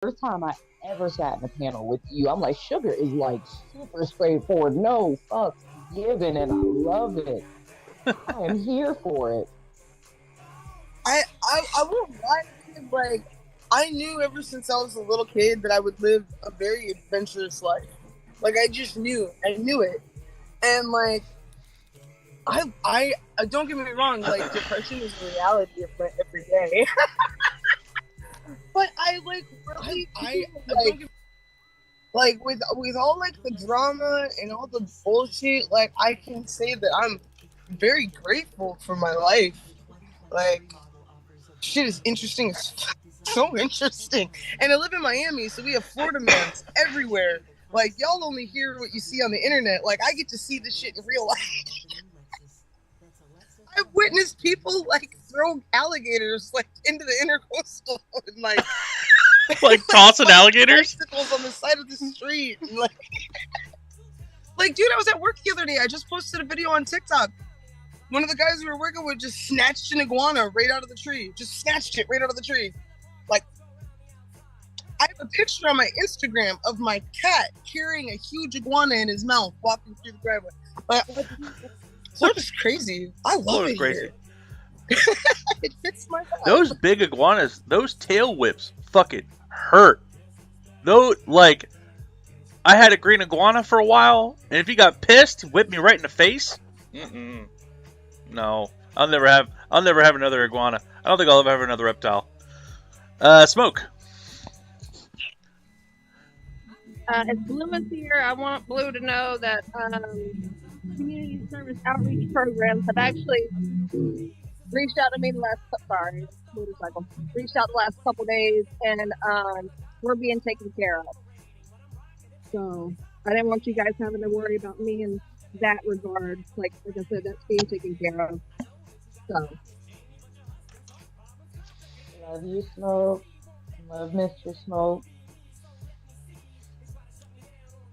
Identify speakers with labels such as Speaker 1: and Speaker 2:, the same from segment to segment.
Speaker 1: first time I ever sat in a panel with you. I'm like, sugar is like super straightforward, no fucks given, and I love it. I am here for it.
Speaker 2: I won't lie to you, like I knew ever since I was a little kid that I would live a very adventurous life. Like I just knew. I knew it. And like I don't get me wrong, like depression is a reality of my every day. But I like really like with all like the drama and all the bullshit, like I can say that I'm very grateful for my life. Like shit is interesting as so interesting. And I live in Miami, so we have Florida mans everywhere. Like y'all only hear what you see on the internet. Like I get to see this shit in real life. I've witnessed people like throw alligators like into the intercoastal and
Speaker 3: like tossing alligators
Speaker 2: bicycles on the side of the street. And, like, dude, I was at work the other day. I just posted a video on TikTok. One of the guys we were working with just snatched an iguana right out of the tree. Just snatched it right out of the tree. Like, I have a picture on my Instagram of my cat carrying a huge iguana in his mouth walking through the driveway. Like, Florida's crazy. I love it
Speaker 3: crazy.
Speaker 2: Here. It fits my vibe.
Speaker 3: Those big iguanas, those tail whips fucking hurt. Though, like, I had a green iguana for a while, and if he got pissed, whipped me right in the face. No, I'll never have another iguana. I don't think I'll ever have another reptile. Smoke.
Speaker 4: It's Blue is here. I want Blue to know that community service outreach programs have actually reached out to me the last couple days, and we're being taken care of. So I didn't want you guys having to worry about me in that regard. Like I said, that's being taken care of. So
Speaker 1: Love you, Smoke. Love Mr. Smoke.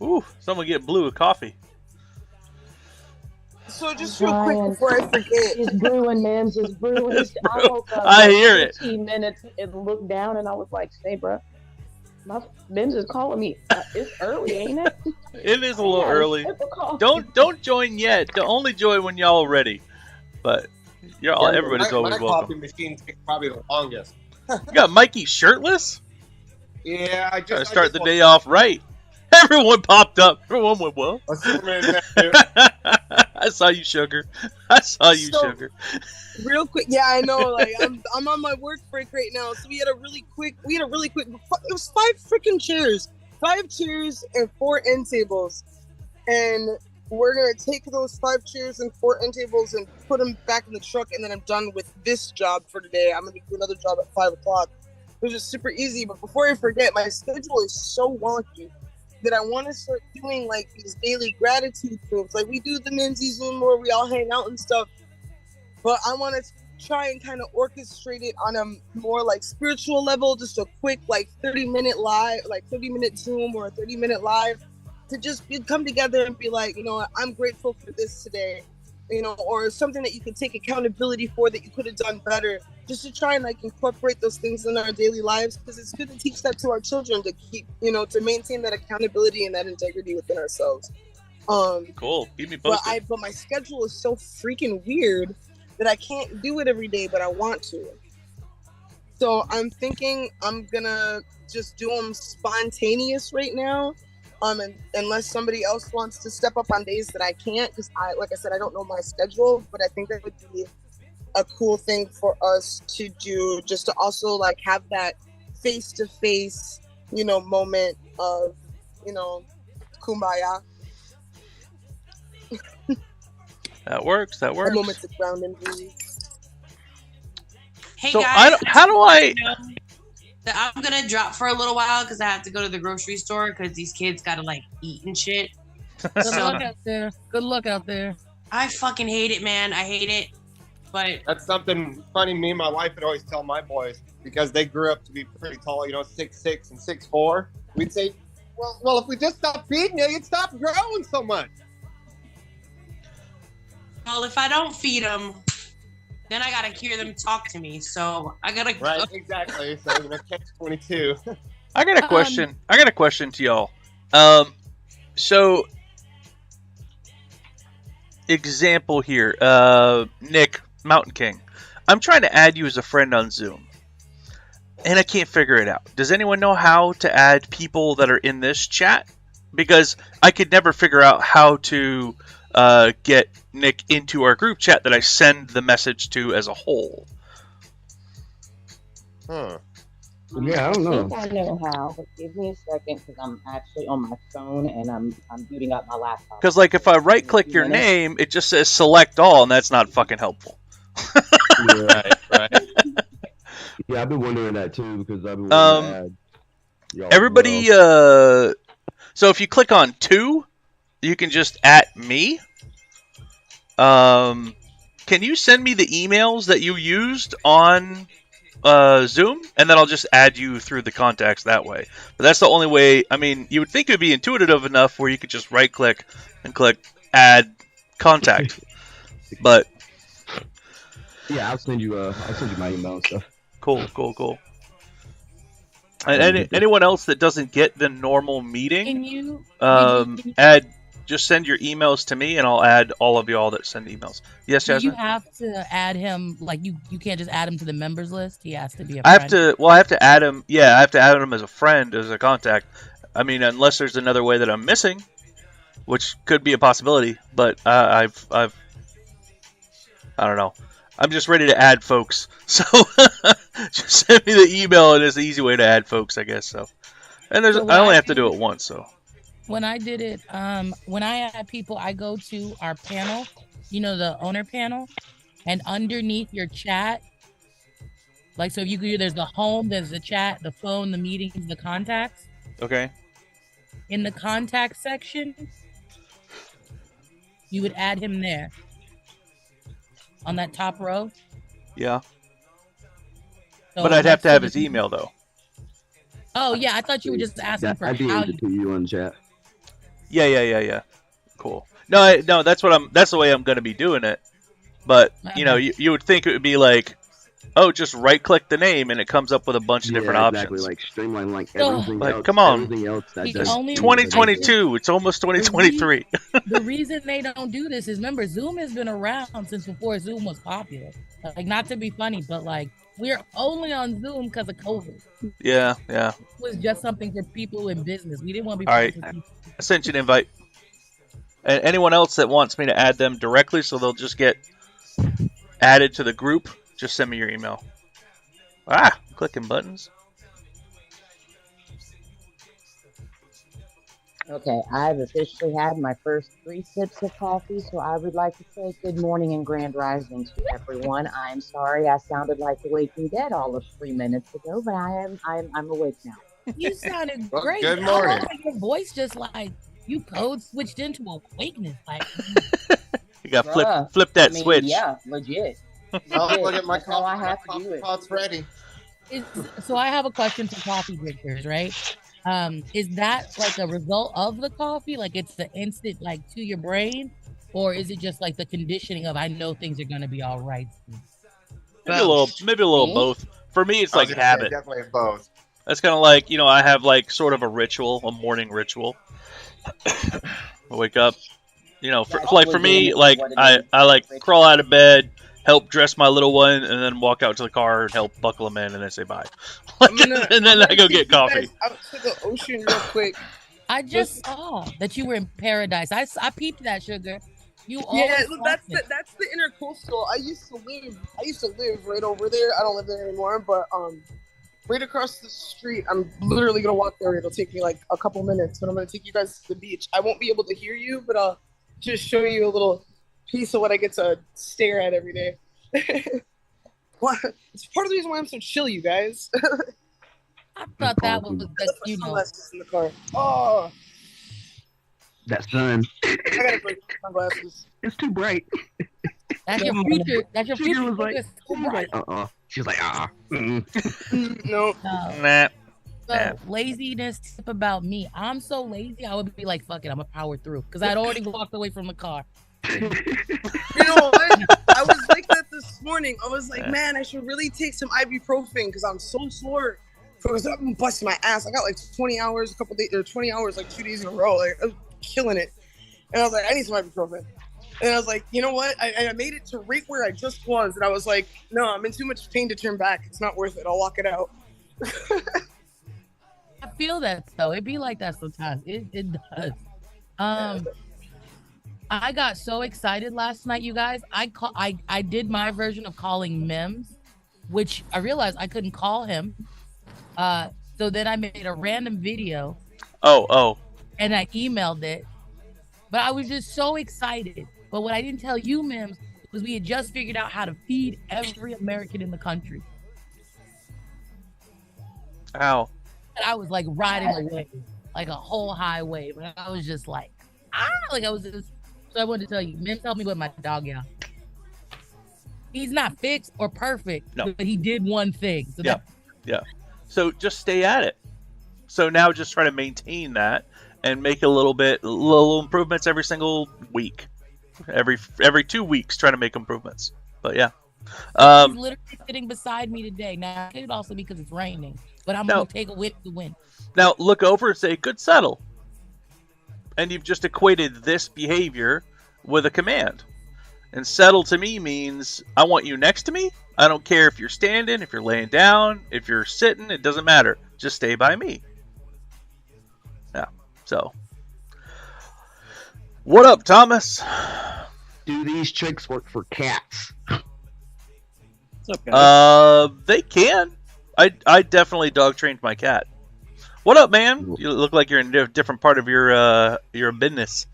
Speaker 3: Ooh, someone get Blue a coffee.
Speaker 2: So just real quick before I forget.
Speaker 1: It's brewing, man. It's brewing. I woke up
Speaker 3: I hear it.
Speaker 1: 15 minutes and looked down and I was like, "Say, bro, my Mims is calling me. It's early, ain't it?"
Speaker 3: It is a little early. Don't join yet. Don't only join when y'all are ready. But everybody's always
Speaker 5: my
Speaker 3: welcome.
Speaker 5: coffee machine takes probably the longest.
Speaker 3: You got Mikey shirtless?
Speaker 5: Yeah, I
Speaker 3: Gotta start the day off right. Everyone popped up. Everyone went, well. I saw you, sugar. Sugar.
Speaker 2: Real quick, yeah, I know. Like I'm on my work break right now, so we had a really quick. It was 5 freaking chairs, 5 chairs and 4 end tables, and we're gonna take those 5 chairs and 4 end tables and put them back in the truck, and then I'm done with this job for today. I'm gonna do another job at 5 o'clock, which is super easy. But before I forget, my schedule is so wonky that I want to start doing like these daily gratitude rooms. Like we do the MIMS Zoom where we all hang out and stuff, but I want to try and kind of orchestrate it on a more like spiritual level, just a quick like 30-minute live, like 30-minute Zoom or a 30-minute live to just come together and be like, you know, I'm grateful for this today, you know, or something that you can take accountability for that you could have done better, just to try and like incorporate those things in our daily lives, because it's good to teach that to our children to keep, you know, to maintain that accountability and that integrity within ourselves.
Speaker 3: Cool. Keep me posted.
Speaker 2: But my schedule is so freaking weird that I can't do it every day, but I want to. So I'm thinking I'm gonna just do them spontaneous right now. And unless somebody else wants to step up on days that I can't, because like I said, I don't know my schedule, but I think that would be a cool thing for us to do, just to also like have that face-to-face, you know, moment of, you know, kumbaya.
Speaker 3: That works.
Speaker 2: A moment to ground and breathe.
Speaker 6: Hey
Speaker 3: so
Speaker 6: guys,
Speaker 3: how do I?
Speaker 6: That I'm gonna drop for a little while because I have to go to the grocery store because these kids gotta like eat and shit.
Speaker 7: Good luck out there. Good luck out there.
Speaker 6: I fucking hate it, man. I hate it. But
Speaker 5: that's something funny. Me and my wife would always tell my boys, because they grew up to be pretty tall, you know, 6'6" and 6'4". We'd say, well, if we just stop feeding you, you'd stop growing so much.
Speaker 6: Well, if I don't feed them, then I gotta hear them talk to me. So I gotta.
Speaker 5: Right, exactly. So catch 22.
Speaker 3: I got a question. I got a question to y'all. So example here, Nick Mountain King. I'm trying to add you as a friend on Zoom, and I can't figure it out. Does anyone know how to add people that are in this chat? Because I could never figure out how to get Nick into our group chat that I send the message to as a whole.
Speaker 5: Huh.
Speaker 8: Yeah, I don't know.
Speaker 1: I think I know how, but give me a second because I'm actually on my phone and I'm booting up my laptop.
Speaker 3: Because like if I right click your name, it just says select all, and that's not fucking helpful.
Speaker 5: Right.
Speaker 8: Yeah, I've been wondering that too because I've been wanting to add y'all as
Speaker 3: Everybody,
Speaker 8: well.
Speaker 3: so if you click on 2, you can just @ me. Can you send me the emails that you used on Zoom, and then I'll just add you through the contacts that way. But that's the only way. I mean, you would think it would be intuitive enough where you could just right click and click add contact. But
Speaker 8: yeah, I'll send you my email and stuff.
Speaker 3: Cool. And anyone else that doesn't get the normal meeting,
Speaker 7: Can you
Speaker 3: just send your emails to me, and I'll add all of y'all that send emails. Yes,
Speaker 7: do you
Speaker 3: Jasmine?
Speaker 7: have to add him? Like you can't just add him to the members list. He has to be a
Speaker 3: I
Speaker 7: friend.
Speaker 3: have to. Well, I have to add him. Yeah, I have to add him as a friend, as a contact. I mean, unless there's another way that I'm missing, which could be a possibility. But I don't know. I'm just ready to add folks. So just send me the email, and it's the easy way to add folks, I guess. So, and there's
Speaker 7: So
Speaker 3: I only have to do it once. So.
Speaker 7: When I did it, when I add people, I go to our panel, the owner panel, and underneath your chat, like, so if you go, there's the home, there's the chat, the phone, the meetings, the contacts.
Speaker 3: Okay.
Speaker 7: In the contact section, you would add him there on that top row.
Speaker 3: Yeah.
Speaker 7: So
Speaker 3: But I'd have to have his email though.
Speaker 7: Oh yeah, I thought you were just asking for
Speaker 8: I
Speaker 7: how
Speaker 8: DM'd it to you on chat.
Speaker 3: Yeah. Cool. No, that's the way I'm gonna be doing it. But you would think it would be like, oh, just right click the name and it comes up with a bunch of different
Speaker 8: exactly.
Speaker 3: options.
Speaker 8: Like streamline everything
Speaker 3: like,
Speaker 8: else.
Speaker 3: come on.
Speaker 8: Everything else that does
Speaker 3: 2022. It's almost 2023.
Speaker 7: The reason they don't do this is, remember, Zoom has been around since before Zoom was popular. Like, not to be funny, but like, we're only on Zoom because of COVID.
Speaker 3: Yeah.
Speaker 7: It was just something for people in business. We didn't want to be.
Speaker 3: All right. I sent you an invite. And anyone else that wants me to add them directly, so they'll just get added to the group, just send me your email. Clicking buttons.
Speaker 1: Okay, I've officially had my first 3 sips of coffee, so I would like to say good morning and grand rising to everyone. I'm sorry I sounded like the Waking Dead all of 3 minutes ago, but I'm awake now.
Speaker 7: You sounded
Speaker 5: Well,
Speaker 7: great.
Speaker 5: good
Speaker 7: I
Speaker 5: morning.
Speaker 7: love your voice, just like you code switched into awakeness. Like
Speaker 3: You got
Speaker 1: Bruh,
Speaker 3: flip that
Speaker 1: I mean,
Speaker 3: switch.
Speaker 1: Yeah, legit.
Speaker 5: Oh, look at my
Speaker 1: That's how I have to do
Speaker 5: coffee
Speaker 1: it.
Speaker 5: pot's ready.
Speaker 7: so I have a question for coffee drinkers, right? Is that like a result of the coffee? Like it's the instant, like to your brain, or is it just like the conditioning of I know things are gonna be all right?
Speaker 3: Maybe a little both. For me, it's like habit.
Speaker 5: Definitely both.
Speaker 3: That's kind of like, I have like sort of a ritual, a morning ritual. I wake up, for me, like I like crawl out of bed, help dress my little one, and then walk out to the car and help buckle them in, and then say bye. And then I go get coffee.
Speaker 2: Out to the ocean real quick.
Speaker 7: I just saw that you were in paradise. I peeped that, Sugar. You
Speaker 2: Yeah,
Speaker 7: always
Speaker 2: that's the intercoastal. I used to live right over there. I don't live there anymore, but right across the street. I'm literally gonna walk there. It'll take me like a couple minutes, but I'm gonna take you guys to the beach. I won't be able to hear you, but I'll just show you a little piece of what I get to stare at every day. Well, it's part of the reason why I'm so chill, you guys.
Speaker 7: I thought that was that,
Speaker 2: Sunglasses in the car. Oh,
Speaker 8: That sun.
Speaker 2: I gotta break my sunglasses.
Speaker 8: It's too bright.
Speaker 7: That's your future. That's your
Speaker 8: She
Speaker 7: future.
Speaker 8: was like,
Speaker 7: It's so bright.
Speaker 8: She's like,
Speaker 2: No.
Speaker 3: Nah.
Speaker 7: So laziness tip about me. I'm so lazy. I would be like, fuck it, I'm gonna power through because I'd already walked away from the car.
Speaker 2: You know what? I was like that this morning. I was like, man, I should really take some ibuprofen because I'm so sore. Because I've been busting my ass. I got like 20 hours, a couple days, or 20 hours, like 2 days in a row. Like I was killing it. And I was like, I need some ibuprofen. And I was like, you know what? I made it to right where I just was. And I was like, no, I'm in too much pain to turn back. It's not worth it. I'll walk it out.
Speaker 7: I feel that though. It be like that sometimes. It does. I got so excited last night, you guys. I did my version of calling MIMS, which I realized I couldn't call him. So then I made a random video.
Speaker 3: Oh.
Speaker 7: And I emailed it. But I was just so excited. But what I didn't tell you, MIMS, was we had just figured out how to feed every American in the country.
Speaker 3: Ow.
Speaker 7: And I was like riding a wave, like a whole high wave. And I was just like, like I was just. So I wanted to tell you, MIMS helped me with my dog, y'all. He's not fixed or perfect,
Speaker 3: no,
Speaker 7: but he did one thing. So
Speaker 3: yeah. So just stay at it. So now just try to maintain that and make little improvements every single week. Every 2 weeks, try to make improvements. But yeah.
Speaker 7: He's literally sitting beside me today. Now, it could also be because it's raining, but I'm going to take a whip to win.
Speaker 3: Now, look over and say, good settle. And you've just equated this behavior with a command. And settle to me means I want you next to me. I don't care if you're standing, if you're laying down, if you're sitting, it doesn't matter. Just stay by me. Yeah, so. What up, Thomas?
Speaker 8: Do these tricks work for cats?
Speaker 9: What's up, guys?
Speaker 3: They can. I definitely dog trained my cat. What up, man? You look like you're in a different part of your business.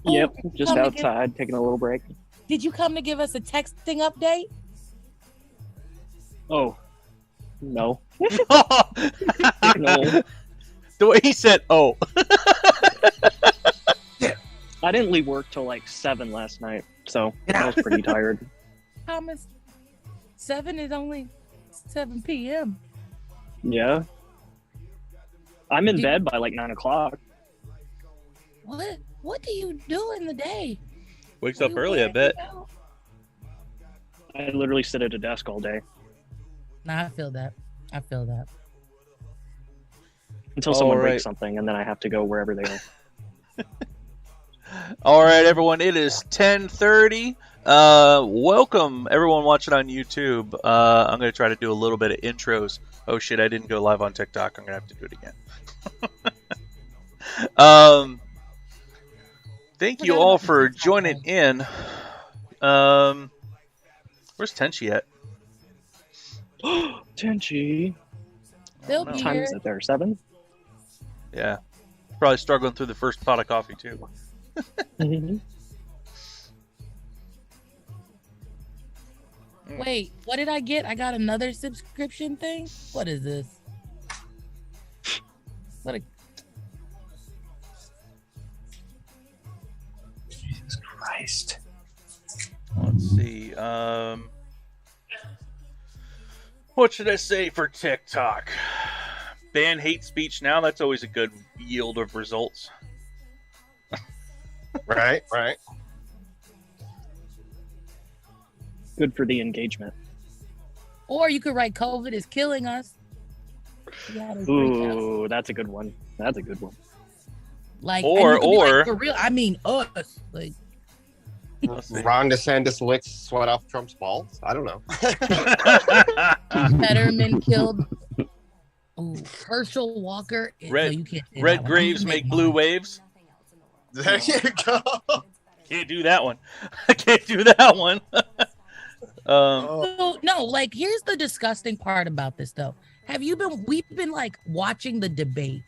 Speaker 9: Yep, just outside, taking a little break.
Speaker 7: Did you come to give us a texting update?
Speaker 9: Oh, no.
Speaker 3: No. The way he said, oh.
Speaker 9: I didn't leave work till like 7 last night, so I was pretty tired.
Speaker 7: Thomas, 7 is only 7 p.m.
Speaker 9: Yeah. I'm in bed by like 9 o'clock.
Speaker 7: What do you do in the day?
Speaker 3: Wakes up early, I bet.
Speaker 9: I literally sit at a desk all day.
Speaker 7: Nah, I feel that.
Speaker 9: Until someone breaks something, and then I have to go wherever they are.
Speaker 3: All right, everyone. It is 10:30. Welcome, everyone watching on YouTube. I'm going to try to do a little bit of intros. Oh, shit, I didn't go live on TikTok. I'm going to have to do it again. Thank you all for joining in. Where's Tenchi at?
Speaker 9: Tenchi.
Speaker 7: They'll
Speaker 9: What
Speaker 7: be
Speaker 9: time
Speaker 7: here.
Speaker 9: is it there? 7?
Speaker 3: Yeah. Probably struggling through the first pot of coffee, too.
Speaker 7: Wait, what did I get? I got another subscription thing? What is this?
Speaker 9: Jesus Christ.
Speaker 3: Let's see. What should I say for TikTok? Ban hate speech now. That's always a good yield of results.
Speaker 5: Right.
Speaker 9: Good for the engagement.
Speaker 7: Or you could write COVID is killing us.
Speaker 9: Ooh, that's a good one.
Speaker 7: Like,
Speaker 3: or
Speaker 7: like, for real, I mean us. Like,
Speaker 5: Ron DeSantis licks sweat off Trump's balls. I don't know.
Speaker 7: Fetterman killed. Ooh, Herschel Walker.
Speaker 3: Red,
Speaker 7: you can't say
Speaker 3: red
Speaker 7: that one.
Speaker 3: graves make blue waves.
Speaker 5: There you go.
Speaker 3: Can't do that one. I can't do that one.
Speaker 7: No, like here's the disgusting part about this though. We've been like watching the debates,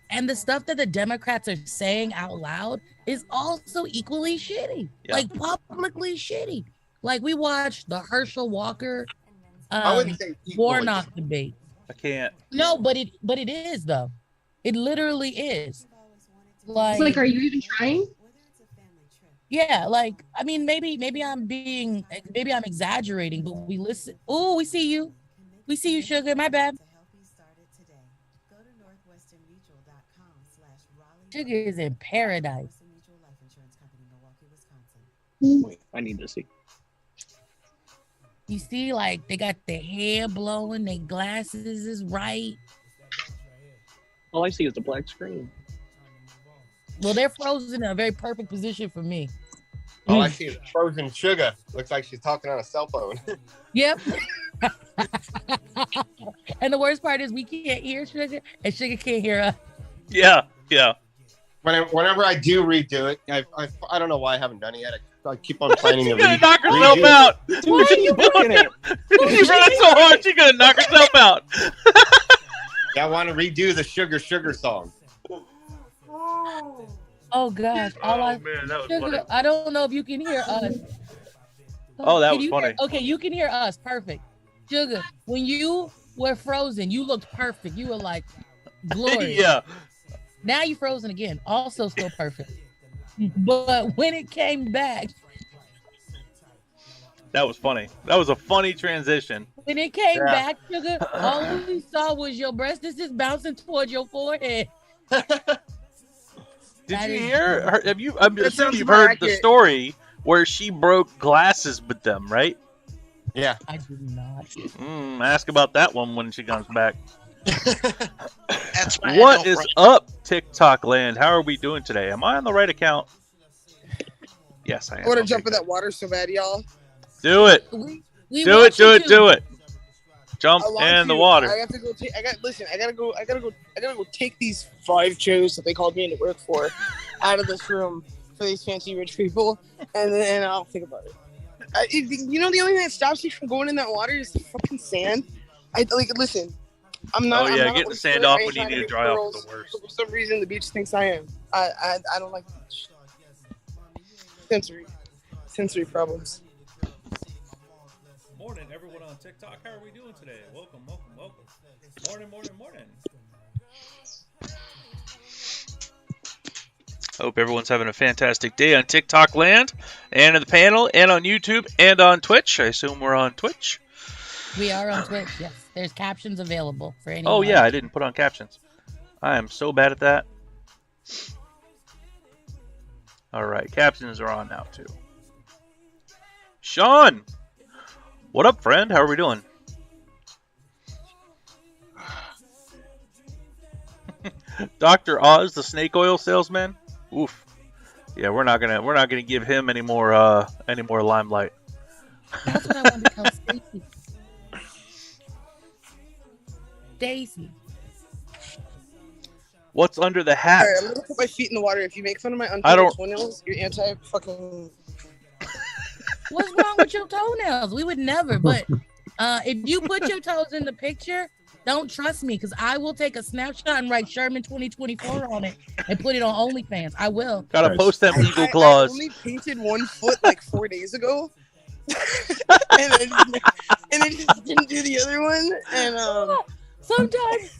Speaker 7: and the stuff that the Democrats are saying out loud is also equally shitty.
Speaker 3: Yeah.
Speaker 7: Like publicly shitty. Like we watched the Herschel Walker
Speaker 5: I wouldn't say equally.
Speaker 7: Warnock debate.
Speaker 3: I can't.
Speaker 7: No, but it is though. It literally is.
Speaker 4: Like, are you even trying?
Speaker 7: Yeah, like I mean, maybe I'm exaggerating, but we listen. Oh, we see you, sugar. My bad. Sugar is in paradise.
Speaker 9: Wait, I need to see.
Speaker 7: You see, like they got their hair blowing, their glasses is right.
Speaker 9: All I see is the black screen.
Speaker 7: Well, they're frozen in a very perfect position for me.
Speaker 5: All I see is frozen sugar. Looks like she's talking on a cell phone.
Speaker 7: Yep. And the worst part is we can't hear Sugar, and Sugar can't hear us.
Speaker 3: Yeah.
Speaker 5: Whenever I do redo it, I don't know why I haven't done it yet. I keep on planning to
Speaker 3: gonna knock herself
Speaker 5: redo
Speaker 3: out.
Speaker 7: Why are you doing it?
Speaker 3: She's running so hard, she's gonna knock herself out.
Speaker 5: Yeah, I want to redo the Sugar song.
Speaker 7: Oh gosh!
Speaker 3: Man, that was
Speaker 7: Sugar,
Speaker 3: funny.
Speaker 7: I don't know if you can hear us.
Speaker 3: Oh, that
Speaker 7: Can
Speaker 3: was
Speaker 7: you
Speaker 3: funny.
Speaker 7: hear- okay, you can hear us. Perfect. Sugar, when you were frozen, you looked perfect. You were like glorious.
Speaker 3: Yeah.
Speaker 7: Now you frozen again. Also still perfect. But when it came back,
Speaker 3: That was funny. That was a funny transition.
Speaker 7: when it came
Speaker 5: Yeah.
Speaker 7: back, Sugar, all we saw was your breast. This is bouncing towards your forehead.
Speaker 3: Did
Speaker 7: That
Speaker 3: you
Speaker 7: is
Speaker 3: hear? Her, have you? I'm
Speaker 2: That
Speaker 3: assuming
Speaker 2: sounds
Speaker 3: you've heard the
Speaker 2: accurate.
Speaker 3: story where she broke glasses with them, right?
Speaker 5: Yeah.
Speaker 7: I did not.
Speaker 3: Ask about that one when she comes back.
Speaker 10: That's why
Speaker 3: What is up, TikTok land? How are we doing today? Am I on the right account? Yes, I am.
Speaker 2: I want to
Speaker 3: Okay,
Speaker 2: jump in
Speaker 3: good.
Speaker 2: that water so bad, y'all.
Speaker 3: Do it.
Speaker 7: We
Speaker 3: Do it.
Speaker 7: want
Speaker 3: Do
Speaker 7: you
Speaker 3: it.
Speaker 7: to.
Speaker 3: Do it. Jump
Speaker 2: I want
Speaker 3: in the
Speaker 2: to.
Speaker 3: water.
Speaker 2: I have to go take. I gotta go take these 5 chairs that they called me into work for out of this room for these fancy rich people, and then I'll think about it. You know, the only thing that stops me from going in that water is the fucking sand. Listen. I'm not.
Speaker 3: Oh, yeah,
Speaker 2: I'm not
Speaker 3: getting the
Speaker 2: a
Speaker 3: sand
Speaker 2: slut.
Speaker 3: off
Speaker 2: I ain't
Speaker 3: when you
Speaker 2: trying
Speaker 3: need to
Speaker 2: get
Speaker 3: dry off
Speaker 2: girls,
Speaker 3: is the worst.
Speaker 2: but for some reason, the beach thinks I am. I don't like the beach. Sensory problems.
Speaker 11: Morning, everyone on TikTok. How are we doing today? Welcome. Morning.
Speaker 3: Hope everyone's having a fantastic day on TikTok land and in the panel and on YouTube and on Twitch. I assume we're on Twitch.
Speaker 7: We are on Twitch. Yes, there's captions available for anyone.
Speaker 3: Oh, yeah, I didn't put on captions. I am so bad at that. All right, captions are on now, too. Sean! What up, friend? How are we doing? Dr. Oz, the snake oil salesman? Oof. Yeah, we're not gonna give him any more limelight.
Speaker 7: That's what I wanted to tell Stacy. Stacy.
Speaker 3: What's under the hat?
Speaker 2: All right, I'm gonna put my feet in the water. If you make fun of my
Speaker 3: I don't-
Speaker 2: unpainted toenails, you're anti-fucking.
Speaker 7: What's wrong with your toenails? We would never. But if you put your toes in the picture, don't trust me because I will take a snapshot and write Sherman 2024 on it and put it on OnlyFans. I will.
Speaker 3: Gotta post them eagle
Speaker 2: I
Speaker 3: claws.
Speaker 2: only painted one foot like 4 days ago, and I just didn't do the other one. And
Speaker 7: Sometimes.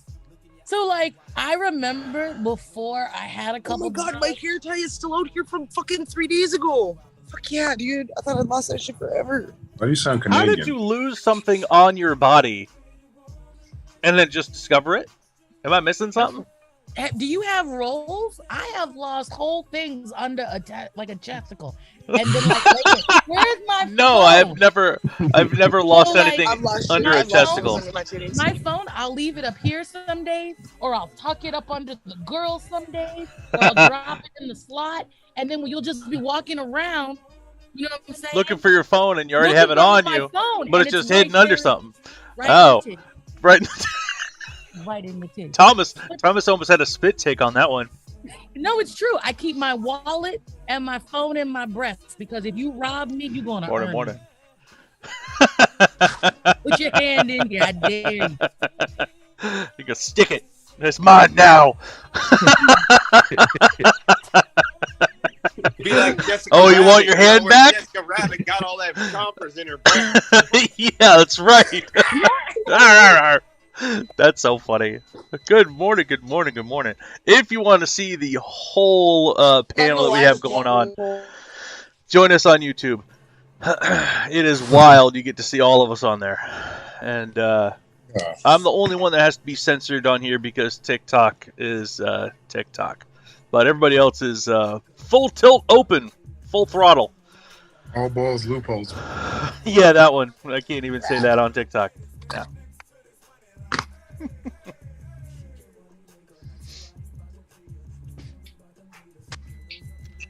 Speaker 7: So like I remember before I had a
Speaker 2: oh
Speaker 7: couple.
Speaker 2: my god, my hair tie is still out here from fucking 3 days ago. Fuck yeah, dude! I thought I'd lost that shit forever.
Speaker 12: Why do you sound
Speaker 3: How
Speaker 12: Canadian?
Speaker 3: did you lose something on your body and then just discover it? Am I missing something?
Speaker 7: Do you have rolls? I have lost whole things under like a chesticle, and then like, wait, where's my
Speaker 3: No,
Speaker 7: phone?
Speaker 3: I've never lost
Speaker 7: So, like,
Speaker 3: anything
Speaker 2: I've lost
Speaker 3: under
Speaker 2: shit.
Speaker 3: a
Speaker 2: I've lost
Speaker 3: testicle.
Speaker 2: things under my titties.
Speaker 7: My phone, I'll leave it up here some days, or I'll tuck it up under the girl some days, or I'll drop it in the slot, and then you'll just be walking around, you know what I'm saying?
Speaker 3: Looking for your phone and you already
Speaker 7: Looking
Speaker 3: have it
Speaker 7: for
Speaker 3: on
Speaker 7: my
Speaker 3: you,
Speaker 7: phone,
Speaker 3: but
Speaker 7: and
Speaker 3: it's just
Speaker 7: right
Speaker 3: hidden under
Speaker 7: there,
Speaker 3: something.
Speaker 7: Right
Speaker 3: Oh.
Speaker 7: in the titty,
Speaker 3: Right.
Speaker 7: right in the titty.
Speaker 3: Thomas almost had a spit take on that one.
Speaker 7: No, it's true. I keep my wallet and my phone in my breast because if you rob me, you're gonna earn
Speaker 3: Morning.
Speaker 7: it. Put your hand in here, I dare you.
Speaker 3: You can stick it. It's mine now.
Speaker 5: Be like Jessica
Speaker 3: Oh, you
Speaker 5: Rabbit,
Speaker 3: want your
Speaker 5: know,
Speaker 3: hand
Speaker 5: where
Speaker 3: back?
Speaker 5: Jessica Rabbit got all that chompers in her breast.
Speaker 3: Yeah, that's right. That's so funny. Good morning. If you want to see the whole panel that we have going on, join us on YouTube. It is wild. You get to see all of us on there. And I'm the only one that has to be censored on here because TikTok is TikTok. But everybody else is full tilt open, full throttle.
Speaker 12: All balls, loopholes.
Speaker 3: Yeah, that one. I can't even say that on TikTok. Yeah.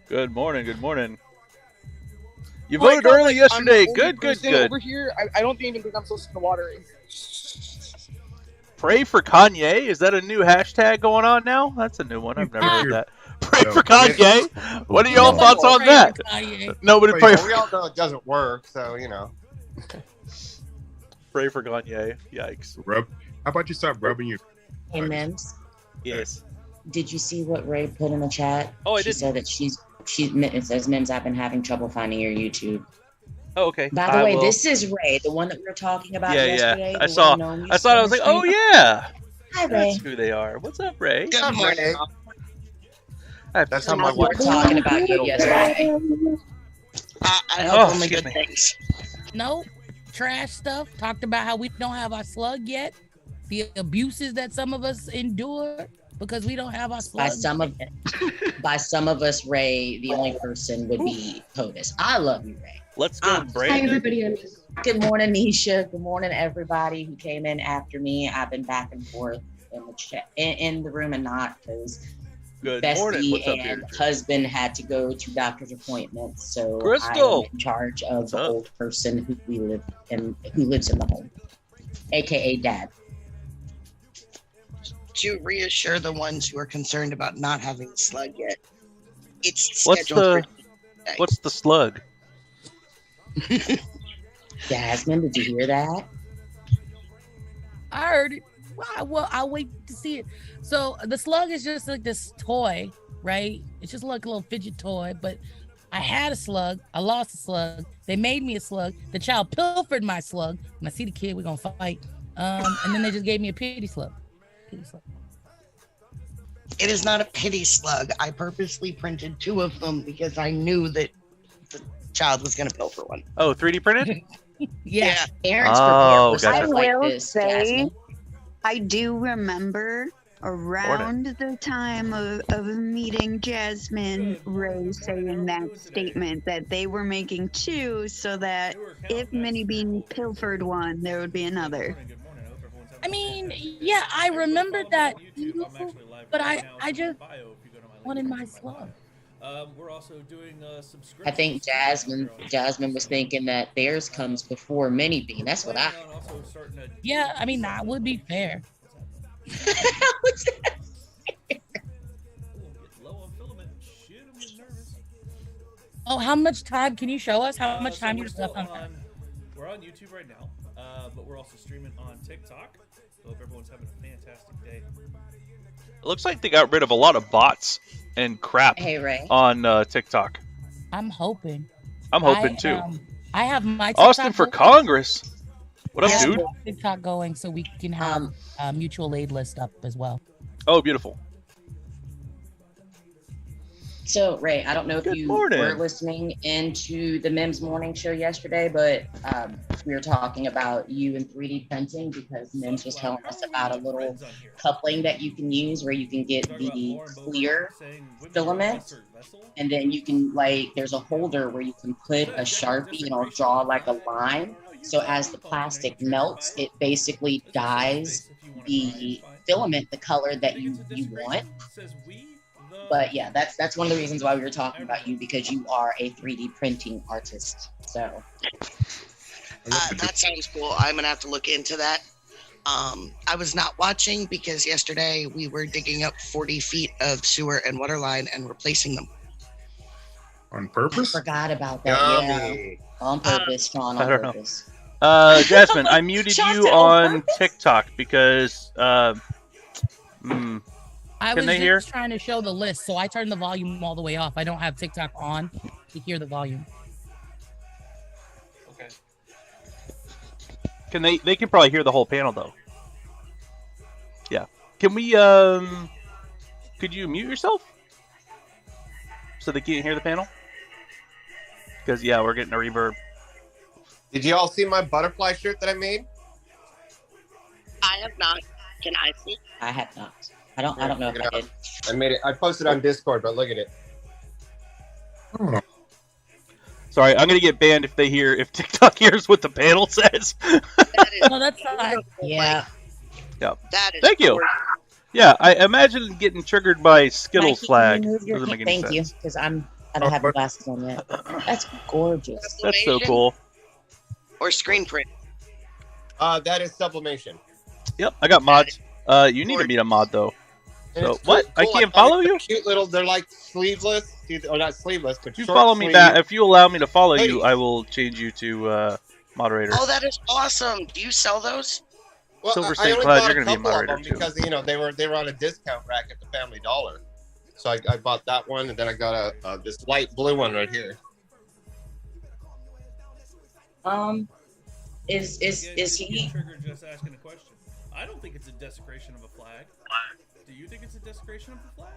Speaker 3: Good morning. Good morning. You voted early yesterday. Good.
Speaker 2: Over here, I don't even think I'm supposed to water it.
Speaker 3: Pray for Kanye. Is that a new hashtag going on now? That's a new one. I've never heard that. Pray for Kanye. What are y'all thoughts on that? Nobody pray for.
Speaker 5: We all know it doesn't work, so you know.
Speaker 3: Pray for Kanye. Yikes.
Speaker 12: How about you stop rubbing your?
Speaker 1: Hey, Mims.
Speaker 3: Yes.
Speaker 1: Did you see what Ray put in the chat?
Speaker 3: Oh, I
Speaker 1: did. She said that it says, Mims, I've been having trouble finding your YouTube.
Speaker 3: Oh, okay.
Speaker 1: By the way, this is Ray, the one that we were talking about yesterday.
Speaker 3: Yeah. I saw. I thought I was like, oh yeah.
Speaker 1: Hi, Ray.
Speaker 3: That's who they are. What's up, Ray?
Speaker 5: Good morning.
Speaker 3: That's
Speaker 5: how my
Speaker 1: wife was talking about you yesterday.
Speaker 10: I hope only good things.
Speaker 7: Nope. Trash stuff. Talked about how we don't have our slug yet. The abuses that some of us endure because we don't have our slug.
Speaker 1: By some of us, Ray, the only person would be POTUS. I love you, Ray.
Speaker 3: Let's go, Brandon.
Speaker 13: Hi, everybody.
Speaker 1: Good morning, Nisha. Good morning, everybody who came in after me. I've been back and forth in the chat, in the room and not because Bestie and husband had to go to doctor's appointments. So
Speaker 3: Crystal.
Speaker 1: I'm in charge of the old person who lives in the home, aka Dad.
Speaker 10: To reassure the ones who are concerned about not having the slug yet, it's
Speaker 3: what's
Speaker 10: scheduled
Speaker 3: the slug?
Speaker 1: Jasmine, did you hear that?
Speaker 7: I heard it. Well, I'll wait to see it. So the slug is just like this toy, right? It's just like a little fidget toy, but I had a slug. I lost a slug. They made me a slug. The child pilfered my slug. When I see the kid, we're going to fight. And then they just gave me a pity slug.
Speaker 10: It is not a pity slug. I purposely printed 2 of them because I knew that the child was going to pilfer one.
Speaker 3: Oh, 3D printed?
Speaker 10: Yeah.
Speaker 1: Parents
Speaker 3: Oh,
Speaker 1: prepare for
Speaker 3: gotcha.
Speaker 1: stuff
Speaker 14: I will
Speaker 1: like this,
Speaker 14: say,
Speaker 1: Jasmine.
Speaker 14: I do remember around the time of meeting Jasmine, Ray saying that statement that they were making 2 so that if Minnie Bean pilfered one, there would be another.
Speaker 7: I mean, yeah, I remembered that, but I just wanted my slug.
Speaker 11: We're also doing subscription.
Speaker 1: I think Jasmine was thinking that theirs comes before Mini Bean. That's what I.
Speaker 7: Yeah, I mean that would be fair. Oh, how much time can you show us? How much time you left on that?
Speaker 11: We're on YouTube right now, but we're also streaming on TikTok. So hope everyone's having a fantastic day.
Speaker 3: It looks like they got rid of a lot of bots and crap
Speaker 1: Hey, Ray.
Speaker 3: on TikTok.
Speaker 7: I'm hoping.
Speaker 3: I'm hoping too.
Speaker 7: I have my TikTok
Speaker 3: Austin for
Speaker 7: going.
Speaker 3: Congress. What
Speaker 7: I
Speaker 3: up,
Speaker 7: have
Speaker 3: dude?
Speaker 7: my TikTok going so we can have a mutual aid list up as well.
Speaker 3: Oh, beautiful.
Speaker 1: So, Ray, I don't know if
Speaker 3: Good
Speaker 1: you
Speaker 3: morning.
Speaker 1: were listening into the MIMS morning show yesterday, but we were talking about you and 3D printing because MIMS was telling us about a little coupling that you can use where you can get the clear filament and then you can, there's a holder where you can put a Sharpie and it'll draw like a line. So as the plastic melts, it basically dyes the filament the color that you want. But yeah, that's one of the reasons why we were talking about you, because you are a 3D printing artist. So
Speaker 10: that sounds cool. I'm gonna have to look into that. I was not watching because yesterday we were digging up 40 feet of sewer and water line and replacing them.
Speaker 12: On purpose?
Speaker 1: I forgot about that.
Speaker 5: Yummy.
Speaker 1: Yeah, on purpose, Sean.
Speaker 3: I
Speaker 1: On
Speaker 3: don't know.
Speaker 1: purpose.
Speaker 3: Jasmine, I muted you on TikTok because
Speaker 7: I
Speaker 3: Can
Speaker 7: was
Speaker 3: they
Speaker 7: just
Speaker 3: hear?
Speaker 7: trying to show the list, so I turned the volume all the way off. I don't have TikTok on to hear the volume.
Speaker 3: can they can probably hear the whole panel though. Yeah. Can we could you mute yourself? So they can't hear the panel? Because yeah, we're getting a reverb.
Speaker 5: Did you all see my butterfly shirt that I made?
Speaker 10: I have not. Can I see?
Speaker 1: I have not. I don't know if I did.
Speaker 5: I made it. I posted on Discord, but look at it.
Speaker 3: Sorry, I'm gonna get banned if TikTok hears what the panel says.
Speaker 7: No, that's fine.
Speaker 6: Yeah.
Speaker 3: Yeah.
Speaker 10: That is
Speaker 3: Thank you.
Speaker 10: gorgeous.
Speaker 3: Yeah, I imagine getting triggered by Skittles
Speaker 1: Mikey,
Speaker 3: flag.
Speaker 1: can you move your
Speaker 3: Doesn't make any
Speaker 1: Thank you,
Speaker 3: sense.
Speaker 1: because I don't have my glasses on yet. That's gorgeous.
Speaker 3: That's so
Speaker 10: Sublimation
Speaker 3: cool.
Speaker 10: Or screen print.
Speaker 5: That is sublimation.
Speaker 3: Yep, I got mods. You need to meet a mod though.
Speaker 5: And
Speaker 3: So
Speaker 5: it's cool-
Speaker 3: what? I
Speaker 5: cool.
Speaker 3: can't
Speaker 5: thought
Speaker 3: follow
Speaker 5: it's a
Speaker 3: you?
Speaker 5: Cute little. They're like sleeveless, or not sleeveless, but
Speaker 3: If you
Speaker 5: short
Speaker 3: follow me
Speaker 5: sleeve.
Speaker 3: back, if you allow me to follow you,
Speaker 5: Hoodies.
Speaker 3: I will change you to moderator.
Speaker 10: Oh, that is awesome. Do you sell those?
Speaker 5: Well,
Speaker 3: Silver
Speaker 5: I
Speaker 3: St.
Speaker 5: only
Speaker 3: Cloud,
Speaker 5: bought
Speaker 3: you're
Speaker 5: a
Speaker 3: gonna be a
Speaker 5: couple of
Speaker 3: moderator
Speaker 5: them
Speaker 3: too.
Speaker 5: because they were on a discount rack at the Family Dollar. So I bought that one, and then I got this light blue one right here.
Speaker 6: Is he?
Speaker 11: Triggered just asking a question. I don't think it's a desecration of a flag. Do you think it's a desecration of the flag?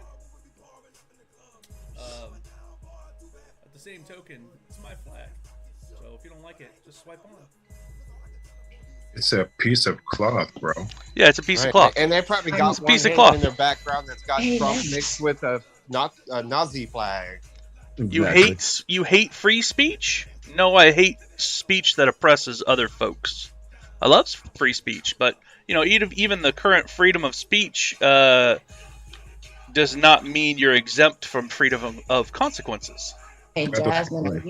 Speaker 11: At the same token, it's my flag. So if you don't like it, just swipe on.
Speaker 12: It's a piece of cloth, bro.
Speaker 3: Yeah, it's a piece of
Speaker 5: Right,
Speaker 3: cloth.
Speaker 5: and they probably
Speaker 3: It's
Speaker 5: got
Speaker 3: a
Speaker 5: one
Speaker 3: piece of
Speaker 5: hanging
Speaker 3: cloth.
Speaker 5: in their background that's got
Speaker 6: Hey,
Speaker 5: Trump
Speaker 6: nice.
Speaker 5: mixed with a Nazi flag.
Speaker 3: You hate free speech? No, I hate speech that oppresses other folks. I love free speech, but even the current freedom of speech does not mean you're exempt from freedom of consequences.
Speaker 1: Hey, Jasmine,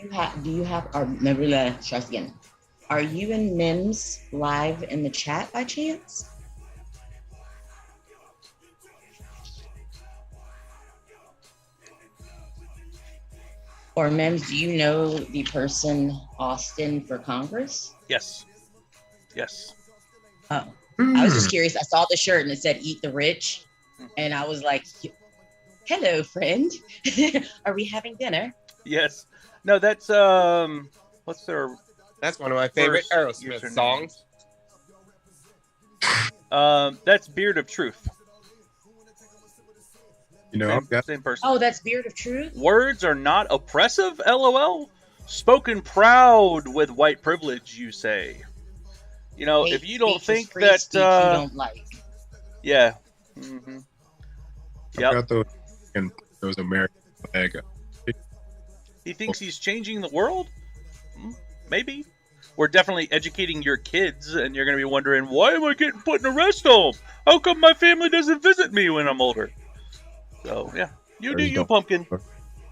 Speaker 1: do you have, or maybe let's try again. Are you and MIMS live in the chat by chance? Or MIMS, do you know the person Austin for Congress?
Speaker 3: Yes. Yes.
Speaker 1: Oh, I was just curious. I saw the shirt and it said "Eat the Rich," and I was like, "Hello, friend. Are we having dinner?"
Speaker 3: Yes. No, that's what's their
Speaker 5: That's one of my favorite
Speaker 3: first
Speaker 5: Aerosmith
Speaker 3: username?
Speaker 5: songs.
Speaker 3: That's Beard of Truth.
Speaker 12: You know,
Speaker 3: Same person.
Speaker 1: Oh, that's Beard of Truth.
Speaker 3: Words are not oppressive, LOL. Spoken proud with white privilege, you say. If you don't think
Speaker 1: free
Speaker 3: that
Speaker 1: speech you don't like.
Speaker 3: Yeah. Mm-hmm.
Speaker 12: I've got those American flag.
Speaker 3: He thinks he's changing the world? Maybe. We're definitely educating your kids, and you're going to be wondering, why am I getting put in a rest home? How come my family doesn't visit me when I'm older? So, yeah. You do you, Pumpkin.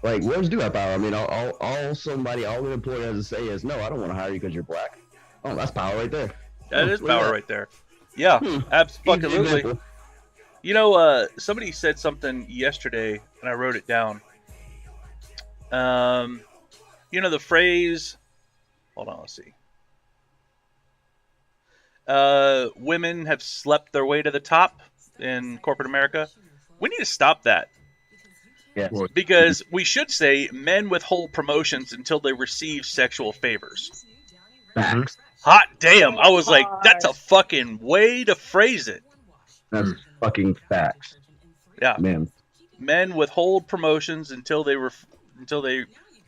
Speaker 8: Like, words do have power. I mean, all an employer has to say is, no, I don't want to hire you because you're black. Oh, that's power right there.
Speaker 3: That is
Speaker 8: look at
Speaker 3: power
Speaker 8: that.
Speaker 3: right there. Yeah, absolutely. Somebody said something yesterday, and I wrote it down. The phrase... Hold on, let's see. Women have slept their way to the top in corporate America. We need to stop that.
Speaker 8: Yeah.
Speaker 3: Because we should say men withhold promotions until they receive sexual favors.
Speaker 8: Facts.
Speaker 3: Hot damn. I was like, that's a fucking way to phrase it.
Speaker 8: That's fucking facts.
Speaker 3: Yeah.
Speaker 8: Man.
Speaker 3: Men withhold promotions until they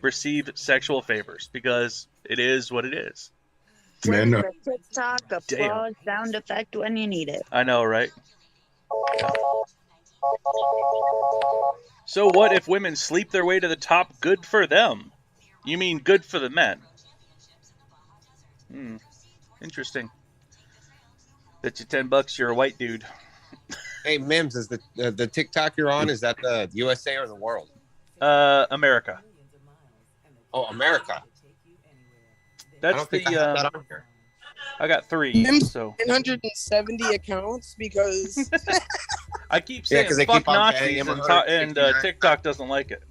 Speaker 3: receive sexual favors because it is what it is.
Speaker 12: Men,
Speaker 14: The TikTok applause sound effect when you need it.
Speaker 3: I know, right? Yeah. So what if women sleep their way to the top? Good for them. You mean good for the men? Interesting. Bet you $10 you're a white dude.
Speaker 5: Hey, Mims, is the TikTok you're on, is that the USA or the world?
Speaker 3: America.
Speaker 5: Oh, America.
Speaker 3: That's
Speaker 5: I don't think I have that on here.
Speaker 3: I got 3.
Speaker 2: MIMS
Speaker 3: So
Speaker 2: 970 accounts because
Speaker 3: I keep saying
Speaker 5: 'cause they
Speaker 3: fuck
Speaker 5: keep on paying
Speaker 3: Nazis
Speaker 5: him
Speaker 3: and
Speaker 5: 169.
Speaker 3: TikTok doesn't like it.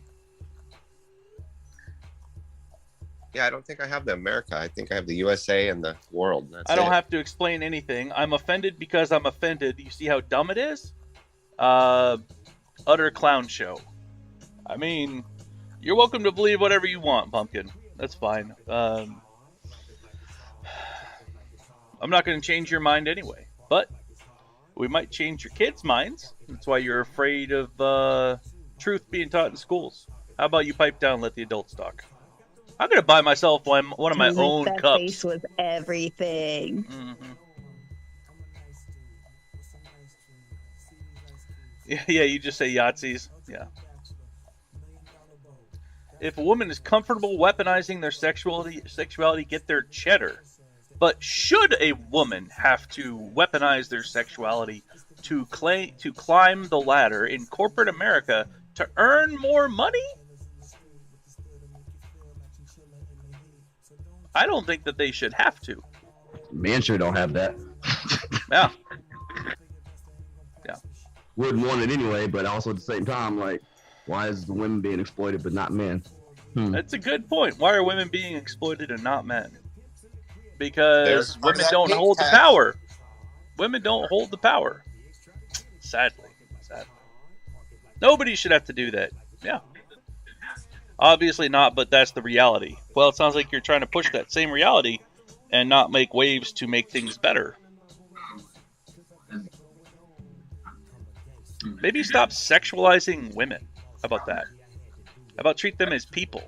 Speaker 5: Yeah, I don't think I have the America. I think I have the USA and the world. That's
Speaker 3: I don't
Speaker 5: it.
Speaker 3: have to explain anything. I'm offended because I'm offended. You see how dumb it is? Utter clown show. I mean, you're welcome to believe whatever you want, Pumpkin. That's fine. I'm not going to change your mind anyway, but we might change your kids' minds. That's why you're afraid of truth being taught in schools. How about you pipe down and let the adults talk? I'm going to buy myself one of my own
Speaker 14: that
Speaker 3: cups.
Speaker 14: face was everything.
Speaker 3: Mm-hmm. Yeah, you just say Yahtzees. Yeah. If a woman is comfortable weaponizing their sexuality, get their cheddar. But should a woman have to weaponize their sexuality to climb the ladder in corporate America to earn more money? I don't think that they should have to.
Speaker 8: Men sure don't have that.
Speaker 3: Yeah.
Speaker 8: Wouldn't want it anyway, but also at the same time, like, why is the women being exploited but not men?
Speaker 3: That's a good point. Why are women being exploited and not men? Because women don't hold the power. Women don't hold the power. Sadly. Nobody should have to do that. Yeah. Obviously not, but that's the reality. Well, it sounds like you're trying to push that same reality and not make waves to make things better. Maybe stop sexualizing women. How about that? How about treat them as people?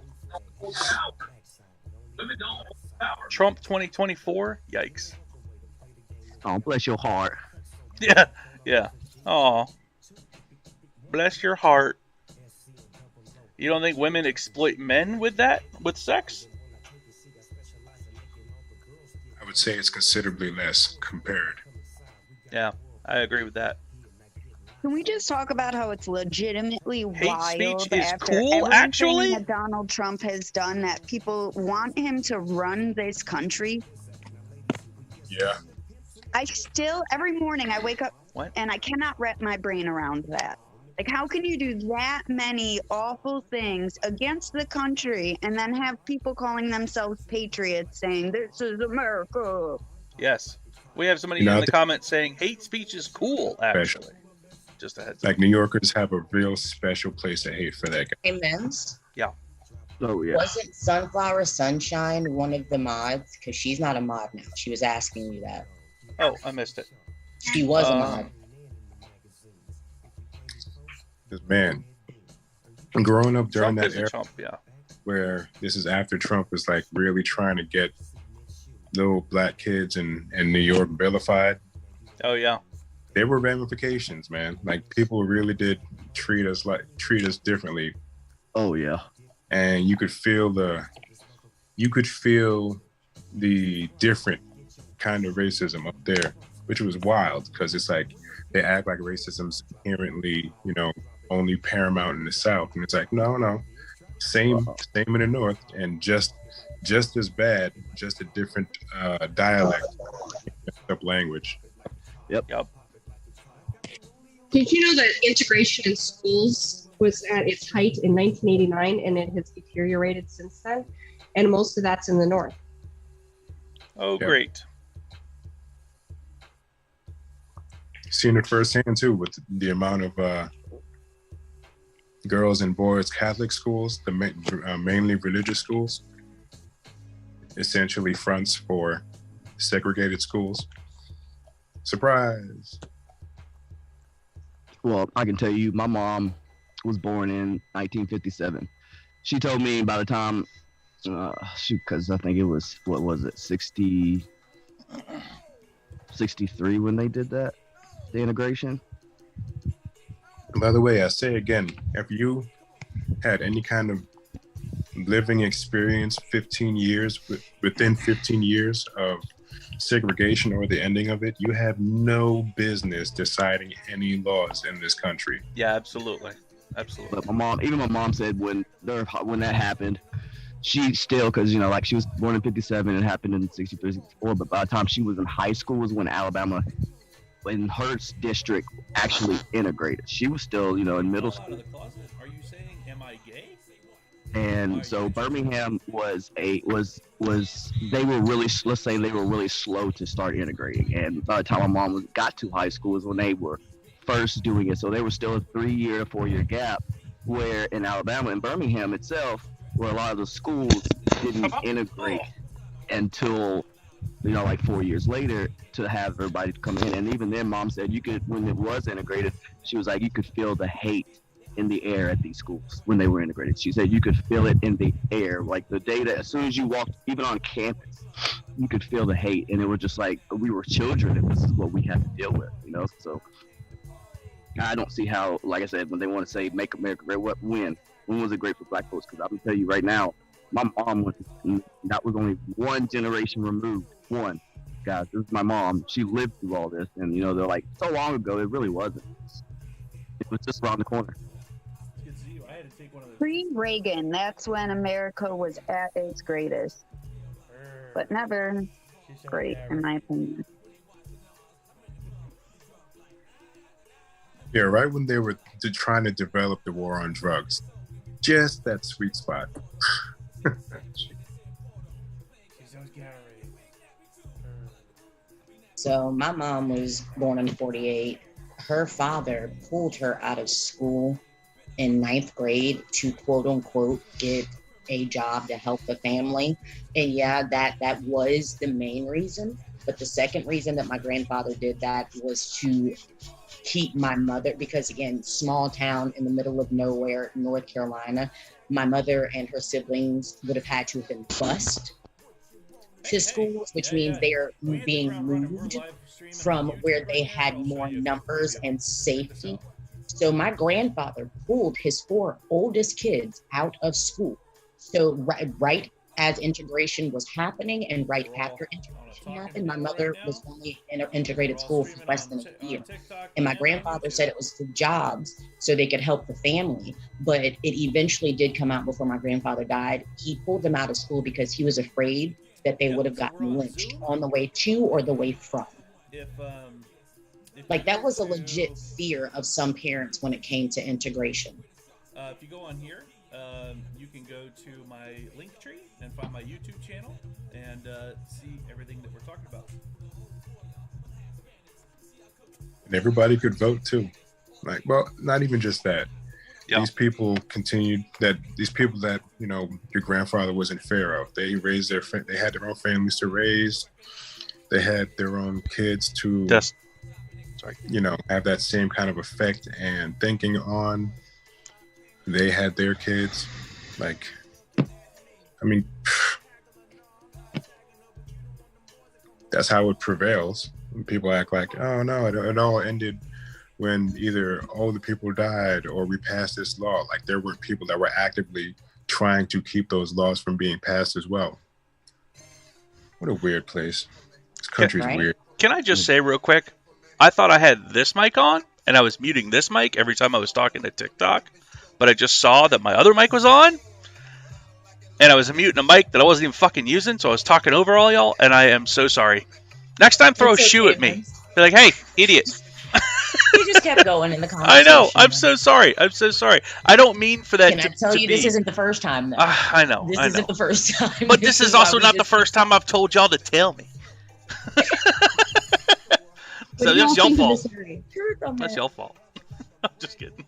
Speaker 3: Trump 2024? Yikes.
Speaker 8: Oh, bless your heart.
Speaker 3: Yeah. Aw. Bless your heart. You don't think women exploit men with that? With sex?
Speaker 12: I would say it's considerably less compared.
Speaker 3: Yeah, I agree with that.
Speaker 14: Can we just talk about how it's legitimately wild
Speaker 3: speech is
Speaker 14: after
Speaker 3: cool,
Speaker 14: everything
Speaker 3: actually?
Speaker 14: that Donald Trump has done that people want him to run this country?
Speaker 12: Yeah.
Speaker 14: Every morning I wake up and I cannot wrap my brain around that. Like, how can you do that many awful things against the country and then have people calling themselves patriots saying, this is America?
Speaker 3: Yes. We have somebody in the comments saying hate speech is cool, actually. Just a heads up.
Speaker 12: Like, New Yorkers have a real special place of hate for that guy.
Speaker 13: Hey, MIMS?
Speaker 3: Yeah.
Speaker 8: Oh, yeah.
Speaker 13: Wasn't Sunflower Sunshine one of the mods? Because she's not a mod now. She was asking me that.
Speaker 3: Oh, I missed it.
Speaker 13: She was a mod.
Speaker 12: Because, man, growing up during
Speaker 3: Trump
Speaker 12: that era,
Speaker 3: Trump, yeah.
Speaker 12: where this is after Trump was like really trying to get little black kids in New York vilified.
Speaker 3: Oh, yeah.
Speaker 12: There were ramifications, man. Like, people really did treat us differently.
Speaker 8: Oh, yeah.
Speaker 12: And you could feel the different kind of racism up there, which was wild because it's like they act like racism's inherently, only paramount in the South, and it's like no, same in the North, and just as bad, just a different dialect, language.
Speaker 8: Yep.
Speaker 15: Did you know that integration in schools was at its height in 1989 and it has deteriorated since then? And most of that's in the North.
Speaker 3: Oh, great.
Speaker 12: Seen it firsthand too with the amount of girls and boys Catholic schools, the mainly religious schools, essentially fronts for segregated schools. Surprise.
Speaker 8: Well, I can tell you, my mom was born in 1957. She told me by the time, because I think it was, 63 when they did that, the integration.
Speaker 12: By the way, I say again, if you had any kind of living experience within 15 years of segregation or the ending of it, you have no business deciding any laws in this country.
Speaker 3: Yeah, absolutely.
Speaker 8: But my mom said when that happened, she still, because she was born in 57, it happened in 63, 64, but by the time she was in high school was when Alabama, in her district, actually integrated. She was still, in middle school.
Speaker 11: Are you saying, am I gay?
Speaker 8: And so Birmingham they were really slow to start integrating. And by the time my mom got to high school is when they were first doing it. So they were still a 3-year to 4-year gap, where in Alabama and Birmingham itself, where a lot of the schools didn't integrate until, like 4 years later to have everybody come in. And even then, Mom said when it was integrated, she was like, you could feel the hate in the air at these schools when they were integrated. She said you could feel it in the air, like the data, as soon as you walked, even on campus, you could feel the hate. And it was just like, we were children and this is what we had to deal with, So I don't see how, like I said, when they want to say make America great, when when was it great for black folks? Because I'm gonna tell you right now, my mom was that was only one generation removed. One, guys, this is my mom. She lived through all this, and they're like so long ago. It really wasn't. It was just around the corner.
Speaker 14: Pre-Reagan, that's when America was at its greatest, but never great in my opinion.
Speaker 12: Yeah, right when they were trying to develop the war on drugs, just that sweet spot.
Speaker 13: So my mom was born in 48. Her father pulled her out of school in 9th grade to quote unquote get a job to help the family. And yeah, that was the main reason. But the second reason that my grandfather did that was to keep my mother, because again, small town in the middle of nowhere, North Carolina, my mother and her siblings would have had to have been bused to schools, which means they are being moved from where they had more numbers and safety. So my grandfather pulled his 4 oldest kids out of school. So right as integration was happening and right after integration happened, my mother was only in an integrated school for less than a year. And my grandfather said it was for jobs so they could help the family. But it eventually did come out before my grandfather died. He pulled them out of school because he was afraid that they would have gotten lynched on the way to or the way from. Like that was a legit fear of some parents when it came to integration.
Speaker 11: If you go on here, you can go to my link tree and find my YouTube channel and see everything that we're talking about.
Speaker 12: And everybody could vote too. Like, well, not even just that. Yeah. These people that your grandfather wasn't fair of. They raised they had their own families to raise. They had their own kids to have that same kind of effect and thinking on. They had their kids. Like, I mean, that's how it prevails. People act like, oh no, it all ended when either older people died or we passed this law. Like there were people that were actively trying to keep those laws from being passed as well. What a weird place. This country's weird.
Speaker 3: Can I just say real quick? I thought I had this mic on and I was muting this mic every time I was talking to TikTok, but I just saw that my other mic was on and I was muting a mic that I wasn't even fucking using, so I was talking over all y'all, and I am so sorry. Next time throw a shoe at me. Be like, hey, idiot.
Speaker 13: You just kept going in the conversation.
Speaker 3: I know. I'm so sorry. I don't mean for that
Speaker 13: Can I tell you, this isn't the first time, though.
Speaker 3: I know.
Speaker 13: This isn't the first time.
Speaker 3: But this is also not the first time I've told y'all to tell me. So that's your fault. That's your fault. I'm just kidding.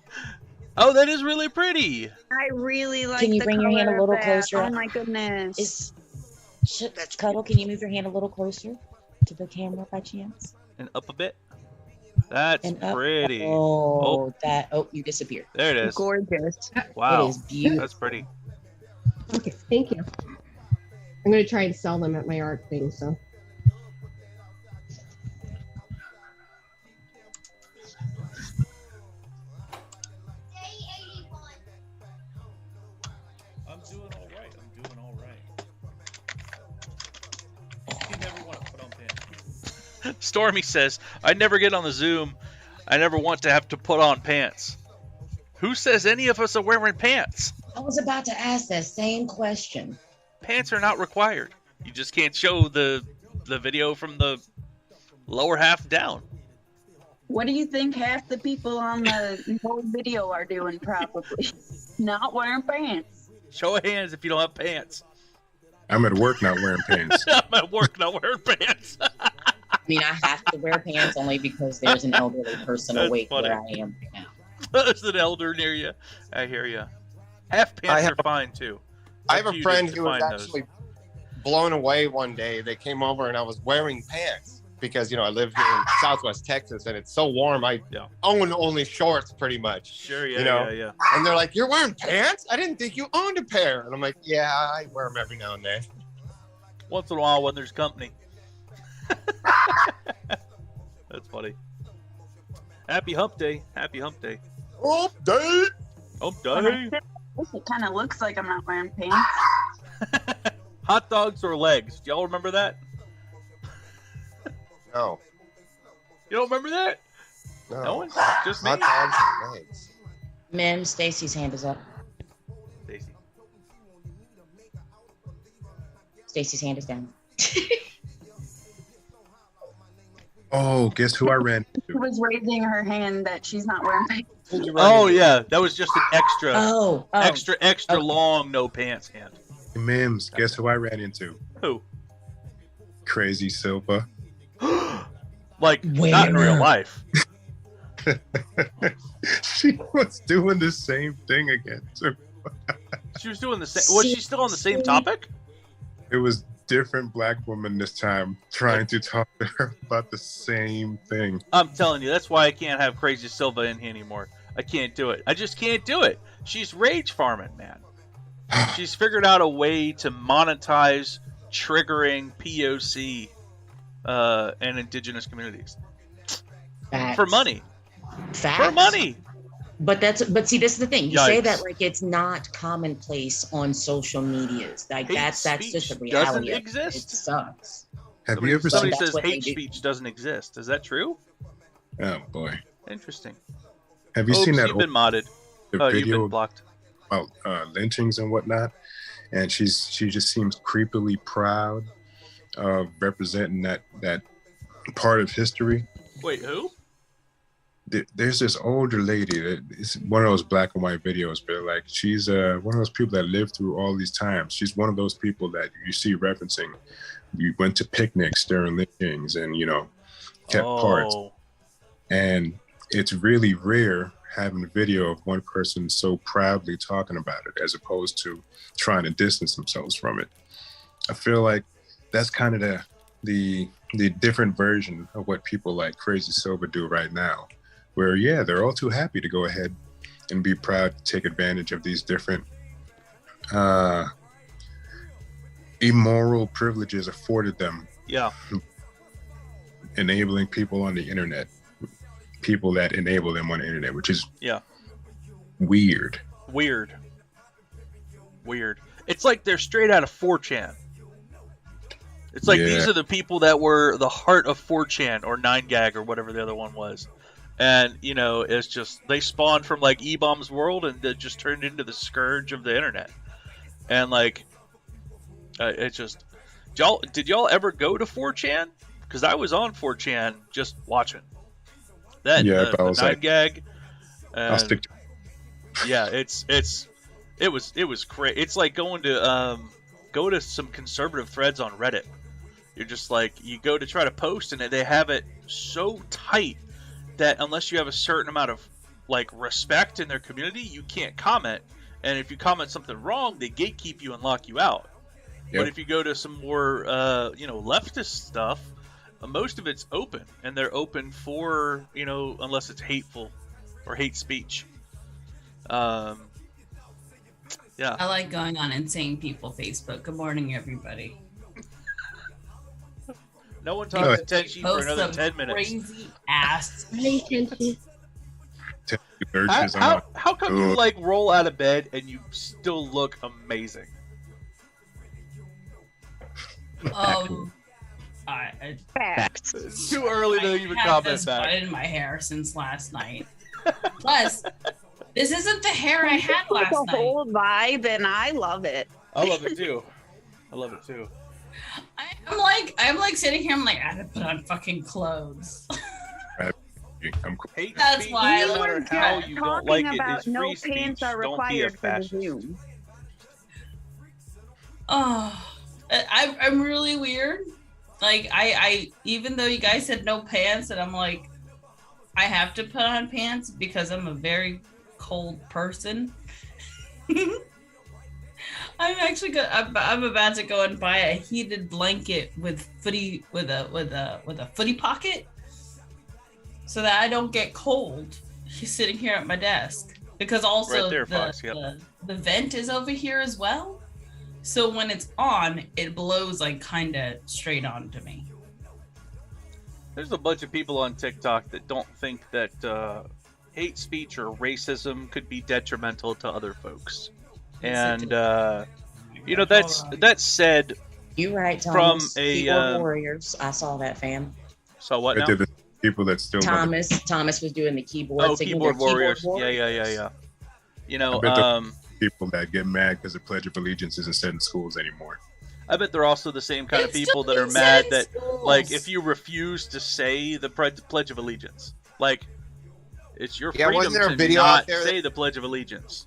Speaker 3: Oh, that is really pretty.
Speaker 14: I really like.
Speaker 13: Can you bring your hand a little closer?
Speaker 14: Oh my goodness.
Speaker 13: Cuddle, can you move your hand a little closer to the camera by chance?
Speaker 3: And up a bit. That's pretty.
Speaker 13: Oh, you disappeared.
Speaker 3: There it is.
Speaker 14: Gorgeous.
Speaker 3: Wow.
Speaker 13: It is beautiful.
Speaker 3: That's pretty.
Speaker 15: Okay, thank you. I'm going to try and sell them at my art thing, so.
Speaker 11: I'm doing all right. You never want to put on pants.
Speaker 3: Stormy says, I never get on the Zoom. I never want to have to put on pants. Who says any of us are wearing pants?
Speaker 13: I was about to ask that same question.
Speaker 3: Pants are not required. You just can't show the video from the lower half down.
Speaker 14: What do you think half the people on the whole video are doing? Probably not wearing pants.
Speaker 3: Show of hands if you don't have pants.
Speaker 12: I'm at work not wearing pants.
Speaker 3: I'm at work not wearing pants.
Speaker 13: I mean, I have to wear pants only because there's an elderly person awake where I am right now.
Speaker 3: There's an elder near you. I hear you. Half pants are fine too.
Speaker 5: I have a friend who was actually blown away one day. They came over and I was wearing pants because, I live here in Southwest Texas and it's so warm. I own only shorts pretty much.
Speaker 3: Sure, yeah.
Speaker 5: And they're like, you're wearing pants? I didn't think you owned a pair. And I'm like, yeah, I wear them every now and then.
Speaker 3: Once in a while when there's company. That's funny. Happy hump day. Happy hump day.
Speaker 5: Hump day.
Speaker 3: Hump day.
Speaker 14: guess it kind of looks like I'm not wearing pants.
Speaker 3: Hot dogs or legs? Do y'all remember that?
Speaker 5: No.
Speaker 3: You don't remember that?
Speaker 5: No.
Speaker 3: No one? Just me?
Speaker 5: Hot dogs and legs.
Speaker 13: Mim, Stacy's hand is up.
Speaker 3: Stacy.
Speaker 13: Stacy's hand is down.
Speaker 12: Oh, guess who I ran
Speaker 14: She was raising her hand that she's not wearing pants.
Speaker 3: Oh yeah, that was just an extra, extra
Speaker 13: Okay.
Speaker 3: long no pants hand.
Speaker 12: Mims, guess who I ran into?
Speaker 3: Who?
Speaker 12: Crazy Silva.
Speaker 3: Like, not in real life.
Speaker 12: She was doing the same thing again. Too.
Speaker 3: She was doing the same. Was she still on the same topic?
Speaker 12: It was different black woman this time trying to talk to her about the same thing.
Speaker 3: I'm telling you, that's why I can't have Crazy Silva in here anymore. I can't do it. I just can't do it. She's rage farming, man. She's figured out a way to monetize triggering POC and indigenous communities.
Speaker 13: Facts.
Speaker 3: For money.
Speaker 13: Facts.
Speaker 3: For money.
Speaker 13: But see, this is the thing. You say that
Speaker 3: Yikes.
Speaker 13: like it's not commonplace on social medias. Like
Speaker 3: Hate
Speaker 13: that's just the
Speaker 3: speech
Speaker 13: reality.
Speaker 3: doesn't
Speaker 13: of it.
Speaker 3: exist.
Speaker 13: It sucks.
Speaker 12: Have you ever
Speaker 3: Somebody
Speaker 12: seen?
Speaker 3: says
Speaker 13: what they
Speaker 3: hate
Speaker 13: do.
Speaker 3: speech doesn't exist. Is that true?
Speaker 12: Oh boy.
Speaker 3: Interesting.
Speaker 12: Have you
Speaker 3: Oops,
Speaker 12: seen that
Speaker 3: you've been modded.
Speaker 12: the
Speaker 3: Oh, you've
Speaker 12: video
Speaker 3: been blocked.
Speaker 12: about lynchings and whatnot? And she just seems creepily proud of representing that part of history.
Speaker 3: Wait, who?
Speaker 12: There's this older lady that it's one of those black and white videos, but like she's one of those people that lived through all these times. She's one of those people that you see referencing. You went to picnics during lynchings and kept parts. And it's really rare having a video of one person so proudly talking about it as opposed to trying to distance themselves from it. I feel like that's kind of the different version of what people like Crazy Silva do right now, where they're all too happy to go ahead and be proud to take advantage of these different immoral privileges afforded them.
Speaker 3: Yeah.
Speaker 12: Enabling people on the internet, people that enable them on the internet, which is weird.
Speaker 3: Weird. It's like they're straight out of 4chan. It's like these are the people that were the heart of 4chan or 9gag or whatever the other one was. And, it's just, they spawned from like E-Bomb's world and they just turned into the scourge of the internet. And like, it's just, did y'all ever go to 4chan? Because I was on 4chan just watching. That,
Speaker 12: but I was
Speaker 3: 9gag.
Speaker 12: I'll stick to
Speaker 3: it was crazy. It's like going to go to some conservative threads on Reddit. You're just like, you go to try to post and they have it so tight that unless you have a certain amount of like respect in their community, you can't comment. And if you comment something wrong, they gatekeep you and lock you out.
Speaker 12: Yep.
Speaker 3: But if you go to some more leftist stuff, most of it's open, and they're open for unless it's hateful or hate speech. Yeah.
Speaker 6: I like going on Insane People Facebook. Good morning, everybody.
Speaker 3: No one talks to Tenchi for another
Speaker 6: some
Speaker 3: 10 minutes.
Speaker 6: Crazy ass.
Speaker 3: How come you like roll out of bed and you still look amazing?
Speaker 14: Facts.
Speaker 3: It's too early to even
Speaker 6: I had
Speaker 3: comment
Speaker 6: this
Speaker 3: back.
Speaker 6: bun in my hair since last night. Plus, this isn't the hair I had last
Speaker 14: the
Speaker 6: night.
Speaker 14: whole vibe, and I love it.
Speaker 3: I love it too.
Speaker 6: I'm like sitting here. I'm like, I had to put on fucking clothes.
Speaker 12: Hate
Speaker 6: That's
Speaker 12: speech,
Speaker 6: why I
Speaker 12: no
Speaker 6: learned
Speaker 12: matter how you don't like it,
Speaker 14: about
Speaker 12: is
Speaker 14: no
Speaker 12: free
Speaker 14: pants
Speaker 12: speech.
Speaker 14: are
Speaker 12: Don't be a
Speaker 14: required for the
Speaker 12: fascist.
Speaker 14: Zoom.
Speaker 6: Oh, I'm really weird. Like I even though you guys said no pants, and I'm like, I have to put on pants because I'm a very cold person. I'm about to go and buy a heated blanket with a footy pocket, so that I don't get cold. He's sitting here at my desk because also
Speaker 3: Right there,
Speaker 6: the,
Speaker 3: Fox, yep.
Speaker 6: the vent is over here as well. So when it's on, it blows like kind of straight on to me.
Speaker 3: There's a bunch of people on TikTok that don't think that hate speech or racism could be detrimental to other folks. And that's said.
Speaker 13: You're right,
Speaker 3: From
Speaker 13: Thomas.
Speaker 3: a
Speaker 13: Keyboard warriors. I saw that, fam.
Speaker 3: So what now?
Speaker 12: They're the people that still.
Speaker 13: Thomas was doing the keyboard.
Speaker 3: Oh,
Speaker 13: signal.
Speaker 3: keyboard warriors.
Speaker 13: Keyboard warriors.
Speaker 3: Yeah.
Speaker 12: I bet the people that get mad because the Pledge of Allegiance isn't said in schools anymore.
Speaker 3: I bet they're also the same kind of people that are mad that, like, if you refuse to say the Pledge of Allegiance, like, it's your freedom to not say the Pledge of Allegiance.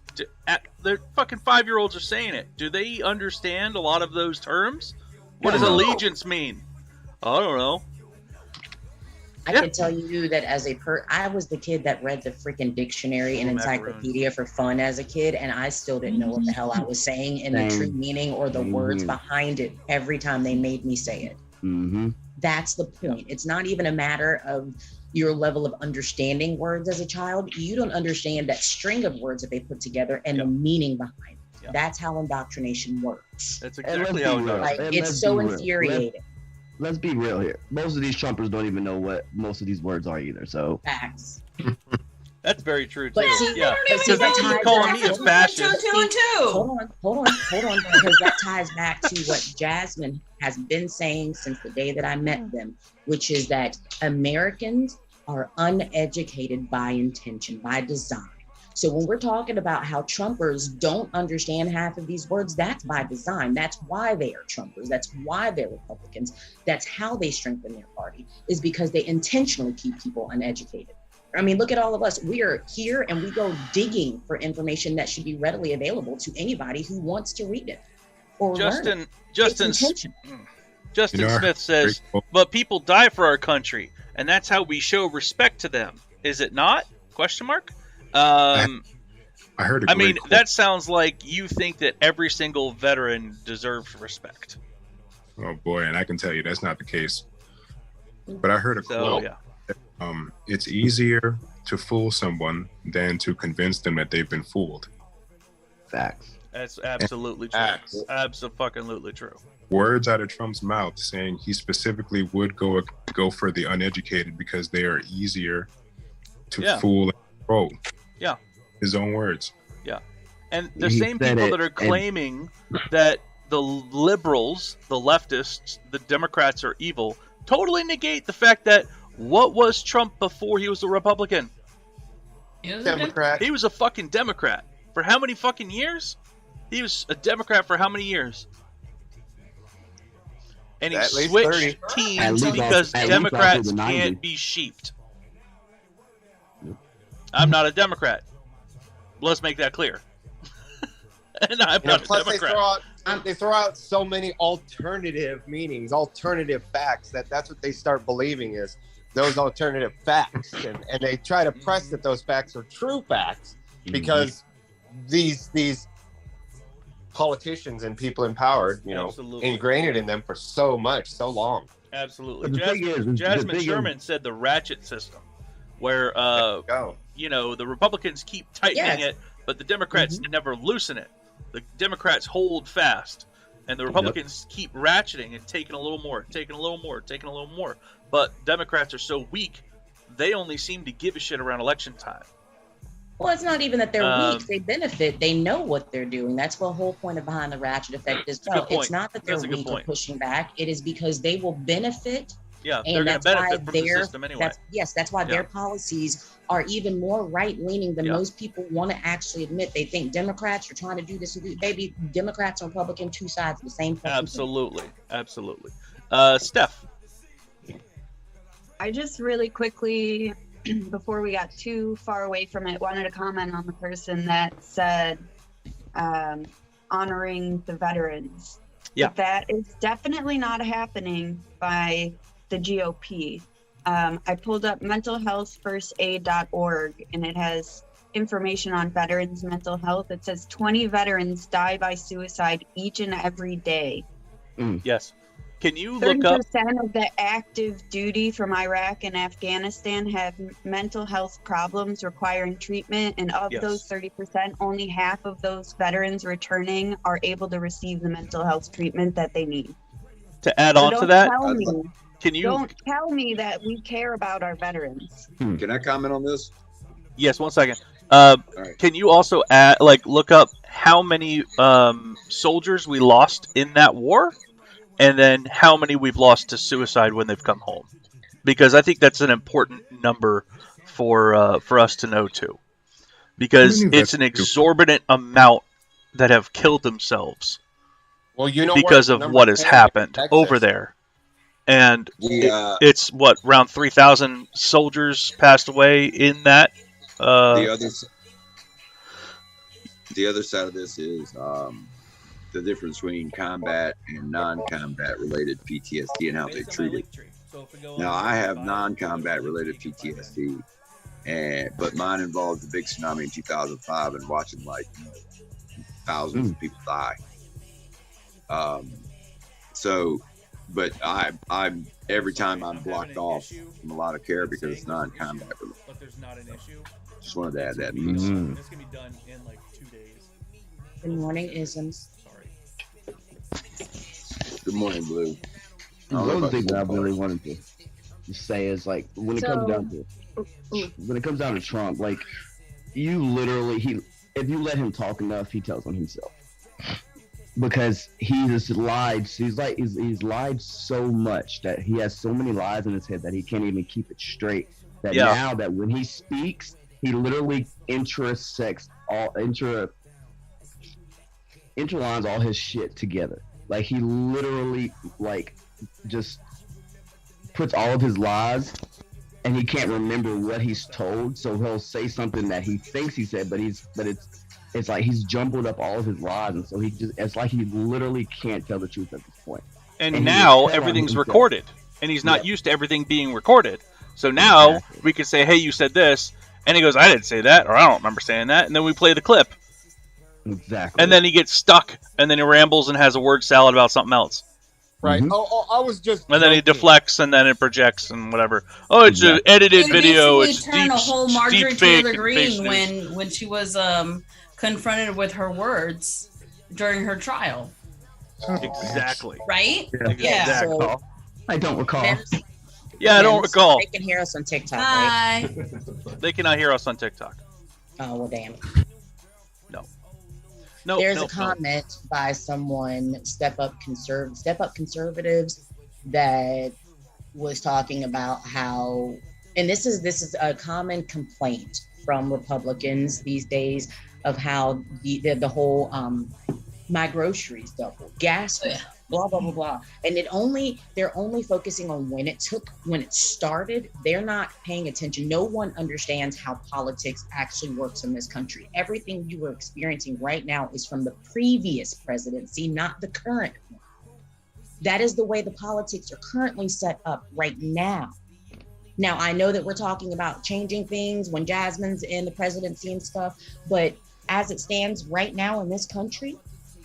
Speaker 3: The fucking 5-year-olds are saying it. Do they understand a lot of those terms? What does allegiance mean? I don't know.
Speaker 13: I can tell you that as I was the kid that read the freaking dictionary and encyclopedia for fun as a kid, and I still didn't know what the hell I was saying and the true meaning or the words behind it every time they made me say it.
Speaker 8: Mm-hmm.
Speaker 13: That's the point. It's not even a matter of your level of understanding words as a child. You don't understand that string of words that they put together and the meaning behind it. That's how indoctrination works.
Speaker 3: That's exactly how it goes.
Speaker 13: Like, it's so infuriating.
Speaker 8: Let's be real here. Most of these Trumpers don't even know what most of these words are either. So
Speaker 13: facts.
Speaker 3: That's very true too.
Speaker 13: But see,
Speaker 3: because that's you calling me a fascist.
Speaker 13: Hold on, because that ties back to what Jasmine has been saying since the day that I met them, which is that Americans are uneducated by intention, by design. So when we're talking about how Trumpers don't understand half of these words, that's by design. That's why they are Trumpers. That's why they're Republicans. That's how they strengthen their party, is because they intentionally keep people uneducated. I mean, look at all of us. We are here and we go digging for information that should be readily available to anybody who wants to read it or learn it.
Speaker 3: Justin Smith says, but people die for our country, and that's how we show respect to them. Is it not? Question mark.
Speaker 12: I heard.
Speaker 3: I mean, that sounds like you think that every single veteran deserves respect.
Speaker 12: Oh boy, and I can tell you that's not the case. But I heard a quote.
Speaker 3: Yeah.
Speaker 12: It's easier to fool someone than to convince them that they've been fooled.
Speaker 8: Facts.
Speaker 3: That's absolutely true. Absolutely true.
Speaker 12: Words out of Trump's mouth saying he specifically would go for the uneducated because they are easier to fool and control.
Speaker 3: Yeah.
Speaker 12: His own words.
Speaker 3: Yeah. And the same people that are claiming that the liberals, the leftists, the Democrats are evil, totally negate the fact that what was Trump before he was a Republican?
Speaker 6: He was
Speaker 5: Democrat.
Speaker 3: He was a fucking Democrat. For how many fucking years? He was a Democrat for how many years? And he switched teams because Democrats can't be sheeped. I'm not a Democrat. Let's make that clear. And I'm not a Democrat.
Speaker 5: They throw out so many alternative meanings, alternative facts, that's what they start believing is those alternative facts. And they try to press that those facts are true facts because these politicians and people in power, ingrained it in them for so long.
Speaker 3: Absolutely. Jasmine Sherman said the ratchet system, where the Republicans keep tightening it, but the Democrats never loosen it. The Democrats hold fast, and the Republicans keep ratcheting and taking a little more, taking a little more, taking a little more. But Democrats are so weak, they only seem to give a shit around election time.
Speaker 13: Well, it's not even that they're weak. They benefit. They know what they're doing. That's the whole point behind the ratchet effect as well. It's not that they're weak or pushing back. It is because they will benefit.
Speaker 3: Yeah, they're going to benefit from the system anyway.
Speaker 13: That's why their policies are even more right-leaning than most people want to actually admit. They think Democrats are trying to do this and do. Baby, Democrats and Republicans, two sides of the same thing.
Speaker 3: Absolutely. Steph.
Speaker 14: I just really quickly, before we got too far away from it, wanted to comment on the person that said honoring the veterans.
Speaker 3: Yeah.
Speaker 14: But that is definitely not happening by the GOP. I pulled up mentalhealthfirstaid.org, and it has information on veterans' mental health. It says 20 veterans die by suicide each and every day.
Speaker 3: Yes. Can you look up?
Speaker 14: 30% of the active duty from Iraq and Afghanistan have mental health problems requiring treatment, and of those 30%, only half of those veterans returning are able to receive the mental health treatment that they need.
Speaker 3: To add on to that,
Speaker 14: don't tell me that we care about our veterans.
Speaker 16: Can I comment on this?
Speaker 3: Yes, 1 second. Can you also add, look up how many soldiers we lost in that war, and then how many we've lost to suicide when they've come home? Because I think that's an important number for us to know too. Because it's an exorbitant amount that have killed themselves.
Speaker 5: Well, you know
Speaker 3: because of what has happened over there. And it's what, around 3,000 soldiers passed away in that.
Speaker 16: The other side of this is the difference between combat and non-combat related PTSD and how they treat it. Now, I have non-combat related PTSD, but mine involved the big tsunami in 2005 and watching thousands of people die. But I'm every time I'm blocked off from a lot of care because it's non-combat related.
Speaker 11: But there's not an issue.
Speaker 16: Just wanted to add that.
Speaker 11: This can be done in 2 days.
Speaker 13: Good morning, Isms.
Speaker 16: Good morning, Blue.
Speaker 8: One of the things that I really wanted to say is when it comes down to Trump, you literally if you let him talk enough, he tells on himself. Because he just lied. He's lied so much that he has so many lies in his head that he can't even keep it straight. That now that when he speaks, he literally interlines all his shit together. He literally just puts all of his lies, and he can't remember what he's told. So he'll say something that he thinks he said, but it's like he's jumbled up all of his lies, and so it's like he literally can't tell the truth at this point.
Speaker 3: And now everything's recorded, and he's not used to everything being recorded. So now we can say, hey, you said this, and he goes, I didn't say that, or I don't remember saying that, and then we play the clip.
Speaker 8: Exactly.
Speaker 3: And then he gets stuck, and then he rambles and has a word salad about something else.
Speaker 5: Right. Oh, I was just.
Speaker 3: And then he deflects, and then it projects, and whatever. Oh, it's an edited video. It's
Speaker 6: turn
Speaker 3: deep,
Speaker 6: a whole Marjorie
Speaker 3: deep fake
Speaker 6: Taylor Greene
Speaker 3: and
Speaker 6: when she was confronted with her words during her trial.
Speaker 3: Exactly.
Speaker 6: Right?
Speaker 3: Yeah.
Speaker 13: So,
Speaker 8: I don't recall.
Speaker 3: Yeah, I don't recall.
Speaker 13: They can hear us on TikTok,
Speaker 6: Hi.
Speaker 13: right?
Speaker 3: They cannot hear us on TikTok.
Speaker 13: Oh, well, damn.
Speaker 3: No.
Speaker 13: There's a comment by someone, Step Up Conservatives, that was talking about how, and this is a common complaint from Republicans these days of how the whole my groceries doubled, gas, blah blah blah blah, and they're only focusing on when it started. They're not paying attention. No one understands how politics actually works in this country. Everything you are experiencing right now is from the previous presidency, not the current one. That is the way the politics are currently set up right now. Now, I know that we're talking about changing things when Jasmine's in the presidency and stuff, but as it stands right now in this country,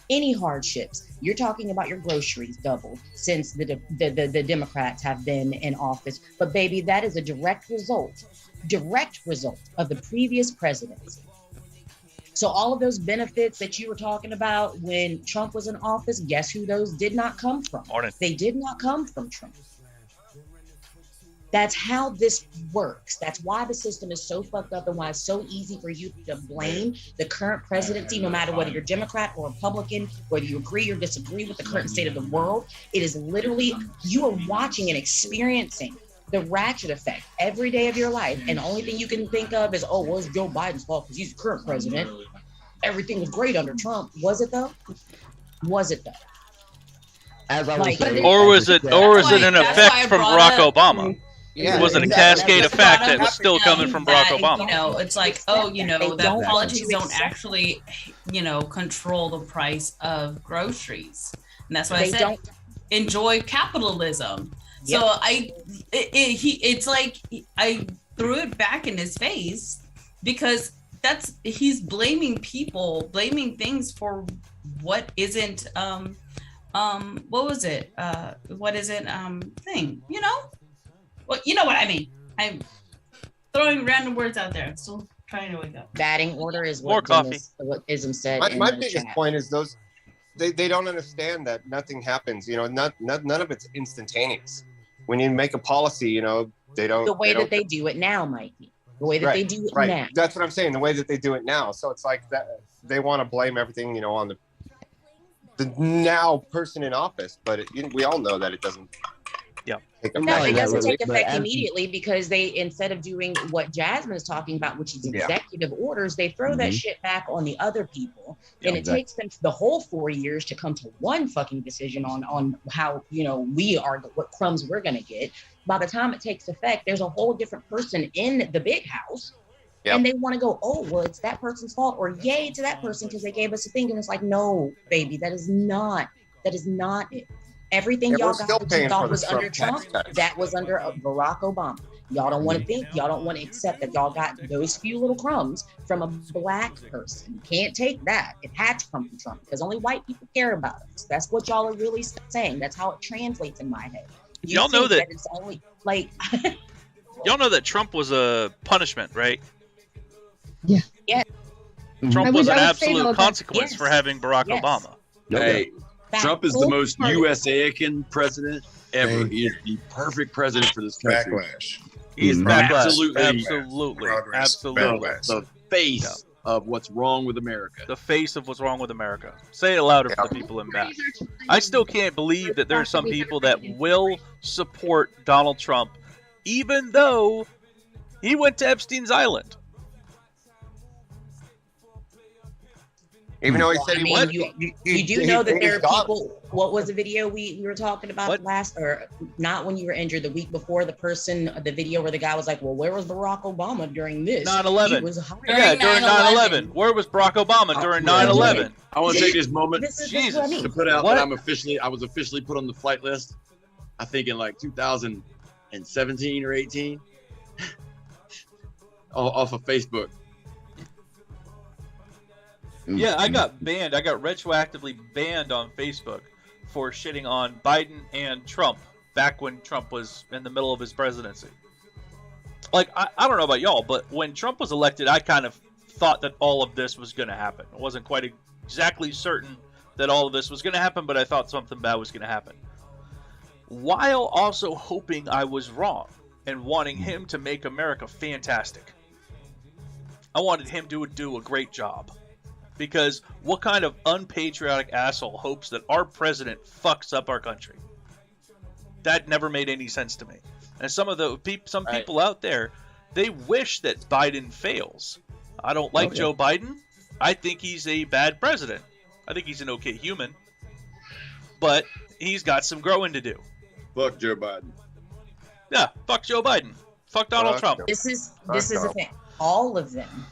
Speaker 13: any hardships, you're talking about your groceries doubled since the Democrats have been in office. But baby, that is a direct result of the previous presidency. So all of those benefits that you were talking about when Trump was in office, guess who those did not come from? They did not come from Trump. That's how this works. That's why the system is so fucked up and why it's so easy for you to blame the current presidency, no matter whether you're Democrat or Republican, whether you agree or disagree with the current state of the world. It is literally, you are watching and experiencing the ratchet effect every day of your life. And the only thing you can think of is, oh, well, it's Joe Biden's fault because he's the current president. Everything was great under Trump. Was it though? Was it though?
Speaker 8: As I was saying,
Speaker 3: or was it an effect from Barack Obama?
Speaker 5: Yeah,
Speaker 3: was it a cascade effect that was still coming from Barack Obama?
Speaker 6: It's like, that politics don't actually, control the price of groceries. And that's why I said, enjoy capitalism. Yep. So it's like, I threw it back in his face because he's blaming things for what isn't, thing, Well, you know what I mean. I'm throwing random words out there. I'm still trying to wake up.
Speaker 13: Batting order is
Speaker 3: more coffee.
Speaker 13: What Ism said.
Speaker 5: My biggest point is they don't understand that nothing happens. None of it's instantaneous. When you make a policy, they don't.
Speaker 13: The way that they do it now might be. The way that they do it now.
Speaker 5: That's what I'm saying. The way that they do it now. So it's like that they want to blame everything, you know, on the now person in office, but we all know that it doesn't.
Speaker 3: Yeah.
Speaker 13: No, it doesn't take effect immediately because they, instead of doing what Jasmine is talking about, which is executive orders, they throw that shit back on the other people, and it takes them the whole 4 years to come to one fucking decision on how, you know, we are, what crumbs we're gonna get. By the time it takes effect, there's a whole different person in the big house. And they want to go, oh, well, it's that person's fault, or yay to that person because they gave us a thing. And it's like, no, baby, that is not it. Everything y'all got that you thought was under Trump, that was under Barack Obama. Y'all don't want to think, y'all don't want to accept that y'all got those few little crumbs from a black person. You can't take that. It had to come from Trump because only white people care about us. That's what y'all are really saying. That's how it translates in my head.
Speaker 3: Y'all know that
Speaker 13: it's only like
Speaker 3: y'all know that Trump was a punishment, right?
Speaker 13: Yeah.
Speaker 3: Trump was an absolute consequence for having Barack Obama.
Speaker 16: Hey, Trump is the most USAican president ever. He is the perfect president for this country.
Speaker 12: Backlash.
Speaker 16: He is
Speaker 3: Absolutely.
Speaker 16: The face of what's wrong with America.
Speaker 3: The face of what's wrong with America. Say it louder for the people in back. I still can't believe that there are some people that will support Donald Trump, even though he went to Epstein's Island.
Speaker 5: Even though he said
Speaker 13: you do know that there are people. What was the video we were talking about last, or not when you were injured, the week before? The video where the guy was like, well, where was Barack Obama during this?
Speaker 3: 9/11. Yeah, during 9/11. Where was Barack Obama during 9/11?
Speaker 16: I want to take this moment
Speaker 3: Jesus.
Speaker 16: to put out that I was officially put on the flight list. I think in like 2017 or 18, off of Facebook.
Speaker 3: Yeah, I got banned. I got retroactively banned on Facebook for shitting on Biden and Trump back when Trump was in the middle of his presidency. Like, I don't know about y'all, but when Trump was elected, I kind of thought that all of this was going to happen. I wasn't quite exactly certain that all of this was going to happen, but I thought something bad was going to happen. While also hoping I was wrong and wanting him to make America fantastic. I wanted him to do a great job. Because what kind of unpatriotic asshole hopes that our president fucks up our country? That never made any sense to me. And some people out there, they wish that Biden fails. I don't like Joe Biden. I think he's a bad president. I think he's an okay human. But he's got some growing to do.
Speaker 16: Fuck Joe Biden.
Speaker 3: Yeah, fuck Joe Biden. Fuck Donald Trump.
Speaker 13: This is the thing. All of them.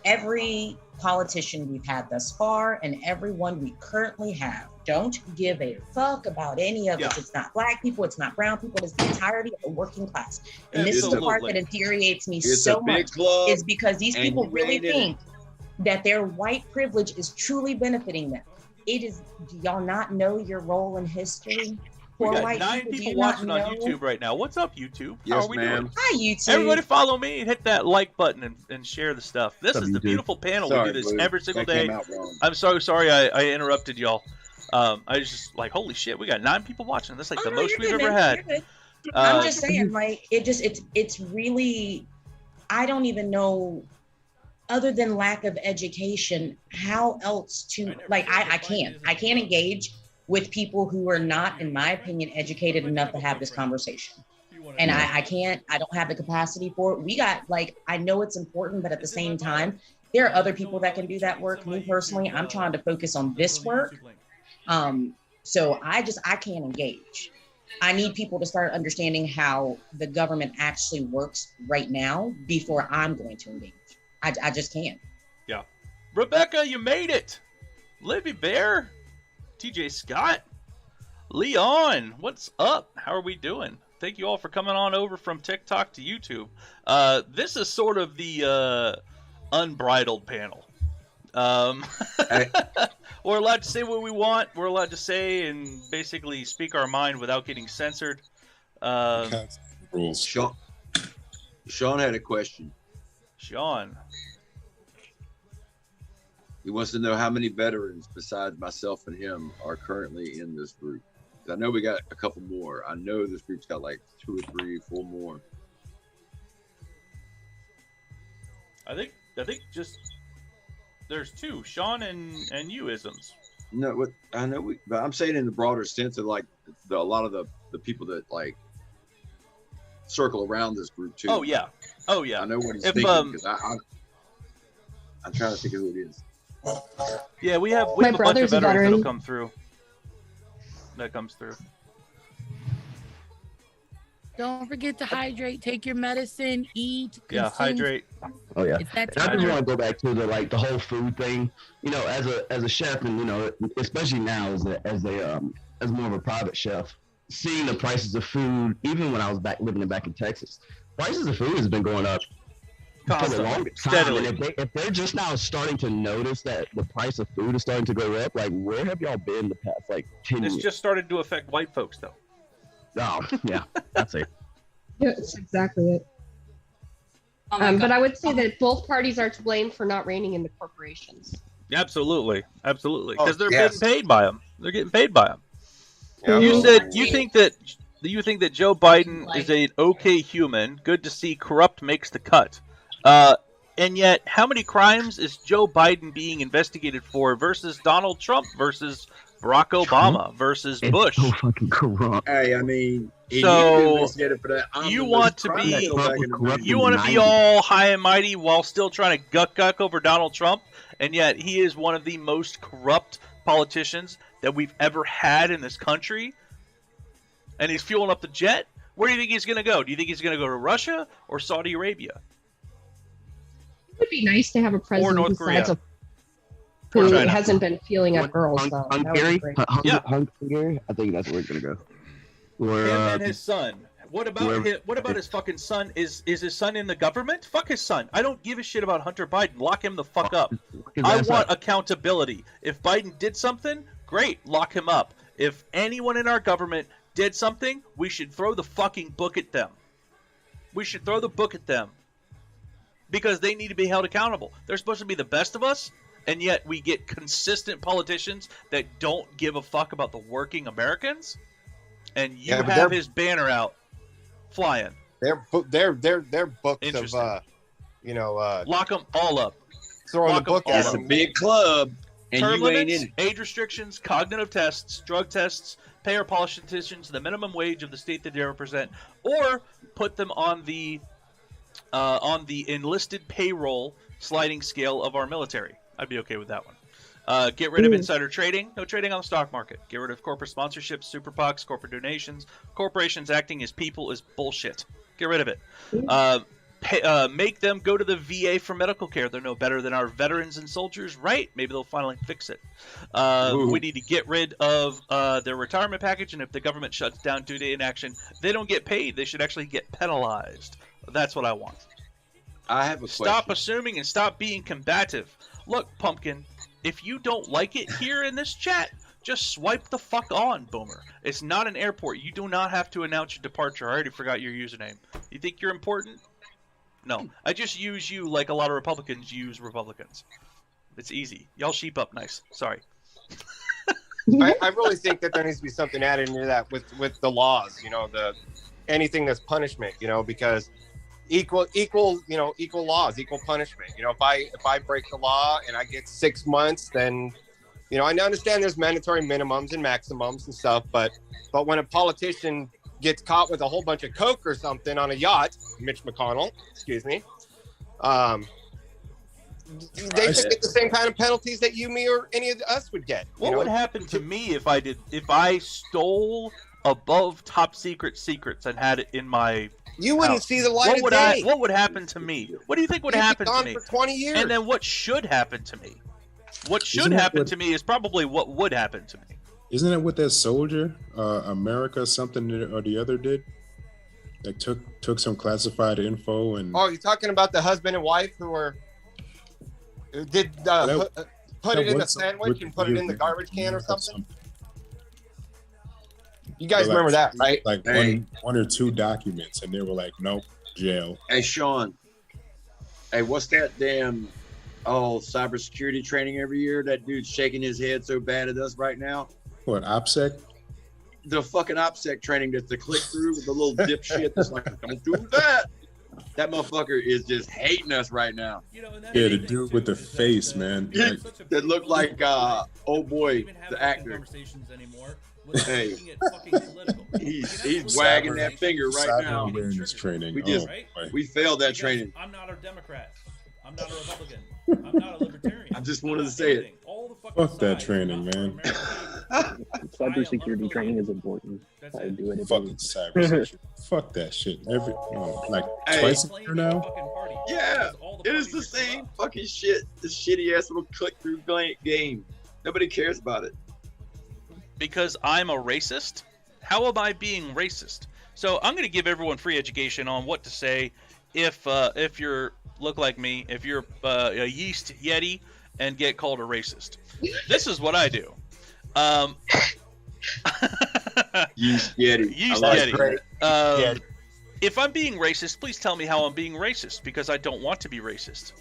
Speaker 13: Every politician we've had thus far and everyone we currently have don't give a fuck about any of us. It's not black people, it's not brown people, it's the entirety of the working class. And this is the part that infuriates me so much, is because these people really think that their white privilege is truly benefiting them. It is. Do y'all not know your role in history?
Speaker 3: We got 9 people watching on YouTube right now. What's up, YouTube?
Speaker 16: Yes,
Speaker 3: How are we
Speaker 16: ma'am.
Speaker 3: doing?
Speaker 13: Hi, YouTube.
Speaker 3: Everybody follow me and hit that like button and share the stuff. This is the beautiful panel.
Speaker 16: Sorry,
Speaker 3: we do this
Speaker 16: Blue.
Speaker 3: every single
Speaker 16: That
Speaker 3: day.
Speaker 16: came out wrong.
Speaker 3: I'm so sorry I interrupted y'all. I was just like, holy shit, we got 9 people watching. That's like the most we've ever had.
Speaker 13: I'm just saying, like, it's really, I don't even know, other than lack of education, how else to, like, I can't engage with people who are not, in my opinion, educated enough to have this conversation. And I don't have the capacity for it. We got, like, I know it's important, but at the same time, there are other people that can do that work. Me personally, I'm trying to focus on this work. So I can't engage. I need people to start understanding how the government actually works right now before I'm going to engage. I just can't.
Speaker 3: Yeah. Rebecca, you made it. Libby Bear. TJ Scott, Leon, what's up? How are we doing? Thank you all for coming on over from TikTok to YouTube. This is sort of the unbridled panel. We're allowed to say what we want. We're allowed to say and basically speak our mind without getting censored.
Speaker 12: Rules.
Speaker 16: Sean had a question.
Speaker 3: Sean.
Speaker 16: He wants to know how many veterans besides myself and him are currently in this group. I know we got a couple more. I know this group's got like 2 or 3, 4 more.
Speaker 3: I think just there's two, Sean and you isms.
Speaker 16: No, what I know, but I'm saying in the broader sense of like a lot of the people that like circle around this group too.
Speaker 3: Oh yeah.
Speaker 16: I know what he's thinking because I'm trying to think of who it is.
Speaker 3: Yeah, we have a bunch of veterans that'll come through. That comes through.
Speaker 7: Don't forget to hydrate. Take your medicine. Eat.
Speaker 3: Yeah, hydrate.
Speaker 8: Oh yeah.
Speaker 7: It's that
Speaker 8: And I
Speaker 7: time.
Speaker 8: just want to go back to the whole food thing. You know, as a chef, and you know, especially now as more of a private chef, seeing the prices of food, even when I was living back in Texas, prices of food has been going up for the longest time.
Speaker 3: Steadily.
Speaker 8: And if they're just now starting to notice that the price of food is starting to go up, like where have y'all been the past like 10 years?
Speaker 3: It's just started to affect white folks though.
Speaker 8: Oh yeah, that's it.
Speaker 15: Yeah, that's exactly it. But I would say that both parties are to blame for not reining in the corporations.
Speaker 3: Absolutely, because they're
Speaker 5: yes.
Speaker 3: getting paid by them. They're getting paid by them.
Speaker 5: Yeah,
Speaker 3: You
Speaker 5: well,
Speaker 3: said you think that Joe Biden is an okay human. Good to see. Corrupt makes the cut. And yet, how many crimes is Joe Biden being investigated for versus Donald Trump versus Barack Obama versus Bush?
Speaker 8: So fucking corrupt.
Speaker 16: Hey, I mean,
Speaker 3: So
Speaker 16: for that.
Speaker 3: you want to be all high and mighty while still trying to guck over Donald Trump, and yet he is one of the most corrupt politicians that we've ever had in this country, and he's fueling up the jet. Where do you think he's going to go? Do you think he's going to go to Russia or Saudi Arabia?
Speaker 15: It would be nice to have a president
Speaker 3: North
Speaker 15: besides
Speaker 3: Korea.
Speaker 15: who
Speaker 3: China.
Speaker 15: hasn't been feeling up girls. So that would be
Speaker 8: Hungary?
Speaker 15: great.
Speaker 8: Hungary? I think that's where we're gonna go. Or,
Speaker 3: Him and his son. What about his fucking son? Is his son in the government? Fuck his son. I don't give a shit about Hunter Biden. Lock him the fuck up. I want accountability. If Biden did something, great, lock him up. If anyone in our government did something, we should throw the fucking book at them. We should throw the book at them. Because they need to be held accountable. They're supposed to be the best of us, and yet we get consistent politicians that don't give a fuck about the working Americans. And you have his banner out flying.
Speaker 5: They're books of
Speaker 3: lock them all up.
Speaker 5: Throwing the book at
Speaker 16: That's a big club. And
Speaker 3: Term
Speaker 16: you ain't
Speaker 3: limits,
Speaker 16: in it.
Speaker 3: age restrictions, cognitive tests, drug tests, pay our politicians the minimum wage of the state that they represent, or put them on the enlisted payroll sliding scale of our military. I'd be okay with that one. Get rid of insider trading. No trading on the stock market. Get rid of corporate sponsorships, super PACs, corporate donations. Corporations acting as people is bullshit. Get rid of it. Make them go to the VA for medical care. They're no better than our veterans and soldiers, right? Maybe they'll finally fix it. We need to get rid of their retirement package, and if the government shuts down due to inaction, they don't get paid. They should actually get penalized. That's what I want.
Speaker 16: I have a question.
Speaker 3: Stop assuming and stop being combative. Look, Pumpkin, if you don't like it here in this chat, just swipe the fuck on, Boomer. It's not an airport. You do not have to announce your departure. I already forgot your username. You think you're important? No. I just use you like a lot of Republicans use Republicans. It's easy. Y'all sheep up nice. Sorry.
Speaker 5: I really think that there needs to be something added into that with the laws, anything that's punishment, because equal laws, equal punishment. If I break the law and I get 6 months, then I understand there's mandatory minimums and maximums and stuff, but when a politician gets caught with a whole bunch of coke or something on a yacht, Mitch McConnell, excuse me, they should get the same kind of penalties that you, me, or any of us would get.
Speaker 3: What would happen to me if I stole above top secret secrets and had it in my
Speaker 5: You wouldn't
Speaker 3: house?
Speaker 5: see the light of day.
Speaker 3: What would happen to me? What do you think would happen to me?
Speaker 5: For 20 years.
Speaker 3: And then what should happen to me? What should happen to me is probably what would happen to me.
Speaker 12: Isn't it what that soldier, America something or the other did? That took some classified info and.
Speaker 5: Oh, you're talking about the husband and wife who did put it in a sandwich and put it in the garbage can or something? You guys remember that, right?
Speaker 12: Like one or two documents, and they were like, nope, jail.
Speaker 16: Hey, Sean. Hey, what's that damn cybersecurity training every year? That dude's shaking his head so bad at us right now.
Speaker 12: What, OPSEC?
Speaker 16: The fucking OPSEC training that's the click through with the little dipshit that's like, don't do that. That motherfucker is just hating us right now.
Speaker 11: You know, and
Speaker 12: Yeah, the dude with the face, man. Like,
Speaker 16: That looked like oh boy, the actor.
Speaker 11: Conversations anymore.
Speaker 16: Hey,
Speaker 11: Making it fucking political.
Speaker 16: he's wagging that finger right now.
Speaker 12: awareness training.
Speaker 16: We just we failed that
Speaker 11: Because
Speaker 16: training.
Speaker 11: I'm not a Democrat. I'm not a Republican. I'm not a libertarian.
Speaker 16: I just wanted to say it.
Speaker 12: Fuck that training, man.
Speaker 9: Cybersecurity training is important. I do it.
Speaker 12: Fucking cybersecurity. Fuck that shit. Twice a year now.
Speaker 16: Yeah, it is the same fucking shit. This shitty ass little click-through game. Nobody cares about it.
Speaker 3: Because I'm a racist? How am I being racist? So I'm going to give everyone free education on what to say if you're look like me, if you're a yeast yeti and get called a racist. This is what I do.
Speaker 16: Yeast yeti.
Speaker 3: Yeast yeti. If I'm being racist, please tell me how I'm being racist, because I don't want to be racist.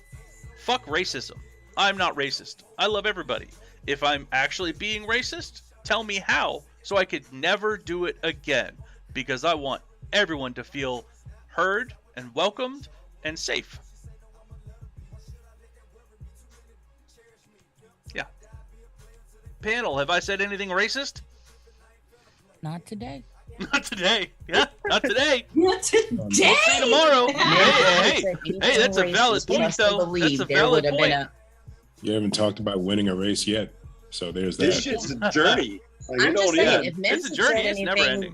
Speaker 3: Fuck racism. I'm not racist. I love everybody. If I'm actually being racist, tell me how, so I could never do it again, because I want everyone to feel heard and welcomed and safe. Yeah. Panel, have I said anything racist?
Speaker 7: Not today.
Speaker 3: Not today. Yeah, not today.
Speaker 6: Not today.
Speaker 3: We'll see tomorrow. Hey, that's a valid point, though. That's a valid point.
Speaker 12: You haven't talked about winning a race yet, so there's that.
Speaker 16: This shit's a journey. Like,
Speaker 13: I'm just saying, if MIMS
Speaker 3: It's a journey.
Speaker 13: had said
Speaker 3: It's never
Speaker 13: anything
Speaker 3: ending.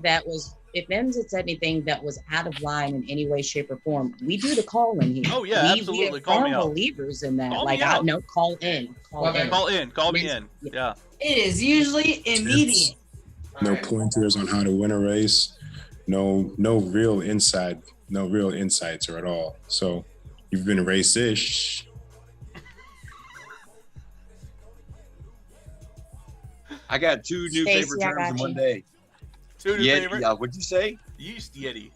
Speaker 13: if MIMS had said anything that was out of line in any way, shape, or form, we do the call in here.
Speaker 3: Oh, yeah,
Speaker 13: we
Speaker 3: absolutely.
Speaker 13: are
Speaker 3: Call me
Speaker 13: firm
Speaker 3: out.
Speaker 13: believers in that.
Speaker 3: Call
Speaker 13: like,
Speaker 3: me out.
Speaker 13: no, call in. Call in.
Speaker 3: Call me in. Yeah.
Speaker 6: It is usually immediate.
Speaker 12: No pointers on how to win a race. No real insights or at all. So you've been racish.
Speaker 16: I got two new favorite terms in one day.
Speaker 3: Two new favorite?
Speaker 16: What'd you say?
Speaker 3: Yeast yeti.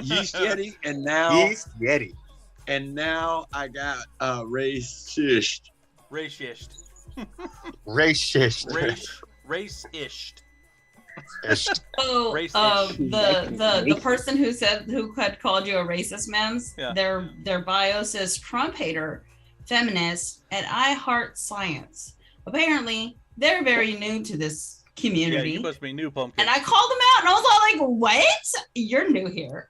Speaker 16: Yeast yeti, and now
Speaker 5: Yeast yeti.
Speaker 16: And now I got racist.
Speaker 3: Racist.
Speaker 5: Racist.
Speaker 3: Racist.
Speaker 6: So the person who had called you a racist, MIMS, their bio says Trump hater, feminist, and I heart science. Apparently, they're very new to this community.
Speaker 3: Yeah, you must be new, pumpkin.
Speaker 6: And I called them out, and I was all like, "What? You're new here."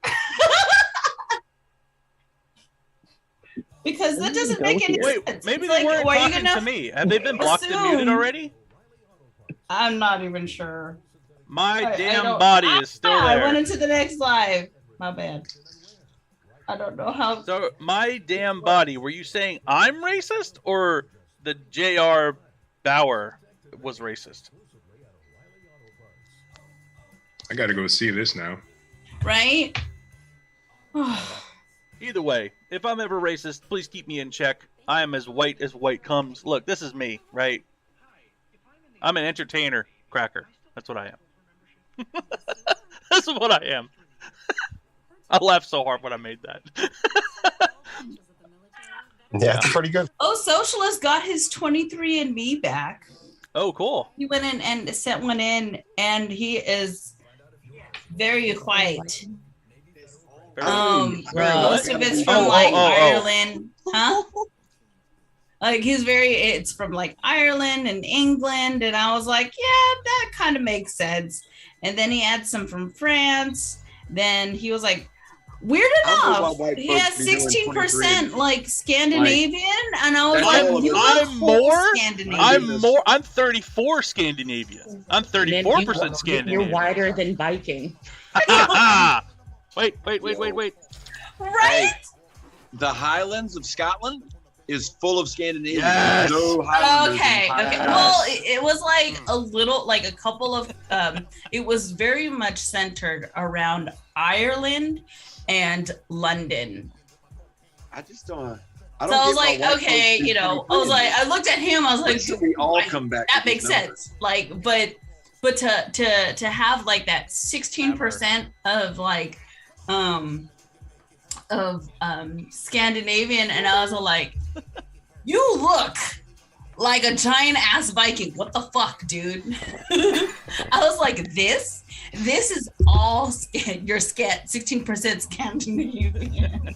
Speaker 6: Because that doesn't make any sense.
Speaker 3: Maybe
Speaker 6: It's
Speaker 3: they weren't
Speaker 6: why are you
Speaker 3: talking
Speaker 6: gonna
Speaker 3: to me. Have they been blocked and muted already?
Speaker 6: I'm not even sure.
Speaker 3: My damn body is still there.
Speaker 6: I went into the next live. My bad. I don't know how.
Speaker 3: So, my damn body, were you saying I'm racist, or the J.R. Bauer was racist?
Speaker 12: I gotta go see this now.
Speaker 6: Right?
Speaker 3: Either way, if I'm ever racist, please keep me in check. I am as white comes. Look, this is me, right? I'm an entertainer, cracker. That's what I am. That's what I am. I laughed so hard when I made that.
Speaker 5: Yeah, it's pretty good.
Speaker 6: Oh, Socialist got his 23andMe back.
Speaker 3: Oh, cool.
Speaker 6: He went in and sent one in, and he is very white. Most of it's from Ireland, huh? Like it's from like Ireland and England, and I was like, yeah, that kind of makes sense. And then he had some from France. Then he was like, weird enough, he has 16% like Scandinavian, and I was like, you
Speaker 3: I'm more. I'm 34 Scandinavian. I'm 34% Scandinavian.
Speaker 13: You're whiter than Viking.
Speaker 3: Wait.
Speaker 6: Right?
Speaker 16: Hey, the Highlands of Scotland is full of Scandinavians.
Speaker 3: Yes.
Speaker 16: No Highlanders.
Speaker 6: Okay. Well, it was like a little, like a couple of. It was very much centered around Ireland and London.
Speaker 16: I just don't.
Speaker 6: So I was like, okay, I looked at him. I was like,
Speaker 16: we all come back.
Speaker 6: That makes sense. Like, but to have like that 16% of like Scandinavian, and I was like, you look like a giant ass Viking. What the fuck, dude? I was like, this is all your 16% Scandinavian.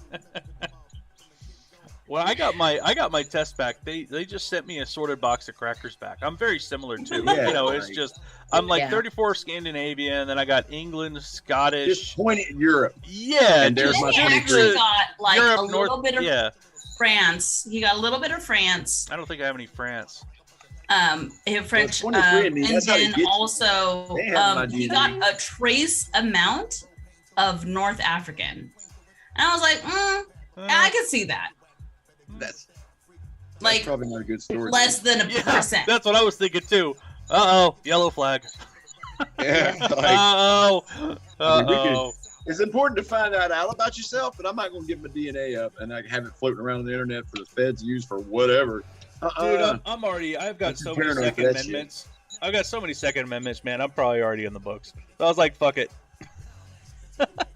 Speaker 3: Well, I got my test back. They just sent me a sorted box of crackers back. I'm very similar too.
Speaker 16: Yeah,
Speaker 3: you know, it's
Speaker 16: right.
Speaker 3: just I'm like
Speaker 13: Yeah.
Speaker 3: 34 Scandinavian, then I got England, Scottish.
Speaker 16: Just point at Europe.
Speaker 3: Yeah,
Speaker 16: And there's
Speaker 3: just
Speaker 16: my
Speaker 6: He
Speaker 3: just
Speaker 6: actually
Speaker 3: the-
Speaker 6: got like
Speaker 3: Europe,
Speaker 6: a little bit of
Speaker 3: yeah.
Speaker 6: France. He got a little bit of France.
Speaker 3: I don't think I have any France.
Speaker 6: He had French,
Speaker 16: 23andMe,
Speaker 6: and
Speaker 16: that's how they
Speaker 6: then
Speaker 16: get you.
Speaker 6: also
Speaker 16: They have my
Speaker 6: he
Speaker 16: DNA.
Speaker 6: got a trace amount of North African, and I was like, I can see that.
Speaker 16: That's
Speaker 6: Like
Speaker 16: probably not a good story.
Speaker 6: less than a percent.
Speaker 3: That's what I was thinking too. Uh-oh, yellow flag.
Speaker 16: Yeah. Like,
Speaker 3: Uh-oh.
Speaker 16: I mean, we
Speaker 3: Uh-oh.
Speaker 16: it's important to find out about yourself, but I'm not going to give my DNA up and I have it floating around on the internet for the feds to use for whatever.
Speaker 3: Dude, I'm already. I've got so many
Speaker 16: paranoid
Speaker 3: Second
Speaker 16: for that shit.
Speaker 3: Amendments. I've got so many Second Amendments, man. I'm probably already in the books. So I was like, fuck it.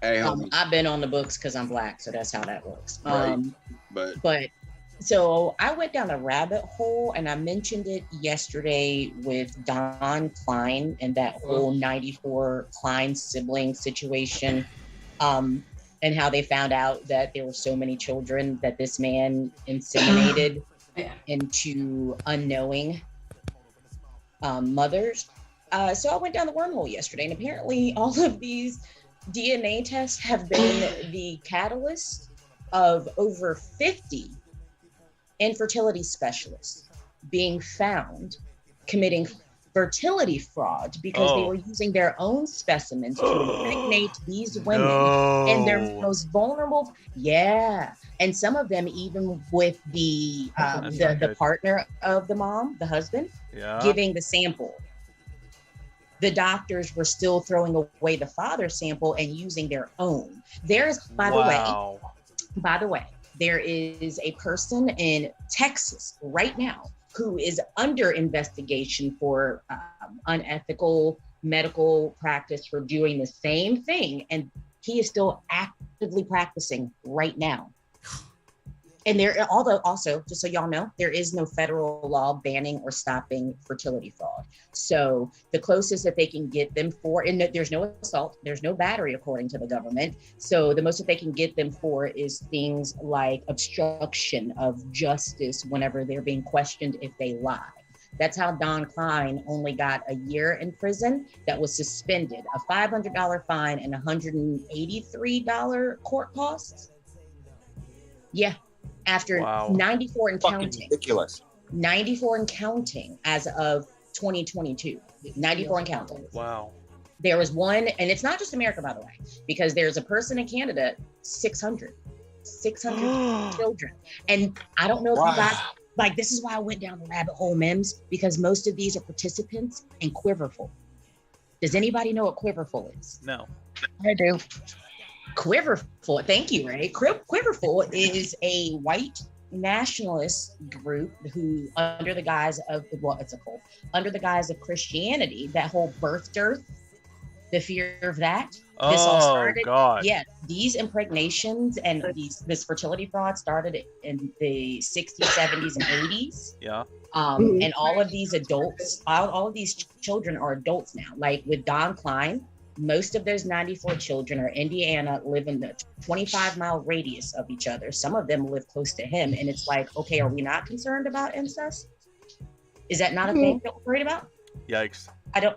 Speaker 16: Hey, homie.
Speaker 13: I've been on the books because I'm black, so that's how that works.
Speaker 16: Right. But
Speaker 13: So I went down a rabbit hole, and I mentioned it yesterday with Don Klein and that whole 94 Klein sibling situation, and how they found out that there were so many children that this man inseminated into unknowing mothers. So I went down the wormhole yesterday, and apparently all of these DNA tests have been the catalyst of over 50 infertility specialists being found committing fertility fraud because they were using their own specimens to impregnate these women and their most vulnerable. Yeah. And some of them even with the partner of the mom, the husband, giving the sample. The doctors were still throwing away the father's sample and using their own. There's, by the way, there is a person in Texas right now who is under investigation for unethical medical practice for doing the same thing. And he is still actively practicing right now. And there, although also, just so y'all know, there is no federal law banning or stopping fertility fraud. So the closest that they can get them for, and there's no assault, there's no battery according to the government. So the most that they can get them for is things like obstruction of justice whenever they're being questioned if they lie. That's how Don Klein only got a year in prison that was suspended, a $500 fine and $183 court costs. Yeah. After 94 and
Speaker 5: Fucking
Speaker 13: counting.
Speaker 5: ridiculous.
Speaker 13: 94 and counting as of 2022. 94 and counting.
Speaker 3: Wow.
Speaker 13: There was one, and it's not just America, by the way, because there's a person in Canada, 600 children. And I don't know if you guys, like, this is why I went down the rabbit hole, MIMS, because most of these are participants in Quiverful. Does anybody know what Quiverful is?
Speaker 3: No.
Speaker 13: I do. Quiverful, thank you, Ray. Quiverful is a white nationalist group who, under the guise of under the guise of Christianity, that whole birth dearth, the fear of that. This all started.
Speaker 3: God.
Speaker 13: Yeah, these impregnations and this fertility fraud started in the 60s, 70s, and 80s.
Speaker 3: Yeah.
Speaker 13: And all of these adults, all of these children are adults now. Like with Don Klein, most of those 94 children are Indiana, live in the 25-mile radius of each other. Some of them live close to him. And it's like, okay, are we not concerned about incest? Is that not a thing that we're worried about?
Speaker 3: Yikes.
Speaker 13: I don't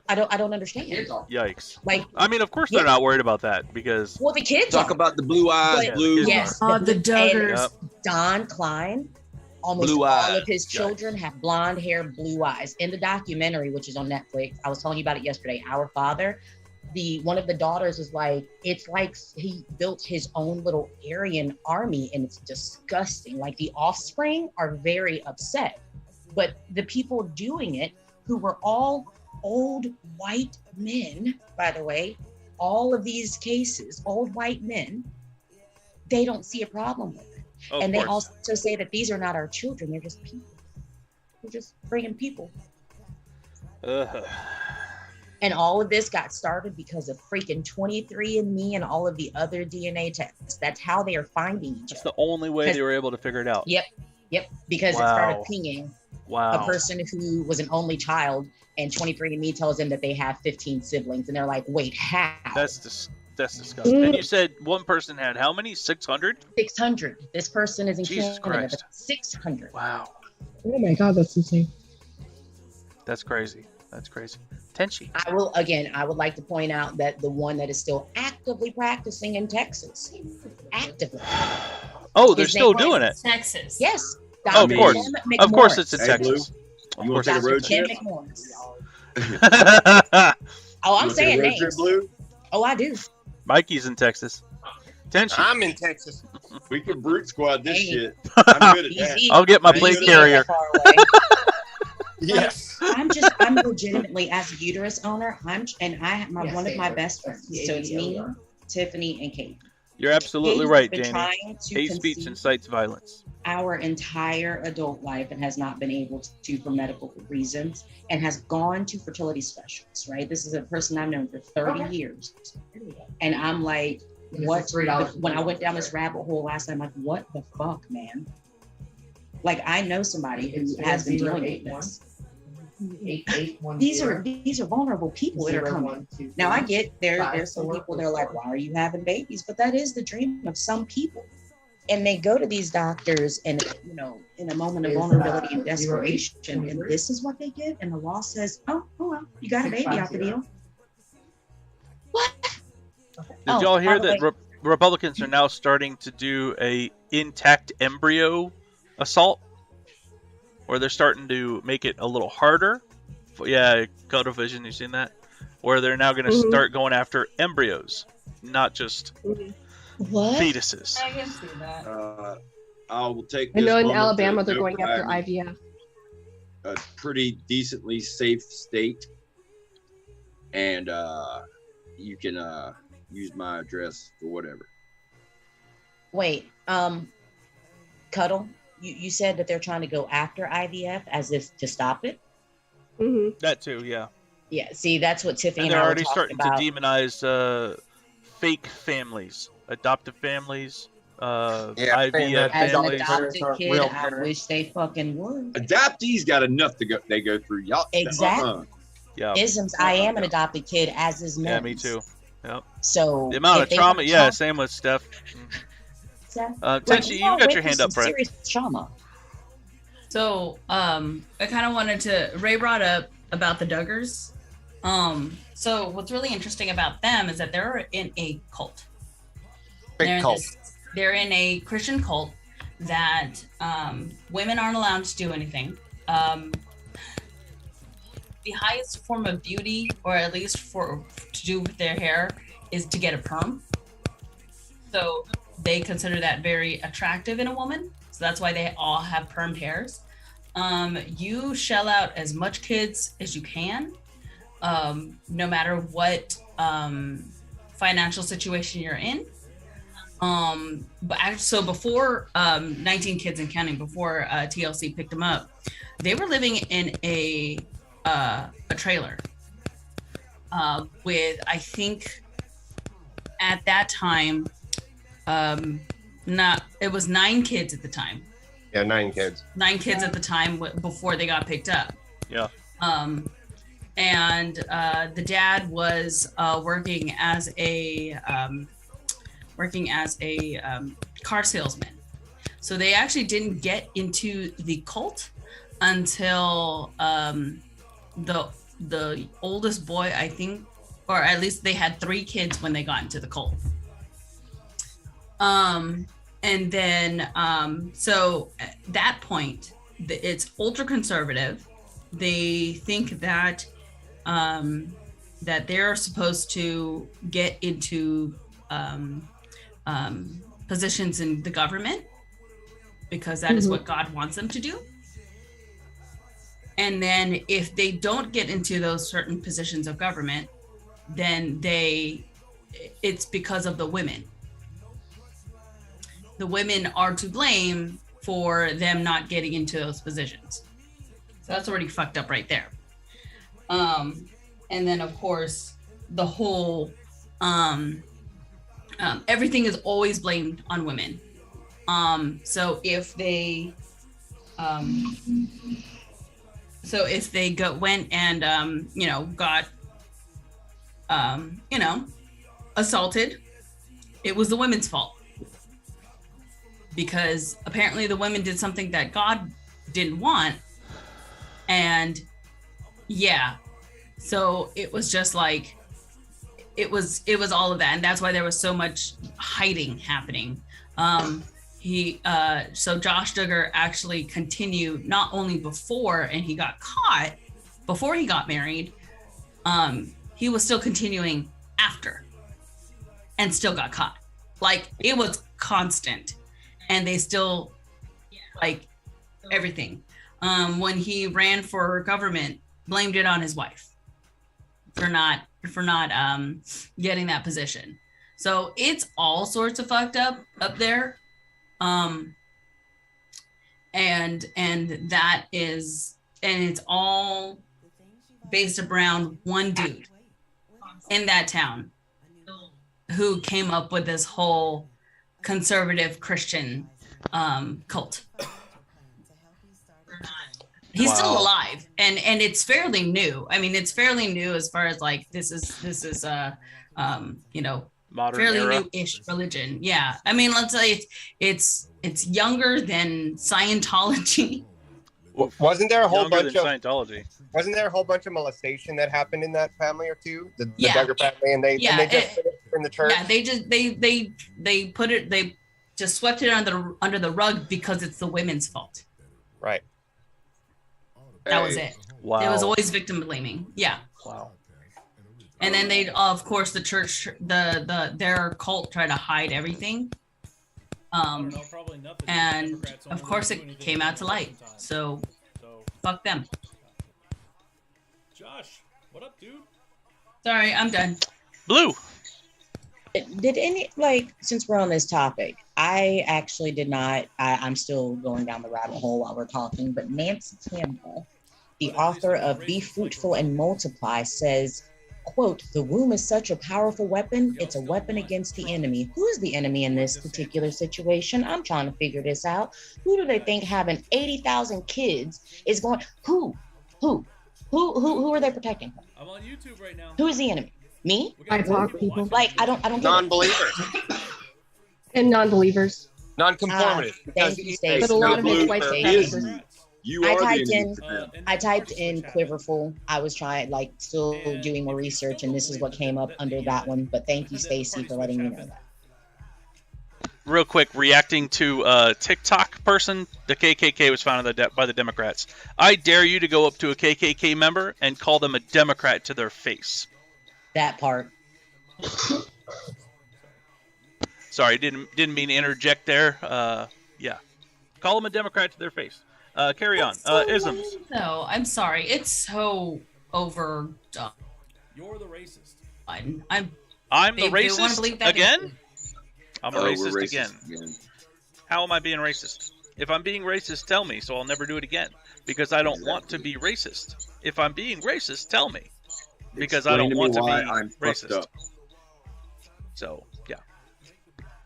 Speaker 13: understand.
Speaker 3: Yikes.
Speaker 13: Like,
Speaker 3: I mean, of course they're not worried about that because
Speaker 13: well, the kids
Speaker 16: talk about the blue eyes,
Speaker 13: but,
Speaker 16: blue.
Speaker 13: Yes.
Speaker 6: The Duggars.
Speaker 13: Don Klein, almost
Speaker 16: Blue
Speaker 13: all
Speaker 16: eyes.
Speaker 13: of his children have blonde hair, blue eyes. In the documentary, which is on Netflix, I was telling you about it yesterday, Our Father, one of the daughters is like, it's like he built his own little Aryan army, and it's disgusting. Like the offspring are very upset, but the people doing it, who were all old white men, by the way, all of these cases, old white men, they don't see a problem with it. And they also say that these are not our children, they're just people. They're just friggin' people. And all of this got started because of freaking 23andMe and all of the other DNA tests. That's how they are finding each other.
Speaker 3: That's the only way they were able to figure it out.
Speaker 13: Yep. Because it started pinging.
Speaker 3: Wow.
Speaker 13: A person who was an only child, and 23andMe tells them that they have 15 siblings, and they're like, wait, how?
Speaker 3: That's disgusting. And you said one person had how many? 600?
Speaker 13: 600. This person is in
Speaker 3: Jesus
Speaker 13: Canada,
Speaker 3: Christ.
Speaker 13: but 600.
Speaker 3: Wow.
Speaker 15: Oh my god, that's insane.
Speaker 3: That's crazy. Tenchi.
Speaker 13: I would like to point out that the one that is still actively practicing in Texas, actively.
Speaker 3: Oh, they're still doing it.
Speaker 6: Texas.
Speaker 13: Yes.
Speaker 3: Oh, of course. Of course it's in
Speaker 16: Hey,
Speaker 3: Texas.
Speaker 16: Blue, you want to take a road
Speaker 13: Tim
Speaker 16: trip?
Speaker 13: McMorris. Oh, I'm
Speaker 16: You wanna take a
Speaker 13: saying
Speaker 16: road trip,
Speaker 13: names.
Speaker 16: Blue?
Speaker 13: Oh, I do.
Speaker 3: Mikey's in Texas. Tenchi.
Speaker 5: I'm in Texas.
Speaker 16: We can brute squad this
Speaker 13: Hey.
Speaker 16: shit. I'm good at that.
Speaker 13: Easy.
Speaker 3: I'll get my
Speaker 16: Easy.
Speaker 3: plate carrier.
Speaker 13: Far away.
Speaker 5: Yes.
Speaker 13: I'm legitimately, as a uterus owner, one of my best friends. So it's me, Tiffany, and Kate.
Speaker 3: You're absolutely
Speaker 13: Kate
Speaker 3: right,
Speaker 13: has been
Speaker 3: Jamie.
Speaker 13: trying to
Speaker 3: Hate speech
Speaker 13: conceive
Speaker 3: incites violence.
Speaker 13: our entire adult life and has not been able to for medical reasons, and has gone to fertility specialists, right? This is a person I've known for 30 years. And I'm like, when I went down this rabbit hole last time, like, what the fuck, man? Like, I know somebody who has been dealing with this. These are vulnerable people that are coming. Now I get there's some people that are like, why are you having babies? But that is the dream of some people. And they go to these doctors and, in a moment of vulnerability and desperation, and this is what they get. And the law says, oh well, you got a baby out the deal. What?
Speaker 3: Did y'all hear that Republicans are now starting to do a intact embryo assault? Or they're starting to make it a little harder. Yeah, Cuddle Vision, you seen that? Where they're now going to start going after embryos, not just fetuses.
Speaker 6: I can see that.
Speaker 16: I will take.
Speaker 15: I
Speaker 16: This
Speaker 15: know in
Speaker 16: moment
Speaker 15: Alabama
Speaker 16: to
Speaker 15: they're going after
Speaker 16: notify
Speaker 15: IVF.
Speaker 16: a pretty decently safe state, and you can use my address for whatever.
Speaker 13: Wait, Cuddle, you said that they're trying to go after IVF as if to stop it?
Speaker 15: Mm-hmm.
Speaker 3: That too, yeah.
Speaker 13: Yeah, see, that's what Tiffany
Speaker 3: And
Speaker 13: and
Speaker 3: they're
Speaker 13: I were
Speaker 3: already
Speaker 13: talking
Speaker 3: starting
Speaker 13: about.
Speaker 3: to demonize fake families, adoptive families, IVF
Speaker 13: As an
Speaker 3: families.
Speaker 13: adopted kid, I wish they fucking would.
Speaker 16: Adoptees got enough to go. They go through y'all.
Speaker 13: Exactly.
Speaker 3: Yeah.
Speaker 13: Isms, I am an adopted kid, as is
Speaker 3: Yeah,
Speaker 13: MIMS.
Speaker 3: me too. Yep.
Speaker 13: So
Speaker 3: The amount
Speaker 13: if
Speaker 3: of
Speaker 13: they
Speaker 3: trauma,
Speaker 13: want
Speaker 3: yeah,
Speaker 13: trauma-
Speaker 3: same with Steph.
Speaker 13: Like,
Speaker 3: Tenchi, you got your hand up,
Speaker 13: some
Speaker 3: Brett.
Speaker 13: serious trauma.
Speaker 6: So, I kind of wanted to. Ray brought up about the Duggars. So what's really interesting about them is that they're in a cult.
Speaker 5: Big cult.
Speaker 6: They're in a Christian cult that women aren't allowed to do anything. The highest form of beauty, or at least to do with their hair, is to get a perm. So they consider that very attractive in a woman. So that's why they all have permed hairs. You shell out as much kids as you can, no matter what financial situation you're in. So before 19 Kids and Counting, before TLC picked them up, they were living in a trailer with, I think, at that time, it was 9 kids at the time.
Speaker 5: Yeah, 9 kids.
Speaker 6: 9 kids at the time before they got picked up.
Speaker 3: Yeah.
Speaker 6: And the dad was working as a car salesman. So they actually didn't get into the cult until the oldest boy, I think, or at least they had 3 kids when they got into the cult. And then, so at that point, it's ultra conservative. They think that that they're supposed to get into positions in the government because that is what God wants them to do. And then if they don't get into those certain positions of government, then it's because of the women. The women are to blame for them not getting into those positions. So that's already fucked up right there. And then of course, the whole, everything is always blamed on women. So if they, So if they went and got assaulted, it was the women's fault, because apparently the women did something that God didn't want. And yeah, so it was just like, it was all of that. And that's why there was so much hiding happening. So Josh Duggar actually continued not only before he got married, he was still continuing after and still got caught. Like, it was constant, and they still, like, everything. When he ran for government, blamed it on his wife for not getting that position. So it's all sorts of fucked up there. And it's all based around one dude in that town who came up with this whole conservative Christian cult. He's still alive, and it's fairly new. I mean, it's fairly new as far as like this is
Speaker 3: modern
Speaker 6: fairly
Speaker 3: era.
Speaker 6: new-ish religion. Yeah, I mean, let's say it's younger than Scientology.
Speaker 5: Wasn't there a whole
Speaker 3: Younger
Speaker 5: bunch
Speaker 3: than
Speaker 5: of
Speaker 3: Scientology.
Speaker 5: Wasn't there a whole bunch of molestation that happened in that family or two? The
Speaker 6: Yeah.
Speaker 5: Duggar family, and they just put it in the church.
Speaker 6: Yeah, they just swept it under the rug because it's the women's fault.
Speaker 5: Right.
Speaker 6: That was it.
Speaker 3: Wow.
Speaker 6: It was always victim blaming. Yeah.
Speaker 3: Wow.
Speaker 6: And then they, of course, the church, their cult tried to hide everything. And of course it came out to light. So fuck them.
Speaker 11: Josh, what up, dude?
Speaker 6: Sorry, I'm done.
Speaker 3: Blue.
Speaker 13: Did any, like, since we're on this topic, I actually did not, I'm still going down the rabbit hole while we're talking, but Nancy Campbell, the author of Be Fruitful and Multiply, says, quote, "The womb is such a powerful weapon. It's a weapon against the enemy." Who's the enemy in this particular situation? I'm trying to figure this out. Who do they think having 80,000 kids is going, who are they protecting?
Speaker 11: I'm on YouTube right now.
Speaker 13: Who is the enemy? Me?
Speaker 15: I block people.
Speaker 13: Like, I don't get it.
Speaker 5: Non-believers.
Speaker 15: And non-believers.
Speaker 5: Non-conformists.
Speaker 13: Thank you, Stacey.
Speaker 15: But a lot of it's white supremacists.
Speaker 13: I typed in Quiverful. I was trying, like, still doing more research, and this is what came up under that one. But thank you, Stacey, for letting me know that.
Speaker 3: Real quick, reacting to TikTok person, the KKK was founded by the Democrats. I dare you to go up to a KKK member and call them a Democrat to their face.
Speaker 13: That part.
Speaker 3: Sorry, didn't mean to interject there. Yeah, call them a Democrat to their face. Carry on. Isms.
Speaker 6: No, I'm sorry. It's so overdone.
Speaker 11: You're the racist.
Speaker 3: I'm
Speaker 6: They
Speaker 3: the
Speaker 6: wanna
Speaker 3: racist
Speaker 6: believe that
Speaker 3: again. I'm a
Speaker 16: Oh, we're
Speaker 3: racist
Speaker 16: racist
Speaker 3: again.
Speaker 16: again.
Speaker 3: How am I being racist? If I'm being racist, tell me, so I'll never do it again. Because I don't want to be racist. If I'm being racist, tell me. Because I don't want to be
Speaker 16: I'm fucked
Speaker 3: racist.
Speaker 16: up.
Speaker 3: So yeah.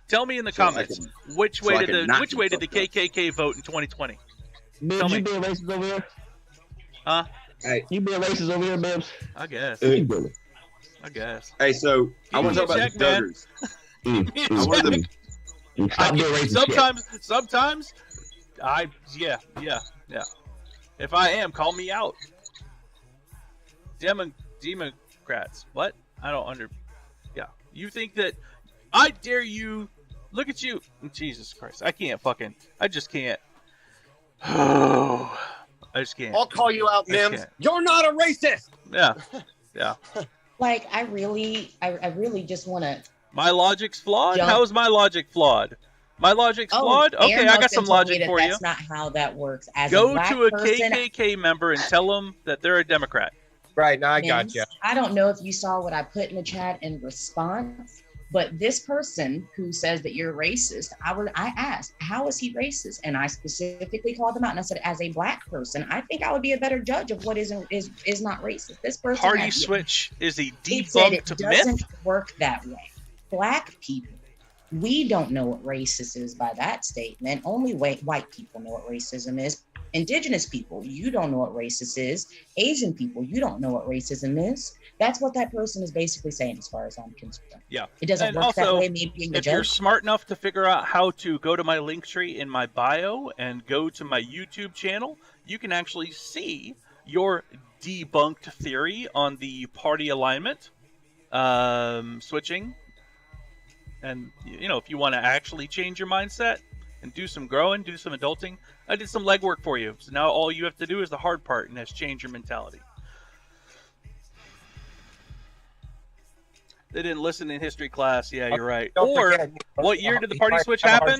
Speaker 3: Tell me in the
Speaker 16: So I
Speaker 3: comments
Speaker 16: can-
Speaker 3: which
Speaker 16: so
Speaker 3: way
Speaker 16: I
Speaker 3: did
Speaker 16: can
Speaker 3: the
Speaker 16: not
Speaker 3: which
Speaker 16: be
Speaker 3: way did the
Speaker 16: fucked up.
Speaker 3: KKK vote in 2020?
Speaker 8: Bibbs,
Speaker 3: Tell me.
Speaker 8: you being racist over here?
Speaker 3: Huh?
Speaker 16: Hey,
Speaker 8: You being racist over here, Bibbs?
Speaker 3: I guess.
Speaker 16: Hey.
Speaker 3: I guess.
Speaker 16: Hey, so I want to talk about the
Speaker 3: man.
Speaker 16: Duggars. I wanted them.
Speaker 8: Stop being racist.
Speaker 3: Sometimes, yeah. If I am, call me out. Democrats. What? I don't Yeah. You think that I dare you? Look at you. Jesus Christ. I just can't. I just can't.
Speaker 5: I'll call you out,
Speaker 3: I just
Speaker 5: Mims.
Speaker 3: can't.
Speaker 5: You're not a racist.
Speaker 3: Yeah.
Speaker 13: Like, I really just want to.
Speaker 3: My logic's flawed?
Speaker 13: Jump.
Speaker 3: How is my logic flawed? My logic's flawed? Okay,
Speaker 13: Aaron
Speaker 3: I got
Speaker 13: Hudson
Speaker 3: some
Speaker 13: told me
Speaker 3: logic
Speaker 13: that
Speaker 3: for you.
Speaker 13: That's not how that works. As
Speaker 3: Go
Speaker 13: a black
Speaker 3: to a
Speaker 13: person,
Speaker 3: KKK member and tell them that they're a Democrat.
Speaker 5: Right, now I got
Speaker 13: Mims,
Speaker 5: you.
Speaker 13: I don't know if you saw what I put in the chat in response, but this person who says that you're racist, I asked, how is he racist? And I specifically called them out, and I said, as a black person, I think I would be a better judge of what is not racist. This person
Speaker 3: Party switch is a
Speaker 13: it said it
Speaker 3: debunked
Speaker 13: doesn't
Speaker 3: myth.
Speaker 13: work that way. Black people, we don't know what racist is by that statement. Only white people know what racism is. Indigenous people, you don't know what racist is. Asian people, you don't know what racism is. That's what that person is basically saying, as far as I'm concerned.
Speaker 3: Yeah.
Speaker 13: It doesn't
Speaker 3: And
Speaker 13: work
Speaker 3: also,
Speaker 13: that way, me being the
Speaker 3: if you're
Speaker 13: judge.
Speaker 3: smart enough to figure out how to go to my link tree in my bio and go to my YouTube channel, you can actually see your debunked theory on the party alignment switching. And, you know, if you want to actually change your mindset and do some growing, do some adulting, I did some legwork for you. So now all you have to do is the hard part, and that's change your mentality. They didn't listen in history class. Yeah, you're right. Or, what year did the party switch happen?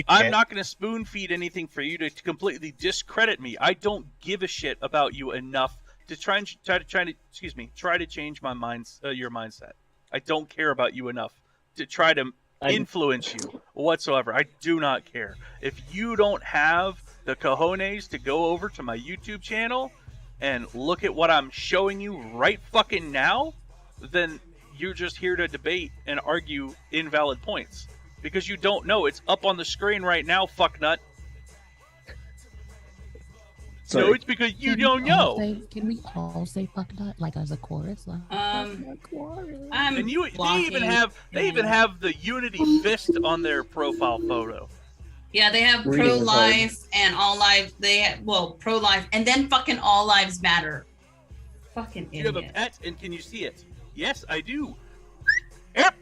Speaker 3: I'm not going to spoon feed anything for you to completely discredit me. I don't give a shit about you enough to try to change my your mindset. I don't care about you enough to try to influence you whatsoever. I do not care. If you don't have the cojones to go over to my YouTube channel and look at what I'm showing you right fucking now, then you're just here to debate and argue invalid points. Because you don't know. It's up on the screen right now, fucknut.
Speaker 8: Sorry.
Speaker 3: No, it's because you don't know.
Speaker 7: Can we all say fuck nut, like as a chorus? Like,
Speaker 3: And they even have the Unity fist on their profile photo.
Speaker 6: Yeah, they have pro-life and all life. They have, pro-life and then fucking all lives matter. Fucking idiot.
Speaker 3: You have a pet, and can you see it? Yes, I do. Yep.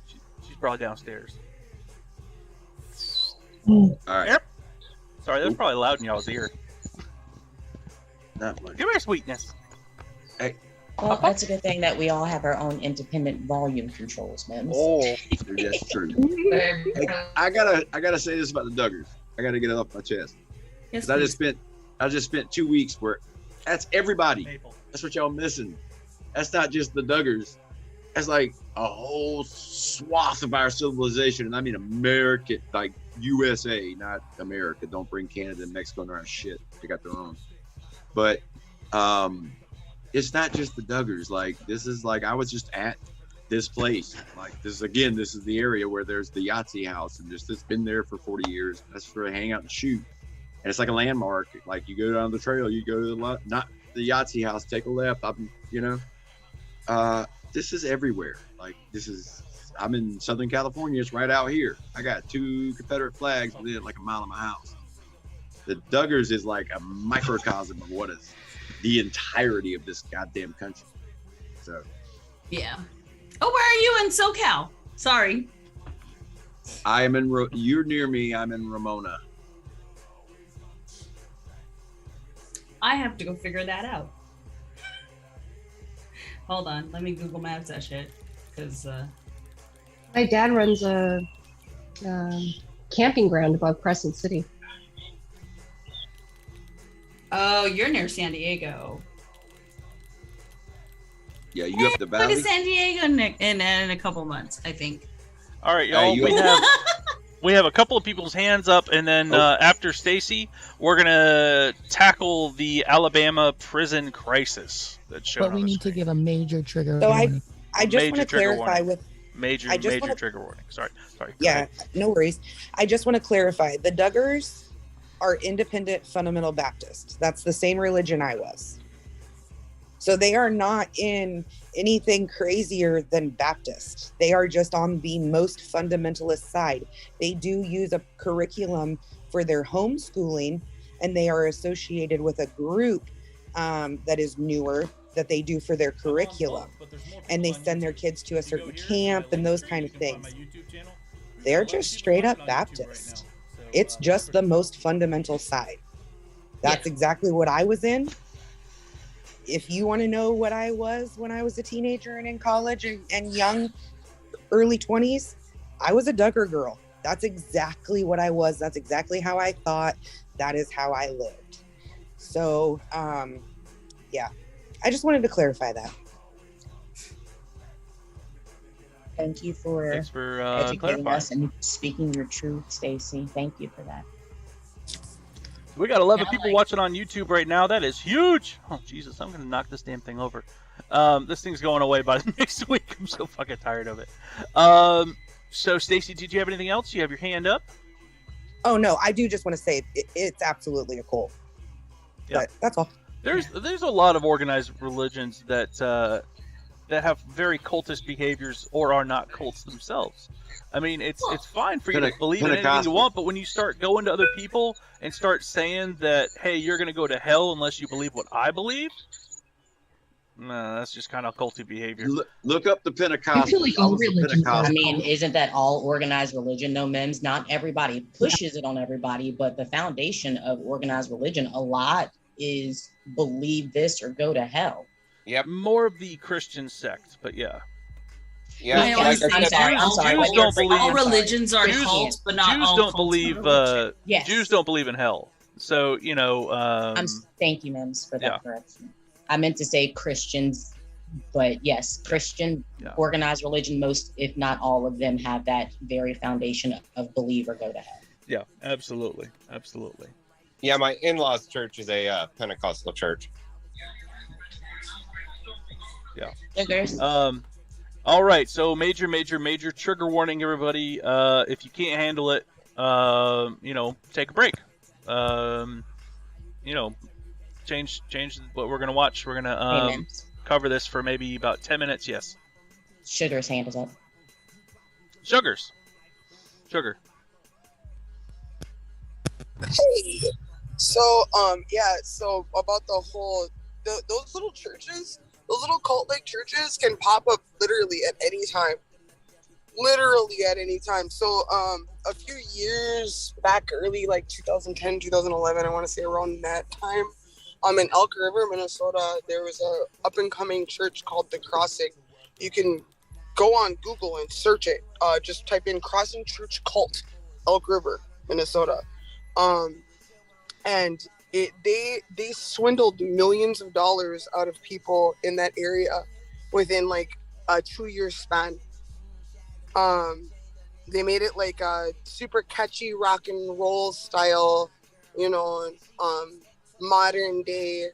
Speaker 3: She's probably downstairs.
Speaker 16: All right.
Speaker 3: Yep. Sorry, that was probably loud in y'all's ear.
Speaker 16: Not much.
Speaker 3: Give me a sweetness.
Speaker 16: Hey.
Speaker 13: Well, that's a good thing that we all have our own independent volume controls, MIMS.
Speaker 16: Oh, that's true. Hey, I gotta say this about the Duggars. I gotta get it off my chest.
Speaker 6: Yes,
Speaker 16: I just spent 2 weeks where that's everybody. That's what y'all missing. That's not just the Duggars. That's like a whole swath of our civilization, and I mean America, like USA, not America. Don't bring Canada and Mexico into our shit. They got their own. But it's not just the Duggars. Like, this is like, I was just at this place. Like, this is the area where there's the Yahtzee house, and it's been there for 40 years. That's for a hang out and shoot. And it's like a landmark. Like, you go down the trail, you go to not the Yahtzee house, take a left. This is everywhere. Like, I'm in Southern California. It's right out here. I got 2 Confederate flags within like a mile of my house. The Duggars is like a microcosm of what is the entirety of this goddamn country. So,
Speaker 6: yeah. Oh, where are you in SoCal? Sorry.
Speaker 16: I am in. You're near me. I'm in Ramona.
Speaker 6: I have to go figure that out. Hold on, let me Google Maps that shit, because
Speaker 15: My dad runs a camping ground above Crescent City.
Speaker 6: Oh, you're near San Diego.
Speaker 16: Yeah, you up the
Speaker 6: Go
Speaker 16: valley.
Speaker 6: to San Diego in a couple months, I think.
Speaker 3: All right, y'all. We have a couple of people's hands up, and then after Stacy, we're gonna tackle the Alabama prison crisis. That's shown.
Speaker 7: But we need to give a major trigger.
Speaker 17: So
Speaker 7: warning.
Speaker 17: I just want to clarify with
Speaker 3: major trigger warning. Sorry.
Speaker 17: Yeah, no worries. I just want to clarify. The Duggars are independent fundamental Baptist. That's the same religion I was. So they are not in anything crazier than Baptist. They are just on the most fundamentalist side. They do use a curriculum for their homeschooling, and they are associated with a group that is newer that they do for their curriculum. And they send their kids to a certain camp and those kind of things. They're just straight up Baptist. It's just the most fundamental side. That's exactly what I was in. If you want to know what I was when I was a teenager and in college and young, early 20s, I was a Duggar girl. That's exactly what I was. That's exactly how I thought. That is how I lived. So, yeah, I just wanted to clarify that.
Speaker 13: Thank you for educating
Speaker 3: clarifying.
Speaker 13: us and speaking your truth, Stacy. Thank you for that.
Speaker 3: We got 11 people watching on YouTube right now. That is huge. Oh, Jesus, I'm going to knock this damn thing over. This thing's going away by next week. I'm so fucking tired of it. So, Stacy, did you have anything else? You have your hand up?
Speaker 17: Oh no, I do just want to say it's absolutely a cult.
Speaker 3: Yeah.
Speaker 17: But that's all.
Speaker 3: There's a lot of organized religions that have very cultist behaviors or are not cults themselves. I mean, it's fine for you to believe in anything you want, but when you start going to other people and start saying that, hey, you're going to go to hell unless you believe what I believe, no, that's just kind of culty behavior.
Speaker 16: Look up the Pentecostals.
Speaker 13: I feel like all religions. I mean, isn't that all organized religion? No, MIMS. Not everybody pushes it on everybody, but the foundation of organized religion, a lot is believe this or go to hell.
Speaker 5: Yep.
Speaker 3: More of the Christian sect, but yeah.
Speaker 5: Yeah,
Speaker 6: I'm sorry.
Speaker 3: Jews don't believe
Speaker 6: all religions are cults, but not all
Speaker 3: don't
Speaker 6: cults
Speaker 3: believe.
Speaker 6: are
Speaker 13: Yes.
Speaker 3: Jews don't believe in hell. So
Speaker 13: thank you, Mims, for that correction. I meant to say Christians, but yes, Christian organized religion, most, if not all of them, have that very foundation of believe or go to hell.
Speaker 3: Yeah, absolutely.
Speaker 5: Yeah, my in-laws' church is a Pentecostal church.
Speaker 3: Yeah. All right. So major trigger warning, everybody. If you can't handle it, take a break. Change what we're gonna watch. We're gonna cover this for maybe about 10 minutes. Yes.
Speaker 13: Sugar's hand is up.
Speaker 3: Sugar.
Speaker 2: Hey, so about the whole those little churches, those little cult-like churches can pop up literally at any time. So a few years back, early like 2010, 2011, I want to say around that time, in Elk River, Minnesota, there was a up-and-coming church called The Crossing. You can go on Google and search it. Just type in Crossing Church Cult, Elk River, Minnesota. And they swindled millions of dollars out of people in that area within like a 2-year span. They made it like a super catchy rock and roll style, modern day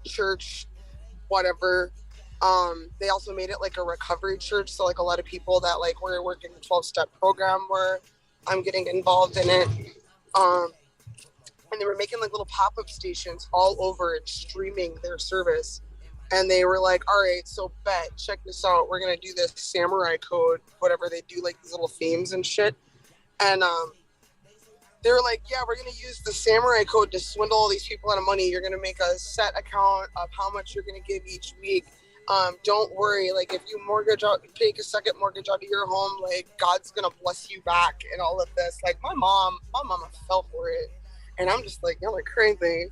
Speaker 2: church, whatever. They also made it like a recovery church, so like a lot of people that like were working the 12-step program where I'm getting involved in it. And they were making like little pop-up stations all over and streaming their service. And they were like, all right, so check this out. We're going to do this samurai code, whatever they do, like these little themes and shit. And they were like, yeah, we're going to use the samurai code to swindle all these people out of money. You're going to make a set account of how much you're going to give each week. Don't worry. Like if you take a second mortgage out of your home, like God's going to bless you back and all of this. Like my mama fell for it. And I'm just like, y'all are crazy.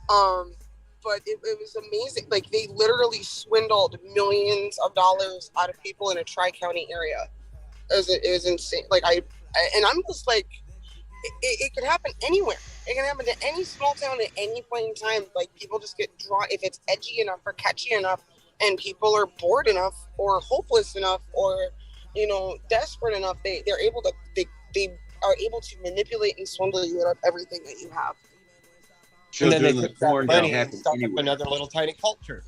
Speaker 2: But it was amazing. Like they literally swindled millions of dollars out of people in a tri-county area. It was insane. Like I'm just like, it could happen anywhere. It can happen to any small town at any point in time. Like people just get drawn if it's edgy enough or catchy enough, and people are bored enough or hopeless enough or desperate enough. They are able to manipulate and swindle you out of everything that you have.
Speaker 5: And then they took that money and started up another little tiny cult church.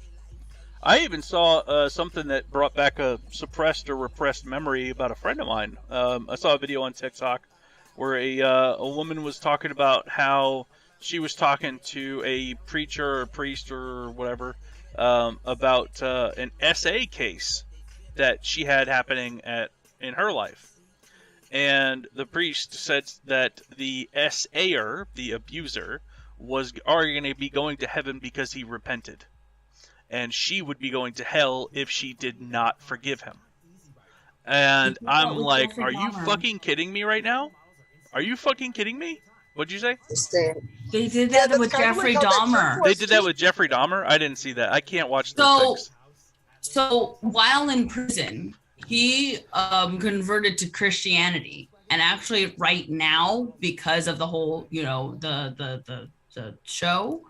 Speaker 3: I even saw something that brought back a suppressed or repressed memory about a friend of mine. I saw a video on TikTok where a woman was talking about how she was talking to a preacher or priest or whatever about an SA case that she had happening in her life. And the priest said that the SAer, the abuser, was going to be going to heaven because he repented. And she would be going to hell if she did not forgive him. And I'm like, are you fucking kidding me right now? Are you fucking kidding me? What'd you say?
Speaker 6: They did that with Jeffrey Dahmer.
Speaker 3: They did that with Jeffrey Dahmer? I didn't see that. I can't watch those things.
Speaker 6: So while in prison, he converted to Christianity. And actually right now, because of the whole, the show,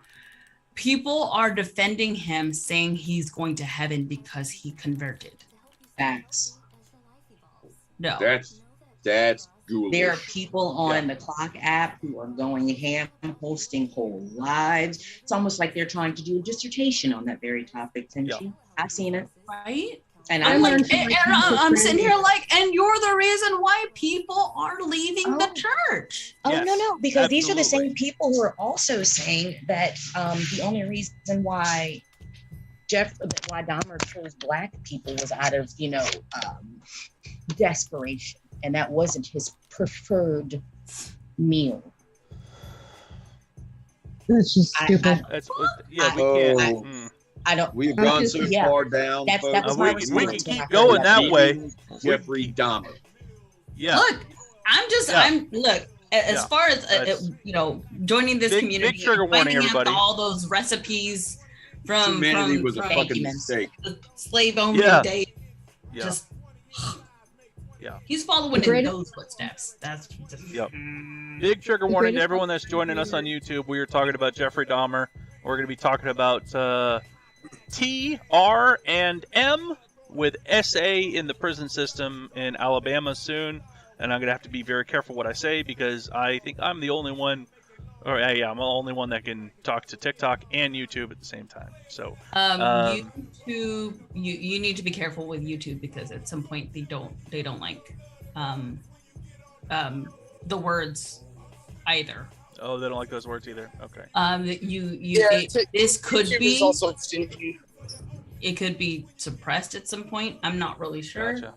Speaker 6: people are defending him, saying he's going to heaven because he converted.
Speaker 13: Facts.
Speaker 6: No.
Speaker 16: That's ghoulish.
Speaker 13: There are people on the Clock app who are going ham, posting whole lives. It's almost like they're trying to do a dissertation on that very topic, I've seen it.
Speaker 6: Right?
Speaker 13: And
Speaker 6: I'm
Speaker 13: I
Speaker 6: like, I'm sitting here like, and you're the reason why people are leaving the church.
Speaker 13: Oh,
Speaker 3: Yes,
Speaker 13: no, because these are the
Speaker 3: absolutely.
Speaker 13: same people who are also saying that the only reason why why Dahmer chose black people was out of, desperation. And that wasn't his preferred meal.
Speaker 15: That's just stupid.
Speaker 3: We can't.
Speaker 13: I don't.
Speaker 16: We've gone so far down.
Speaker 13: That was my response.
Speaker 3: We can keep going that way.
Speaker 16: Jeffrey Dahmer.
Speaker 3: Yeah.
Speaker 6: Look, as far as joining this community,
Speaker 3: big trigger warning,
Speaker 6: finding out
Speaker 3: everybody.
Speaker 6: all those recipes from
Speaker 16: Humanity was a
Speaker 6: from
Speaker 16: fucking mistake.
Speaker 6: the slave owning day. Just he's following in those footsteps. That's just
Speaker 3: Big trigger warning to everyone that's joining us on YouTube. We are talking about Jeffrey Dahmer. We're going to be talking about T, R, and M with SA in the prison system in Alabama soon. And I'm going to have to be very careful what I say because I think I'm the only one, I'm the only one that can talk to TikTok and YouTube at the same time. So,
Speaker 6: YouTube, you need to be careful with YouTube because at some point they don't like the words either.
Speaker 3: Oh, they don't like those words either. Okay.
Speaker 2: YouTube
Speaker 6: could be
Speaker 2: is also stingy.
Speaker 6: It could be suppressed at some point. I'm not really sure.
Speaker 3: Gotcha.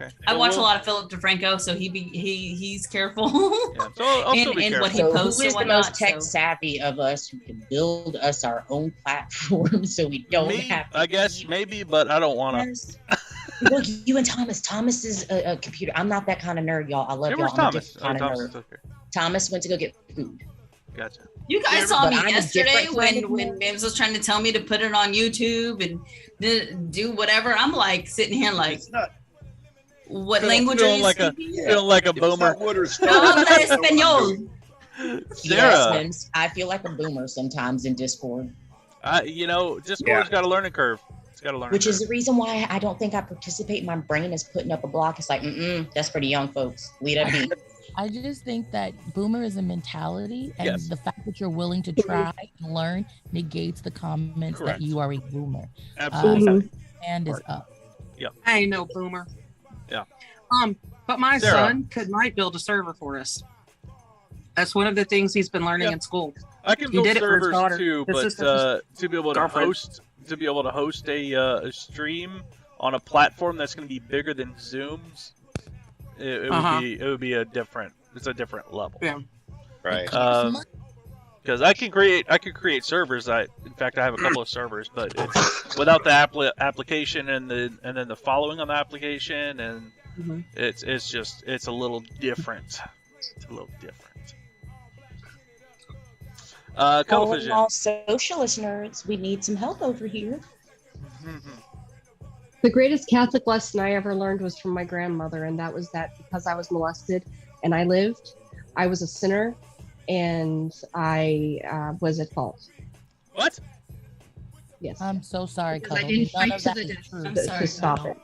Speaker 3: Okay.
Speaker 6: I watch a lot of Philip DeFranco, so he's careful.
Speaker 3: Yeah, so I'll still be careful.
Speaker 6: What he posts
Speaker 13: who is
Speaker 6: and
Speaker 13: the most
Speaker 6: whatnot.
Speaker 13: tech savvy of us who can build us our own platform so we don't have to
Speaker 3: I guess maybe, but I don't want to.
Speaker 13: Look, you and Thomas. Thomas is a computer. I'm not that kind of nerd, y'all. I love y'all. I'm a different kind of nerd.
Speaker 3: Okay.
Speaker 13: Thomas went to go get food.
Speaker 3: Gotcha.
Speaker 6: You guys saw me
Speaker 13: I'm a
Speaker 6: yesterday
Speaker 13: different kind of
Speaker 6: when MIMS was trying to tell me to put it on YouTube and do whatever. I'm like sitting here like, what language are you speaking?
Speaker 3: Feeling like a boomer.
Speaker 6: No habla español.
Speaker 3: Sarah.
Speaker 13: Yes, I feel like a boomer sometimes in Discord.
Speaker 3: Discord's got a learning curve. It's got a learning
Speaker 13: Which
Speaker 3: curve.
Speaker 13: is the reason why I don't think I participate. My brain is putting up a block. It's like, that's for the young folks. Lead up.
Speaker 7: I just think that boomer is a mentality, and the fact that you're willing to try and learn negates the comments that you are a boomer.
Speaker 3: Absolutely.
Speaker 7: Hand is up.
Speaker 3: Yep.
Speaker 18: I ain't no boomer.
Speaker 3: Yeah.
Speaker 18: But my
Speaker 3: Sarah.
Speaker 18: son might build a server for us. That's one of the things he's been learning in school.
Speaker 3: I can
Speaker 18: He
Speaker 3: build
Speaker 18: did it for his
Speaker 3: servers
Speaker 18: daughter.
Speaker 3: too,
Speaker 18: His
Speaker 3: but
Speaker 18: sister's
Speaker 3: to be able to
Speaker 18: girlfriend.
Speaker 3: host a stream on a platform that's going to be bigger than Zoom's, it would be a different level.
Speaker 18: Yeah.
Speaker 5: Right.
Speaker 3: Because I can create servers. In fact I have a couple of servers, but it's without the application and then the following on the application, and it's a little different. It's a little different. Television.
Speaker 13: All socialist nerds, we need some help over here.
Speaker 15: The greatest Catholic lesson I ever learned was from my grandmother, and that was that because I was molested and I lived, I was a sinner, and I was at fault.
Speaker 3: What?
Speaker 15: Yes.
Speaker 7: I'm so sorry,
Speaker 15: Because I
Speaker 7: Cuddle.
Speaker 15: didn't
Speaker 7: None
Speaker 15: fight
Speaker 7: of
Speaker 15: to
Speaker 7: that
Speaker 15: the
Speaker 7: is
Speaker 15: death
Speaker 7: true.
Speaker 15: to stop it.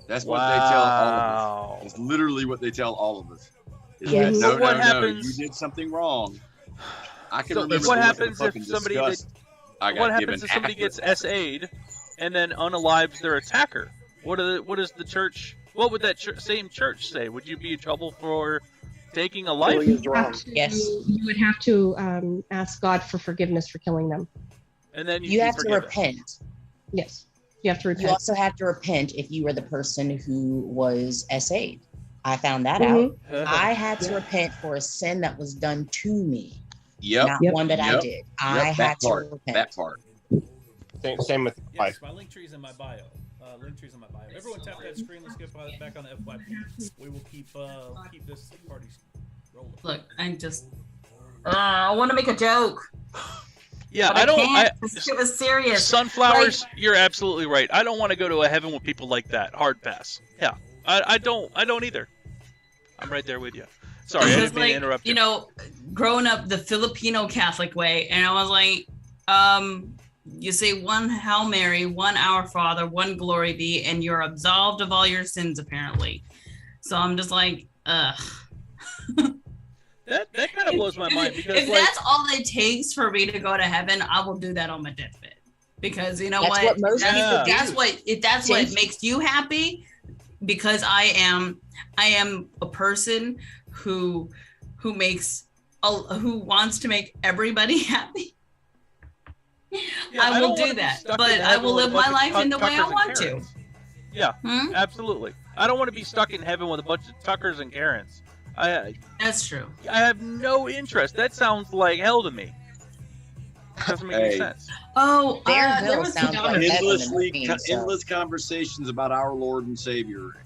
Speaker 16: That's what they tell all of us. It's literally what they tell all of us. Is
Speaker 15: Yeah.
Speaker 16: that,
Speaker 3: So what
Speaker 16: no,
Speaker 3: happens-
Speaker 16: you did something wrong. I can
Speaker 3: So
Speaker 16: remember
Speaker 3: what
Speaker 16: the look of
Speaker 3: happens
Speaker 16: the
Speaker 3: if
Speaker 16: fucking
Speaker 3: somebody
Speaker 16: disgust I got
Speaker 3: what
Speaker 16: given
Speaker 3: happens if somebody
Speaker 16: after
Speaker 3: gets
Speaker 16: it happened.
Speaker 3: SA'd and then unalives their attacker? What is the church? What would that same church say? Would you be in trouble for taking a life?
Speaker 13: Yes.
Speaker 15: You would have to ask God for forgiveness for killing them.
Speaker 3: And then
Speaker 13: You have to repent.
Speaker 15: Yes. You have to repent.
Speaker 13: You also have to repent if you were the person who was SA'd. I found that
Speaker 15: Mhm.
Speaker 13: out. I had to repent for a sin that was done to me.
Speaker 16: Yep.
Speaker 13: Not one that I did. I had to repent.
Speaker 16: That part.
Speaker 5: Same with
Speaker 11: Yes, my link tree's in my bio. Everyone tap that screen. Let's get back on the FYP. We will keep this party rolling.
Speaker 6: Look, I want to make a joke.
Speaker 3: Yeah,
Speaker 6: But
Speaker 3: I don't.
Speaker 6: can't. This shit was serious.
Speaker 3: Sunflowers, you're absolutely right. I don't want to go to a heaven with people like that. Hard pass. Yeah, I don't either. I'm right there with you. Sorry, I didn't mean to interrupt you.
Speaker 6: Growing up the Filipino Catholic way, and I was like, you say one Hail Mary, one Our Father, one Glory Be, and you're absolved of all your sins, apparently. So I'm just like, ugh.
Speaker 3: That kind of blows my mind because
Speaker 6: If that's all it takes for me to go to heaven, I will do that on my deathbed. because you know
Speaker 1: That's what most people do.
Speaker 6: That's what makes you happy, because I am a person who wants to make everybody happy. I will do that, but I will live my life in the way I want to.
Speaker 3: Yeah, absolutely. I don't want to be stuck in heaven with a bunch of Tuckers and Karens.
Speaker 6: That's true.
Speaker 3: I have no interest. That sounds like hell to me. Doesn't make any sense.
Speaker 6: Oh,
Speaker 1: there was
Speaker 16: endless conversations about our Lord and Savior.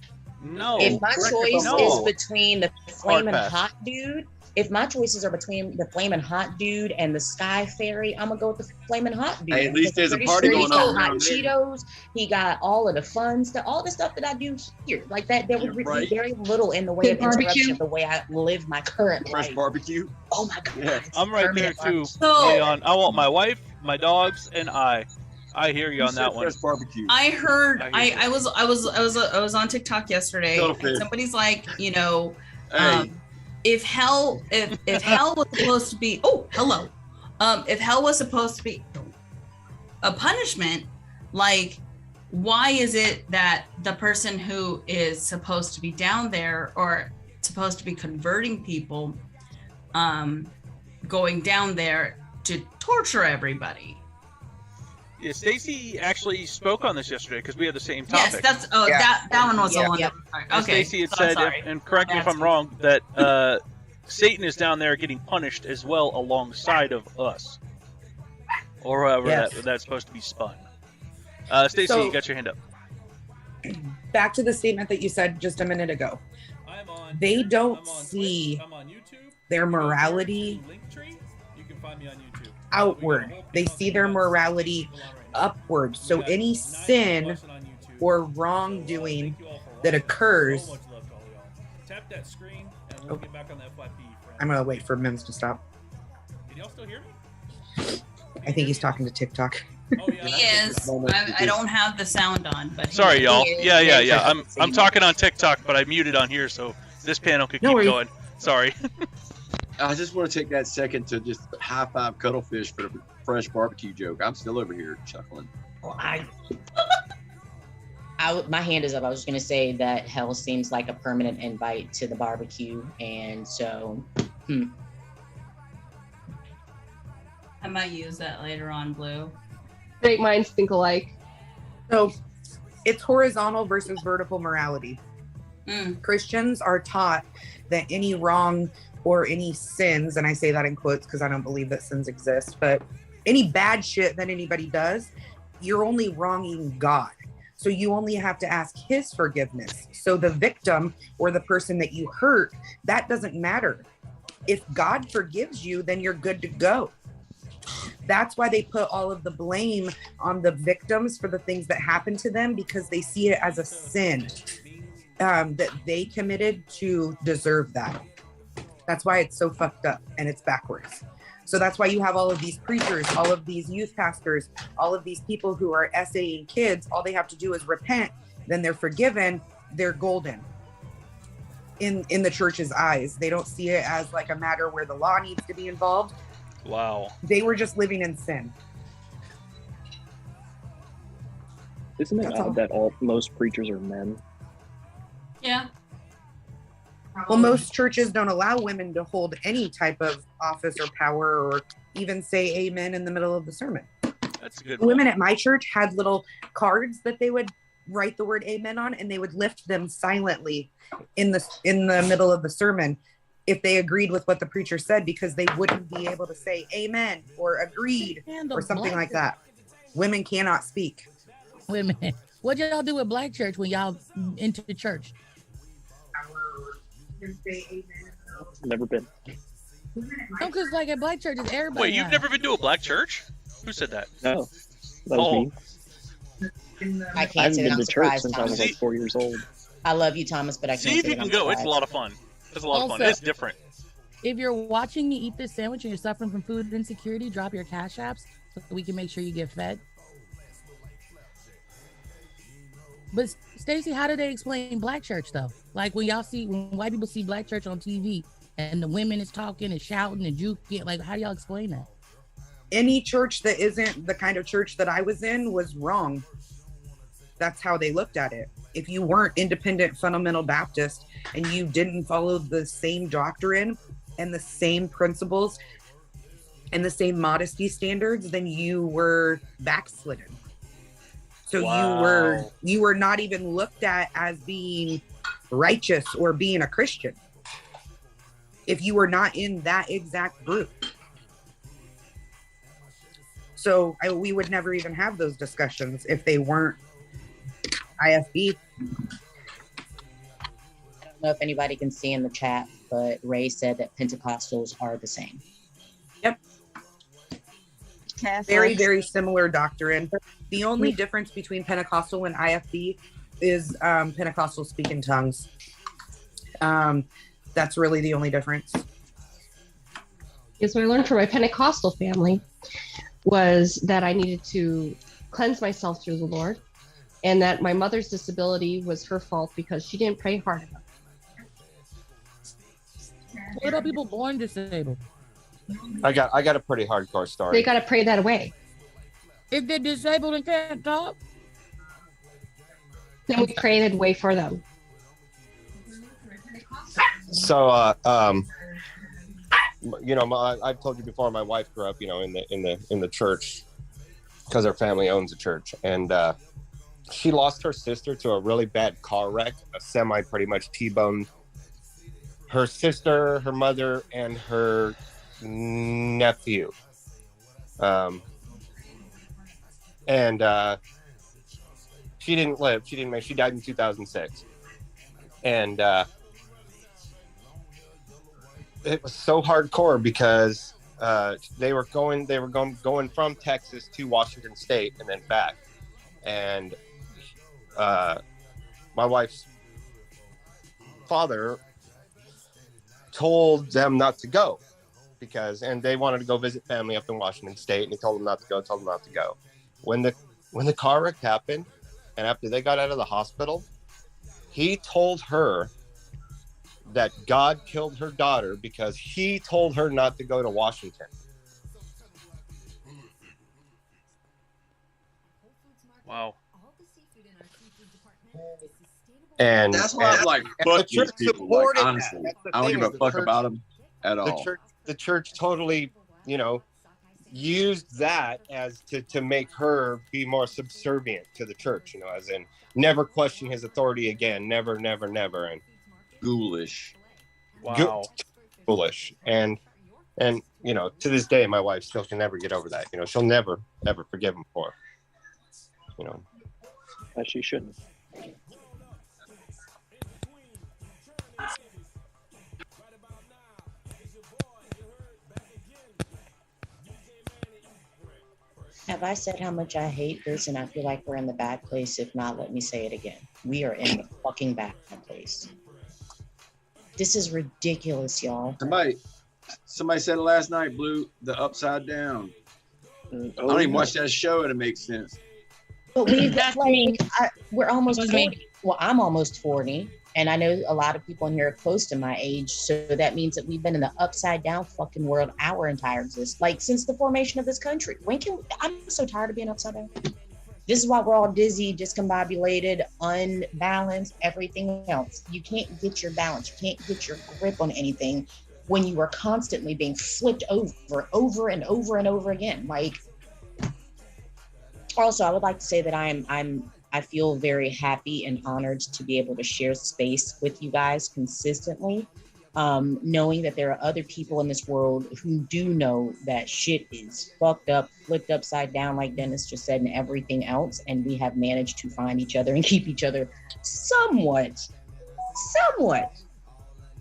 Speaker 3: No.
Speaker 1: If my choice is between the flaming hot dude, if my choices are between the flaming hot dude and the sky fairy, I'm gonna go with the flaming hot dude.
Speaker 16: Hey, at least there's a party going on.
Speaker 1: He got hot Cheetos. He got all of the fun stuff, all the stuff that I do here. Like that, there would be very little in the way of interruption of the way I live my current life.
Speaker 16: Fresh barbecue.
Speaker 1: Oh my god.
Speaker 3: Yeah, I'm right there too.
Speaker 6: So,
Speaker 3: Leon, I want my wife, my dogs, and I hear you on that one.
Speaker 16: Fresh barbecue.
Speaker 6: I heard. I was on TikTok yesterday. And somebody's like, you know, if hell was supposed to be if hell was supposed to be a punishment, like why is it that the person who is supposed to be down there or supposed to be converting people going down there to torture everybody?
Speaker 3: Yeah, Stacy actually spoke on this yesterday because we had the same topic.
Speaker 6: Yes, that one was the one.
Speaker 3: Yeah.
Speaker 6: Okay,
Speaker 3: Stacy had said, and correct me if I'm wrong, that Satan is down there getting punished as well alongside of us, or however that's supposed to be spun. Stacy, you got your hand up.
Speaker 17: Back to the statement that you said just a minute ago. They don't see their morality outward. They see their morality upward. So any sin or wrongdoing that occurs.
Speaker 11: Tap that screen and we'll get back on the FYP.
Speaker 17: I'm gonna wait for MIMS to stop.
Speaker 11: Can y'all still hear me?
Speaker 17: I think he's talking to TikTok.
Speaker 6: He is. I don't have the sound on, but
Speaker 3: sorry, y'all. Yeah. I'm talking on TikTok, but I muted on here so this panel could keep going. Sorry.
Speaker 16: I just want to take that second to just high five Cuttlefish for the fresh barbecue joke. I'm still over here chuckling.
Speaker 13: My hand is up. I was just going to say that hell seems like a permanent invite to the barbecue. And so,
Speaker 6: I might use that later on, Blue.
Speaker 15: Great minds think alike.
Speaker 17: So it's horizontal versus vertical morality. Christians are taught that any wrong or any sins, and I say that in quotes because I don't believe that sins exist, but any bad shit that anybody does, you're only wronging God. So you only have to ask his forgiveness. So the victim or the person that you hurt, that doesn't matter. If God forgives you, then you're good to go. That's why they put all of the blame on the victims for the things that happen to them, because they see it as a sin that they committed to deserve that. That's why it's so fucked up and it's backwards. So that's why you have all of these preachers, all of these youth pastors, all of these people who are essaying kids. All they have to do is repent, then they're forgiven, they're golden in the church's eyes. They don't see it as like a matter where the law needs to be involved.
Speaker 3: Wow.
Speaker 17: They were just living in sin.
Speaker 9: Isn't it odd that most preachers are men?
Speaker 6: Yeah.
Speaker 17: Well, most churches don't allow women to hold any type of office or power or even say amen in the middle of the sermon.
Speaker 3: That's a good
Speaker 17: Women at my church had little cards that they would write the word amen on, and they would lift them silently in the middle of the sermon if they agreed with what the preacher said, because they wouldn't be able to say amen or agreed or something like that. Women cannot speak.
Speaker 7: Women. What y'all do with black church when y'all enter the church?
Speaker 9: Never been.
Speaker 7: No, because like at black churches, everybody.
Speaker 3: Wait, you've never been to a black church? Who said that?
Speaker 9: No. That was me.
Speaker 13: I
Speaker 9: I
Speaker 13: can't
Speaker 9: haven't
Speaker 13: say
Speaker 9: been
Speaker 13: that I'm
Speaker 9: to church
Speaker 13: surprised,
Speaker 9: since I was
Speaker 13: Thomas.
Speaker 9: like 4 years old.
Speaker 13: I love you, Thomas, but I can't
Speaker 3: See
Speaker 13: say
Speaker 3: if you
Speaker 13: that
Speaker 3: can
Speaker 13: I'm
Speaker 3: go. It's a
Speaker 13: surprised.
Speaker 3: lot of fun. It's a lot of fun.
Speaker 7: Also-
Speaker 3: It's different.
Speaker 7: If you're watching me eat this sandwich and you're suffering from food insecurity, drop your cash apps so we can make sure you get fed. But Stacey, how do they explain black church though? Like when white people see black church on TV and the women is talking and shouting and juking, like how do y'all explain that?
Speaker 17: Any church that isn't the kind of church that I was in was wrong. That's how they looked at it. If you weren't independent fundamental Baptist and you didn't follow the same doctrine and the same principles and the same modesty standards, then you were backslidden. So you were not even looked at as being righteous or being a Christian if you were not in that exact group. So we would never even have those discussions if they weren't IFB.
Speaker 13: I don't know if anybody can see in the chat, but Ray said that Pentecostals are the same.
Speaker 17: Yep. Very, very similar doctrine. The only difference between Pentecostal and IFB is Pentecostal speak in tongues. That's really the only difference.
Speaker 15: Yes, what I learned from my Pentecostal family was that I needed to cleanse myself through the Lord, and that my mother's disability was her fault because she didn't pray hard enough.
Speaker 7: What about people born disabled?
Speaker 5: I got a pretty hardcore story.
Speaker 15: They got to pray that away.
Speaker 7: If they're disabled and can't talk,
Speaker 15: then we created a way for them.
Speaker 5: So, I've told you before, my wife grew up, in the church because her family owns a church, and she lost her sister to a really bad car wreck. A semi pretty much T-boned her sister, her mother, and her nephew. She didn't live. She died in 2006. And it was so hardcore because they were going from Texas to Washington State and then back. And my wife's father told them not to go and they wanted to go visit family up in Washington State, and he told them not to go. When the car wreck happened, and after they got out of the hospital, he told her that God killed her daughter because he told her not to go to Washington.
Speaker 3: Wow.
Speaker 5: And
Speaker 16: that's why I'm like, fuck these people. Like, honestly, I don't give a fuck about them at all.
Speaker 5: The church totally, used that as to make her be more subservient to the church, as in never question his authority again, never, and
Speaker 16: ghoulish.
Speaker 3: Wow.
Speaker 5: Foolish. And to this day, my wife still can never get over that. She'll never forgive him for it.
Speaker 9: But she shouldn't.
Speaker 13: Have I said how much I hate this and I feel like we're in the bad place? If not, let me say it again. We are in the fucking bad place. This is ridiculous, y'all.
Speaker 16: Somebody said it last night, Blue, the Upside Down. I don't even watch that show and it makes sense.
Speaker 13: But we're almost 40. Well, I'm almost 40. And I know a lot of people in here are close to my age. So that means that we've been in the upside down fucking world our entire existence. Like since the formation of this country. I'm so tired of being upside down. This is why we're all dizzy, discombobulated, unbalanced, everything else. You can't get your balance. You can't get your grip on anything when you are constantly being flipped over and over again. Like, also, I would like to say that I feel very happy and honored to be able to share space with you guys consistently, knowing that there are other people in this world who do know that shit is fucked up, flipped upside down, like Dennis just said, and everything else. And we have managed to find each other and keep each other somewhat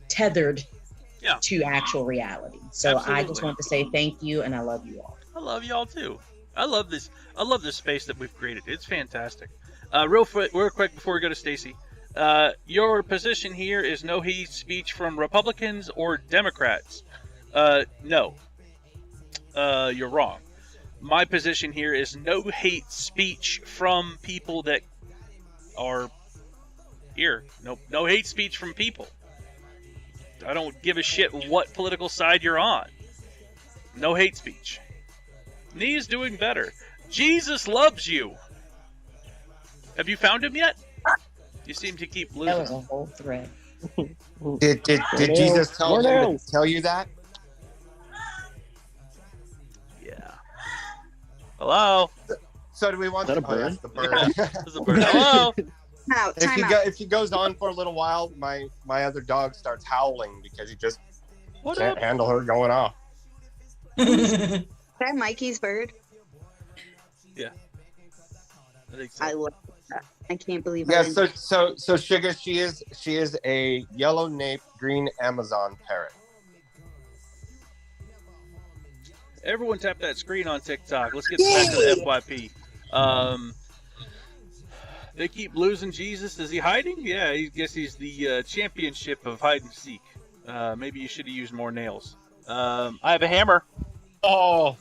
Speaker 13: tethered to actual reality. So absolutely. I just want to say thank you, and I love you all.
Speaker 3: I love you all too. I love this space that we've created. It's fantastic. Real quick before we go to Stacy, your position here is no hate speech from Republicans or Democrats. No, you're wrong. My position here is no hate speech from people that are here. No hate speech from people. I don't give a shit what political side you're on. No hate speech. Knee's doing better. Jesus loves you. Have you found him yet? You seem to keep losing.
Speaker 13: That was a whole thread.
Speaker 5: Did Jesus tell you that?
Speaker 3: Yeah. Hello?
Speaker 5: So do we want
Speaker 9: Is that a bird?
Speaker 5: That's the bird.
Speaker 3: There's a bird. Hello?
Speaker 14: Now, time out.
Speaker 5: If he goes on for a little while, my other dog starts howling because he just can't handle her going off.
Speaker 14: Is that Mikey's bird?
Speaker 3: Yeah. I think so.
Speaker 14: I love that. I can't believe
Speaker 5: Yeah,
Speaker 14: I didn't-
Speaker 5: so Sugar, she is a yellow nape green Amazon parrot.
Speaker 3: Everyone tap that screen on TikTok. Let's get back to the FYP. They keep losing Jesus. Is he hiding? Yeah, I guess he's the championship of hide and seek. Maybe you should have used more nails. I have a hammer.
Speaker 5: Oh.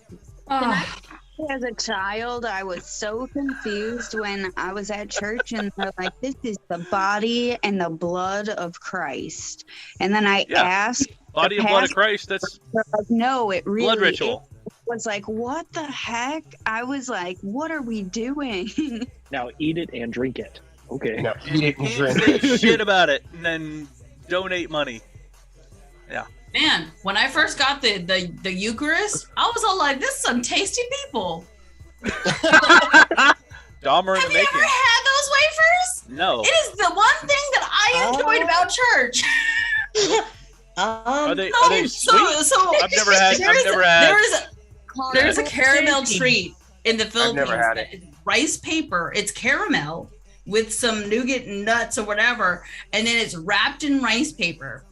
Speaker 14: As a child, I was so confused when I was at church and they're like, this is the body and the blood of Christ. And then I asked.
Speaker 3: Body and blood of Christ. That's
Speaker 14: like, no, it really
Speaker 3: blood ritual.
Speaker 14: Was like, what the heck? I was like, what are we doing?
Speaker 9: Now eat it and drink it. Okay.
Speaker 5: No, eat it and drink
Speaker 3: Say
Speaker 5: it.
Speaker 3: shit about it and then donate money. Yeah.
Speaker 6: Man, when I first got the Eucharist, I was all like, this is some tasty people.
Speaker 3: Dahmer in
Speaker 6: Have
Speaker 3: the
Speaker 6: you
Speaker 3: making.
Speaker 6: ever had those wafers?
Speaker 3: No.
Speaker 6: It is the one thing that I enjoyed about church.
Speaker 3: Are they sweet?
Speaker 6: So
Speaker 3: I've never had.
Speaker 6: There's a caramel treat in the Philippines.
Speaker 5: never had it.
Speaker 6: It's rice paper. It's caramel with some nougat and nuts or whatever, and then it's wrapped in rice paper.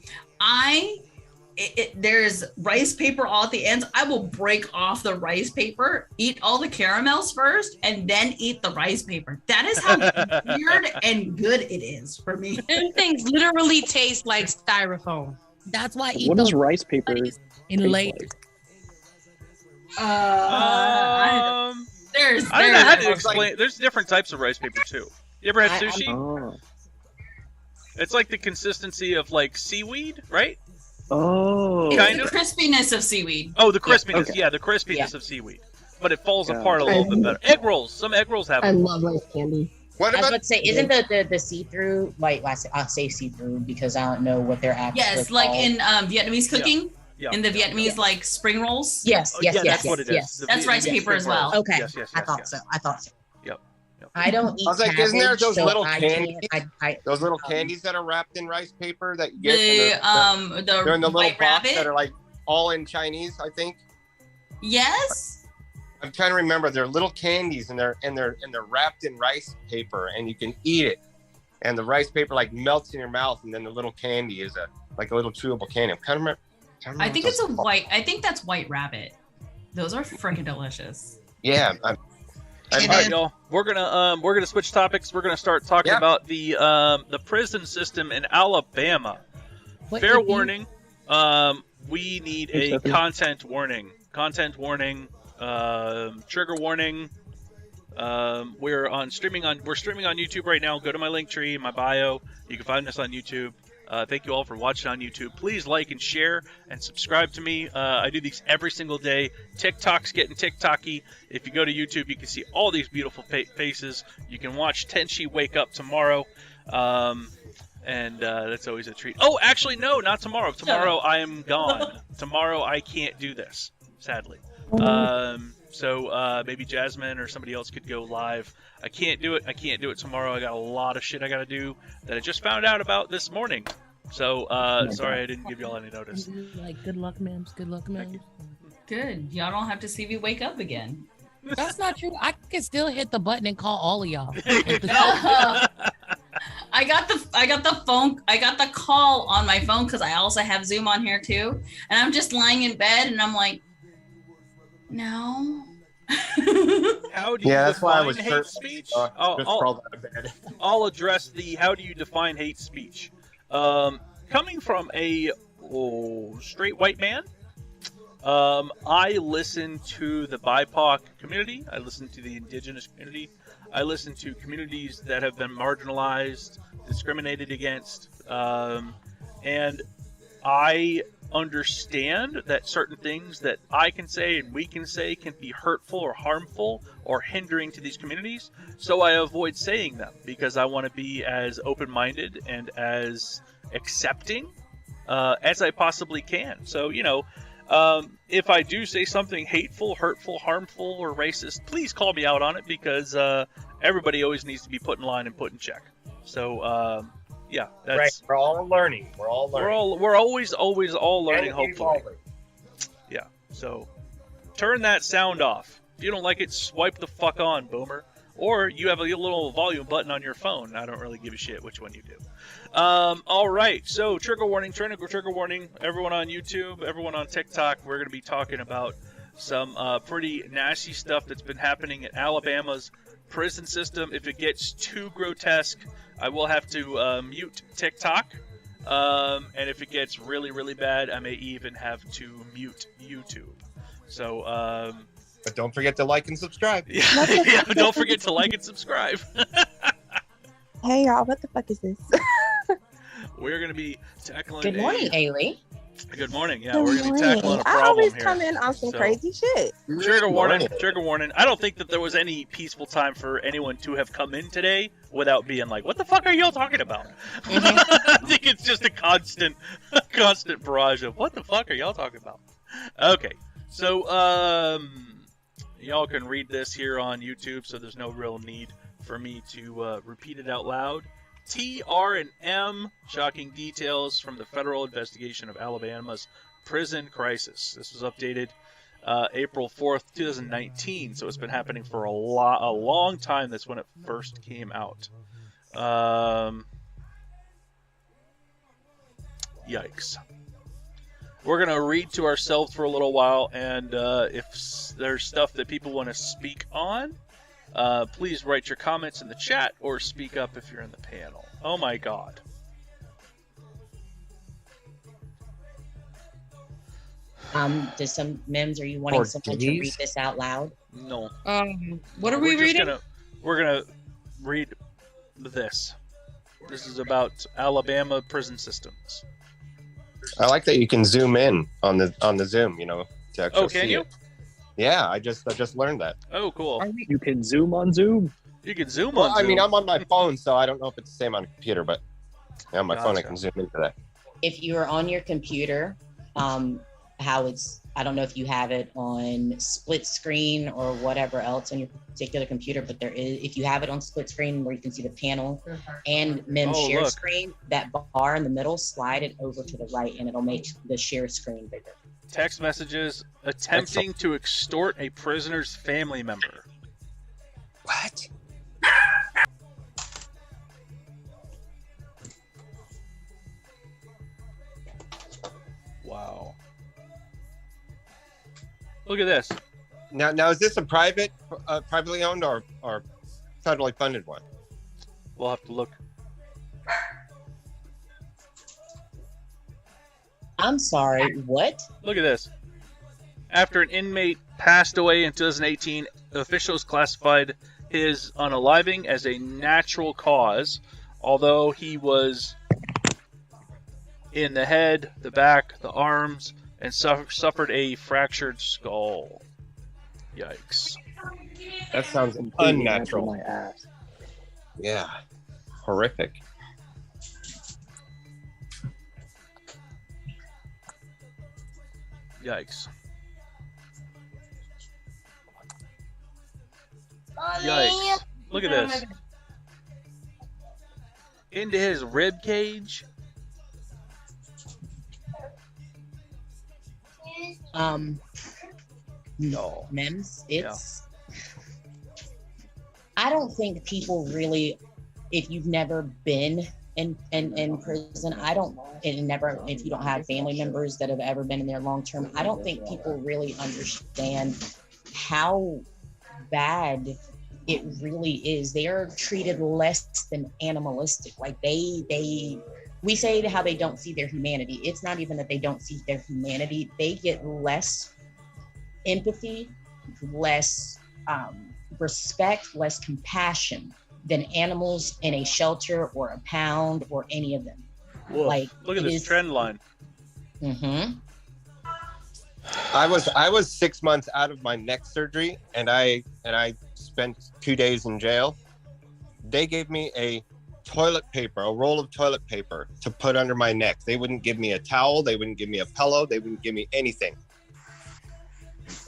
Speaker 6: There's rice paper all at the ends. I will break off the rice paper, eat all the caramels first, and then eat the rice paper. That is how weird and good it is for me.
Speaker 15: Them things literally taste like styrofoam. That's why I eat
Speaker 9: What
Speaker 15: those
Speaker 9: does rice paper
Speaker 15: in
Speaker 9: taste
Speaker 15: late.
Speaker 9: like?
Speaker 6: There's
Speaker 3: I don't know how to explain. There's different types of rice paper too. You ever had sushi?
Speaker 9: Oh.
Speaker 3: It's like the consistency of like seaweed, right?
Speaker 9: Oh.
Speaker 6: It's
Speaker 3: Kind
Speaker 6: the
Speaker 3: of.
Speaker 6: crispiness of seaweed.
Speaker 3: Oh, the crispiness.
Speaker 9: Okay.
Speaker 3: Yeah, the crispiness of seaweed. But it falls
Speaker 9: Got
Speaker 3: apart a little bit better. Egg rolls. Some egg rolls have
Speaker 15: I
Speaker 3: them.
Speaker 15: love rice candy.
Speaker 5: What
Speaker 13: I was
Speaker 5: about
Speaker 13: about to say, isn't the see-through, like, I'll say see-through because I don't know what they're actually
Speaker 6: Yes, like
Speaker 13: called.
Speaker 6: in Vietnamese cooking.
Speaker 3: Yeah.
Speaker 6: In the Vietnamese like spring rolls.
Speaker 13: Yes,
Speaker 3: Oh,
Speaker 13: yes,
Speaker 3: yeah,
Speaker 13: yes,
Speaker 3: that's what it is.
Speaker 13: yes.
Speaker 3: The
Speaker 6: That's rice
Speaker 3: Vietnamese
Speaker 6: paper as
Speaker 3: spring rolls.
Speaker 6: well.
Speaker 13: Okay,
Speaker 3: Yes, yes,
Speaker 13: I
Speaker 3: yes,
Speaker 13: thought
Speaker 3: yes.
Speaker 13: so. I thought so.
Speaker 3: Yep.
Speaker 13: I don't eat
Speaker 5: I was like, isn't there
Speaker 13: cabbage,
Speaker 5: those
Speaker 13: so
Speaker 5: little
Speaker 13: I
Speaker 5: candies?
Speaker 13: can't-
Speaker 5: Those little candies that are wrapped in rice paper that you get.
Speaker 6: The
Speaker 5: they're in the little
Speaker 6: white
Speaker 5: box
Speaker 6: rabbit.
Speaker 5: that are like all in Chinese, I think.
Speaker 6: Yes.
Speaker 5: I'm trying to remember. They're little candies and they're wrapped in rice paper and you can eat it. And the rice paper like melts in your mouth and then the little candy is like a little chewable candy. I'm kind of remember.
Speaker 6: I think it's a white. I think that's white rabbit. Those are freaking delicious.
Speaker 5: Yeah.
Speaker 3: All right, y'all. We're gonna switch topics. We're gonna start talking about the prison system in Alabama. Fair warning. We need a content warning. Content warning. Trigger warning. We're streaming on YouTube right now. Go to my link tree in my bio. You can find us on YouTube. Thank you all for watching on YouTube. Please like and share and subscribe to me. I do these every single day. TikTok's getting TikToky. If you go to YouTube, you can see all these beautiful faces. You can watch Tenchi wake up tomorrow. And that's always a treat. Oh, actually, no, not tomorrow. Tomorrow I am gone. Tomorrow I can't do this, sadly. So maybe Jasmine or somebody else could go live. I can't do it. I can't do it tomorrow. I got a lot of shit I got to do that I just found out about this morning. So sorry I didn't give y'all any notice.
Speaker 7: Like, good luck, Mims. Good luck, Mims.
Speaker 6: Good. Y'all don't have to see me wake up again.
Speaker 7: That's not true. I can still hit the button and call all of y'all.
Speaker 6: I got the call on my phone because I also have Zoom on here too. And I'm just lying in bed and I'm like, no.
Speaker 3: How do you
Speaker 5: that's why I
Speaker 3: define
Speaker 5: was
Speaker 3: hate speech?
Speaker 5: just crawled out of bed.
Speaker 3: I'll address the how do you define hate speech. Coming from a straight white man, I listen to the BIPOC community. I listen to the indigenous community. I listen to communities that have been marginalized, discriminated against, and I understand that certain things that I can say and we can say can be hurtful or harmful or hindering to these communities. So I avoid saying them because I want to be as open-minded and as accepting as I possibly can. So, if I do say something hateful, hurtful, harmful, or racist, please call me out on it because everybody always needs to be put in line and put in check. So, yeah, that's
Speaker 5: right. We're all learning. We're
Speaker 3: always all learning. Hopefully, yeah. So, turn that sound off. If you don't like it, swipe the fuck on, boomer. Or you have a little volume button on your phone. I don't really give a shit which one you do. All right, so trigger warning, everyone on YouTube, everyone on TikTok. We're going to be talking about some pretty nasty stuff that's been happening in Alabama's prison system. If it gets too grotesque, I will have to mute TikTok. And if it gets really, really bad, I may even have to mute YouTube. So,
Speaker 5: but don't forget to like and subscribe.
Speaker 3: Yeah, don't forget to like and subscribe.
Speaker 19: Hey, y'all, what the fuck is this?
Speaker 3: We're going to be tackling
Speaker 13: Good morning, Ailey.
Speaker 3: Good morning. Yeah,
Speaker 19: Good
Speaker 3: we're going to be tackling a
Speaker 19: I
Speaker 3: problem
Speaker 19: always
Speaker 3: here.
Speaker 19: come in on some crazy shit.
Speaker 3: Trigger warning. I don't think that there was any peaceful time for anyone to have come in today without being like, what the fuck are y'all talking about? I think it's just a constant barrage of, what the fuck are y'all talking about? Okay, so, y'all can read this here on YouTube, so there's no real need for me to repeat it out loud. TR&M, shocking details from the federal investigation of Alabama's prison crisis. This was updated April 4th, 2019, so it's been happening for a long time. That's when it first came out. Yikes. We're going to read to ourselves for a little while, and if there's stuff that people want to speak on, please write your comments in the chat or speak up if you're in the panel. Oh my god.
Speaker 13: Does some MIMS, are you wanting someone to read this out loud?
Speaker 3: No.
Speaker 2: What are we reading?
Speaker 3: We're gonna read this. This is about Alabama prison systems.
Speaker 5: I like that you can zoom in on the Zoom, to actually
Speaker 3: can
Speaker 5: see
Speaker 3: you?
Speaker 5: it. Yeah, I just learned that.
Speaker 3: Oh, cool.
Speaker 9: You can zoom on Zoom.
Speaker 3: You can zoom
Speaker 5: Well,
Speaker 3: on Zoom.
Speaker 5: I mean, I'm on my phone, so I don't know if it's the same on a computer, but on my phone I
Speaker 3: Gotcha.
Speaker 5: can zoom into that.
Speaker 13: If you're on your computer, how it's, I don't know if you have it on split screen or whatever else on your particular computer, but there is, if you have it on split screen where you can see the panel and MIMS share
Speaker 3: look.
Speaker 13: screen, that bar in the middle, slide it over to the right and it'll make the share screen bigger.
Speaker 3: Text messages attempting to extort a prisoner's family member.
Speaker 5: What?
Speaker 3: Wow. Look at this.
Speaker 5: Now is this a privately owned or federally funded one?
Speaker 3: We'll have to look.
Speaker 13: I'm sorry, what?
Speaker 3: Look at this. After an inmate passed away in 2018, officials classified his unaliving as a natural cause, although he was in the head, the back, the arms, and suffered a fractured skull. Yikes.
Speaker 5: That sounds unnatural. My ass. Yeah. Horrific.
Speaker 3: Yikes. Yikes. Look at this. Into his rib cage.
Speaker 13: No. MIMS, it's... I don't think people really, if you've never been in prison, if you don't have family members that have ever been in there long term, I don't think people really understand how bad it really is. They are treated less than animalistic. Like we say how they don't see their humanity. It's not even that they don't see their humanity. They get less empathy, less respect, less compassion than animals in a shelter or a pound or any of them.
Speaker 3: Whoa,
Speaker 13: Like,
Speaker 3: look at
Speaker 13: it
Speaker 3: this
Speaker 13: is-
Speaker 3: trend line.
Speaker 13: Mm-hmm.
Speaker 5: I was 6 months out of my neck surgery, and I spent 2 days in jail. They gave me a roll of toilet paper to put under my neck. They wouldn't give me a towel. They wouldn't give me a pillow. They wouldn't give me anything.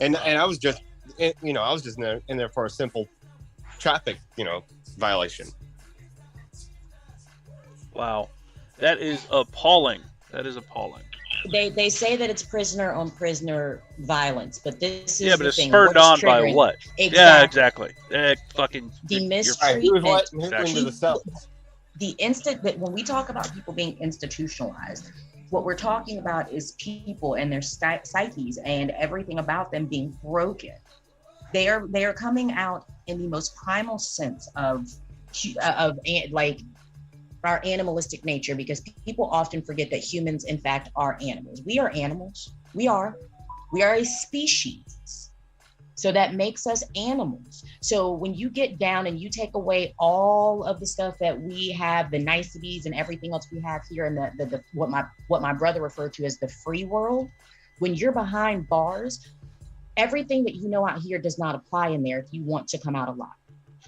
Speaker 5: And I was just, I was just in there for a simple traffic, violation.
Speaker 3: Wow, that is appalling. That is appalling.
Speaker 13: They say that it's prisoner on prisoner violence, but this is
Speaker 3: but it's
Speaker 13: thing.
Speaker 3: spurred on by what?
Speaker 13: Exactly.
Speaker 3: Yeah, exactly. Fucking
Speaker 13: The mistreatment.
Speaker 3: Exactly.
Speaker 13: The instant that when we talk about people being institutionalized, what we're talking about is people and their psyches and everything about them being broken. They are coming out in the most primal sense of like our animalistic nature, because people often forget that humans in fact are animals. We are animals. We are a species. So that makes us animals. So when you get down and you take away all of the stuff that we have, the niceties and everything else we have here in the what my brother referred to as the free world, when you're behind bars, everything that you know out here does not apply in there if you want to come out alive.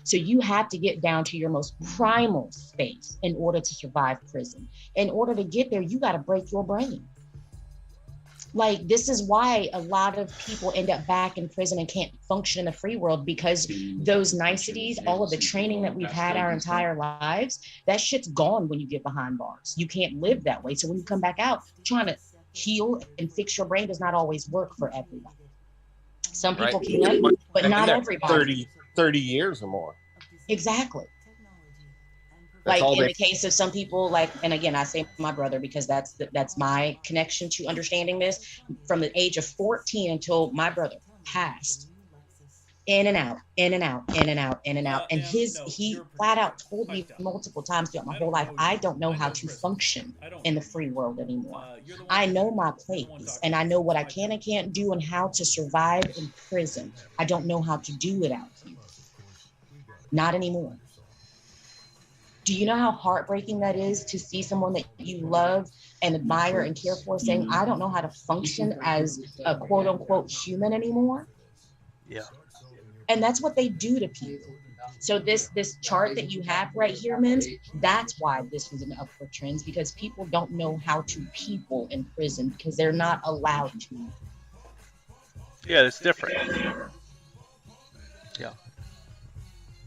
Speaker 13: So you have to get down to your most primal space in order to survive prison. In order to get there, you got to break your brain. Like, this is why a lot of people end up back in prison and can't function in the free world, because those niceties, all of the training that we've had our entire lives, that shit's gone when you get behind bars. You can't live that way. So when you come back out, trying to heal and fix your brain does not always work for everybody. Some people can, but not everybody.
Speaker 5: 30 years or more.
Speaker 13: Exactly. Like in the case of some people, like, and again, I say my brother because that's my connection to understanding this. From the age of 14 until my brother passed, in and out, in and out, in and out, in and out. And he flat out told me multiple times throughout my whole life, I don't know how to function in the free world anymore. I know my place and I know what I can and can't do and how to survive in prison. I don't know how to do it out here. Not anymore. Do you know how heartbreaking that is to see someone that you love and admire and care for saying, I don't know how to function as a quote unquote human anymore?
Speaker 3: Yeah.
Speaker 13: And that's what they do to people. So this chart that you have right here, MIMS, that's why this was an upward trend, because people don't know how to people in prison because they're not allowed to.
Speaker 3: Yeah, it's different. Yeah.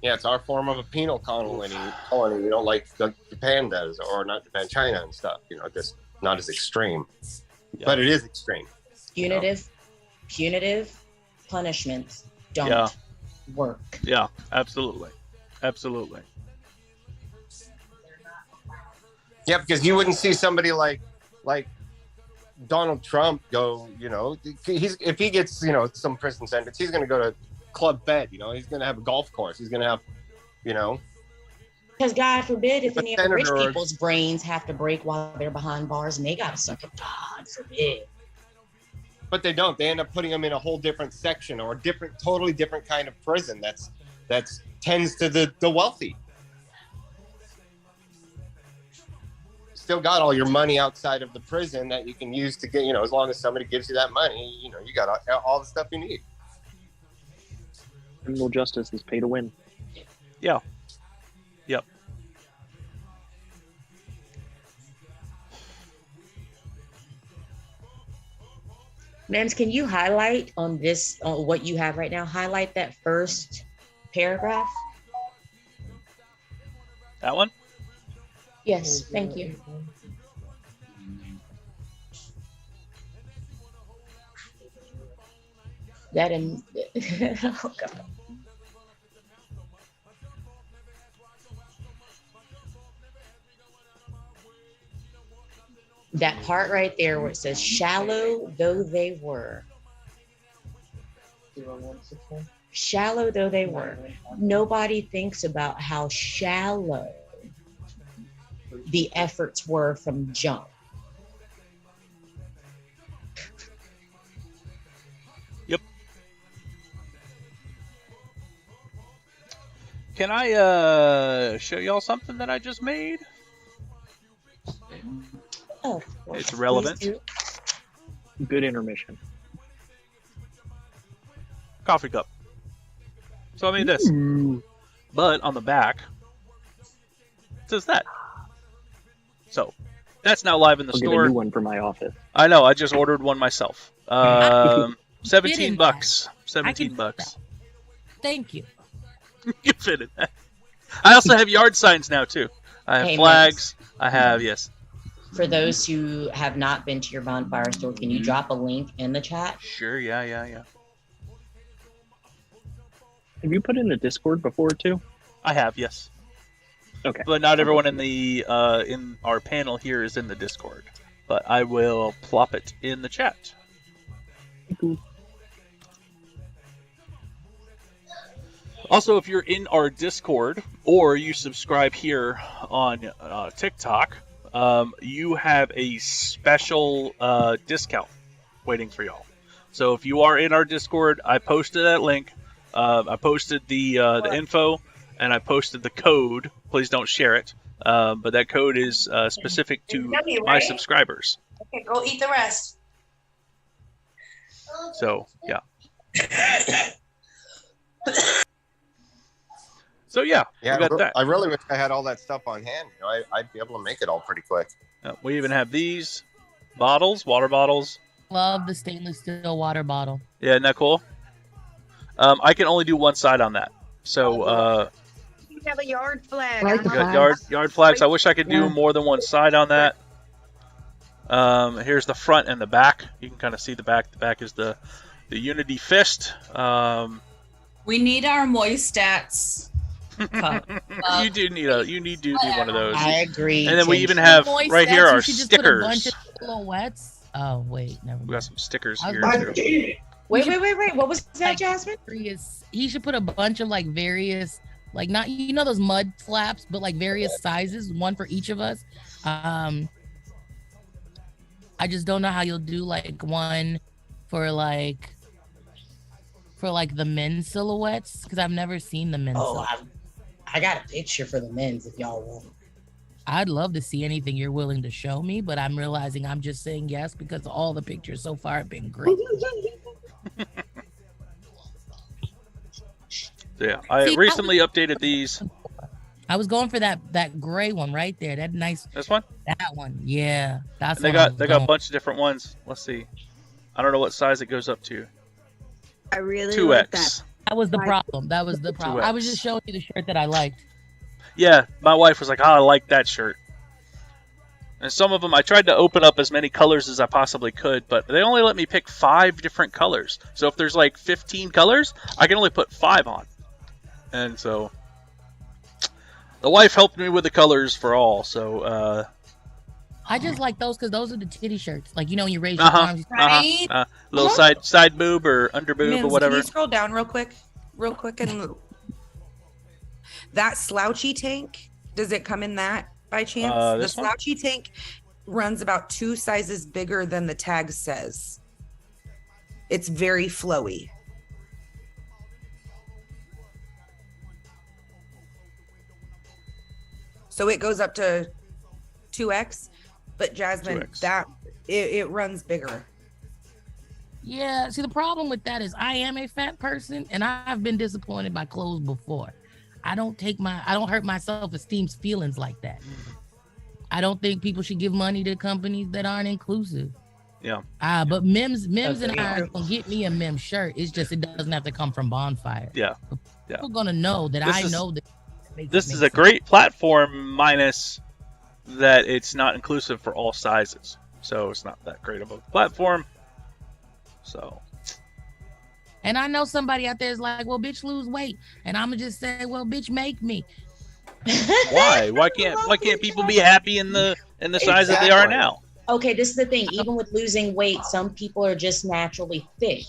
Speaker 5: Yeah, it's our form of a penal colony. We don't like Japan does, or not Japan, China and stuff. Just not as extreme, but it is extreme.
Speaker 13: Punitive punishments don't work.
Speaker 3: Yeah, absolutely.
Speaker 5: Yeah, because you wouldn't see somebody like Donald Trump go. If he gets some prison sentence, he's going to go to Club Fed. He's going to have a golf course. He's going to have,
Speaker 13: Because God forbid if any of the rich people's brains have to break while they're behind bars and they got to suck up. God forbid.
Speaker 5: But they don't. They end up putting them in a whole different section or a totally different kind of prison that tends to the wealthy. Still got all your money outside of the prison that you can use to get, as long as somebody gives you that money, you got all the stuff you need.
Speaker 9: Criminal justice is pay to win.
Speaker 3: Yeah. Yep.
Speaker 13: MIMS, can you highlight on this, on what you have right now, highlight that first paragraph?
Speaker 3: That one?
Speaker 13: Yes, thank you. That in, oh God. That part right there where it says shallow though they were. Shallow though they were. Nobody thinks about how shallow the efforts were from jump.
Speaker 3: Yep. Can I show y'all something that I just made?
Speaker 13: Oh,
Speaker 3: it's relevant.
Speaker 9: Good intermission.
Speaker 3: Coffee cup. So I made this. But on the back, it says that. So that's now live in the
Speaker 9: I'll
Speaker 3: store.
Speaker 9: Get a new one for my office.
Speaker 3: I know. I just ordered one myself. $17. $17.
Speaker 7: Thank you.
Speaker 3: You fit in that. I also have yard signs now too. I have
Speaker 13: Hey,
Speaker 3: flags. I have
Speaker 13: For those who have not been to your bonfire store, can you drop a link in the chat?
Speaker 3: Sure. Yeah.
Speaker 9: Have you put in the Discord before too?
Speaker 3: I have, yes.
Speaker 9: Okay.
Speaker 3: But not everyone in the in our panel here is in the Discord. But I will plop it in the chat. Also, if you're in our Discord or you subscribe here on TikTok, you have a special discount waiting for y'all. So if you are in our Discord, I posted that link. I posted the info, and I posted the code. Please don't share it. But that code is specific to my subscribers.
Speaker 20: Okay, go eat the rest.
Speaker 3: So, yeah. So, yeah, we got that.
Speaker 5: I really wish I had all that stuff on hand. You know, I'd be able to make it all pretty quick.
Speaker 3: We even have these bottles, water bottles.
Speaker 7: Love the stainless steel water bottle.
Speaker 3: Yeah, isn't that cool? I can only do one side on that. So,
Speaker 14: You have a yard flag.
Speaker 3: we got yard flags. I wish I could do more than one side on that. Here's the front and the back. You can kind of see the back. The back is the Unity Fist.
Speaker 6: We need our moist stats.
Speaker 3: You do need one of those.
Speaker 13: I agree.
Speaker 3: And then we even have right here our
Speaker 7: Put a
Speaker 3: stickers.
Speaker 7: bunch of silhouettes. Oh wait, never mind.
Speaker 3: We got some stickers here
Speaker 13: Wait. What was that, Jasmine?
Speaker 7: He should put a bunch of like various, like not those mud flaps, but like various sizes, one for each of us. I just don't know how you'll do like one for like the men's silhouettes because I've never seen the men's.
Speaker 13: I got a picture for the men's if y'all want.
Speaker 7: I'd love to see anything you're willing to show me, but I'm realizing I'm just saying yes because all the pictures so far have been great.
Speaker 3: Yeah, I recently updated these.
Speaker 7: I was going for that gray one right there. That nice.
Speaker 3: This one?
Speaker 7: That one. Yeah. That's
Speaker 3: And they got a bunch of different ones. Let's see. I don't know what size it goes up to.
Speaker 14: I really
Speaker 3: 2X.
Speaker 14: like that.
Speaker 7: That was the problem. That was the problem.
Speaker 3: 2X.
Speaker 7: I was just showing you the shirt that I liked.
Speaker 3: Yeah, my wife was like, "Oh, I like that shirt." And some of them, I tried to open up as many colors as I possibly could, but they only let me pick 5 different colors. So if there's like 15 colors, I can only put 5 on. And so the wife helped me with the colors for all. So
Speaker 7: I just like those because those are the titty shirts. Like, when you raise your arms.
Speaker 3: little side boob or under boob
Speaker 19: Mims,
Speaker 3: or whatever.
Speaker 19: Can you scroll down real quick, and that slouchy tank? Does it come in that by chance? The
Speaker 3: This one?
Speaker 19: slouchy tank runs about 2 sizes bigger than the tag says. It's very flowy. So it goes up to 2X, but Jasmine,
Speaker 3: 2X.
Speaker 19: that it runs bigger.
Speaker 7: Yeah, see, the problem with that is I am a fat person, and I've been disappointed by clothes before. I don't hurt my self-esteem feelings like that. I don't think people should give money to companies that aren't inclusive.
Speaker 3: Yeah.
Speaker 7: But Mims and I are gonna get me a Mims shirt. It's just it doesn't have to come from Bonfire.
Speaker 3: Yeah.
Speaker 7: People gonna know that
Speaker 3: This is-
Speaker 7: know that.
Speaker 3: This is a great platform, minus that it's not inclusive for all sizes. So it's not that great of a platform. So.
Speaker 7: And I know somebody out there is like, well, bitch, lose weight. And I'm gonna just say, well, bitch, make me.
Speaker 3: Why? Why can't people be happy in the size that they are now?
Speaker 13: Okay, this is the thing. Even with losing weight, some people are just naturally thick.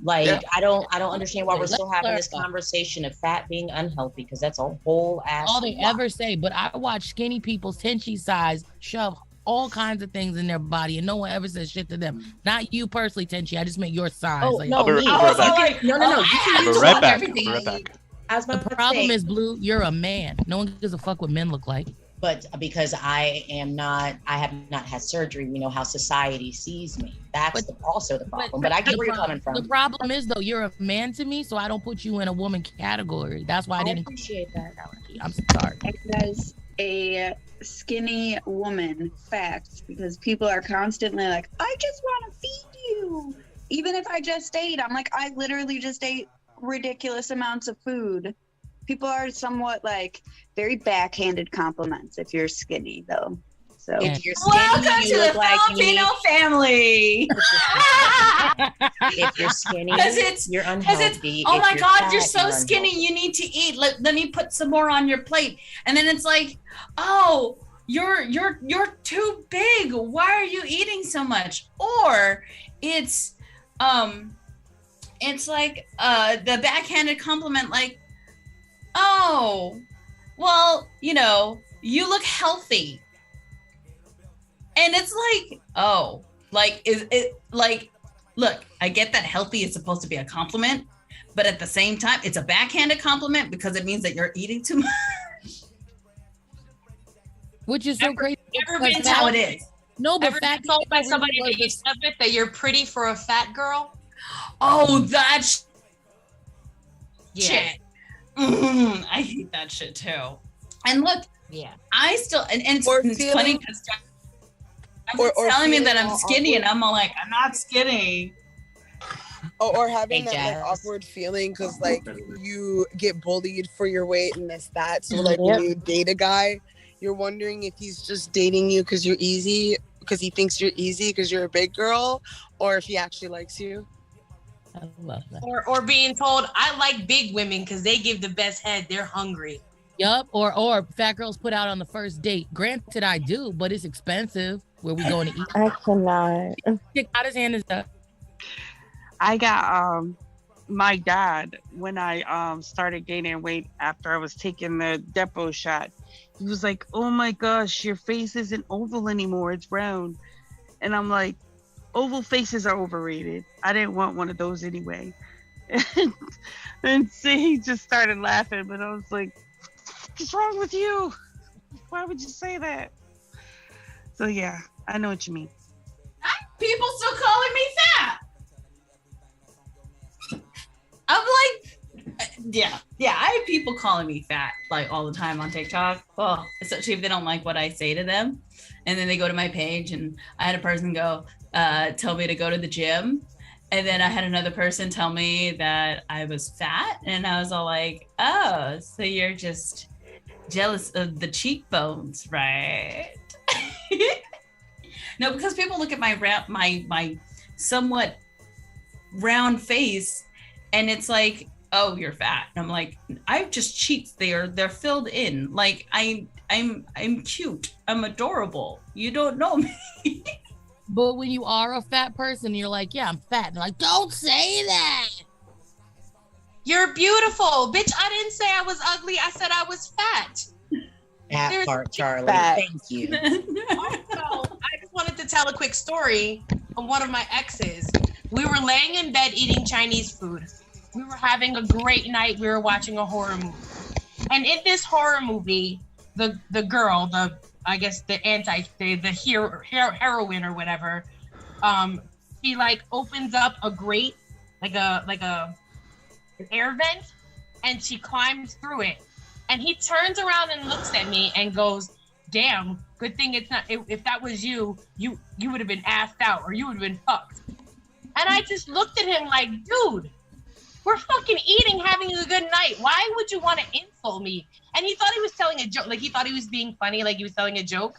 Speaker 13: Like,
Speaker 3: Yeah.
Speaker 13: I don't understand why we're still having this conversation of fat being unhealthy, because that's a whole ass.
Speaker 7: All they
Speaker 13: lot.
Speaker 7: ever say. But I watch skinny people's Tenchi size shove all kinds of things in their body, and no one ever says shit to them. Not you personally, Tenchi. I just meant your size.
Speaker 13: Oh,
Speaker 7: like,
Speaker 13: no, me.
Speaker 3: I'll be right back.
Speaker 13: You can- no. You can
Speaker 3: I'll
Speaker 13: use
Speaker 3: be right
Speaker 13: on
Speaker 3: back.
Speaker 13: everything.
Speaker 3: I'll be right back.
Speaker 13: I was
Speaker 7: The
Speaker 13: about to
Speaker 7: problem
Speaker 13: say,
Speaker 7: is, Blue, you're a man. No one gives a fuck what men look like.
Speaker 13: but because I have not had surgery, we know how society sees me. That's also the problem. But I get where you're coming from.
Speaker 7: The problem is, though, you're a man to me, so I don't put you in a woman category. That's why I didn't
Speaker 13: appreciate that.
Speaker 7: I'm sorry.
Speaker 14: As a skinny woman, fact, because people are constantly like, I just want to feed you. Even if I just ate, I'm like, I literally just ate ridiculous amounts of food. People are somewhat like very backhanded compliments if you're skinny, though. So
Speaker 13: if you're skinny,
Speaker 6: Welcome
Speaker 13: you
Speaker 6: to
Speaker 13: look
Speaker 6: the
Speaker 13: like
Speaker 6: Filipino family.
Speaker 13: If you're skinny, you're
Speaker 6: Because
Speaker 13: unhealthy.
Speaker 6: oh
Speaker 13: If
Speaker 6: my
Speaker 13: you're
Speaker 6: God,
Speaker 13: fat,
Speaker 6: you're so
Speaker 13: you're
Speaker 6: skinny.
Speaker 13: unhealthy.
Speaker 6: You need to eat. Let me put some more on your plate. And then it's like, oh, you're too big. Why are you eating so much? Or it's like the backhanded compliment, like, oh, well, you look healthy. And it's like, oh, like, is it like, look, I get that healthy is supposed to be a compliment, but at the same time, it's a backhanded compliment because it means that you're eating too much.
Speaker 7: Which is so crazy.
Speaker 20: Ever been
Speaker 6: That's how it is.
Speaker 7: No, but
Speaker 20: ever
Speaker 7: fat
Speaker 20: been told by
Speaker 7: people
Speaker 20: somebody
Speaker 7: really
Speaker 20: that you love it that you're pretty for a fat girl?
Speaker 6: Oh, that
Speaker 20: Yeah.
Speaker 6: shit. I hate that shit too. And look,
Speaker 20: yeah,
Speaker 6: I still, and it's funny because
Speaker 2: Or
Speaker 6: telling me that
Speaker 2: feeling
Speaker 6: I'm
Speaker 2: all
Speaker 6: skinny,
Speaker 2: awkward.
Speaker 6: and I'm all like, I'm not skinny.
Speaker 2: Or having
Speaker 6: Hey,
Speaker 2: that
Speaker 6: Jazz.
Speaker 2: awkward feeling because like you get bullied for your weight and this that. So like
Speaker 6: Yep.
Speaker 2: when you date a guy, you're wondering if he's just dating you because you're easy, because he thinks you're easy because you're a big girl, or if he actually likes you.
Speaker 7: I love that.
Speaker 20: Or being told, I like big women because they give the best head. They're hungry.
Speaker 7: Yup. Or fat girls put out on the first date. Granted, I do, but it's expensive. Where we going to eat?
Speaker 21: I cannot.
Speaker 7: Nick, how his hand is up?
Speaker 22: I got my dad when I started gaining weight after I was taking the depot shot. He was like, "Oh my gosh, your face isn't oval anymore; it's round." And I'm like, "Oval faces are overrated. I didn't want one of those anyway." And so he just started laughing, but I was like, "What's wrong with you? Why would you say that?" So yeah, I know what you mean.
Speaker 6: People still calling me fat. I'm like, yeah. I have people calling me fat like all the time on TikTok. Well, especially if they don't like what I say to them, and then they go to my page, and I had a person go tell me to go to the gym, and then I had another person tell me that I was fat, and I was all like, oh, so you're just jealous of the cheekbones, right? No, because people look at my somewhat round face, and it's like, oh, you're fat. And I'm like, I have just cheeks. They're filled in. Like I'm cute. I'm adorable. You don't know me.
Speaker 7: But when you are a fat person, you're like, yeah, I'm fat. And like, don't say that.
Speaker 20: You're beautiful. Bitch, I didn't say I was ugly. I said I was fat.
Speaker 13: That
Speaker 20: There's-
Speaker 13: part, Charlie.
Speaker 20: Fat.
Speaker 13: Thank you.
Speaker 20: Also, I just wanted to tell a quick story from one of my exes. We were laying in bed eating Chinese food. We were having a great night. We were watching a horror movie. And in this horror movie, the girl, the heroine or whatever, she like opens up a grate, like an air vent, and she climbs through it. And he turns around and looks at me and goes, damn, good thing it's not, if that was you would have been assed out or you would have been fucked. And I just looked at him like, dude, we're fucking eating, having a good night. Why would you want to insult me? And he thought he was telling a joke. Like he thought he was being funny, like he was telling a joke.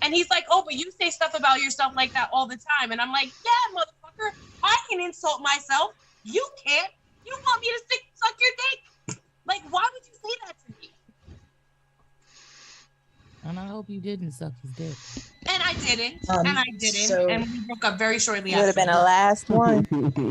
Speaker 20: And he's like, oh, but you say stuff about yourself like that all the time. And I'm like, yeah, motherfucker, I can insult myself. You can't. You want me to suck your dick? Like, why would you say that to me?
Speaker 7: And I hope you didn't suck his dick.
Speaker 20: And I didn't.
Speaker 13: so-
Speaker 20: and we broke up very shortly
Speaker 21: Would have
Speaker 20: after.
Speaker 21: been a last one.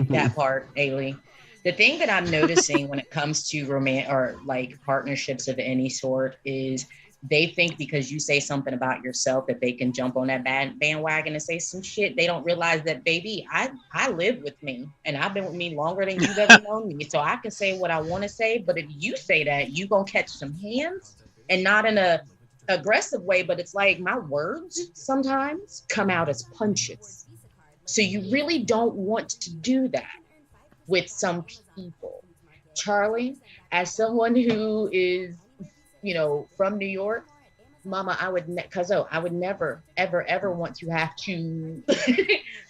Speaker 13: That part, Ailey. The thing that I'm noticing when it comes to or like partnerships of any sort is they think because you say something about yourself that they can jump on that bandwagon and say some shit. They don't realize that, baby, I live with me and I've been with me longer than you've ever known me. So I can say what I want to say, but if you say that, you gonna catch some hands, and not in a aggressive way, but it's like my words sometimes come out as punches. So you really don't want to do that with some people. Charlie, as someone who is, from New York, Mama, I would never, ever want to have to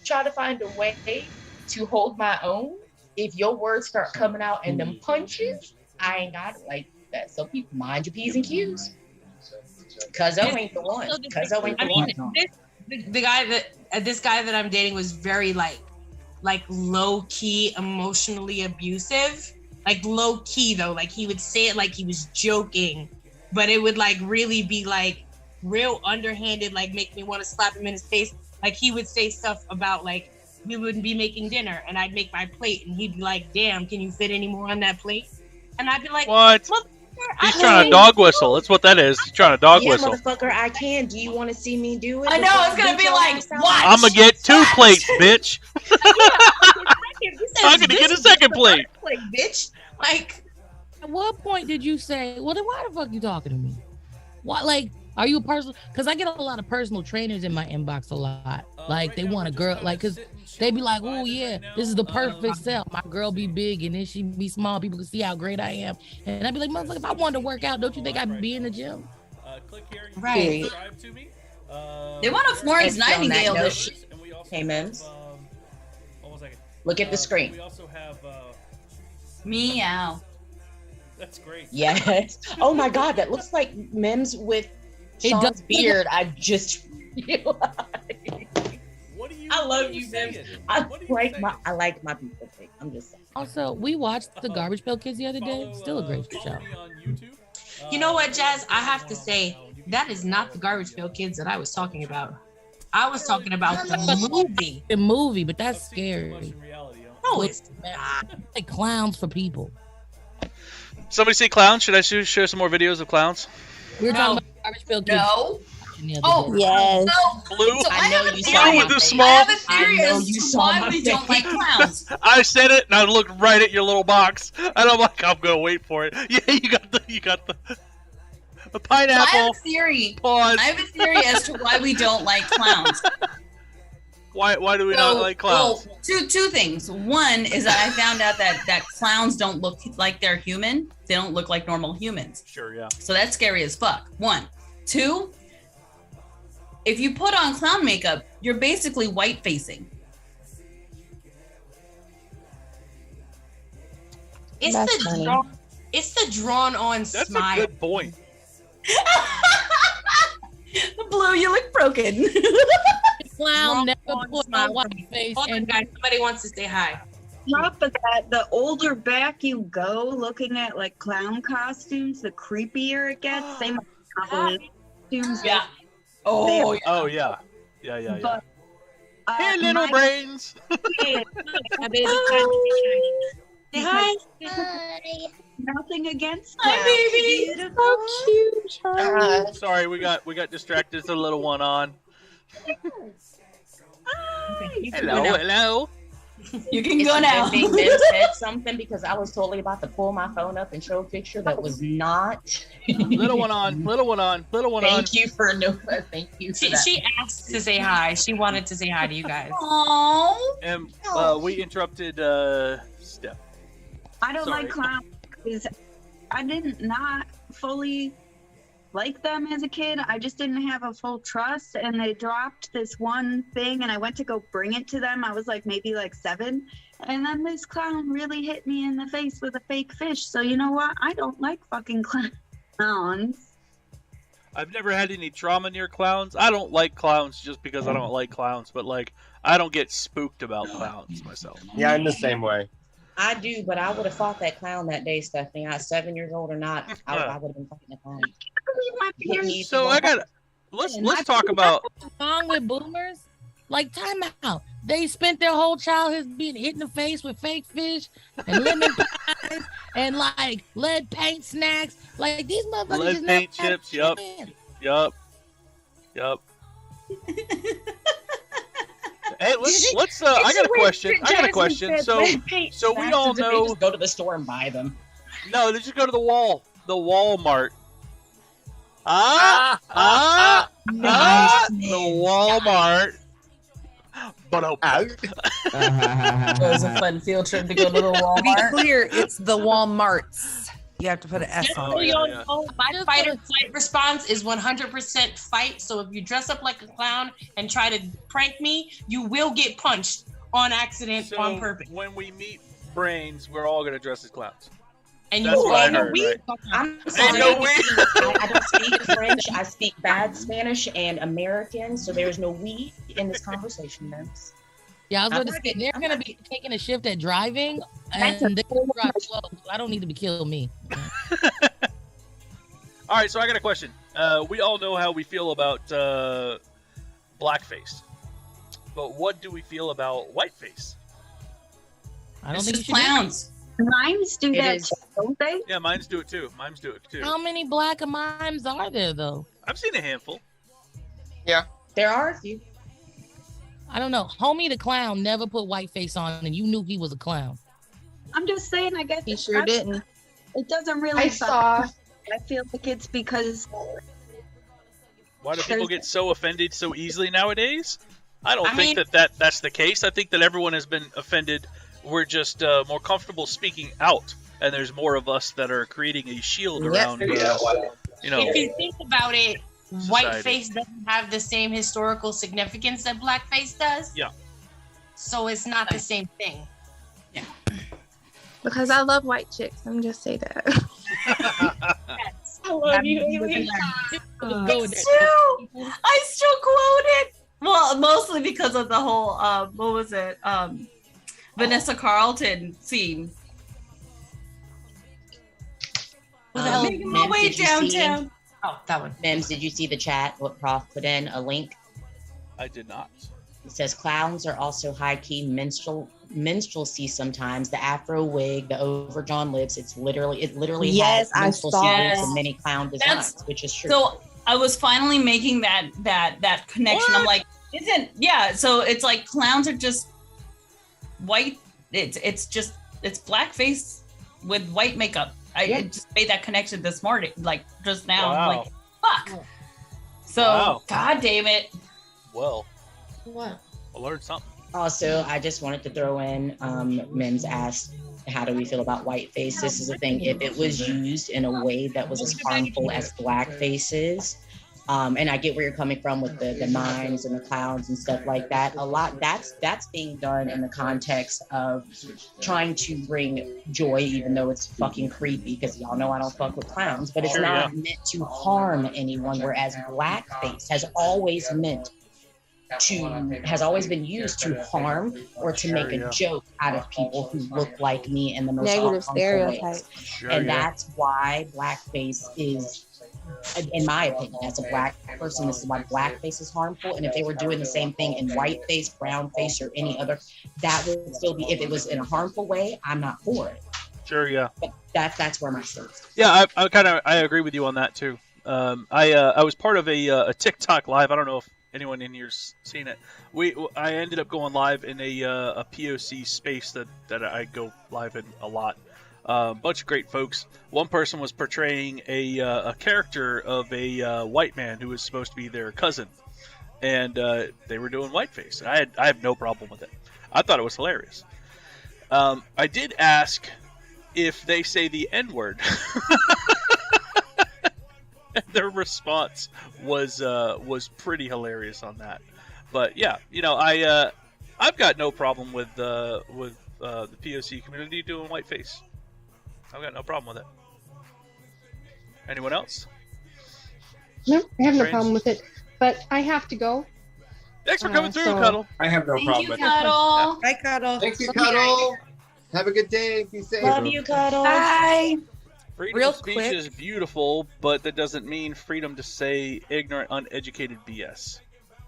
Speaker 13: try to find a way to hold my own. If your words start coming out in them punches, I ain't got it like that. So people mind your P's and Q's. Cuzzo ain't the one. Cuzzo ain't the one.
Speaker 20: This guy that I'm dating was very like low key emotionally abusive. Like low key though, like he would say it like he was joking, but it would like really be like real underhanded, like make me want to slap him in his face. Like he would say stuff about like we wouldn't be making dinner and I'd make my plate and he'd be like, damn, can you fit any more on that plate? And I'd be like,
Speaker 3: what? He's trying to dog whistle. That's what that is. He's trying to dog whistle.
Speaker 13: Motherfucker, I can. Do you want to see me do it?
Speaker 6: I know, it's going to be like, watch.
Speaker 3: I'm going to get 2 plates, bitch. I'm going to get a second plate.
Speaker 6: Bitch. Like,
Speaker 7: at what point did you say, well, then why the fuck you talking to me? What, like, are you a personal? Because I get a lot of personal trainers in my inbox a lot. Like, they want a girl, like, because they be like, oh, yeah, this is the perfect self. My girl be big and then she be small. People can see how great I am. And I'd be like, motherfucker, if I wanted to work out, don't you think I'd be in the gym?
Speaker 11: Click here.
Speaker 6: Right.
Speaker 11: Subscribe to me.
Speaker 6: They want a Florence Nightingale this shit.
Speaker 13: Hey, Mims. Look at the screen.
Speaker 11: We also have
Speaker 6: Meow.
Speaker 11: That's great.
Speaker 13: Yes. Oh my God, that looks like Mims with Sean's beard. I just realized.
Speaker 6: I love you, Mims.
Speaker 13: I like my people thing. I'm just saying.
Speaker 7: Also, we watched the Garbage Pail Kids the other day. Still a great show.
Speaker 20: You know what, Jazz? I have to say, that is not the Garbage Pail Kids that I was talking about. I was talking about the movie.
Speaker 7: The movie, but that's scary.
Speaker 20: No, it's
Speaker 7: like clowns for people.
Speaker 3: Somebody say clowns? Should I share some more videos of clowns?
Speaker 7: We were talking about Garbage Pail Kids.
Speaker 6: No.
Speaker 7: Oh,
Speaker 21: yes.
Speaker 3: Blue?
Speaker 6: So I have a
Speaker 3: Blue
Speaker 6: theory.
Speaker 3: with the small.
Speaker 6: I have a theory as to why we don't like clowns.
Speaker 3: I said it, and I looked right at your little box, and I'm like, I'm gonna wait for it. Yeah, you got the pineapple.
Speaker 6: I have a theory.
Speaker 3: Pause.
Speaker 6: I have a theory as to why we don't like clowns.
Speaker 3: Why do we not like clowns?
Speaker 6: Well, two things. One is that I found out that clowns don't look like they're human. They don't look like normal humans.
Speaker 3: Sure, yeah.
Speaker 6: So that's scary as fuck. 1. 2, if you put on clown makeup, you're basically white facing.
Speaker 20: It's the drawn on
Speaker 3: That's
Speaker 20: smile.
Speaker 3: a good point.
Speaker 6: Blue, you look broken.
Speaker 7: Clown never put on white face.
Speaker 20: Hold on, guys. Somebody wants to say hi.
Speaker 14: Not but that the older back you go looking at like clown costumes, the creepier it gets. Same with costumes.
Speaker 6: Yeah. Oh,
Speaker 3: Oh, yeah. Yeah.
Speaker 14: But,
Speaker 3: Hey, little brains.
Speaker 14: Hey,
Speaker 20: Hi.
Speaker 14: nothing against
Speaker 6: Hi,
Speaker 14: clowns.
Speaker 6: baby.
Speaker 14: Beautiful.
Speaker 6: So cute, Charlie.
Speaker 3: Sorry, we got distracted. There's a little one on. Hello.
Speaker 6: You can go now.
Speaker 13: They said something because I was totally about to pull my phone up and show a picture that was not.
Speaker 3: Little one on.
Speaker 13: Thank you for Thank you for that.
Speaker 20: She asked to say hi. She wanted to say hi to you guys.
Speaker 6: Aww.
Speaker 3: And we interrupted Steph.
Speaker 14: I don't
Speaker 3: Sorry.
Speaker 14: like clowns because I didn't not fully like them as a kid. I just didn't have a full trust, and they dropped this one thing, and I went to go bring it to them. I was like maybe like 7, and then this clown really hit me in the face with a fake fish. So you know what? I don't like fucking clowns.
Speaker 3: I've never had any trauma near clowns. I don't like clowns just because I don't like clowns, but like I don't get spooked about clowns myself.
Speaker 5: Yeah, I'm the same way.
Speaker 13: I do, but I would have fought that clown that day, Stephanie. I was 7 years old or not, I would have been fighting the clown.
Speaker 3: So I got. Let's talk about.
Speaker 7: What's wrong with boomers? Like, time out. They spent their whole childhood being hit in the face with fake fish and lemon pies and like lead paint snacks. Like these motherfuckers.
Speaker 3: Lead paint chips. Yup. Hey, let's. I got a question. So we all know.
Speaker 13: Just go to the store and buy them.
Speaker 3: No, they just go to the Walmart. The Walmart. But
Speaker 6: It was a fun field trip to go to the
Speaker 19: To be
Speaker 6: Walmart.
Speaker 19: clear, it's the Walmarts. You have to put an S
Speaker 20: Just
Speaker 19: on
Speaker 20: so
Speaker 19: it.
Speaker 20: you know, my fight or flight response is 100% fight. So if you dress up like a clown and try to prank me, you will get punched on accident on purpose.
Speaker 3: When we meet brains, we're all gonna dress as clowns.
Speaker 20: And
Speaker 3: That's
Speaker 20: you
Speaker 3: what I
Speaker 20: will
Speaker 3: heard, right?
Speaker 13: I'm
Speaker 3: Ain't
Speaker 13: sorry.
Speaker 3: no way.
Speaker 13: I don't speak French. I speak bad Spanish and American, so there's no we in this conversation, Mims.
Speaker 7: Yeah, I was going to say, they're going to be taking a shift at driving, and they're going to drive slow. So I don't need to be killing me.
Speaker 3: All right, so I got a question. We all know how we feel about blackface, but what do we feel about whiteface?
Speaker 7: I don't
Speaker 6: It's
Speaker 7: think
Speaker 6: just
Speaker 7: you should
Speaker 6: clowns.
Speaker 14: Mimes do
Speaker 13: It
Speaker 14: that,
Speaker 13: is.
Speaker 14: too, don't they?
Speaker 3: Yeah, mines do it too.
Speaker 7: How many black mimes are there, though?
Speaker 3: I've seen a handful.
Speaker 5: Yeah.
Speaker 13: There are a few.
Speaker 7: I don't know. Homie the clown never put whiteface on, and you knew he was a clown.
Speaker 14: I'm just saying, I guess
Speaker 20: He sure didn't.
Speaker 14: It doesn't really.
Speaker 21: I saw.
Speaker 14: I feel like it's because.
Speaker 3: Why do people get so offended so easily nowadays? I don't
Speaker 20: I
Speaker 3: think
Speaker 20: mean-
Speaker 3: that's the case. I think that everyone has been offended. We're just more comfortable speaking out, and there's more of us that are creating a shield around. You know,
Speaker 20: If you think about it,
Speaker 3: society.
Speaker 20: whiteface doesn't have the same historical significance that blackface does.
Speaker 3: Yeah.
Speaker 20: So it's not the same thing.
Speaker 21: Because I love white chicks. I'm just say that.
Speaker 20: I love you.
Speaker 6: Me too. I still quote it. Well, mostly because of the whole what was it? Vanessa Carlton scene. Making my way
Speaker 13: did you see-
Speaker 6: downtown.
Speaker 20: Oh, that one.
Speaker 13: Mims, did you see the chat? What Prof put in a link?
Speaker 3: I did not.
Speaker 13: It says clowns are also high-key minstrelsy sometimes. The afro wig, the overdrawn lips. It literally
Speaker 21: Yes,
Speaker 13: has
Speaker 21: I
Speaker 13: minstrelsy
Speaker 21: saw
Speaker 13: wigs
Speaker 6: that.
Speaker 13: and many clown designs, which is true.
Speaker 6: So I was finally making that connection. I'm like, so it's like clowns are just white. It's blackface with white makeup. I just made that connection this morning, like just now.
Speaker 3: Wow.
Speaker 6: I'm like, fuck. So
Speaker 3: Wow.
Speaker 6: God damn it.
Speaker 3: Well,
Speaker 6: What?
Speaker 3: I learned something.
Speaker 13: Also, I just wanted to throw in, Mims asked, how do we feel about whiteface? This is the thing, if it was used in a way that was as harmful as blackface is, and I get where you're coming from with the mimes and the clowns and stuff like that. A lot that's being done in the context of trying to bring joy, even though it's fucking creepy, because y'all know I don't fuck with clowns, but it's
Speaker 3: Sure,
Speaker 13: not
Speaker 3: yeah.
Speaker 13: meant to harm anyone, whereas blackface has always been used to harm or to make a joke out of people who look like me in the most
Speaker 21: Negative
Speaker 13: harmful ways.
Speaker 21: stereotype.
Speaker 13: And that's why blackface is, in my opinion, as a black person, this is why blackface is harmful. And if they were doing the same thing in whiteface, brownface, or any other, that would still be, if it was in a harmful way, I'm not for it.
Speaker 3: Sure, yeah.
Speaker 13: But that's where my stance.
Speaker 3: Yeah, I agree with you on that too. I was part of a TikTok live. I don't know if anyone in here's seen it. I ended up going live in a POC space that I go live in a lot. Bunch of great folks. One person was portraying a character of a white man who was supposed to be their cousin, and they were doing whiteface. I have no problem with it. I thought it was hilarious. I did ask if they say the N-word. And their response was pretty hilarious on that. But yeah, I've got no problem with the POC community doing whiteface. I've got no problem with it. Anyone else?
Speaker 15: No, I have no
Speaker 3: Friends?
Speaker 15: problem with it. But I have to go.
Speaker 3: Thanks for coming through,
Speaker 15: so-
Speaker 3: Cuddle.
Speaker 5: I have no problem with it.
Speaker 6: Cuddle.
Speaker 19: Hi, Cuddle.
Speaker 5: Thank you, Cuddle. Have a good day. Be safe.
Speaker 13: Love you, Cuddle.
Speaker 19: Bye.
Speaker 3: Freedom
Speaker 19: Real
Speaker 3: of speech
Speaker 19: quick.
Speaker 3: is beautiful, but that doesn't mean freedom to say ignorant, uneducated BS.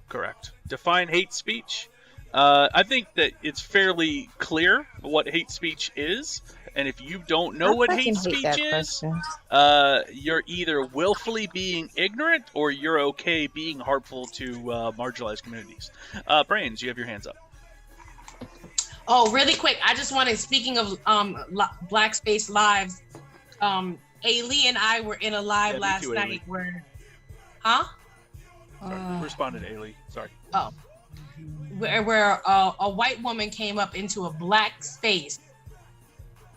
Speaker 3: Correct. Define hate speech. I think that it's fairly clear what hate speech is, and if you don't know what hate speech is, you're either willfully being ignorant or you're okay being harmful to marginalized communities. Brains, you have your hands up.
Speaker 20: Oh, really quick. I just wanted, speaking of Black Space Lives, Ailey and I were in a live
Speaker 3: Yeah, me
Speaker 20: last
Speaker 3: too,
Speaker 20: night
Speaker 3: Ailey.
Speaker 20: where Huh?
Speaker 3: Sorry, responded Ailey. Sorry.
Speaker 20: Oh. Where a white woman came up into a black space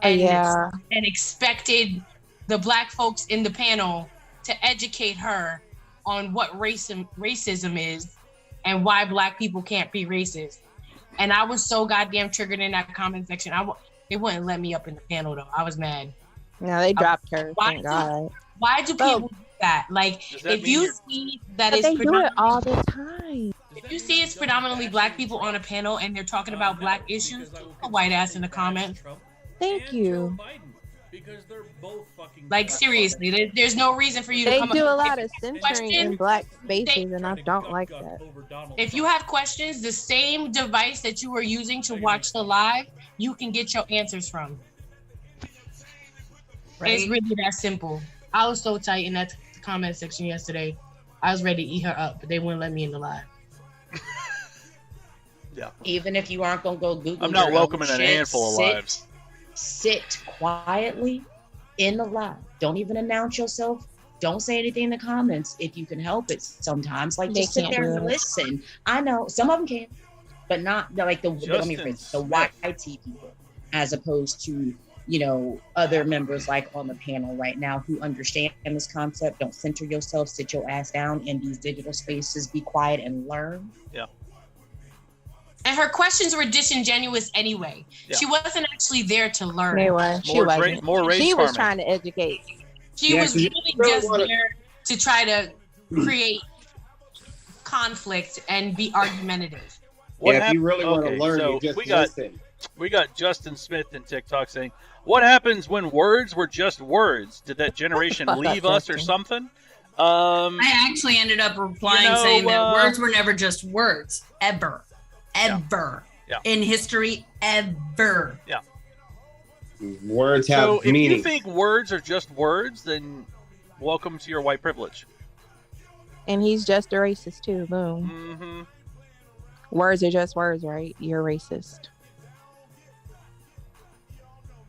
Speaker 20: and, and expected the black folks in the panel to educate her on what racism is and why black people can't be racist. And I was so goddamn triggered in that comment section. They wouldn't let me up in the panel though. I was mad.
Speaker 21: No, they dropped her. Thank God.
Speaker 20: Why do people do that? Like, if you see that
Speaker 21: But
Speaker 20: it's
Speaker 21: they do it all the time.
Speaker 20: if you see it's predominantly black people on a panel and they're talking about black issues, keep a white ass in the comments.
Speaker 21: Thank you.
Speaker 11: Because they're both fucking.
Speaker 20: Like seriously, there's no reason for you to
Speaker 21: They
Speaker 20: come
Speaker 21: do
Speaker 20: up
Speaker 21: a
Speaker 20: with
Speaker 21: lot of censoring in black spaces, and I don't like that.
Speaker 20: If you have questions, the same device that you were using to watch the live, you can get your answers from. Right? It's really that simple. I was so tight in that comment section yesterday. I was ready to eat her up, but they wouldn't let me in the live.
Speaker 3: Yeah.
Speaker 13: Even if you aren't gonna go Google,
Speaker 3: I'm not
Speaker 13: your
Speaker 3: welcoming
Speaker 13: own
Speaker 3: an
Speaker 13: shit,
Speaker 3: handful of lives.
Speaker 13: Sit quietly in the live. Don't even announce yourself. Don't say anything in the comments if you can help it. Sometimes, like,
Speaker 21: They
Speaker 13: just sit
Speaker 21: can't
Speaker 13: there
Speaker 21: do
Speaker 13: and
Speaker 21: it.
Speaker 13: listen. I know some of them can, but not like the white IT people, as opposed to other members like on the panel right now who understand this concept. Don't center yourself. Sit your ass down in these digital spaces. Be quiet and learn.
Speaker 3: Yeah.
Speaker 20: And her questions were disingenuous anyway.
Speaker 3: Yeah.
Speaker 20: She wasn't actually there to learn.
Speaker 21: They were. She wasn't. She was trying to educate.
Speaker 20: She was really just there to try to create conflict and be argumentative.
Speaker 5: If you really want to learn, you just listen.
Speaker 3: We got Justin Smith in TikTok saying, "What happens when words were just words? Did that generation leave us or something?"
Speaker 6: I actually ended up replying saying that words were never just words, ever.
Speaker 3: Yeah.
Speaker 6: In history, ever.
Speaker 3: Yeah.
Speaker 5: Words have
Speaker 3: so if
Speaker 5: meaning.
Speaker 3: you think words are just words, then welcome to your white privilege.
Speaker 21: And he's just a racist too. Boom.
Speaker 3: Mm-hmm.
Speaker 21: Words are just words, right? You're racist.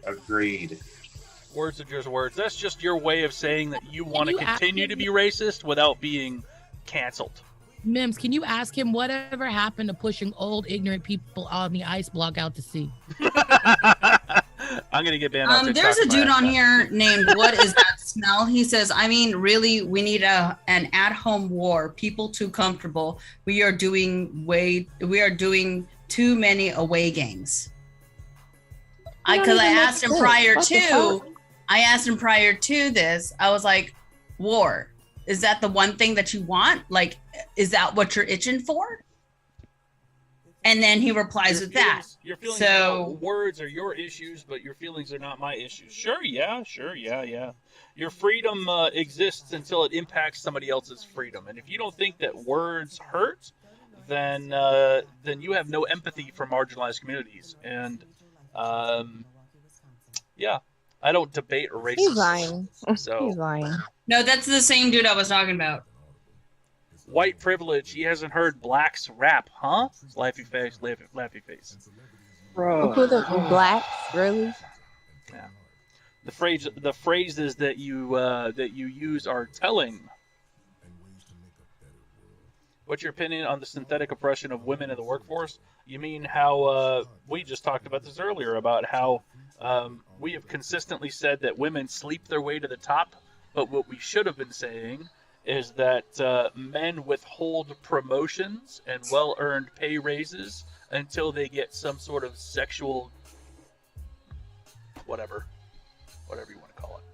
Speaker 5: Agreed.
Speaker 3: Words are just words. That's just your way of saying that you want to continue to be racist without being canceled.
Speaker 7: Mims, can you ask him whatever happened to pushing old ignorant people on the ice block out to sea?
Speaker 3: I'm gonna get banned on TikTok.
Speaker 6: There's a dude on here named What Is That Smell? He says, I mean, really, we need an at-home war. People too comfortable. We are doing too many away games. Because I asked him prior to this, I was like, war. Is that the one thing that you want? Like, is that what you're itching for? And then he replies with that.
Speaker 3: Your feelings about words are your issues, but your feelings are not my issues. Sure, yeah. Your freedom exists until it impacts somebody else's freedom. And if you don't think that words hurt, then you have no empathy for marginalized communities. And yeah, I don't debate racism.
Speaker 21: He's lying.
Speaker 3: So
Speaker 21: He's lying.
Speaker 6: No, that's the same dude I was talking about.
Speaker 3: White privilege. He hasn't heard blacks rap, huh? Laughy face, laughy face.
Speaker 21: Bro. Who the blacks, really?
Speaker 3: Yeah. The phrases that you use are telling. What's your opinion on the synthetic oppression of women in the workforce? You mean how we just talked about this earlier about how we have consistently said that women sleep their way to the top, but what we should have been saying is that men withhold promotions and well-earned pay raises until they get some sort of sexual whatever you want to call it.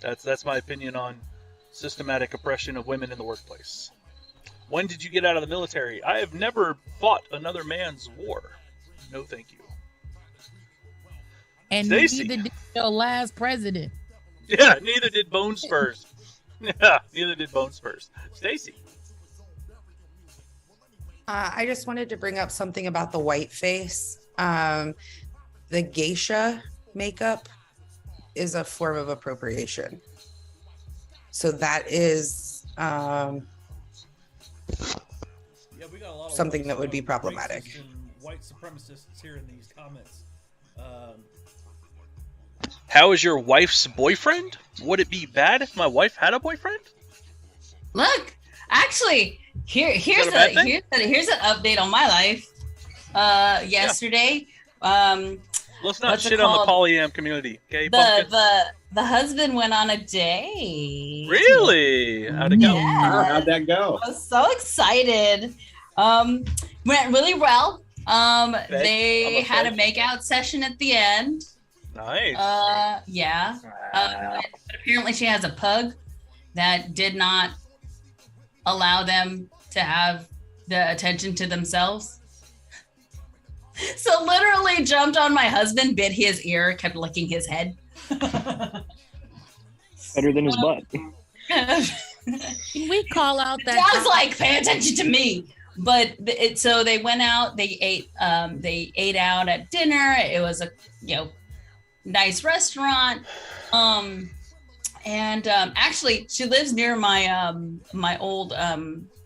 Speaker 3: Yeah. That's my opinion on systematic oppression of women in the workplace. When did you get out of the military? I have never fought another man's war. No, thank you.
Speaker 7: And
Speaker 3: Stacey.
Speaker 7: neither did your last president.
Speaker 3: Yeah, neither did Bone Spurs. Yeah, neither did Bone Spurs. Stacy.
Speaker 19: I just wanted to bring up something about the white face. The geisha makeup is a form of appropriation. So that is
Speaker 11: we got a lot of
Speaker 19: something that would be problematic.
Speaker 11: And white supremacists here in these comments.
Speaker 3: How is your wife's boyfriend? Would it be bad if my wife had a boyfriend?
Speaker 6: Look, actually, here's an update on my life. Yesterday,
Speaker 3: Let's not shit on the polyam community, okay?
Speaker 6: The husband went on a date.
Speaker 3: Really? How'd it go?
Speaker 6: Yeah.
Speaker 5: How'd that go?
Speaker 6: I was so excited. Went really well. They had a makeout session at the end.
Speaker 3: Nice.
Speaker 6: Yeah. But apparently she has a pug that did not allow them to have the attention to themselves. So literally jumped on my husband, bit his ear, kept licking his head.
Speaker 9: Better than his butt.
Speaker 7: Can we call out that?
Speaker 6: Dog's like, pay attention to me. But so they went out. They ate out at dinner. It was a nice restaurant. Actually, she lives near my my old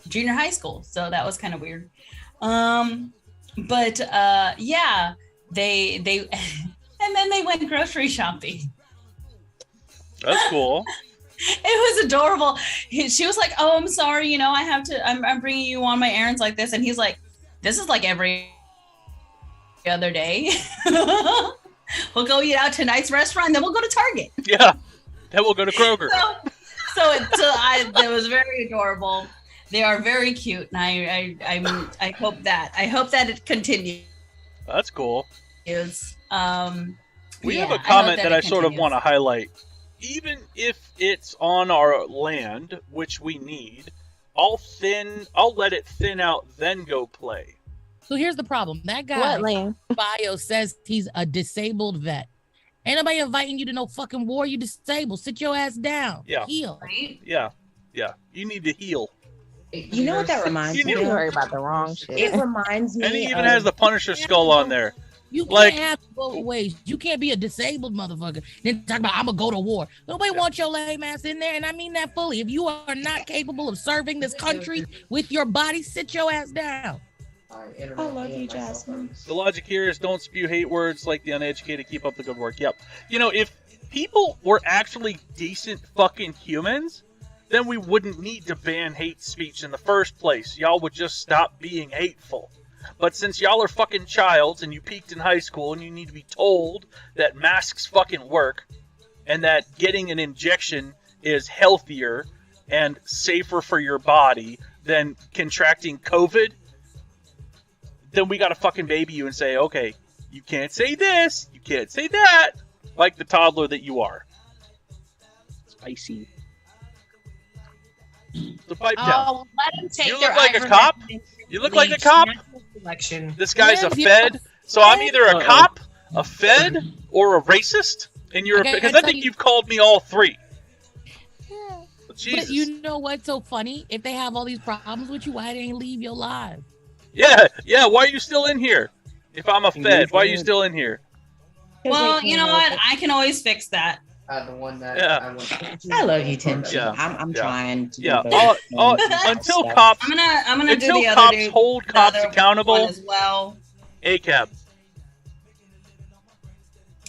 Speaker 6: junior high school, so that was kind of weird. But yeah, they and then they went grocery shopping.
Speaker 3: That's cool.
Speaker 6: It was adorable. She was like, "Oh, I'm sorry, I have to. I'm bringing you on my errands like this," and he's like, "This is like every other day. We'll go eat out to a nice restaurant, then we'll go to Target."
Speaker 3: Yeah, then we'll go to Kroger.
Speaker 6: It was very adorable. They are very cute, and I hope that it continues.
Speaker 3: That's cool.
Speaker 6: We
Speaker 3: have a comment that I sort of want to highlight. Even if it's on our land, which we need, I'll let it thin out, then go play.
Speaker 7: So here's the problem. That guy
Speaker 21: What land?
Speaker 7: bio says he's a disabled vet. Ain't nobody inviting you to no fucking war. You disabled. Sit your ass down.
Speaker 3: Yeah.
Speaker 7: Heal.
Speaker 3: Yeah. You need to heal.
Speaker 13: You know what that reminds me
Speaker 21: You
Speaker 13: of?
Speaker 21: worry about the wrong shit.
Speaker 13: It reminds me
Speaker 3: And he even
Speaker 13: of,
Speaker 3: has the Punisher skull on there.
Speaker 7: You
Speaker 3: Like-
Speaker 7: can't have it both ways. You can't be a disabled motherfucker. Then talk about I'm gonna go to war. Nobody wants your lame ass in there, and I mean that fully. If you are not capable of serving this country with your body, sit your ass down.
Speaker 21: I love you, Jasmine.
Speaker 3: The logic here is don't spew hate words like the uneducated. Keep up the good work. Yep. If people were actually decent fucking humans, then we wouldn't need to ban hate speech in the first place. Y'all would just stop being hateful. But since y'all are fucking childs and you peaked in high school and you need to be told that masks fucking work and that getting an injection is healthier and safer for your body than contracting COVID, then we gotta fucking baby you and say, okay, you can't say this, you can't say that, like the toddler that you are.
Speaker 9: Spicy.
Speaker 3: So pipe down.
Speaker 20: Oh, let him take
Speaker 3: You
Speaker 20: their
Speaker 3: look like a
Speaker 20: ivermectin
Speaker 3: cop?
Speaker 20: and
Speaker 3: You look like a
Speaker 20: bleach.
Speaker 3: cop?
Speaker 20: Natural selection.
Speaker 3: This guy's a
Speaker 7: Yes,
Speaker 3: Fed, so I'm either a
Speaker 9: Uh-oh.
Speaker 3: cop, a Fed, or a racist. And you're
Speaker 7: Okay,
Speaker 3: because
Speaker 7: I
Speaker 3: I
Speaker 7: tell
Speaker 3: think
Speaker 7: you-
Speaker 3: you've called me all three.
Speaker 7: But
Speaker 3: Jesus.
Speaker 7: you know what's so funny? If they have all these problems with you, why they ain't leave your life?
Speaker 3: Yeah. Why are you still in here? If I'm a Fed,
Speaker 9: Engagement.
Speaker 3: why are you still in here?
Speaker 6: Well, you know what? I can always fix that.
Speaker 4: The one that
Speaker 3: Yeah.
Speaker 13: I love you, Timothy.
Speaker 3: Yeah.
Speaker 13: I'm
Speaker 3: Yeah.
Speaker 13: trying to.
Speaker 3: Yeah.
Speaker 13: do both
Speaker 3: Until
Speaker 13: stuff.
Speaker 3: cops,
Speaker 6: I'm gonna do
Speaker 3: until
Speaker 6: the other
Speaker 3: cops
Speaker 6: dude,
Speaker 3: hold
Speaker 6: the
Speaker 3: cops
Speaker 6: other
Speaker 3: accountable,
Speaker 6: one as well.
Speaker 3: ACAB.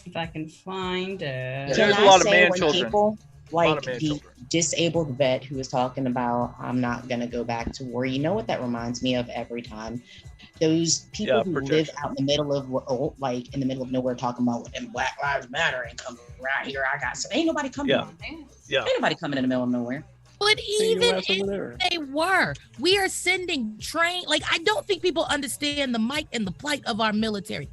Speaker 6: If I can find it.
Speaker 3: There's
Speaker 13: Can
Speaker 3: a
Speaker 13: I
Speaker 3: lot of
Speaker 13: say
Speaker 3: man
Speaker 13: when
Speaker 3: children.
Speaker 13: people
Speaker 3: A lot
Speaker 13: like
Speaker 3: of man
Speaker 13: the
Speaker 3: children.
Speaker 13: disabled vet who was talking about I'm not gonna go back to war. You know what that reminds me of every time? Those people
Speaker 3: Yeah,
Speaker 13: who live
Speaker 3: projection.
Speaker 13: out in the middle of like in the middle of nowhere talking about and Black Lives Matter ain't coming right here. I got ain't nobody coming.
Speaker 3: Yeah.
Speaker 13: Ain't
Speaker 3: Yeah.
Speaker 13: nobody coming in the middle of nowhere.
Speaker 7: But
Speaker 9: your
Speaker 7: even
Speaker 9: ass over
Speaker 7: if
Speaker 9: there.
Speaker 7: they were, we are sending like I don't think people understand the might and the plight of our military.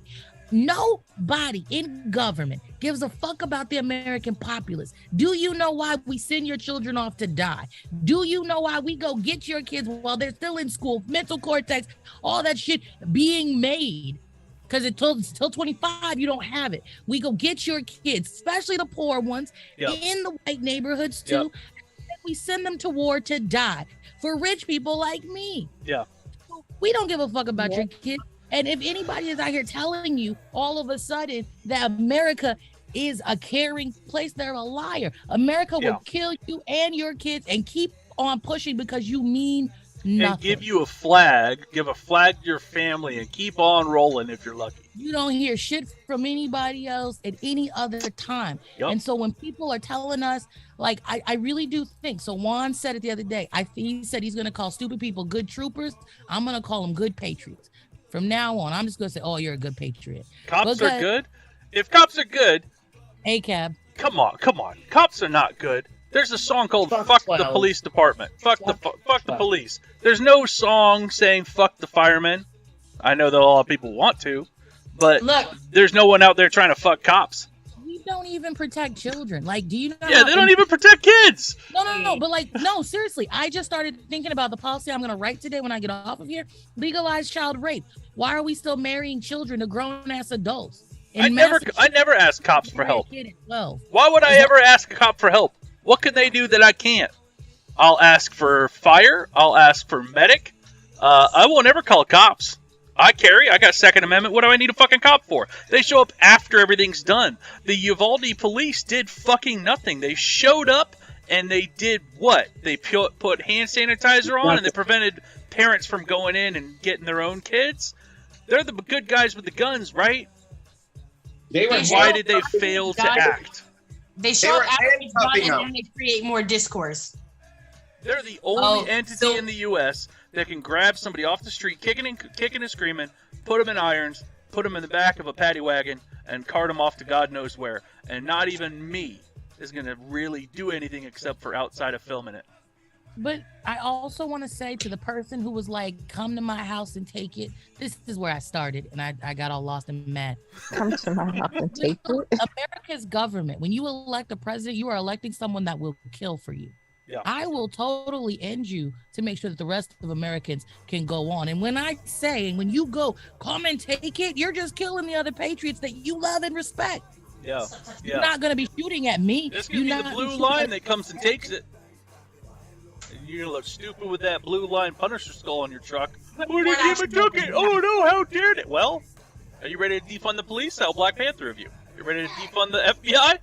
Speaker 7: Nobody in government gives a fuck about the American populace. Do you know why we send your children off to die? Do you know why we go get your kids while they're still in school, mental cortex, all that shit being made? Because till 25, you don't have it. We go get your kids, especially the poor ones,
Speaker 3: Yep.
Speaker 7: in the white neighborhoods too.
Speaker 3: Yep.
Speaker 7: And we send them to war to die for rich people like me.
Speaker 3: Yeah.
Speaker 7: We don't give a fuck about your kids. And if anybody is out here telling you all of a sudden that America is a caring place, they're a liar. America
Speaker 3: Yeah.
Speaker 7: will kill you and your kids and keep on pushing because you mean
Speaker 3: and give you a flag, give a flag to your family, and keep on rolling if you're lucky.
Speaker 7: You don't hear shit from anybody else at any other time.
Speaker 3: Yep.
Speaker 7: And so when people are telling us, like, I really do think, so Juan said it the other day, he said he's going to call stupid people good troopers. I'm going to call them good patriots. From now on, I'm just going to say, oh, you're a good patriot.
Speaker 3: Cops are good? If cops are good...
Speaker 7: ACAB.
Speaker 3: Come on. Cops are not good. There's a song called Fuck the Police Department. Fuck the police. There's no song saying fuck the firemen. I know that a lot of people want to, but there's no one out there trying to fuck cops.
Speaker 7: We don't even protect children. Like, do you know?
Speaker 3: Yeah, they don't even protect kids.
Speaker 7: No. But like, no, seriously. I just started thinking about the policy I'm going to write today when I get off of here. Legalize child rape. Why are we still marrying children to grown-ass adults?
Speaker 3: I never ask cops for help.
Speaker 7: Well,
Speaker 3: why would I ever ask a cop for help? What can they do that I can't? I'll ask for fire. I'll ask for medic. I won't ever call cops. I got Second Amendment. What do I need a fucking cop for? They show up after everything's done. The Uvalde police did fucking nothing. They showed up and they did what? They put hand sanitizer on and they prevented parents from going in and getting their own kids. They're the good guys with the guns, right? Why did they fail to act?
Speaker 20: They show up after it's done and then they create more discourse.
Speaker 3: They're the only entity in the U.S. that can grab somebody off the street, kicking and screaming, put them in irons, put them in the back of a paddy wagon, and cart them off to God knows where. And not even me is going to really do anything except for outside of filming it.
Speaker 7: But I also want to say to the person who was like, come to my house and take it. This is where I started, and I got all lost and mad.
Speaker 21: Come to my house and take it.
Speaker 7: America's government, when you elect a president, you are electing someone that will kill for you.
Speaker 3: Yeah.
Speaker 7: I will totally end you to make sure that the rest of Americans can go on. And when I say, when you go, come and take it, you're just killing the other patriots that you love and respect.
Speaker 3: Yeah.
Speaker 7: You're not going to be shooting at me.
Speaker 3: It's going to be the blue line that comes and takes it. You're going to look stupid with that blue line Punisher skull on your truck. Where did you even took it? Oh no, how dare it? Well, are you ready to defund the police? How Black Panther of you? You ready to defund the FBI?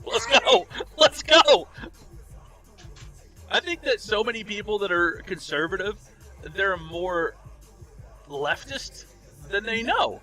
Speaker 3: Let's go. Let's go. I think that so many people that are conservative, they're more leftist than they know.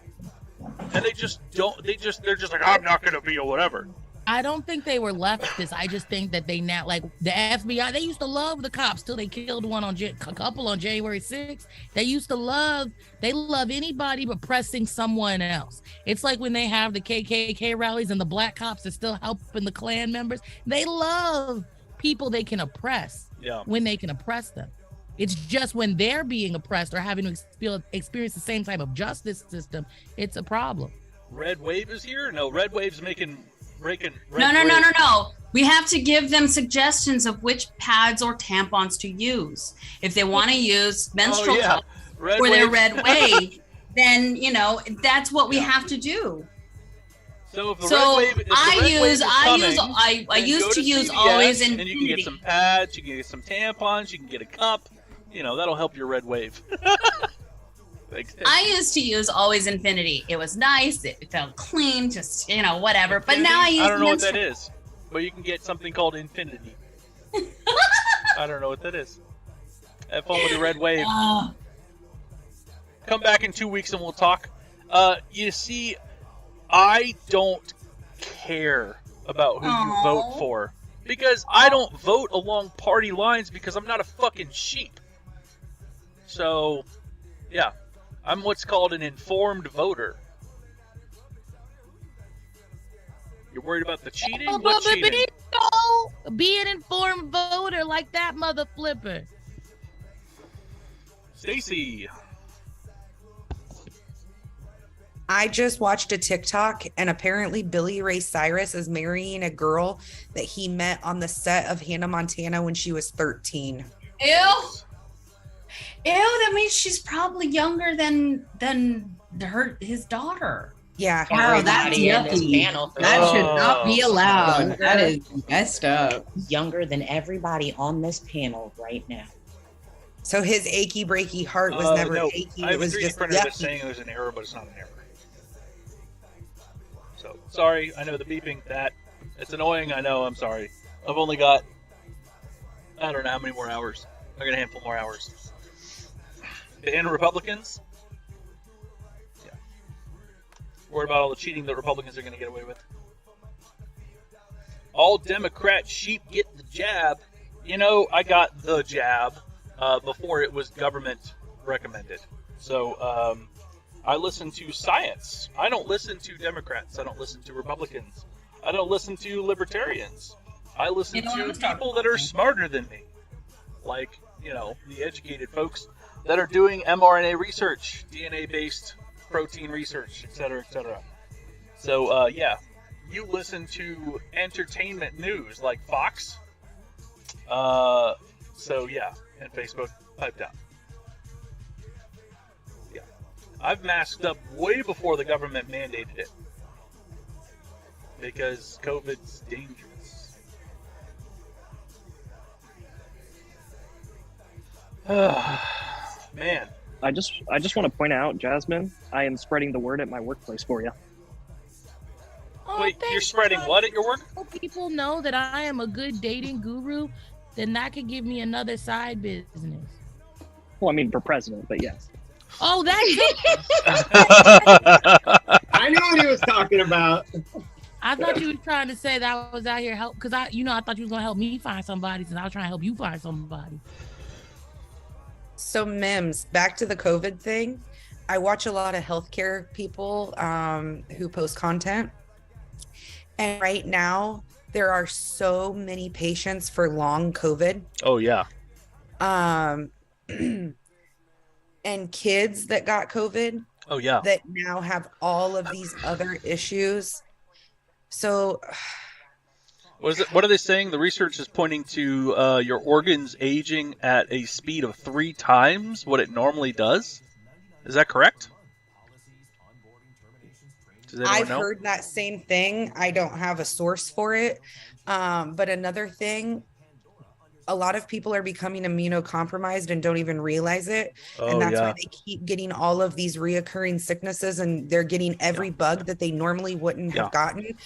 Speaker 3: And they just don't, they're just like, I'm not going to be a whatever.
Speaker 7: I don't think they were leftists. I just think that they now, like the FBI, they used to love the cops till they killed a couple on January 6th. They love anybody but pressing someone else. It's like when they have the KKK rallies and the black cops are still helping the Klan members. They love people they can oppress when they can oppress them. It's just when they're being oppressed or having to experience the same type of justice system, it's a problem.
Speaker 3: Red Wave is here? No, Red Wave's breaking.
Speaker 4: No. We have to give them suggestions of which pads or tampons to use. If they want to use menstrual cups for their Red Wave, then that's what we have to do.
Speaker 3: So if
Speaker 4: I used to use Always Infinity.
Speaker 3: And you can get some pads, you can get some tampons, you can get a cup. That'll help your Red Wave.
Speaker 4: I used to use Always Infinity. It was nice. It felt clean, just, whatever. But now I use
Speaker 3: I don't know what that is. But you can get something called Infinity. I don't know what that is. Have fun with your Red Wave. Come back in 2 weeks and we'll talk. You see, I don't care about who you vote for. Because I don't vote along party lines because I'm not a fucking sheep. So, yeah. I'm what's called an informed voter. You're worried about the cheating? What cheating?
Speaker 7: Be an informed voter like that mother flipper.
Speaker 3: Stacy.
Speaker 17: I just watched a TikTok, and apparently Billy Ray Cyrus is marrying a girl that he met on the set of Hannah Montana when she was 13.
Speaker 4: Ew, that means she's probably younger than his daughter.
Speaker 17: Yeah.
Speaker 13: Oh, that's yucky. That should not be allowed. That is messed up. Younger than everybody on this panel right now.
Speaker 17: So his achy breaky heart was never achy. It was just
Speaker 3: that's saying it was an error, but it's not an error. So sorry, I know the beeping. It's annoying. I know. I'm sorry. I've only got I don't know how many more hours. I got a handful more hours. And Republicans? Yeah. Worried about all the cheating that Republicans are going to get away with. All Democrat sheep get the jab. You know, I got the jab before it was government recommended. So I listen to science. I don't listen to Democrats. I don't listen to Republicans. I don't listen to libertarians. I listen to people that are smarter than me. Like, you know, the educated folks that are doing mRNA research, DNA-based protein research, etc., etc. So, yeah, you listen to entertainment news like Fox. So, yeah, and Facebook, pipe down. Yeah. I've masked up way before the government mandated it. Because COVID's dangerous. Man.
Speaker 9: I just want to point out, Jasmine, I am spreading the word at my workplace for you.
Speaker 7: Oh,
Speaker 3: wait, you're spreading what at your work?
Speaker 7: People know that I am a good dating guru, then that could give me another side business.
Speaker 9: Well, I mean, for president, but yes.
Speaker 7: Oh, that's
Speaker 5: I knew what he was talking about.
Speaker 7: I thought you were trying to say that I was out here help, because I thought you was gonna help me find somebody, since I was trying to help you find somebody.
Speaker 17: So MIMS, back to the COVID thing. I watch a lot of healthcare people who post content, and right now there are so many patients for long COVID.
Speaker 3: Oh yeah.
Speaker 17: And kids that got COVID.
Speaker 3: Oh yeah.
Speaker 17: That now have all of these other issues. So,
Speaker 3: what are they saying? The research is pointing to your organs aging at a speed of 3 times what it normally does. Is that correct?
Speaker 17: I've heard that same thing. I don't have a source for it. But another thing, a lot of people are becoming immunocompromised and don't even realize it. And that's why they keep getting all of these reoccurring sicknesses, and they're getting every bug that they normally wouldn't have gotten,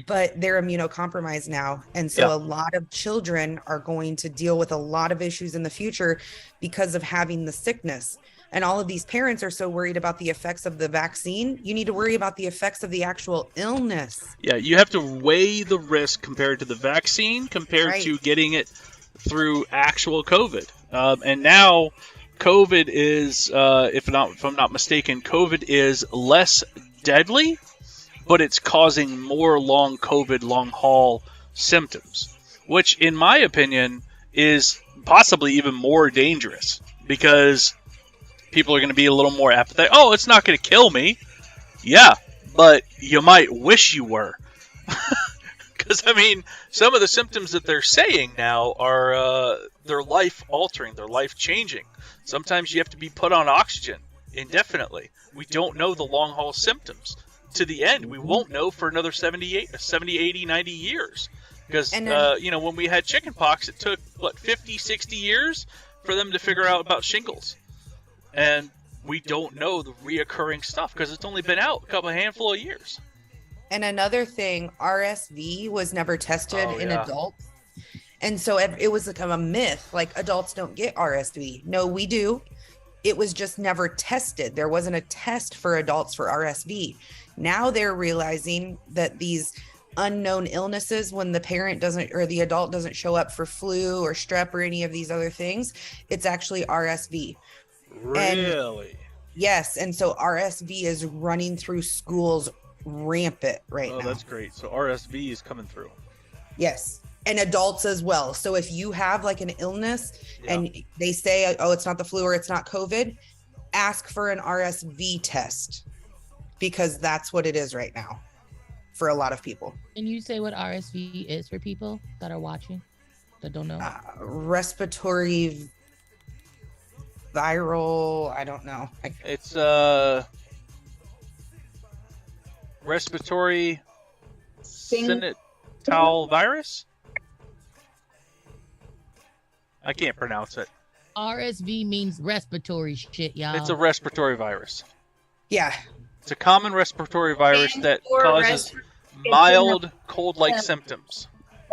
Speaker 17: but they're immunocompromised now. And so a lot of children are going to deal with a lot of issues in the future because of having the sickness. And all of these parents are so worried about the effects of the vaccine. You need to worry about the effects of the actual illness.
Speaker 3: Yeah, you have to weigh the risk compared to the vaccine, compared to getting it through actual COVID. And now COVID is, if I'm not mistaken, COVID is less deadly, but it's causing more long COVID, long haul symptoms, which in my opinion is possibly even more dangerous, because people are going to be a little more apathetic. Oh, it's not going to kill me. Yeah, but you might wish you were. Because, I mean, some of the symptoms that they're saying now are they're life-altering, they're life-changing. Sometimes you have to be put on oxygen indefinitely. We don't know the long-haul symptoms. To the end, we won't know for another 70, 80, 90 years. Because, when we had chickenpox, it took, 50, 60 years for them to figure out about shingles. And we don't know the reoccurring stuff because it's only been out a handful of years.
Speaker 17: And another thing, RSV was never tested in adults. And so it was like a myth, like adults don't get RSV. No, we do. It was just never tested. There wasn't a test for adults for RSV. Now they're realizing that these unknown illnesses, when the parent doesn't or the adult doesn't show up for flu or strep or any of these other things, it's actually RSV.
Speaker 3: Really?
Speaker 17: And, yes. And so RSV is running through schools rampant right now.
Speaker 3: Oh, that's great. So RSV is coming through.
Speaker 17: Yes. And adults as well. So if you have like an illness and they say, oh, it's not the flu or it's not COVID, ask for an RSV test, because that's what it is right now for a lot of people.
Speaker 7: Can you say what RSV is for people that are watching that don't know?
Speaker 17: Respiratory viral, I don't know.
Speaker 3: It's respiratory syncytial virus. I can't pronounce it.
Speaker 7: RSV means respiratory shit, y'all.
Speaker 3: It's a respiratory virus.
Speaker 17: Yeah.
Speaker 3: It's a common respiratory virus that causes mild cold-like symptoms.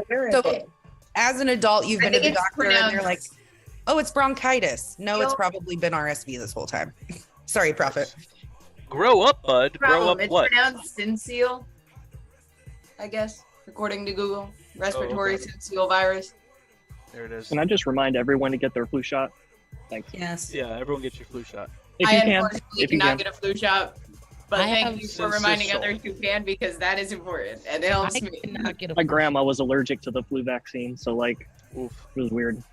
Speaker 17: So, as an adult, you've been to the doctor and they're like, Oh, it's bronchitis. No, it's probably been RSV this whole time. Sorry, Prophet.
Speaker 3: Grow up, bud. Grow up
Speaker 10: It's
Speaker 3: what?
Speaker 10: pronounced syncytial, I guess, according to Google. Respiratory syncytial virus.
Speaker 3: There it is.
Speaker 9: Can I just remind everyone to get their flu shot? Thanks.
Speaker 10: Yes.
Speaker 3: Yeah, everyone get your flu shot.
Speaker 9: If
Speaker 10: I
Speaker 9: you can.
Speaker 10: unfortunately
Speaker 9: If you
Speaker 10: cannot
Speaker 9: can.
Speaker 10: get a flu shot, but
Speaker 7: I have
Speaker 10: thank you for reminding
Speaker 3: syncytial.
Speaker 10: others who can, because that is important and it helps me.
Speaker 7: Cannot get a
Speaker 9: My grandma was allergic to the flu vaccine, so like,
Speaker 3: Oof.
Speaker 9: it was weird.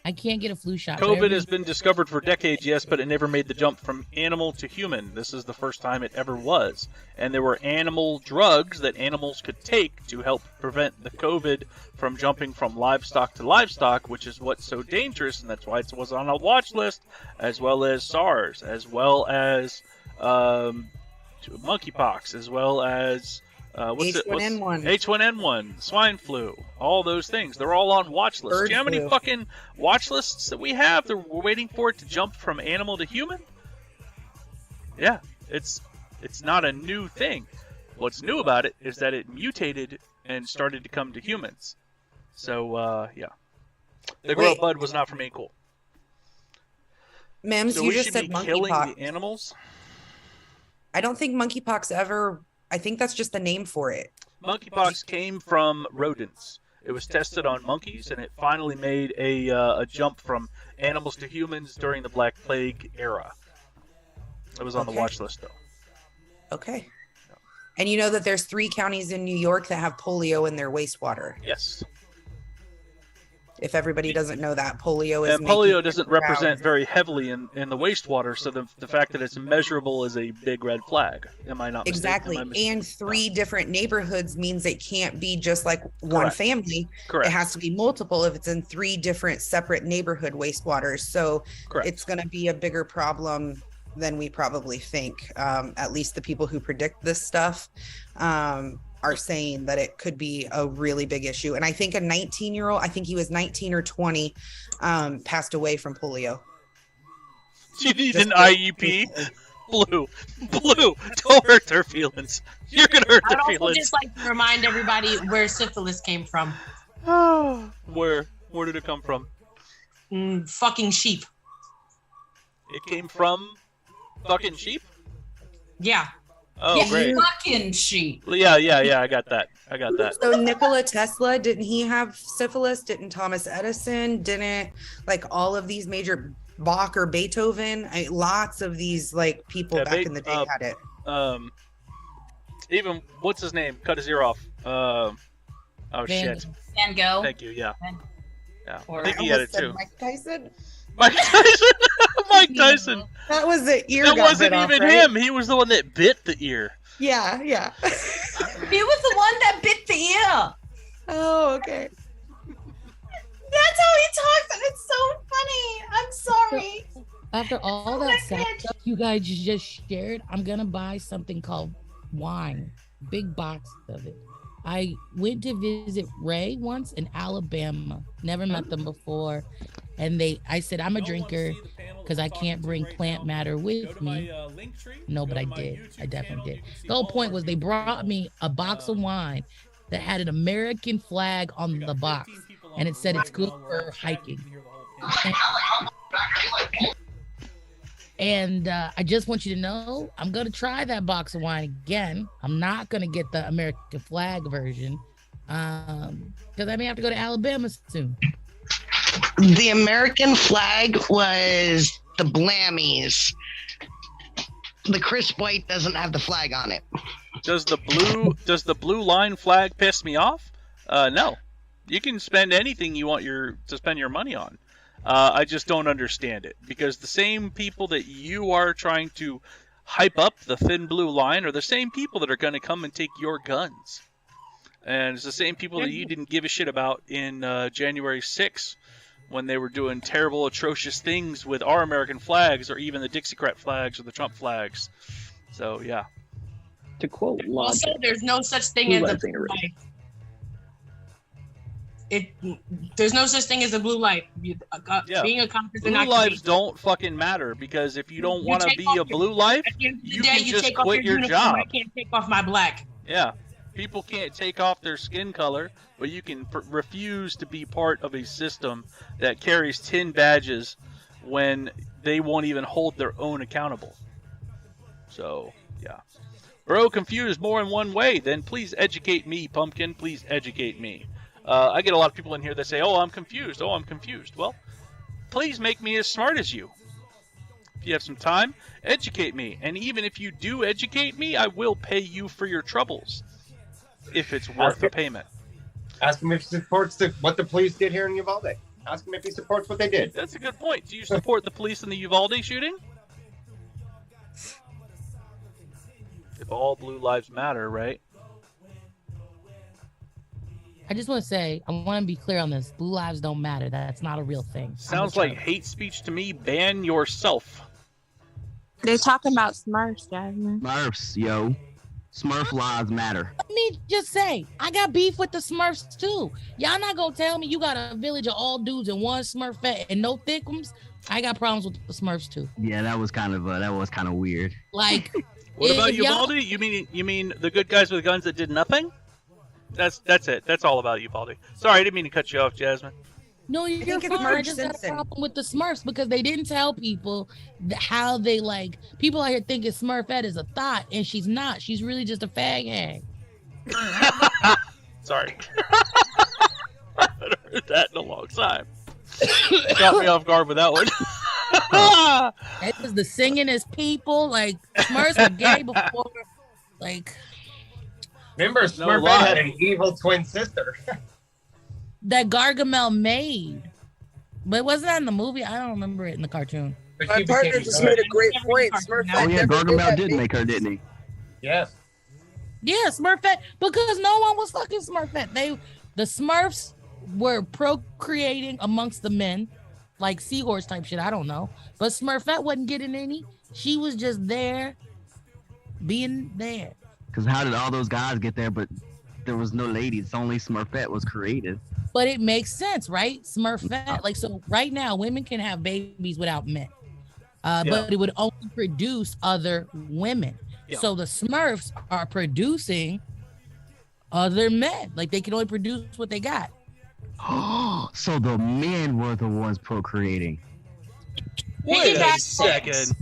Speaker 7: I can't get a flu shot.
Speaker 3: COVID has been discovered for decades, yes, but it never made the jump from animal to human. This is the first time it ever was. And there were animal drugs that animals could take to help prevent the COVID from jumping from livestock to livestock, which is what's so dangerous, and that's why it was on a watch list, as well as SARS, as well as monkeypox, as well as
Speaker 17: H1N1.
Speaker 3: H1N1, swine flu, all those things. They're all on watch lists.
Speaker 17: Bird
Speaker 3: Do you know how many
Speaker 17: flu.
Speaker 3: fucking watch lists that we have? We're waiting for it to jump from animal to human? Yeah, it's not a new thing. What's new about it is that it mutated and started to come to humans. So, yeah. The grow
Speaker 17: Wait.
Speaker 3: bud was not for me cool.
Speaker 17: Mims,
Speaker 3: So
Speaker 17: you
Speaker 3: we
Speaker 17: just
Speaker 3: should
Speaker 17: said
Speaker 3: be killing
Speaker 17: monkeypox.
Speaker 3: the animals?
Speaker 17: I don't think monkeypox ever. I think that's just the name for it.
Speaker 3: Monkeypox came from rodents. It was tested on monkeys, and it finally made a jump from animals to humans during the Black Plague era. It was on the
Speaker 17: Okay.
Speaker 3: watch list, though.
Speaker 17: Okay. And you know that there's 3 counties in New York that have polio in their wastewater.
Speaker 3: Yes.
Speaker 17: If everybody doesn't know that, polio is
Speaker 3: And polio
Speaker 17: making
Speaker 3: doesn't
Speaker 17: rounds.
Speaker 3: represent very heavily in the wastewater, so the fact that it's measurable is a big red flag. Am I not mistaken?
Speaker 17: Exactly.
Speaker 3: Am I mistaken?
Speaker 17: And 3 different neighborhoods means it can't be just like one
Speaker 3: Correct.
Speaker 17: family.
Speaker 3: Correct.
Speaker 17: It has to be multiple if it's in 3 different separate neighborhood wastewaters. So
Speaker 3: Correct.
Speaker 17: it's going to be a bigger problem than we probably think. At least the people who predict this stuff are saying that it could be a really big issue. And I think a 19-year-old, I think he was 19 or 20, passed away from polio.
Speaker 3: You need
Speaker 17: Just
Speaker 3: an IEP? Blue. Don't hurt their feelings. You're going to hurt
Speaker 20: I'd
Speaker 3: their
Speaker 20: also
Speaker 3: feelings.
Speaker 20: just like to remind everybody where syphilis came from.
Speaker 3: Where did it come from?
Speaker 20: Fucking sheep.
Speaker 3: It came from fucking sheep?
Speaker 20: Yeah.
Speaker 3: Oh,
Speaker 4: Yeah,
Speaker 3: great.
Speaker 4: fucking sheep.
Speaker 3: Yeah, I got that.
Speaker 17: So Nikola Tesla, didn't he have syphilis? Didn't Thomas Edison? Didn't like all of these major Bach or Beethoven? Lots of these like people
Speaker 3: Yeah,
Speaker 17: back in the day had it.
Speaker 3: Even, what's his name? Cut his ear off. Oh, shit.
Speaker 4: Van Gogh.
Speaker 3: Thank you, yeah. Yeah,
Speaker 4: Or-
Speaker 3: I think
Speaker 17: I
Speaker 3: he had
Speaker 17: almost
Speaker 3: it
Speaker 17: said
Speaker 3: too.
Speaker 17: Mike Tyson.
Speaker 3: Mike Tyson! Mike Tyson!
Speaker 17: That was the ear.
Speaker 3: That
Speaker 17: got
Speaker 3: wasn't
Speaker 17: bit off,
Speaker 3: even
Speaker 17: right?
Speaker 3: him. He was the one that bit the ear.
Speaker 17: Yeah.
Speaker 4: He was the one that bit the ear.
Speaker 17: Oh, okay.
Speaker 10: That's how he talks, and it's so funny. I'm sorry.
Speaker 7: After all that sad stuff you guys just shared, I'm gonna buy something called wine, big box of it. I went to visit Ray once in Alabama. Never met them before, and I said I'm a drinker because I can't bring plant matter with me. No, but I did. I definitely did. The whole point was they brought me a box of wine that had an American flag on the box, and it said it's good for hiking. And I just want you to know, I'm going to try that box of wine again. I'm not going to get the American flag version because I may have to go to Alabama soon.
Speaker 12: The American flag was the Blammies. The crisp white doesn't have the flag on it.
Speaker 3: Does the blue line flag piss me off? No. You can spend anything you want to spend your money on. I just don't understand it, because the same people that you are trying to hype up the thin blue line are the same people that are going to come and take your guns. And it's the same people that you didn't give a shit about in January 6th when they were doing terrible, atrocious things with our American flags, or even the Dixiecrat flags or the Trump flags. So, yeah.
Speaker 9: To quote
Speaker 20: Also,
Speaker 9: Logic,
Speaker 20: there's no such thing
Speaker 9: blue
Speaker 20: as a
Speaker 9: lives ain't
Speaker 20: blue
Speaker 9: racist.
Speaker 20: light. There's no such thing as a blue light.
Speaker 3: Yeah.
Speaker 20: Being a cop is
Speaker 3: Blue
Speaker 20: an
Speaker 3: lives don't fucking matter, because if you don't want to be a blue life, you can just quit your job.
Speaker 20: I can't take off my black.
Speaker 3: Yeah. People can't take off their skin color, but you can refuse to be part of a system that carries 10 badges when they won't even hold their own accountable. So, yeah. Bro, confused more in one way, then please educate me, Pumpkin. Please educate me. I get a lot of people in here that say, oh, I'm confused. Oh, I'm confused. Well, please make me as smart as you. If you have some time, educate me. And even if you do educate me, I will pay you for your troubles. If it's worth the payment.
Speaker 5: Ask him if he supports what the police did here in Uvalde. Ask him if he supports what they did.
Speaker 3: That's a good point. Do you support the police in the Uvalde shooting? If all blue lives matter, right?
Speaker 7: I just want to say, I want to be clear on this. Blue lives don't matter. That's not a real thing.
Speaker 3: Sounds like hate speech to me. Ban yourself.
Speaker 21: They're talking about Smurfs, Jasmine.
Speaker 8: Smurfs, yo. Smurf lives matter.
Speaker 7: Let me just say, I got beef with the Smurfs too. Y'all not gonna tell me you got a village of all dudes and one Smurfette and no thickums? I got problems with the Smurfs too.
Speaker 8: Yeah, that was kind of weird.
Speaker 7: Like,
Speaker 3: what about Uvalde? You mean the good guys with guns that did nothing? That's it. That's all about Uvalde. Sorry, I didn't mean to cut you off, Jasmine.
Speaker 7: No, you're fine. I just got a problem with the Smurfs because they didn't tell people how they like. People out here thinking Smurfette is a thought, and she's not. She's really just a fag hag.
Speaker 3: Sorry. I haven't heard that in a long time. Got me off guard with that one.
Speaker 7: It was the singing as people. Like, Smurfs were gay before. Like,
Speaker 5: remember, Smurfette had an evil twin sister.
Speaker 7: That Gargamel made. But wasn't that in the movie? I don't remember it in the cartoon.
Speaker 2: My partner just made a great point. Smurfette
Speaker 8: Oh yeah, Gargamel did make her, didn't he?
Speaker 5: Yes.
Speaker 7: Yeah, Smurfette, because no one was fucking Smurfette. The Smurfs were procreating amongst the men, like seahorse type shit. I don't know, but Smurfette wasn't getting any. She was just there, being there.
Speaker 8: Because how did all those guys get there? But there was no ladies. Only Smurfette was created.
Speaker 7: But it makes sense, right? Smurfette, like, so right now, women can have babies without men, but it would only produce other women. Yeah. So the Smurfs are producing other men. Like, they can only produce what they got.
Speaker 8: Oh, so the men were the ones procreating.
Speaker 3: Wait a second.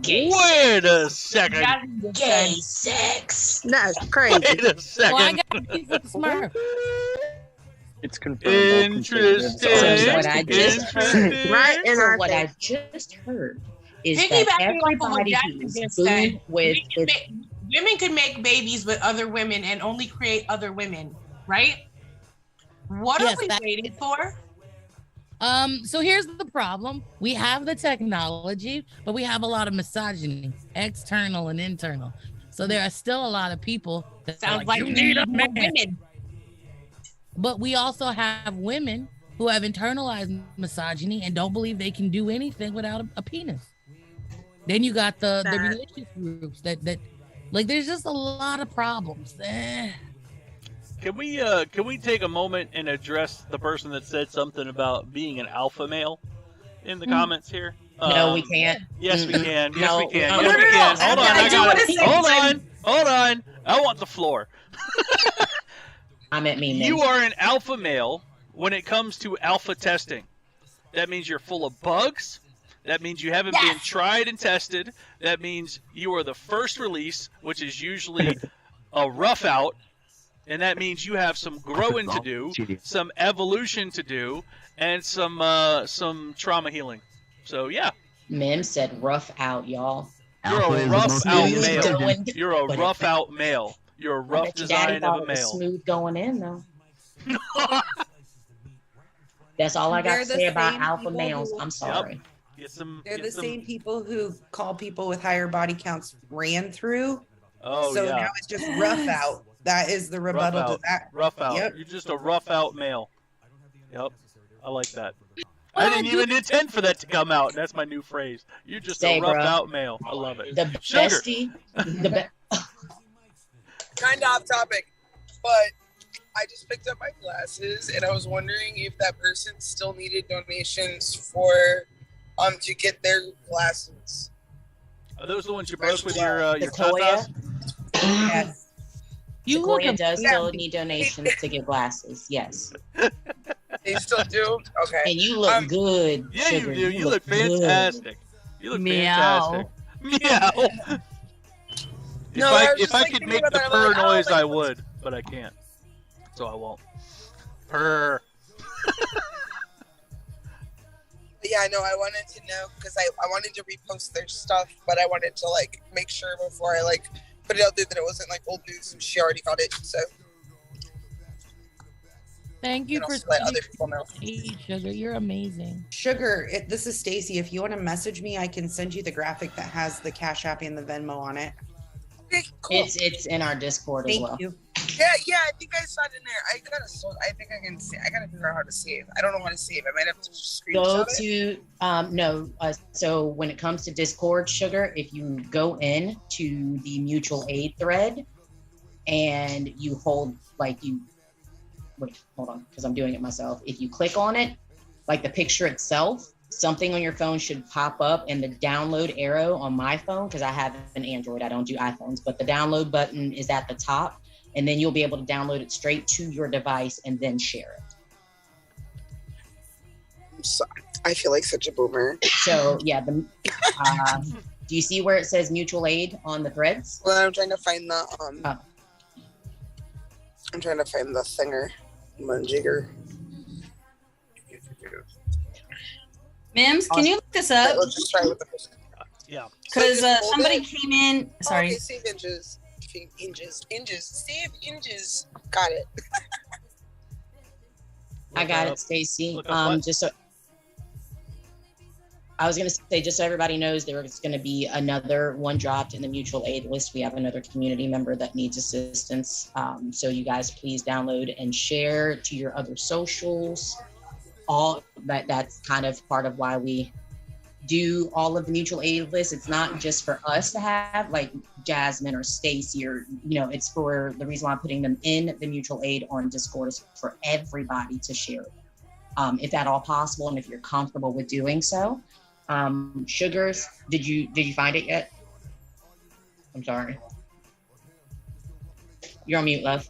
Speaker 3: Wait a second.
Speaker 10: Gay sex.
Speaker 19: That's crazy.
Speaker 3: Wait a second.
Speaker 7: Well, I got beef with the Smurf.
Speaker 9: It's confirmed.
Speaker 3: Interesting.
Speaker 13: What I just heard,
Speaker 19: Right in our
Speaker 13: what I just heard is that everybody who's good with
Speaker 20: women could make babies with other women and only create other women, right? What are we waiting for?
Speaker 7: So here's the problem. We have the technology, but we have a lot of misogyny, external and internal. So there are still a lot of people that
Speaker 20: sounds like you need more women.
Speaker 7: But we also have women who have internalized misogyny and don't believe they can do anything without a penis. Then you got the religious groups that like, there's just a lot of problems.
Speaker 3: Can we take a moment and address the person that said something about being an alpha male in the comments here?
Speaker 13: No, we can't.
Speaker 3: Yes, we can. Yes,
Speaker 13: No,
Speaker 3: we can.
Speaker 13: no,
Speaker 3: Yes,
Speaker 13: no,
Speaker 3: we
Speaker 13: no,
Speaker 3: can.
Speaker 13: no.
Speaker 3: Hold on,
Speaker 13: I
Speaker 3: I got it.
Speaker 13: do
Speaker 3: Hold on. I want the floor.
Speaker 13: I'm at me.
Speaker 3: You are an alpha male when it comes to alpha testing. That means you're full of bugs. That means you haven't been tried and tested. That means you are the first release, which is usually a rough out. And that means you have some growing to do, some evolution to do, and some trauma healing. So, yeah.
Speaker 13: MIMS said rough out, y'all.
Speaker 3: You're a rough out male. You're a rough out male. You're a rough design of a male.
Speaker 13: Smooth going in, though. That's all I got to say about alpha males. I'm sorry.
Speaker 19: They're the same people who call people with higher body counts ran through.
Speaker 3: Oh,
Speaker 19: so
Speaker 3: yeah.
Speaker 19: now it's just rough out. That is the rebuttal to that.
Speaker 3: Rough out.
Speaker 19: Yep.
Speaker 3: You're just a rough out male. Yep. I like that. I didn't even intend for that to come out. That's my new phrase. You're just a rough out male. I love it.
Speaker 13: The bestie.
Speaker 2: Kind of off topic, but I just picked up my glasses and I was wondering if that person still needed donations for to get their glasses.
Speaker 3: Are those the ones you broke with your tatas?
Speaker 19: Yes.
Speaker 7: You
Speaker 13: Sequoia
Speaker 7: look
Speaker 13: does
Speaker 7: amazing.
Speaker 13: still need donations to get glasses. Yes.
Speaker 2: They still do? Okay.
Speaker 13: And you look good,
Speaker 3: Yeah,
Speaker 13: Sugar.
Speaker 3: you do. You look
Speaker 13: good.
Speaker 3: fantastic. You look
Speaker 4: Meow.
Speaker 3: fantastic. Meow.
Speaker 2: No, I was
Speaker 3: if
Speaker 2: just,
Speaker 3: I
Speaker 2: like,
Speaker 3: could
Speaker 2: thinking
Speaker 3: make
Speaker 2: about
Speaker 3: the
Speaker 2: that,
Speaker 3: purr
Speaker 2: like, oh,
Speaker 3: noise,
Speaker 2: like,
Speaker 3: I would, but I can't. So I won't. Purr.
Speaker 2: Yeah, I know. I wanted to know because I wanted to repost their stuff, but I wanted to like make sure before I like put it out there that it wasn't like old news and she already got it. So
Speaker 7: Thank you
Speaker 2: and
Speaker 7: for
Speaker 2: also let other people know.
Speaker 7: Hey, Sugar, you're amazing.
Speaker 17: Sugar, this is Stacy. If you want to message me, I can send you the graphic that has the Cash App and the Venmo on it.
Speaker 2: Okay, cool.
Speaker 13: It's in our Discord as well.
Speaker 17: Thank you.
Speaker 2: Yeah, I think I saw it in there. I think I can see. I gotta figure out how to save. I don't know how to save. I might have to
Speaker 13: Go
Speaker 2: screenshot it.
Speaker 13: to so when it comes to Discord, Sugar, if you go in to the mutual aid thread and you hold wait, hold on, because I'm doing it myself. If you click on it, like the picture itself, something on your phone should pop up, and the download arrow on my phone, because I have an Android, I don't do iPhones, but the download button is at the top, and then you'll be able to download it straight to your device and then share it.
Speaker 2: I'm sorry. I feel like such a boomer.
Speaker 13: So yeah, do you see where it says mutual aid on the threads?
Speaker 2: Well, I'm trying to find the I'm trying to find the thinger, jigger.
Speaker 4: Mims, can you look this up?
Speaker 2: Let's just try with the person.
Speaker 3: Yeah.
Speaker 4: Because somebody came in. Sorry.
Speaker 2: Okay, save inches. Save inches. Got it.
Speaker 13: I got it, Stacy. Just so I was going to say, just so everybody knows, there's going to be another one dropped in the mutual aid list. We have another community member that needs assistance. So you guys please download and share to your other socials. That's kind of part of why we do all of the mutual aid lists. It's not just for us to have, like Jasmine or Stacy, or it's for the reason why I'm putting them in the mutual aid on Discord is for everybody to share it, if at all possible, and if you're comfortable with doing so. Sugars, did you find it yet? I'm sorry. You're on mute, love.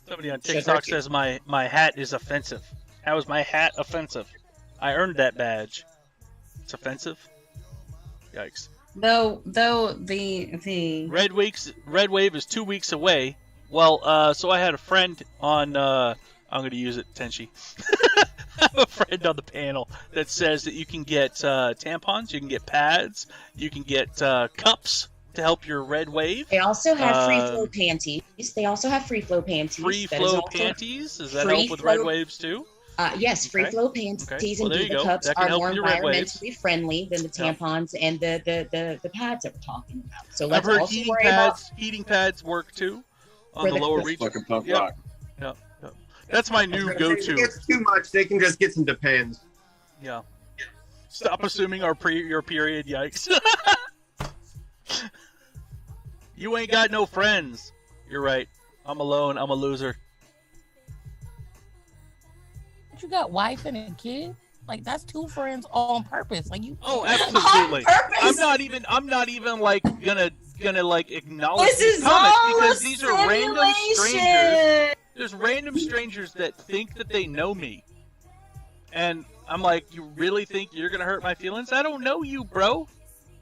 Speaker 3: Somebody on TikTok says my hat is offensive. How is my hat offensive? I earned that badge. It's offensive? Yikes.
Speaker 4: Though the
Speaker 3: Red Wave is 2 weeks away. Well, so I had a friend on I'm going to use it, Tenchi. I have a friend on the panel that says that you can get tampons, you can get pads, you can get cups to help your Red Wave.
Speaker 13: They also have free flow panties. Free flow panties.
Speaker 3: Does that help with Red Waves too?
Speaker 13: Yes, free flow panties and Diva cups are more environmentally friendly than the tampons and the pads that we're talking about. So let's
Speaker 3: I've heard
Speaker 13: also worry about
Speaker 3: heating pads work too on
Speaker 13: For
Speaker 3: the
Speaker 13: the-
Speaker 3: lower
Speaker 13: That's
Speaker 3: region.
Speaker 16: Fucking punk rock.
Speaker 3: Yeah. That's my new
Speaker 5: If
Speaker 3: go-to.
Speaker 5: it gets too much, they can just get some Depends.
Speaker 3: Yeah. Stop assuming your period. Yikes. You ain't got no friends. You're right. I'm alone. I'm a loser.
Speaker 7: You got wife and a kid? Like that's two friends all on purpose. Like you.
Speaker 3: Oh, absolutely. I'm not even like gonna like acknowledge
Speaker 4: This
Speaker 3: these
Speaker 4: is
Speaker 3: comments
Speaker 4: all
Speaker 3: because
Speaker 4: a
Speaker 3: these are random strangers.
Speaker 4: simulation.
Speaker 3: There's random strangers that think that they know me, and I'm like, you really think you're gonna hurt my feelings? I don't know you, bro.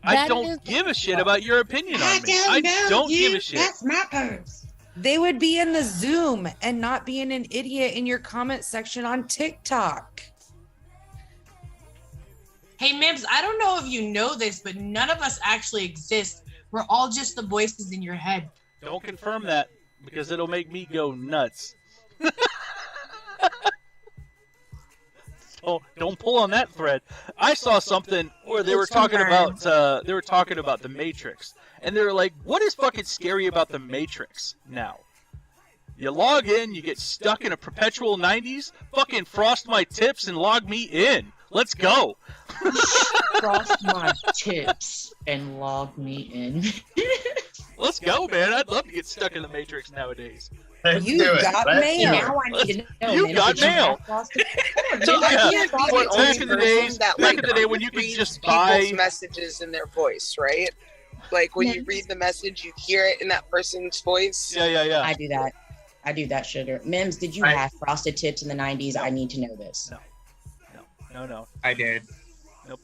Speaker 3: I
Speaker 17: That
Speaker 3: don't
Speaker 17: is-
Speaker 3: give a shit about your opinion on me. I don't give a shit.
Speaker 17: That's my purse. They would be in the Zoom and not being an idiot in your comment section on TikTok.
Speaker 20: Hey, Mims, I don't know if you know this, but none of us actually exist. We're all just the voices in your head.
Speaker 3: Don't confirm that because it'll make me go nuts. Don't pull on that thread. I saw something where they were talking about the Matrix, and they were like, "What is fucking scary about the Matrix now? You log in, you get stuck in a perpetual 90s. Fucking frost my tips and log me in. Let's go."
Speaker 13: Frost my tips and log me in.
Speaker 3: Let's go, man. I'd love to get stuck in the Matrix nowadays.
Speaker 19: You got mail.
Speaker 13: Now I need to know.
Speaker 3: You
Speaker 13: man,
Speaker 3: got
Speaker 13: did you
Speaker 3: mail.
Speaker 13: have frosted?
Speaker 3: So
Speaker 2: I
Speaker 3: yeah,
Speaker 2: can't be
Speaker 3: but
Speaker 2: the
Speaker 3: back
Speaker 2: only
Speaker 3: in the day,
Speaker 2: person that
Speaker 3: back in the day when you could
Speaker 2: reads
Speaker 3: just
Speaker 2: people's
Speaker 3: buy.
Speaker 2: messages in their voice, right? Like when you read the message, you hear it in that person's voice.
Speaker 3: Yeah.
Speaker 13: I do that. I do that, sugar. Mims, did you have frosted tips in the 90s? I need to know this.
Speaker 3: No.
Speaker 5: I did.
Speaker 3: Nope.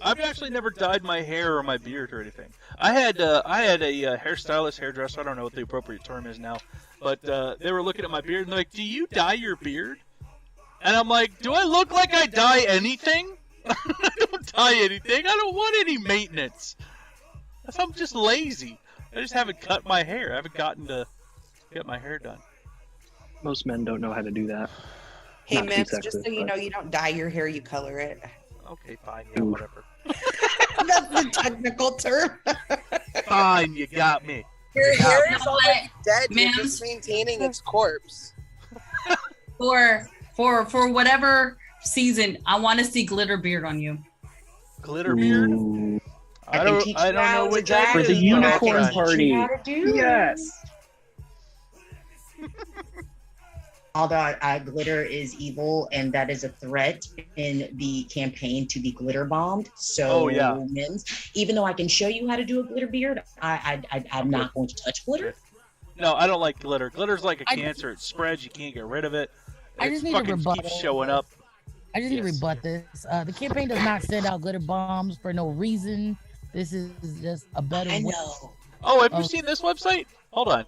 Speaker 3: I've actually never dyed my hair or my beard or anything. I had a hairstylist, hairdresser. I don't know what the appropriate term is now, but they were looking at my beard and they're like, "Do you dye your beard?" And I'm like, "Do I look like I dye anything? I don't dye anything. I don't want any maintenance. I'm just lazy. I just haven't cut my hair. I haven't gotten to get my hair done."
Speaker 9: Most men don't know how to do that.
Speaker 19: Hey,
Speaker 9: Not to be
Speaker 19: Mims,
Speaker 9: sexist,
Speaker 19: just so you
Speaker 9: but-
Speaker 19: know, you don't dye your hair, you color it.
Speaker 3: Okay, fine. Yeah, whatever.
Speaker 19: That's the technical term.
Speaker 3: Fine, you got me.
Speaker 2: Your
Speaker 3: You got
Speaker 2: hair
Speaker 3: me.
Speaker 2: is already dead. You're
Speaker 4: Mims?
Speaker 2: just maintaining its corpse.
Speaker 4: For whatever season, I want to see glitter beard on you.
Speaker 3: Glitter beard? I don't know what that
Speaker 9: For the
Speaker 3: is.
Speaker 9: unicorn
Speaker 3: Okay.
Speaker 9: party.
Speaker 13: Yes. Although glitter is evil, and that is a threat in the campaign to be glitter bombed. So,
Speaker 3: Oh, yeah.
Speaker 13: Mims, even though I can show you how to do a glitter beard, I'm not going to touch glitter.
Speaker 3: No, I don't like glitter. Glitter's like a cancer. It spreads. You can't get rid of it.
Speaker 7: I
Speaker 3: It
Speaker 7: just need to
Speaker 3: fucking
Speaker 7: rebut.
Speaker 3: keeps showing up.
Speaker 7: I just need to rebut this. The campaign does not send out glitter bombs for no reason. This is just a better way.
Speaker 3: Oh, have you seen this website? Hold on.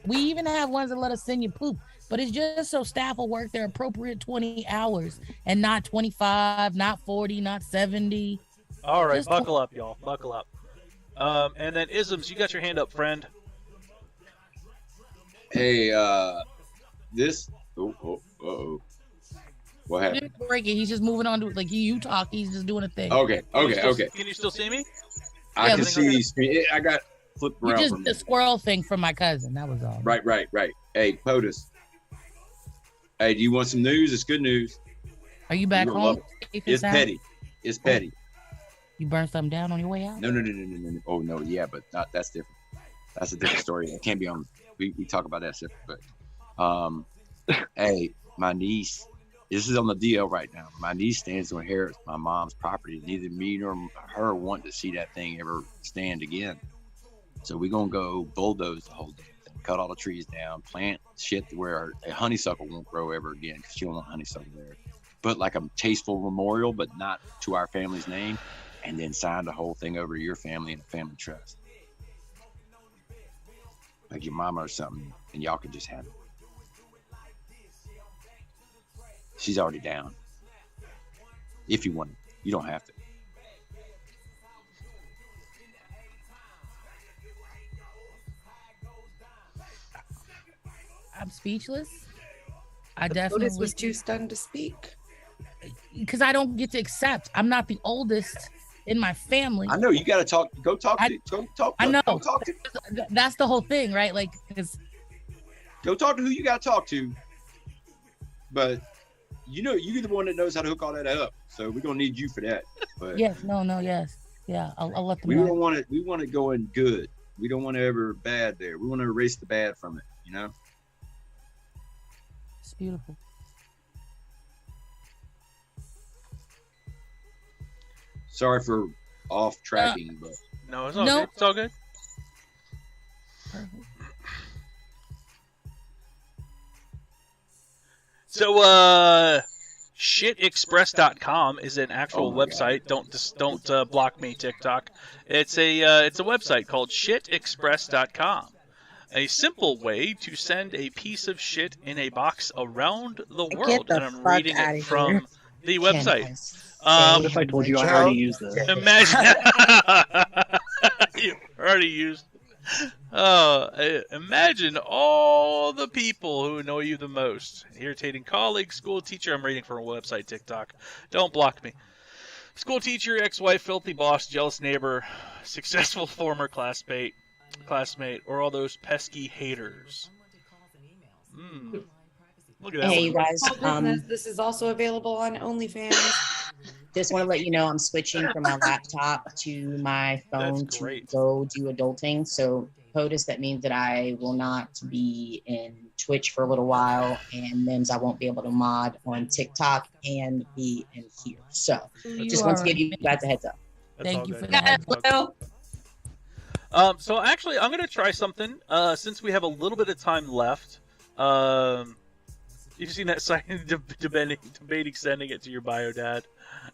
Speaker 7: We even have ones that let us send you poop, but it's just so staff will work their appropriate 20 hours and not 25, not 40, not 70.
Speaker 3: All right,
Speaker 7: Just
Speaker 3: buckle up, y'all. Buckle up. And then Isms, you got your hand up, friend.
Speaker 16: Hey, this. Uh-oh. What
Speaker 7: He
Speaker 16: happened?
Speaker 7: didn't break it. He's just moving on to like you talk. He's just doing a thing.
Speaker 16: Okay.
Speaker 3: Can you still see me?
Speaker 16: I
Speaker 7: Yeah,
Speaker 16: can
Speaker 7: but-
Speaker 16: see. I got flipped
Speaker 7: You
Speaker 16: around
Speaker 7: just
Speaker 16: from
Speaker 7: the squirrel thing from my cousin. That was all.
Speaker 16: Right. Hey, POTUS. Hey, do you want some news? It's good news.
Speaker 7: Are you back
Speaker 16: You're gonna love
Speaker 7: home?
Speaker 16: it.
Speaker 7: safe and
Speaker 16: It's
Speaker 7: sound?
Speaker 16: petty. It's petty.
Speaker 7: You burned something down on your way out?
Speaker 16: No. Oh no, yeah, but that's different. That's a different story. It can't be on. We talk about that separate. But hey, my niece. This is on the DL right now. My niece stands to inherit my mom's property. Neither me nor her want to see that thing ever stand again. So we're gonna go bulldoze the whole damn thing, cut all the trees down, plant shit to where a honeysuckle won't grow ever again because she don't want honeysuckle there. Put like a tasteful memorial, but not to our family's name, and then sign the whole thing over to your family in a family trust, like your mama or something, and y'all can just have it. She's already down. If you want it, you don't have to.
Speaker 7: I'm speechless. I
Speaker 19: The
Speaker 7: definitely
Speaker 19: POTUS was too stunned to speak.
Speaker 7: because I don't get to accept. I'm not the oldest in my family.
Speaker 16: I know you got to talk. Go talk. Go talk.
Speaker 7: I know.
Speaker 16: Go talk to.
Speaker 7: That's the whole thing, right? Like, because
Speaker 16: Go talk to who you got to talk to. But you know, you're the one that knows how to hook all that up. So we're gonna need you for that. But
Speaker 7: yes, yes, yeah. I'll let them
Speaker 16: we
Speaker 7: know.
Speaker 16: don't want it. We want it going good. We don't want it ever bad there. We want to erase the bad from it. You know.
Speaker 7: It's beautiful.
Speaker 16: Sorry for off tracking, but
Speaker 3: No, it's all good. It's all good. So, shitexpress.com is an actual website. Don't block me, TikTok. It's a website called shitexpress.com. A simple way to send a piece of shit in a box around the world.
Speaker 21: the
Speaker 3: And I'm
Speaker 21: fuck
Speaker 3: reading
Speaker 21: outta
Speaker 3: it from
Speaker 21: here.
Speaker 3: the website.
Speaker 9: What if I told you I already used this?
Speaker 3: Imagine you already used. Imagine all the people who annoy you the most. Irritating colleague, school teacher. I'm reading from a website, TikTok. Don't block me. School teacher, ex-wife, filthy boss, jealous neighbor, successful former classmate, or all those pesky haters. Look at that.
Speaker 13: Hey, you
Speaker 3: one.
Speaker 13: guys.
Speaker 19: This is also available on OnlyFans.
Speaker 13: Just want to let you know I'm switching from my laptop to my phone to go do adulting. So POTUS, that means that I will not be in Twitch for a little while, and MIMS I won't be able to mod on TikTok and be in here. So just want to give you guys a heads up.
Speaker 7: Thank you for
Speaker 3: that.
Speaker 7: that.
Speaker 3: So actually, I'm going to try something. Since we have a little bit of time left, you've seen that sign debating sending it to your bio, Dad.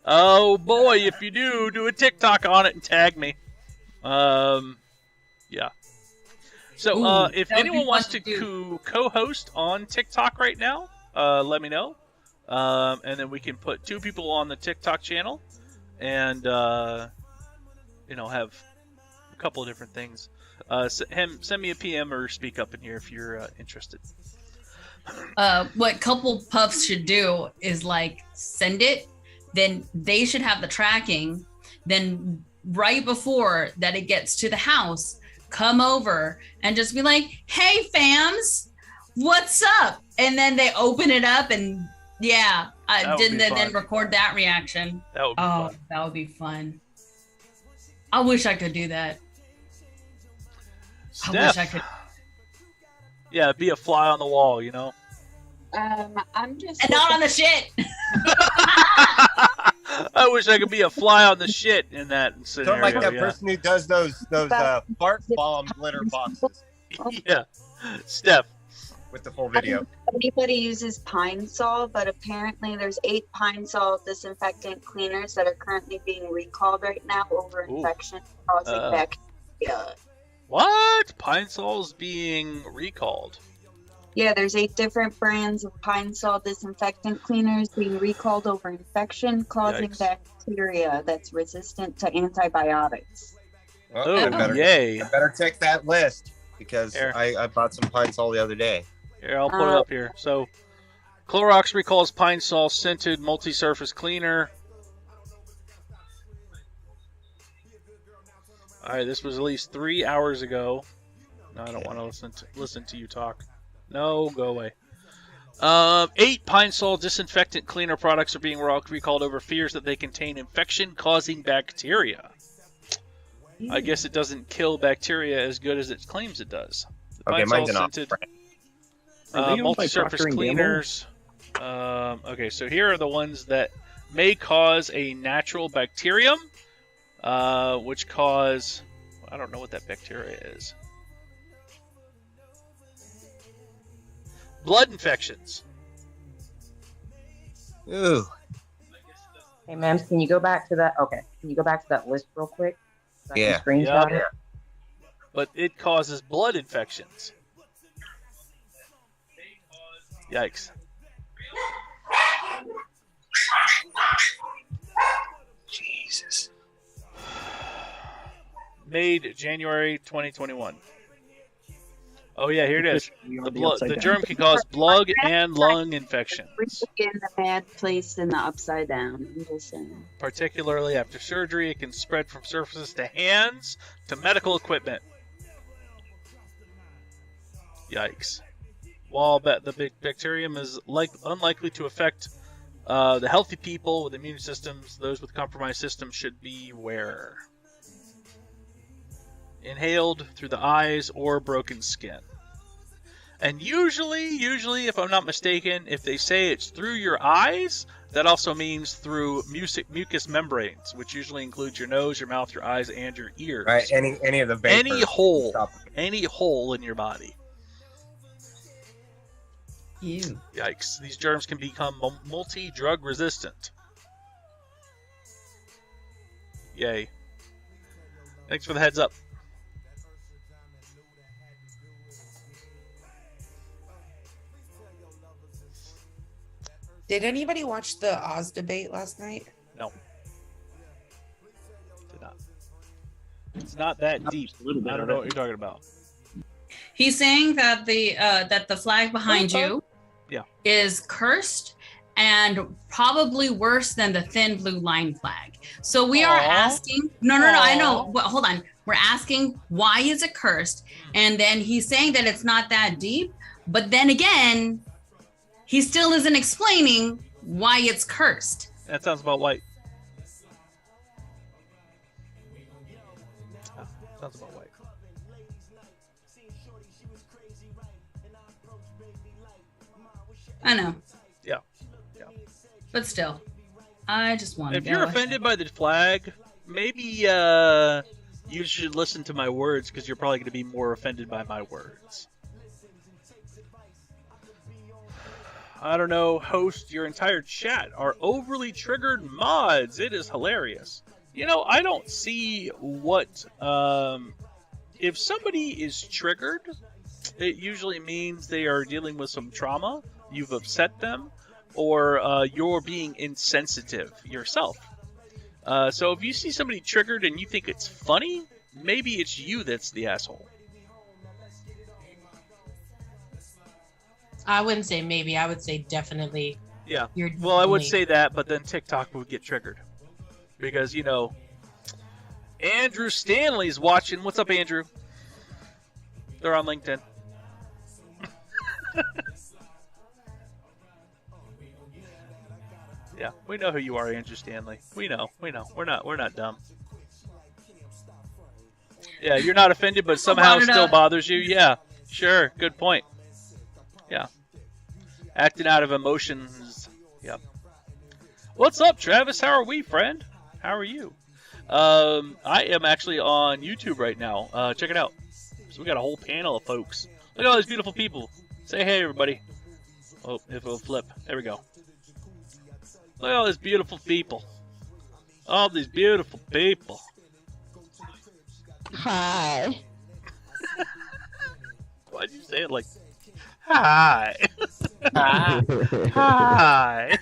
Speaker 3: Oh boy, if you do a TikTok on it and tag me. Yeah. So if anyone wants to co-host on TikTok right now, let me know. And then we can put 2 people on the TikTok channel, and have a couple of different things. Send me a PM or speak up in here if you're interested.
Speaker 4: What Couple Puffs should do is like send it, then they should have the tracking. Then right before that it gets to the house, come over and just be like, "Hey fams, what's up?" And then they open it up and then record that reaction.
Speaker 3: That would be fun.
Speaker 4: That would be fun. I wish I could do that.
Speaker 3: Steph.
Speaker 4: I wish I could.
Speaker 3: Yeah, be a fly on the wall, you know.
Speaker 14: I'm just
Speaker 4: and not on the shit.
Speaker 3: I wish I could be a fly on the shit in that scenario.
Speaker 5: Don't like that person who does those fart bomb glitter boxes.
Speaker 3: Yeah, Steph.
Speaker 5: With the full video.
Speaker 14: Anybody uses Pine Sol, but apparently there's 8 Pine Sol disinfectant cleaners that are currently being recalled right now over infection causing bacteria.
Speaker 3: What? Pine Sol's being recalled?
Speaker 14: Yeah, there's 8 different brands of Pine Sol disinfectant cleaners being recalled over infection causing bacteria that's resistant to antibiotics.
Speaker 5: Well, I better check that list because I bought some Pine Sol the other day.
Speaker 3: Here, I'll put it up here. So, Clorox recalls Pine Sol scented multi-surface cleaner. All right, this was at least 3 hours ago. No, I don't want to listen to you talk. No, go away. 8 Pine Sol disinfectant cleaner products are being recalled over fears that they contain infection-causing bacteria. I guess it doesn't kill bacteria as good as it claims it does. The Pine Sol scented multi-surface cleaners. Okay, so here are the ones that may cause a natural bacterium, which cause... I don't know what that bacteria is. Blood infections.
Speaker 5: Ooh.
Speaker 13: Hey, ma'am, can you go back to that? Okay, can you go back to that list real quick? So I can screenshot it.
Speaker 3: But it causes blood infections. Yikes.
Speaker 5: Jesus.
Speaker 3: Made January 2021. Oh yeah, here it is. The germ can cause blood and lung infections.
Speaker 14: In the bad place in the upside down. I'm just saying.
Speaker 3: Particularly after surgery, it can spread from surfaces to hands to medical equipment. Yikes. While the big bacterium is unlikely to affect the healthy people with immune systems, those with compromised systems should beware. Inhaled through the eyes or broken skin. And usually, if I'm not mistaken, if they say it's through your eyes, that also means through mucous membranes, which usually includes your nose, your mouth, your eyes, and your ears.
Speaker 5: Right, any of the vapor.
Speaker 3: Any hole in your body.
Speaker 4: Ew.
Speaker 3: Yikes. These germs can become multi-drug resistant. Yay. Thanks for the heads up.
Speaker 19: Did anybody watch the Oz debate last night?
Speaker 3: No. Did not. It's not that deep. I don't know what you're talking about.
Speaker 4: He's saying that the flag behind you is cursed and probably worse than the thin blue line flag. So we are asking. No, I know. Well, hold on. We're asking why is it cursed, and then he's saying that it's not that deep. But then again, he still isn't explaining why it's cursed.
Speaker 3: That sounds about white.
Speaker 4: I know.
Speaker 3: Yeah.
Speaker 4: But still, I just want to
Speaker 3: If you're offended by the flag, maybe you should listen to my words, because you're probably going to be more offended by my words. I don't know, host, your entire chat are overly triggered mods. It is hilarious. You know, I don't see what... if somebody is triggered, it usually means they are dealing with some trauma, you've upset them, or you're being insensitive yourself. So if you see somebody triggered and you think it's funny, maybe it's you that's the asshole.
Speaker 20: I wouldn't say maybe. I would say definitely.
Speaker 3: Yeah.
Speaker 20: You're
Speaker 3: Well, I would
Speaker 20: definitely-
Speaker 3: say that, but then TikTok would get triggered. Because, you know, Andrew Stanley's watching. What's up, Andrew? They're on LinkedIn. Yeah, we know who you are, Andrew Stanley. We know. We're not dumb. Yeah, you're not offended, but somehow still bothers you. Yeah, sure. Good point. Yeah. Acting out of emotions. Yep. What's up, Travis? How are we, friend? How are you? I am actually on YouTube right now. Check it out. So we got a whole panel of folks. Look at all these beautiful people. Say hey, everybody. Oh, if it'll flip. There we go. Look at all these beautiful people. All these beautiful people.
Speaker 12: Hi.
Speaker 3: Why'd you say it like... Hi.
Speaker 12: Hi.
Speaker 3: Hi.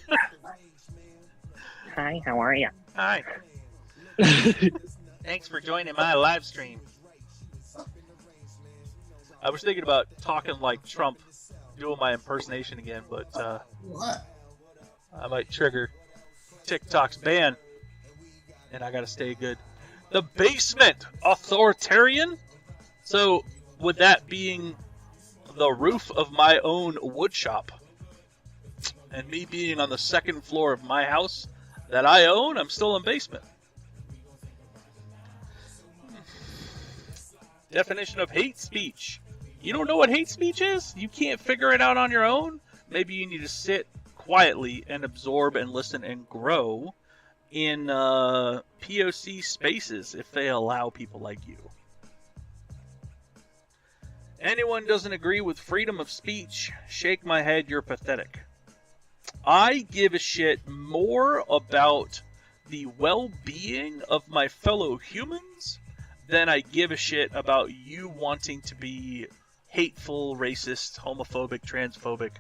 Speaker 1: Hi, how are you?
Speaker 3: Hi. Thanks for joining my live stream. I was thinking about talking like Trump, doing my impersonation again, but
Speaker 4: What?
Speaker 3: I might trigger TikTok's ban, and I gotta stay good. The basement authoritarian? So, with that being the roof of my own wood shop, and me being on the second floor of my house that I own, I'm still in basement. Definition of hate speech. You don't know what hate speech is? You can't figure it out on your own? Maybe you need to sit quietly and absorb and listen and grow in POC spaces if they allow people like you. Anyone doesn't agree with freedom of speech, shake my head, you're pathetic. I give a shit more about the well-being of my fellow humans than I give a shit about you wanting to be hateful, racist, homophobic, transphobic.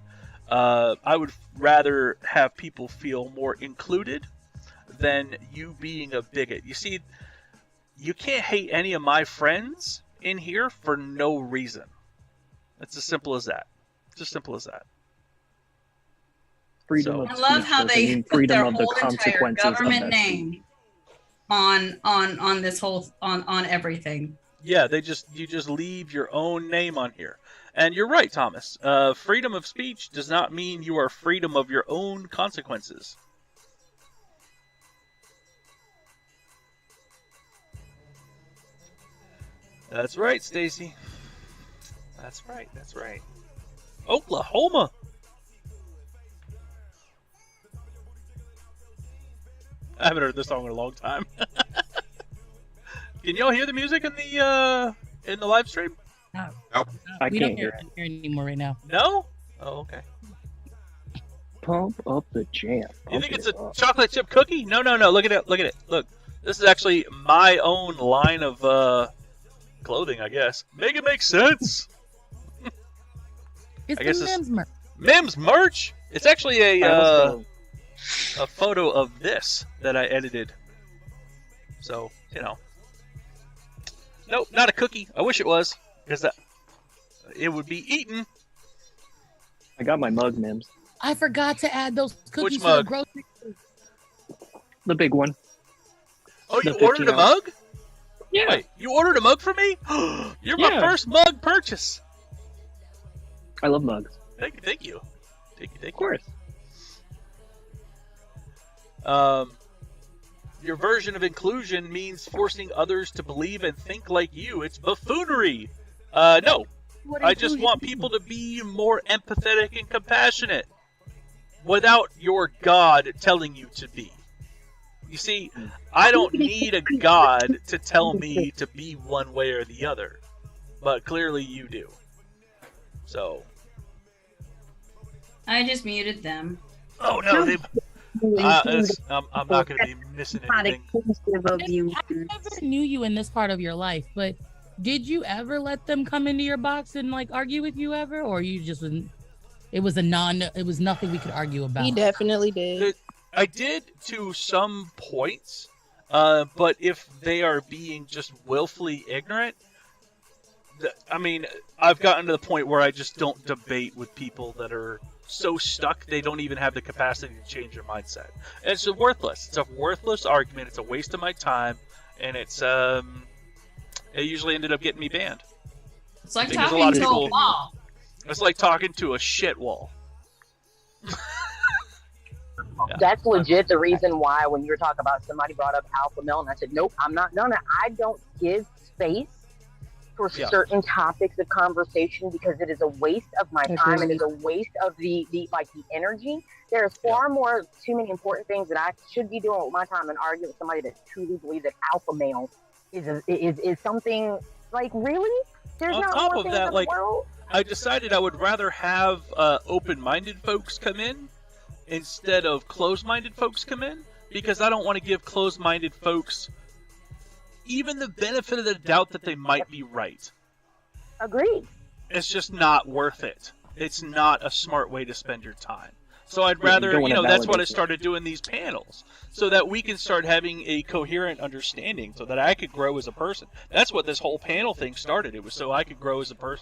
Speaker 3: I would rather have people feel more included than you being a bigot. You see, you can't hate any of my friends in here for no reason. It's as simple as that. It's as simple as that.
Speaker 9: Freedom of
Speaker 4: I love
Speaker 9: speech
Speaker 4: how
Speaker 9: doesn't
Speaker 4: they
Speaker 9: mean
Speaker 4: put
Speaker 9: freedom
Speaker 4: their
Speaker 9: of the
Speaker 4: whole entire
Speaker 9: consequences of
Speaker 4: government
Speaker 9: that
Speaker 4: name on this whole on everything.
Speaker 3: Yeah, you just leave your own name on here. And you're right, Thomas. Freedom of speech does not mean you are freedom of your own consequences. That's right, Stacy. That's right, that's right. Oklahoma! I haven't heard this song in a long time. Can y'all hear the music in the live stream?
Speaker 7: No.
Speaker 5: Nope.
Speaker 9: I
Speaker 7: We
Speaker 9: can't
Speaker 7: don't
Speaker 9: hear
Speaker 7: hear it anymore right now.
Speaker 3: No? Oh, okay.
Speaker 9: Pump up the jam.
Speaker 3: You think it's a chocolate chip cookie? No, no, no. Look at it. Look at it. Look. This is actually my own line of clothing, I guess. Make it make sense.
Speaker 7: It's
Speaker 3: I guess
Speaker 7: the MIMS merch.
Speaker 3: MIMS merch. It's actually a photo of this that I edited. So, you know. Nope, not a cookie. I wish it was, because it would be eaten.
Speaker 9: I got my mug, Mims.
Speaker 7: I forgot to add those cookies to the
Speaker 3: mug?
Speaker 7: grocery.
Speaker 9: The big one.
Speaker 3: Oh,
Speaker 9: The
Speaker 3: you ordered a
Speaker 9: 50
Speaker 3: mug?
Speaker 9: Yeah.
Speaker 3: Wait, you ordered a mug for me? You're my
Speaker 9: Yeah.
Speaker 3: first mug purchase.
Speaker 9: I love mugs.
Speaker 3: Thank you, thank you. Thank you, thank
Speaker 9: Of course.
Speaker 3: you. Your version of inclusion means forcing others to believe and think like you. It's buffoonery. No.
Speaker 7: What
Speaker 3: I just
Speaker 7: inclusion
Speaker 3: want
Speaker 7: mean?
Speaker 3: people to be more empathetic and compassionate. without your God telling you to be. You see, I don't need a God to tell me to be one way or the other, but clearly you do. So.
Speaker 4: I just muted them.
Speaker 3: Oh no, I'm not going to be missing anything.
Speaker 7: I never knew you in this part of your life, but did you ever let them come into your box and like argue with you ever, or you just it was nothing we could argue about?
Speaker 21: He definitely did.
Speaker 3: I did to some points, but if they are being just willfully ignorant, I mean, I've gotten to the point where I just don't debate with people that are so stuck they don't even have the capacity to change their mindset. And it's worthless. It's a worthless argument. It's a waste of my time, and it usually ended up getting me banned.
Speaker 4: It's like talking to a wall.
Speaker 3: It's like talking to a shit wall.
Speaker 1: That's legit the reason why when you were talking about somebody brought up alpha male, and I said, nope, I'm not gonna. I don't give space for certain topics of conversation because it is a waste of my time and it is a waste of the energy. There's far more too many important things that I should be doing with my time than arguing with somebody that truly believes that alpha male is something like really. There's
Speaker 3: On
Speaker 1: not
Speaker 3: top
Speaker 1: more
Speaker 3: of
Speaker 1: things
Speaker 3: that,
Speaker 1: in
Speaker 3: like
Speaker 1: the world.
Speaker 3: I decided I would rather have open-minded folks come in instead of closed-minded folks come in, because I don't want to give closed-minded folks even the benefit of the doubt that they might be right.
Speaker 1: Agreed.
Speaker 3: It's just not worth it. It's not a smart way to spend your time. So I'd rather, that's what I started doing these panels, so that we can start having a coherent understanding, so that I could grow as a person. That's what this whole panel thing started. It was so I could grow as a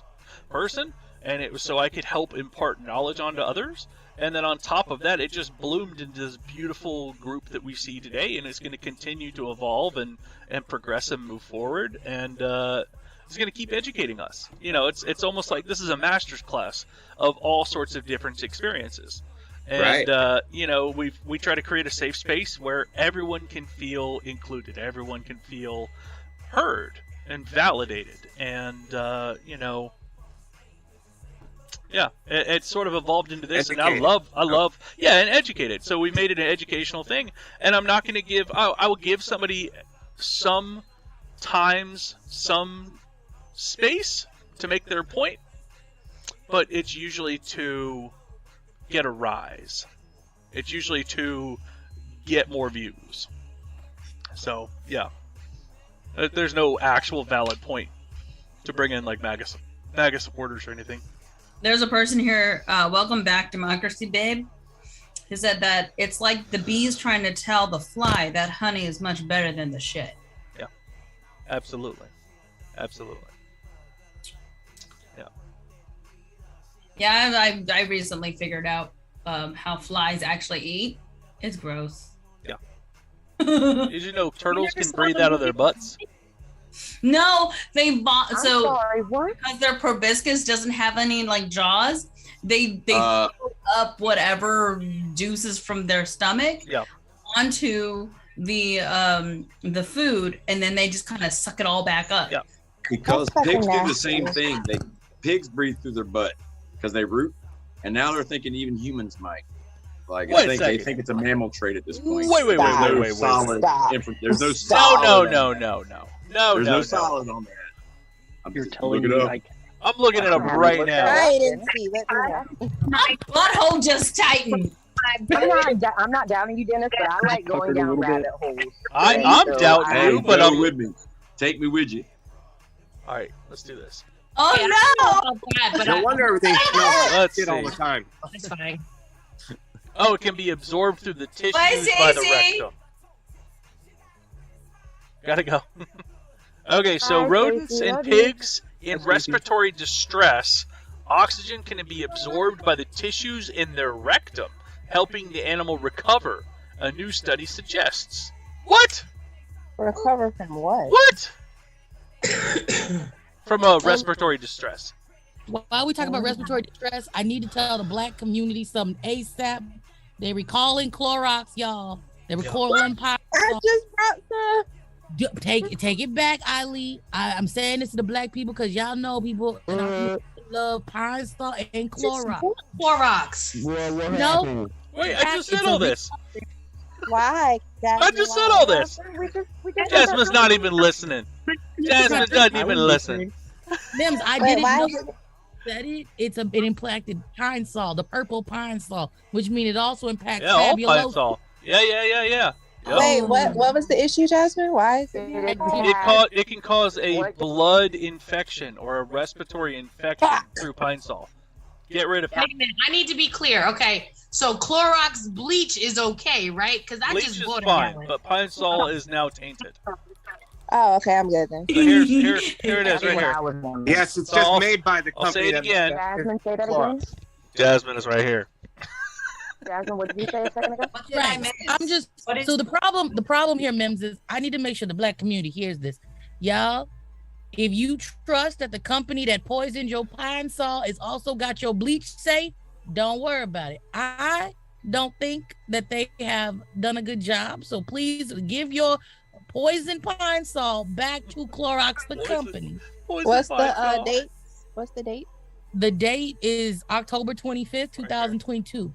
Speaker 3: person, and it was so I could help impart knowledge onto others. And then on top of that, it just bloomed into this beautiful group that we see today, and it's going to continue to evolve and progress and move forward, and it's going to keep educating us. It's almost like this is a master's class of all sorts of different experiences. And,
Speaker 5: Right.
Speaker 3: We try to create a safe space where everyone can feel included, everyone can feel heard and validated, and, it sort of evolved into this,
Speaker 5: Educated.
Speaker 3: and I love, and educated. So we made it an educational thing, and I'm not going to I will give somebody sometimes some space to make their point, but it's usually to get a rise. It's usually to get more views. So, yeah. There's no actual valid point to bring in, like, MAGA supporters or anything.
Speaker 4: There's a person here, welcome back, Democracy Babe, who said that it's like the bees trying to tell the fly that honey is much better than the shit.
Speaker 3: Yeah, absolutely. Absolutely. Yeah.
Speaker 4: Yeah, I recently figured out how flies actually eat. It's gross.
Speaker 3: Yeah. Did you know turtles can breathe out of their butts?
Speaker 4: No,
Speaker 1: sorry, what?
Speaker 4: Because their proboscis doesn't have any like jaws, they throw up whatever juices from their stomach onto the food, and then they just kind of suck it all back up.
Speaker 3: Yeah.
Speaker 16: Because pigs do the same thing. Pigs breathe through their butt because they root, and now they're thinking even humans might. Like they think it's a mammal trait at this point.
Speaker 3: Wait.
Speaker 16: There's no solid on that.
Speaker 9: You're telling
Speaker 16: look
Speaker 9: me
Speaker 16: it up.
Speaker 3: I'm looking it up right now.
Speaker 21: I didn't see. Let me know.
Speaker 4: My butthole just tightened.
Speaker 1: I'm not doubting you, Dennis, but I like going down rabbit holes.
Speaker 3: I'm doubting you, but I'm
Speaker 16: with me. Take me with you.
Speaker 3: All right, let's do this.
Speaker 4: Oh no!
Speaker 5: No wonder everything smells like
Speaker 3: Let's
Speaker 5: shit all
Speaker 3: see.
Speaker 5: the time.
Speaker 10: It's fine.
Speaker 3: Oh, it can be absorbed through the tissues
Speaker 4: Bye,
Speaker 3: by the
Speaker 4: Stacey.
Speaker 3: rectum. Gotta go. Okay, so
Speaker 1: Bye,
Speaker 3: rodents
Speaker 1: Stacey.
Speaker 3: and
Speaker 1: Love you.
Speaker 3: pigs in respiratory distress, oxygen can be absorbed by the tissues in their rectum, helping the animal recover, a new study suggests. What?
Speaker 21: Recover from what?
Speaker 3: What? From a respiratory distress.
Speaker 7: While we talk about respiratory distress, I need to tell the black community something ASAP. They recalling Clorox, y'all. They recalling Pine.
Speaker 21: I just brought some.
Speaker 7: Take it back, Eileen. I'm saying this to the black people because y'all know people love Pine Star and Chlorox.
Speaker 20: Clorox.
Speaker 7: No,
Speaker 3: Wait, I just said all this.
Speaker 18: Why?
Speaker 3: I just said all this. Jasmine's not even listening. Jasmine doesn't even listen.
Speaker 7: Mims, I
Speaker 18: Wait,
Speaker 7: didn't
Speaker 18: why
Speaker 7: know
Speaker 18: is it-
Speaker 7: that it's an impacted pine sol, the purple pine sol, which means it also impacts
Speaker 3: Yeah, all
Speaker 7: fabulosa.
Speaker 3: pine sol. Yeah. Yep.
Speaker 18: Wait, what was the issue, Jasmine? Why is it?
Speaker 3: It can cause a blood infection or a respiratory infection through pine sol. Get rid of it.
Speaker 20: Wait a minute, I need to be clear. Okay, so Clorox bleach is okay, right? Because I
Speaker 3: Bleach
Speaker 20: just
Speaker 3: is
Speaker 20: bought a
Speaker 3: fine,
Speaker 20: gallon.
Speaker 3: but pine sol is now tainted.
Speaker 18: Oh, okay, I'm good then.
Speaker 3: So here it is, right here.
Speaker 5: Yes, it's
Speaker 3: So
Speaker 5: just
Speaker 3: I'll-
Speaker 5: made by the
Speaker 3: I'll say
Speaker 5: company
Speaker 3: it again.
Speaker 1: Jasmine, say that again.
Speaker 5: Clorox.
Speaker 3: Jasmine is right here.
Speaker 1: Jasmine, what did you say a second ago?
Speaker 7: Right. I'm just so the problem here, Mims, is I need to make sure the black community hears this. Y'all, if you trust that the company that poisoned your pine sol is also got your bleach safe, don't worry about it. I don't think that they have done a good job. So please give your poison pine sol back to Clorox, the company.
Speaker 18: What's the date? What's the date?
Speaker 7: The date is October 25th, 2022.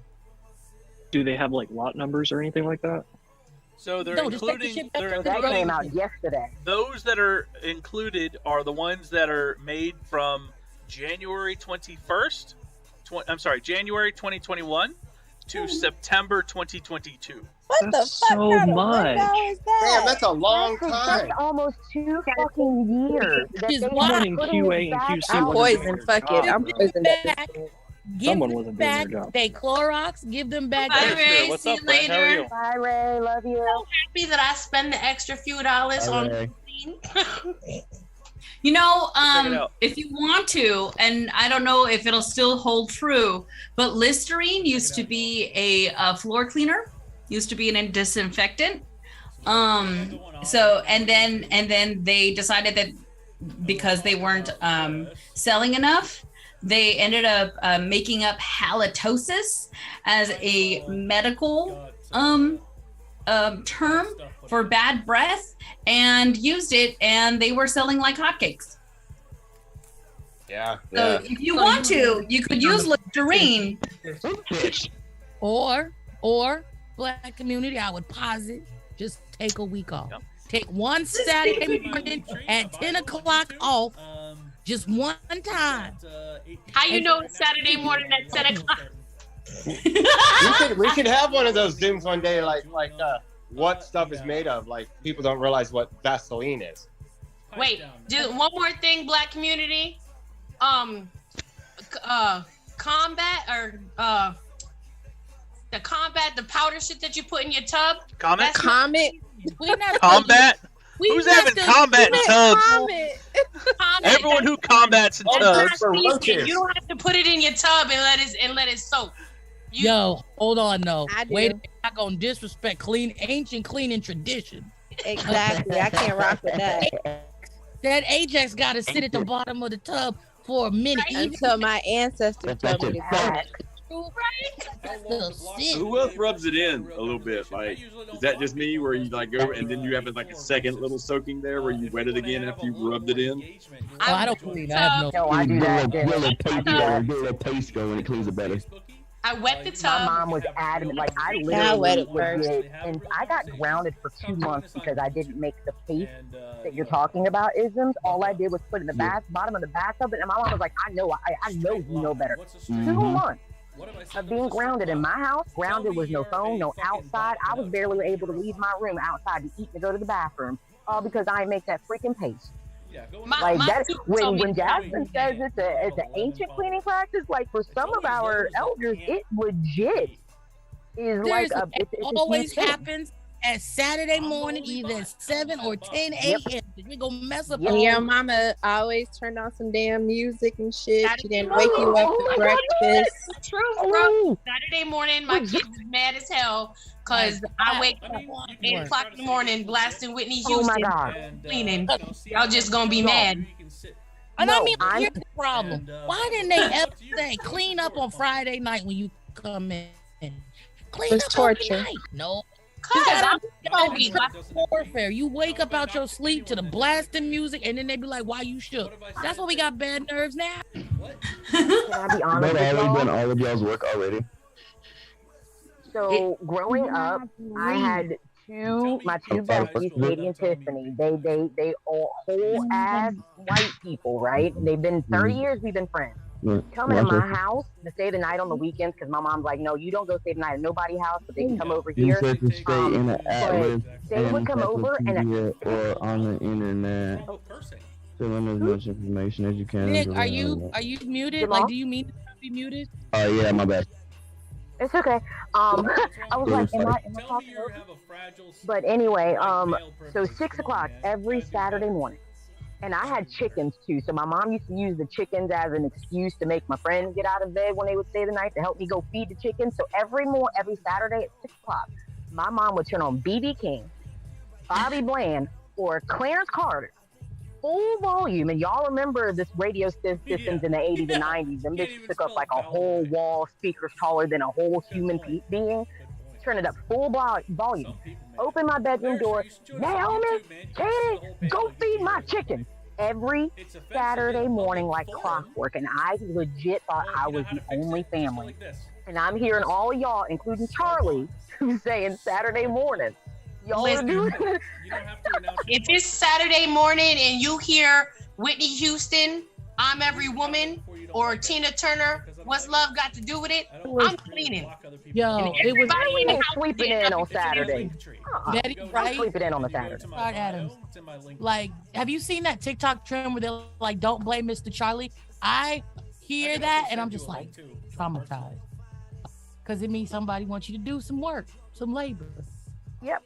Speaker 9: Do they have like lot numbers or anything like that?
Speaker 3: So they're
Speaker 7: No, just take the
Speaker 3: including.
Speaker 7: shit back
Speaker 3: They're
Speaker 7: to
Speaker 1: That
Speaker 3: including
Speaker 1: came out yesterday.
Speaker 3: those that are included are the ones that are made from January 21st. January 2021 to September 2022.
Speaker 18: What the fuck
Speaker 9: so
Speaker 18: kind of
Speaker 9: much.
Speaker 18: window is that?
Speaker 5: Damn, that's a long time.
Speaker 1: That's almost 2 fucking years. That
Speaker 7: Just
Speaker 1: they
Speaker 7: one
Speaker 1: have
Speaker 7: in
Speaker 1: putting
Speaker 9: QA
Speaker 1: it
Speaker 9: and
Speaker 1: back
Speaker 9: QC
Speaker 18: I'm
Speaker 1: out.
Speaker 9: wasn't
Speaker 18: poisoned.
Speaker 9: doing
Speaker 18: Fuck
Speaker 9: their
Speaker 18: it.
Speaker 9: job.
Speaker 18: I'm poisoned at this
Speaker 7: Back.
Speaker 18: point.
Speaker 7: Give
Speaker 9: Someone
Speaker 7: them
Speaker 9: wasn't doing
Speaker 7: back.
Speaker 9: their job.
Speaker 7: They Clorox. Give them back.
Speaker 20: Bye,
Speaker 3: Hey,
Speaker 20: Ray.
Speaker 3: Spirit, what's
Speaker 20: See
Speaker 3: up,
Speaker 20: you
Speaker 3: friend? How are
Speaker 20: later.
Speaker 3: you?
Speaker 1: Bye, Ray. Love you.
Speaker 20: So happy that I spend the extra few dollars
Speaker 8: Bye,
Speaker 20: on
Speaker 8: Ray.
Speaker 20: clean.
Speaker 4: You know,
Speaker 3: Check it out.
Speaker 4: if you want to, and I don't know if it'll still hold true, but Listerine used to be a floor cleaner, used to be an disinfectant. So and then they decided that because they weren't selling enough, they ended up making up halitosis as a medical term for bad breath, and used it, and they were selling like hotcakes.
Speaker 5: Yeah.
Speaker 4: So if you want to, you could use Listerine.
Speaker 7: Or black community, I would posit just take a week off. Take one Saturday morning at 10 o'clock off, just one time.
Speaker 20: How you know it's Saturday morning at 10 o'clock?
Speaker 5: we should have one of those Zooms one day, like what stuff is made of. Like people don't realize what Vaseline is.
Speaker 20: Wait, do one more thing, black community. Combat or the powder shit that you put in your tub.
Speaker 3: Comment?
Speaker 18: Comment.
Speaker 3: Combat? Who's having combat in tubs?
Speaker 20: Comment.
Speaker 3: Everyone who combats in tubs.
Speaker 20: You don't have to put it in your tub and let it soak.
Speaker 7: Yo, hold on, no.
Speaker 18: I do.
Speaker 7: Wait, I'm not gonna disrespect ancient cleaning tradition.
Speaker 18: Exactly. I can't rock with that.
Speaker 7: That Ajax got to sit at the bottom of the tub for a minute.
Speaker 18: Until my ancestors told me to do it.
Speaker 22: Who else rubs it in a little bit? Like, is that just me, where you like go and then you have like a second little soaking there, where you wet it again after you rubbed it in?
Speaker 7: Oh, I don't believe I have no.
Speaker 1: I do that.
Speaker 8: Get a little paste going, it cleans it better.
Speaker 20: I wet the
Speaker 1: My
Speaker 20: tub.
Speaker 1: mom was adamant. Like I
Speaker 18: Yeah, I wet
Speaker 1: literally
Speaker 18: it first.
Speaker 1: legit, and I got grounded for 2 months because I didn't make the paste that you're talking about. Isms. All I did was put in the bottom of the bathtub, and my mom was like, "I know you know better." 2 months of being grounded in my house. Grounded was no phone, no outside. I was barely able to leave my room outside to eat to go to the bathroom, all because I didn't make that freaking paste. Like that, when Jasmine says it's an ancient cleaning practice, like for some of our elders, it legit is like a.
Speaker 7: It always happens at Saturday morning, either at 7 or 10 a.m. We gonna mess up.
Speaker 18: And your mama always turned on some damn music and shit. She didn't wake you up for breakfast.
Speaker 20: True, bro. Saturday morning, my kid was mad as hell because I wake up at 8 o'clock in the morning blasting Whitney
Speaker 1: Oh my
Speaker 20: Houston,
Speaker 1: God.
Speaker 20: cleaning. Y'all just gonna be mad.
Speaker 7: And I mean, here's the problem. Why didn't they ever say clean up on Friday night when you come in? Clean
Speaker 18: It's
Speaker 7: up
Speaker 18: torture.
Speaker 7: overnight. No.
Speaker 20: I'm
Speaker 7: Warfare. You wake up out your sleep to the blasting music, and then they be like, "Why you shook?" That's why we got bad nerves now.
Speaker 1: Can I be honest
Speaker 8: But
Speaker 1: with
Speaker 8: I already
Speaker 1: y'all?
Speaker 8: done all of y'all's work already.
Speaker 1: So growing up, I had my two besties, Katie and Tiffany. They all whole ass white people, right? They've been 30 years. We've been friends. Coming to my house to stay the night on the weekends because my mom's like, no, you don't go stay the night at nobody's house, but they can come over
Speaker 11: You
Speaker 1: here.
Speaker 11: said to stay in the atlas
Speaker 1: they would come over and
Speaker 11: or on the internet. Fill in as much information as you can.
Speaker 7: Nick, are you muted?
Speaker 1: Jamal?
Speaker 7: Like, do you mean to be muted?
Speaker 11: Oh yeah, my bad.
Speaker 1: It's okay. I was like, am I talking over? But anyway, so 6 o'clock every Saturday morning. And I had chickens too. So my mom used to use the chickens as an excuse to make my friends get out of bed when they would stay the night to help me go feed the chickens. So every Saturday at 6 o'clock, my mom would turn on BB King, Bobby Bland, or Clarence Carter. Full volume, and y'all remember this radio systems in the 80s and 90s. Them bitches took up like a whole wall, speakers taller than a whole human being. Turn it up full volume. Open my bedroom door. Naomi, Katie, go feed my chicken. Every Saturday morning like clockwork, and I legit thought I was the only family. And I'm hearing all of y'all, including Charlie, who's saying Saturday morning. Y'all are doing it.
Speaker 20: If it's Saturday morning and you hear Whitney Houston, I'm Every Woman, or Tina Turner, what's love got to do with it? I'm cleaning.
Speaker 7: Yo, it was
Speaker 1: sleeping in on Saturday.
Speaker 7: Betty, right?
Speaker 1: Sleeping in on the Saturday.
Speaker 7: Scott Adams. Like, have you seen that TikTok trend where they're like, "Don't blame Mr. Charlie"? I hear that and I'm just like traumatized because it means somebody wants you to do some work, some labor.
Speaker 1: Yep.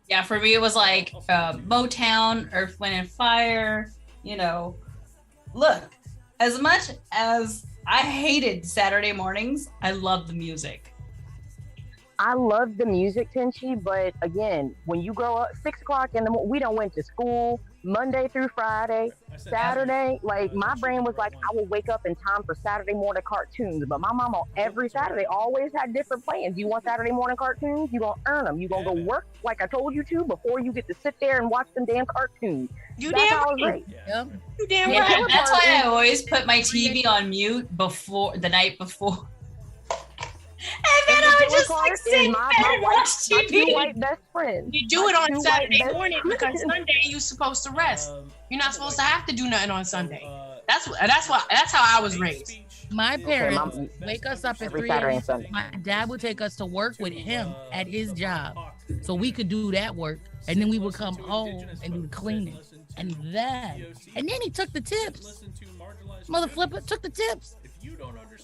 Speaker 4: Yeah, for me it was like Motown, Earth, Wind and Fire. You know, look, as much as I hated Saturday mornings, I loved the music.
Speaker 1: I love the music, Tenchi, but again, when you grow up, 6 o'clock in the morning, we done went to school Monday through Friday, Saturday. Like my brain was like, I will wake up in time for Saturday morning cartoons. But my mama every Saturday always had different plans. You want Saturday morning cartoons? You gonna earn them. You gonna go work like I told you to before you get to sit there and watch them damn cartoons.
Speaker 20: You
Speaker 1: That's
Speaker 20: damn
Speaker 1: how I was
Speaker 20: right.
Speaker 1: raised.
Speaker 7: Yep.
Speaker 20: You damn
Speaker 4: Yeah,
Speaker 20: right.
Speaker 4: that's why I always put my TV on mute before the night before. And then I would just like sit and watch TV.
Speaker 1: My two white best friends.
Speaker 20: You do
Speaker 1: My
Speaker 20: it on
Speaker 1: two
Speaker 20: Saturday
Speaker 1: white best
Speaker 20: morning because
Speaker 1: friends.
Speaker 20: Sunday you're supposed to rest. You're not supposed to have to do nothing on Sunday. That's how I was raised.
Speaker 7: My parents wake us up at
Speaker 1: Every
Speaker 7: 3
Speaker 1: Saturday
Speaker 7: a.m.
Speaker 1: and Sunday.
Speaker 7: My dad would take us to work with him at his job so we could do that work. And then we would come home and do the cleaning. And then he took the tips. Mother flipper took the tips.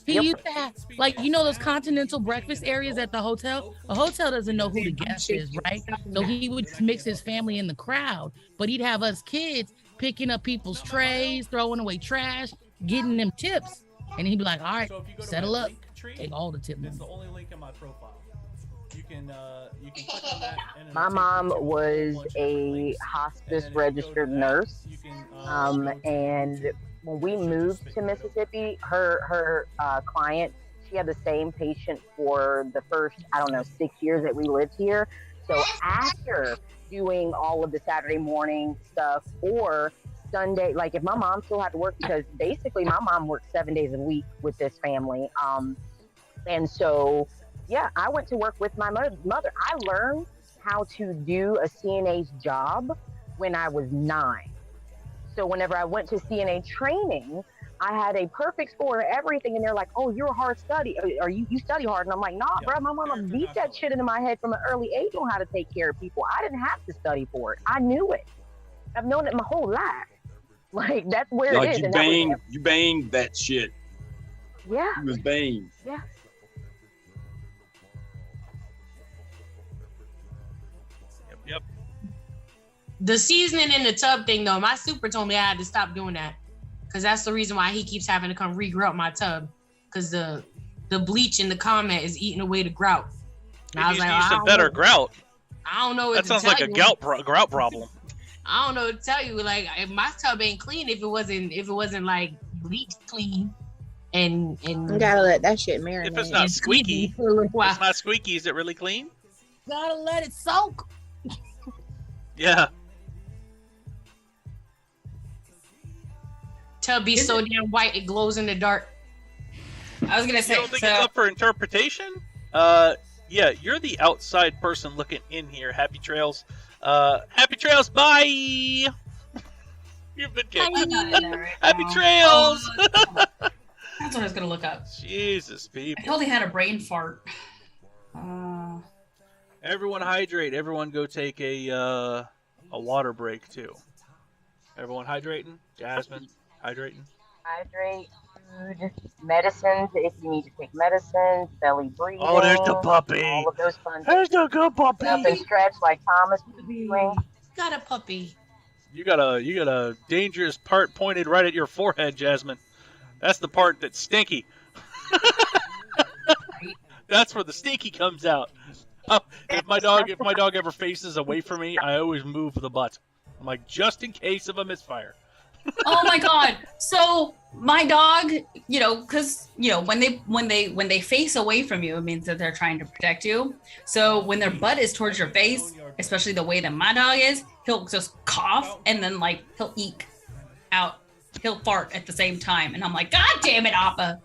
Speaker 7: He used to have, like, you know those continental breakfast areas at the hotel? The hotel doesn't know who the guest is, right? So he would mix his family in the crowd. But he'd have us kids picking up people's trays, throwing away trash, getting them tips. And he'd be like, all right, settle up. Take all the tips.
Speaker 15: That's the only link in my profile. You can click on that.
Speaker 1: My mom was a hospice registered nurse, and when we moved to Mississippi, her client, she had the same patient for the first, 6 years that we lived here. So after doing all of the Saturday morning stuff or Sunday, like if my mom still had to work, because basically my mom worked 7 days a week with this family. And so, yeah, I went to work with my mother. I learned how to do a CNA's job when I was 9. So whenever I went to CNA training, I had a perfect score and everything. And they're like, oh, you're a hard study. Or you study hard. And I'm like, nah, bro, my mama beat that shit into my head from an early age on how to take care of people. I didn't have to study for it. I knew it. I've known it my whole life. Like, that's where it is.
Speaker 22: You banged that shit.
Speaker 1: Yeah.
Speaker 22: You was banged.
Speaker 1: Yeah.
Speaker 3: Yep.
Speaker 20: The seasoning in the tub thing, though, my super told me I had to stop doing that because that's the reason why he keeps having to come re-grout my tub because the bleach in the comment is eating away the grout. And I was like,
Speaker 3: use some better grout.
Speaker 20: I don't know what
Speaker 3: That
Speaker 20: to
Speaker 3: sounds
Speaker 20: tell
Speaker 3: like a
Speaker 20: you.
Speaker 3: grout problem.
Speaker 20: I don't know what to tell you. Like, if my tub ain't clean if it wasn't like bleach clean and
Speaker 18: you gotta let that shit marinate.
Speaker 3: If it's not squeaky, is it really clean?
Speaker 7: Gotta let it soak.
Speaker 3: Yeah.
Speaker 20: Tub be so damn white it glows in the dark.
Speaker 4: I was gonna say,
Speaker 3: you don't think it's up for interpretation? Yeah, Yeah, you're the outside person looking in here. Happy trails. Happy trails. Bye. You've been kicked. Happy trails.
Speaker 4: That's what I was gonna look up.
Speaker 3: Jesus,
Speaker 4: I
Speaker 3: people.
Speaker 4: totally had a brain fart.
Speaker 3: Everyone hydrate. Everyone go take a water break too. Everyone hydrating. Jasmine, hydrating.
Speaker 1: Hydrate, food, medicines if you need to take medicines, belly breathing.
Speaker 3: Oh, there's the puppy.
Speaker 1: All of those fun
Speaker 3: There's the good puppy.
Speaker 1: Up and stretch like Thomas was doing.
Speaker 20: Got a puppy.
Speaker 3: You got a dangerous part pointed right at your forehead, Jasmine. That's the part that's stinky. That's where the stinky comes out. If my dog ever faces away from me, I always move the butt. I'm like, just in case of a misfire.
Speaker 4: Oh my god! So my dog, because when they face away from you, it means that they're trying to protect you. So when their butt is towards your face, especially the way that my dog is, he'll just cough and then he'll eke out. He'll fart at the same time, and I'm like, God damn it, Appa!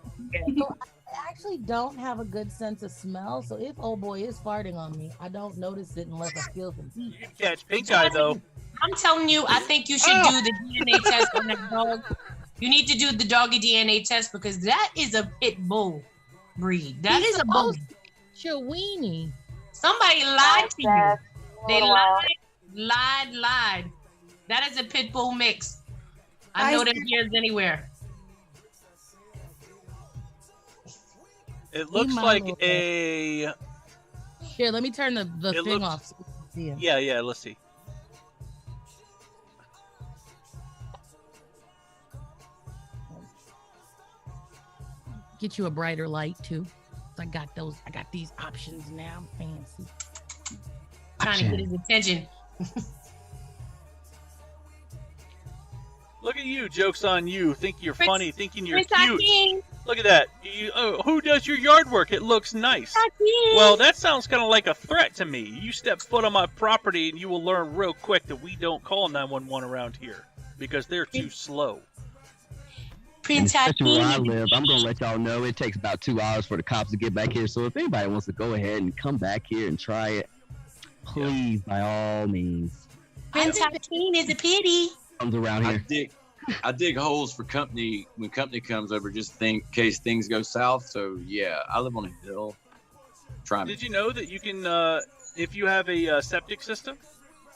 Speaker 7: So I actually don't have a good sense of smell, so if old boy is farting on me, I don't notice it unless I feel some heat.
Speaker 3: You can catch pink eye though.
Speaker 20: I'm telling you, I think you should do the DNA test on that dog. You need to do the doggy DNA test because that is a pit bull breed. That is a bull.
Speaker 7: Chiweenie.
Speaker 20: Somebody lied to you. They lied. That is a pit bull mix. I know them ears anywhere.
Speaker 3: It looks like a.
Speaker 7: Here, let me turn the thing off. So we can see him.
Speaker 3: Yeah. Let's see.
Speaker 7: Get you a brighter light too. I got these options now. Fancy.
Speaker 20: Trying to get his attention.
Speaker 3: Look at you, joke's on you. Think you're funny, thinking you're
Speaker 20: Prince
Speaker 3: cute.
Speaker 20: Hakeem.
Speaker 3: Look at that. Who does your yard work? It looks nice. Well, that sounds kind of like a threat to me. You step foot on my property and you will learn real quick that we don't call 911 around here because they're too slow.
Speaker 20: Prince
Speaker 11: Especially where I
Speaker 20: Hakeem.
Speaker 11: live, I'm gonna let y'all know it takes about 2 hours for the cops to get back here. So if anybody wants to go ahead and come back here and try it, please, by all means.
Speaker 20: Prince Hakeem is a pity.
Speaker 11: Comes around here.
Speaker 22: I dig holes for company when company comes over, just in case things go south. So yeah, I live on a hill. Try me.
Speaker 3: Did you know that you can, if you have a septic system,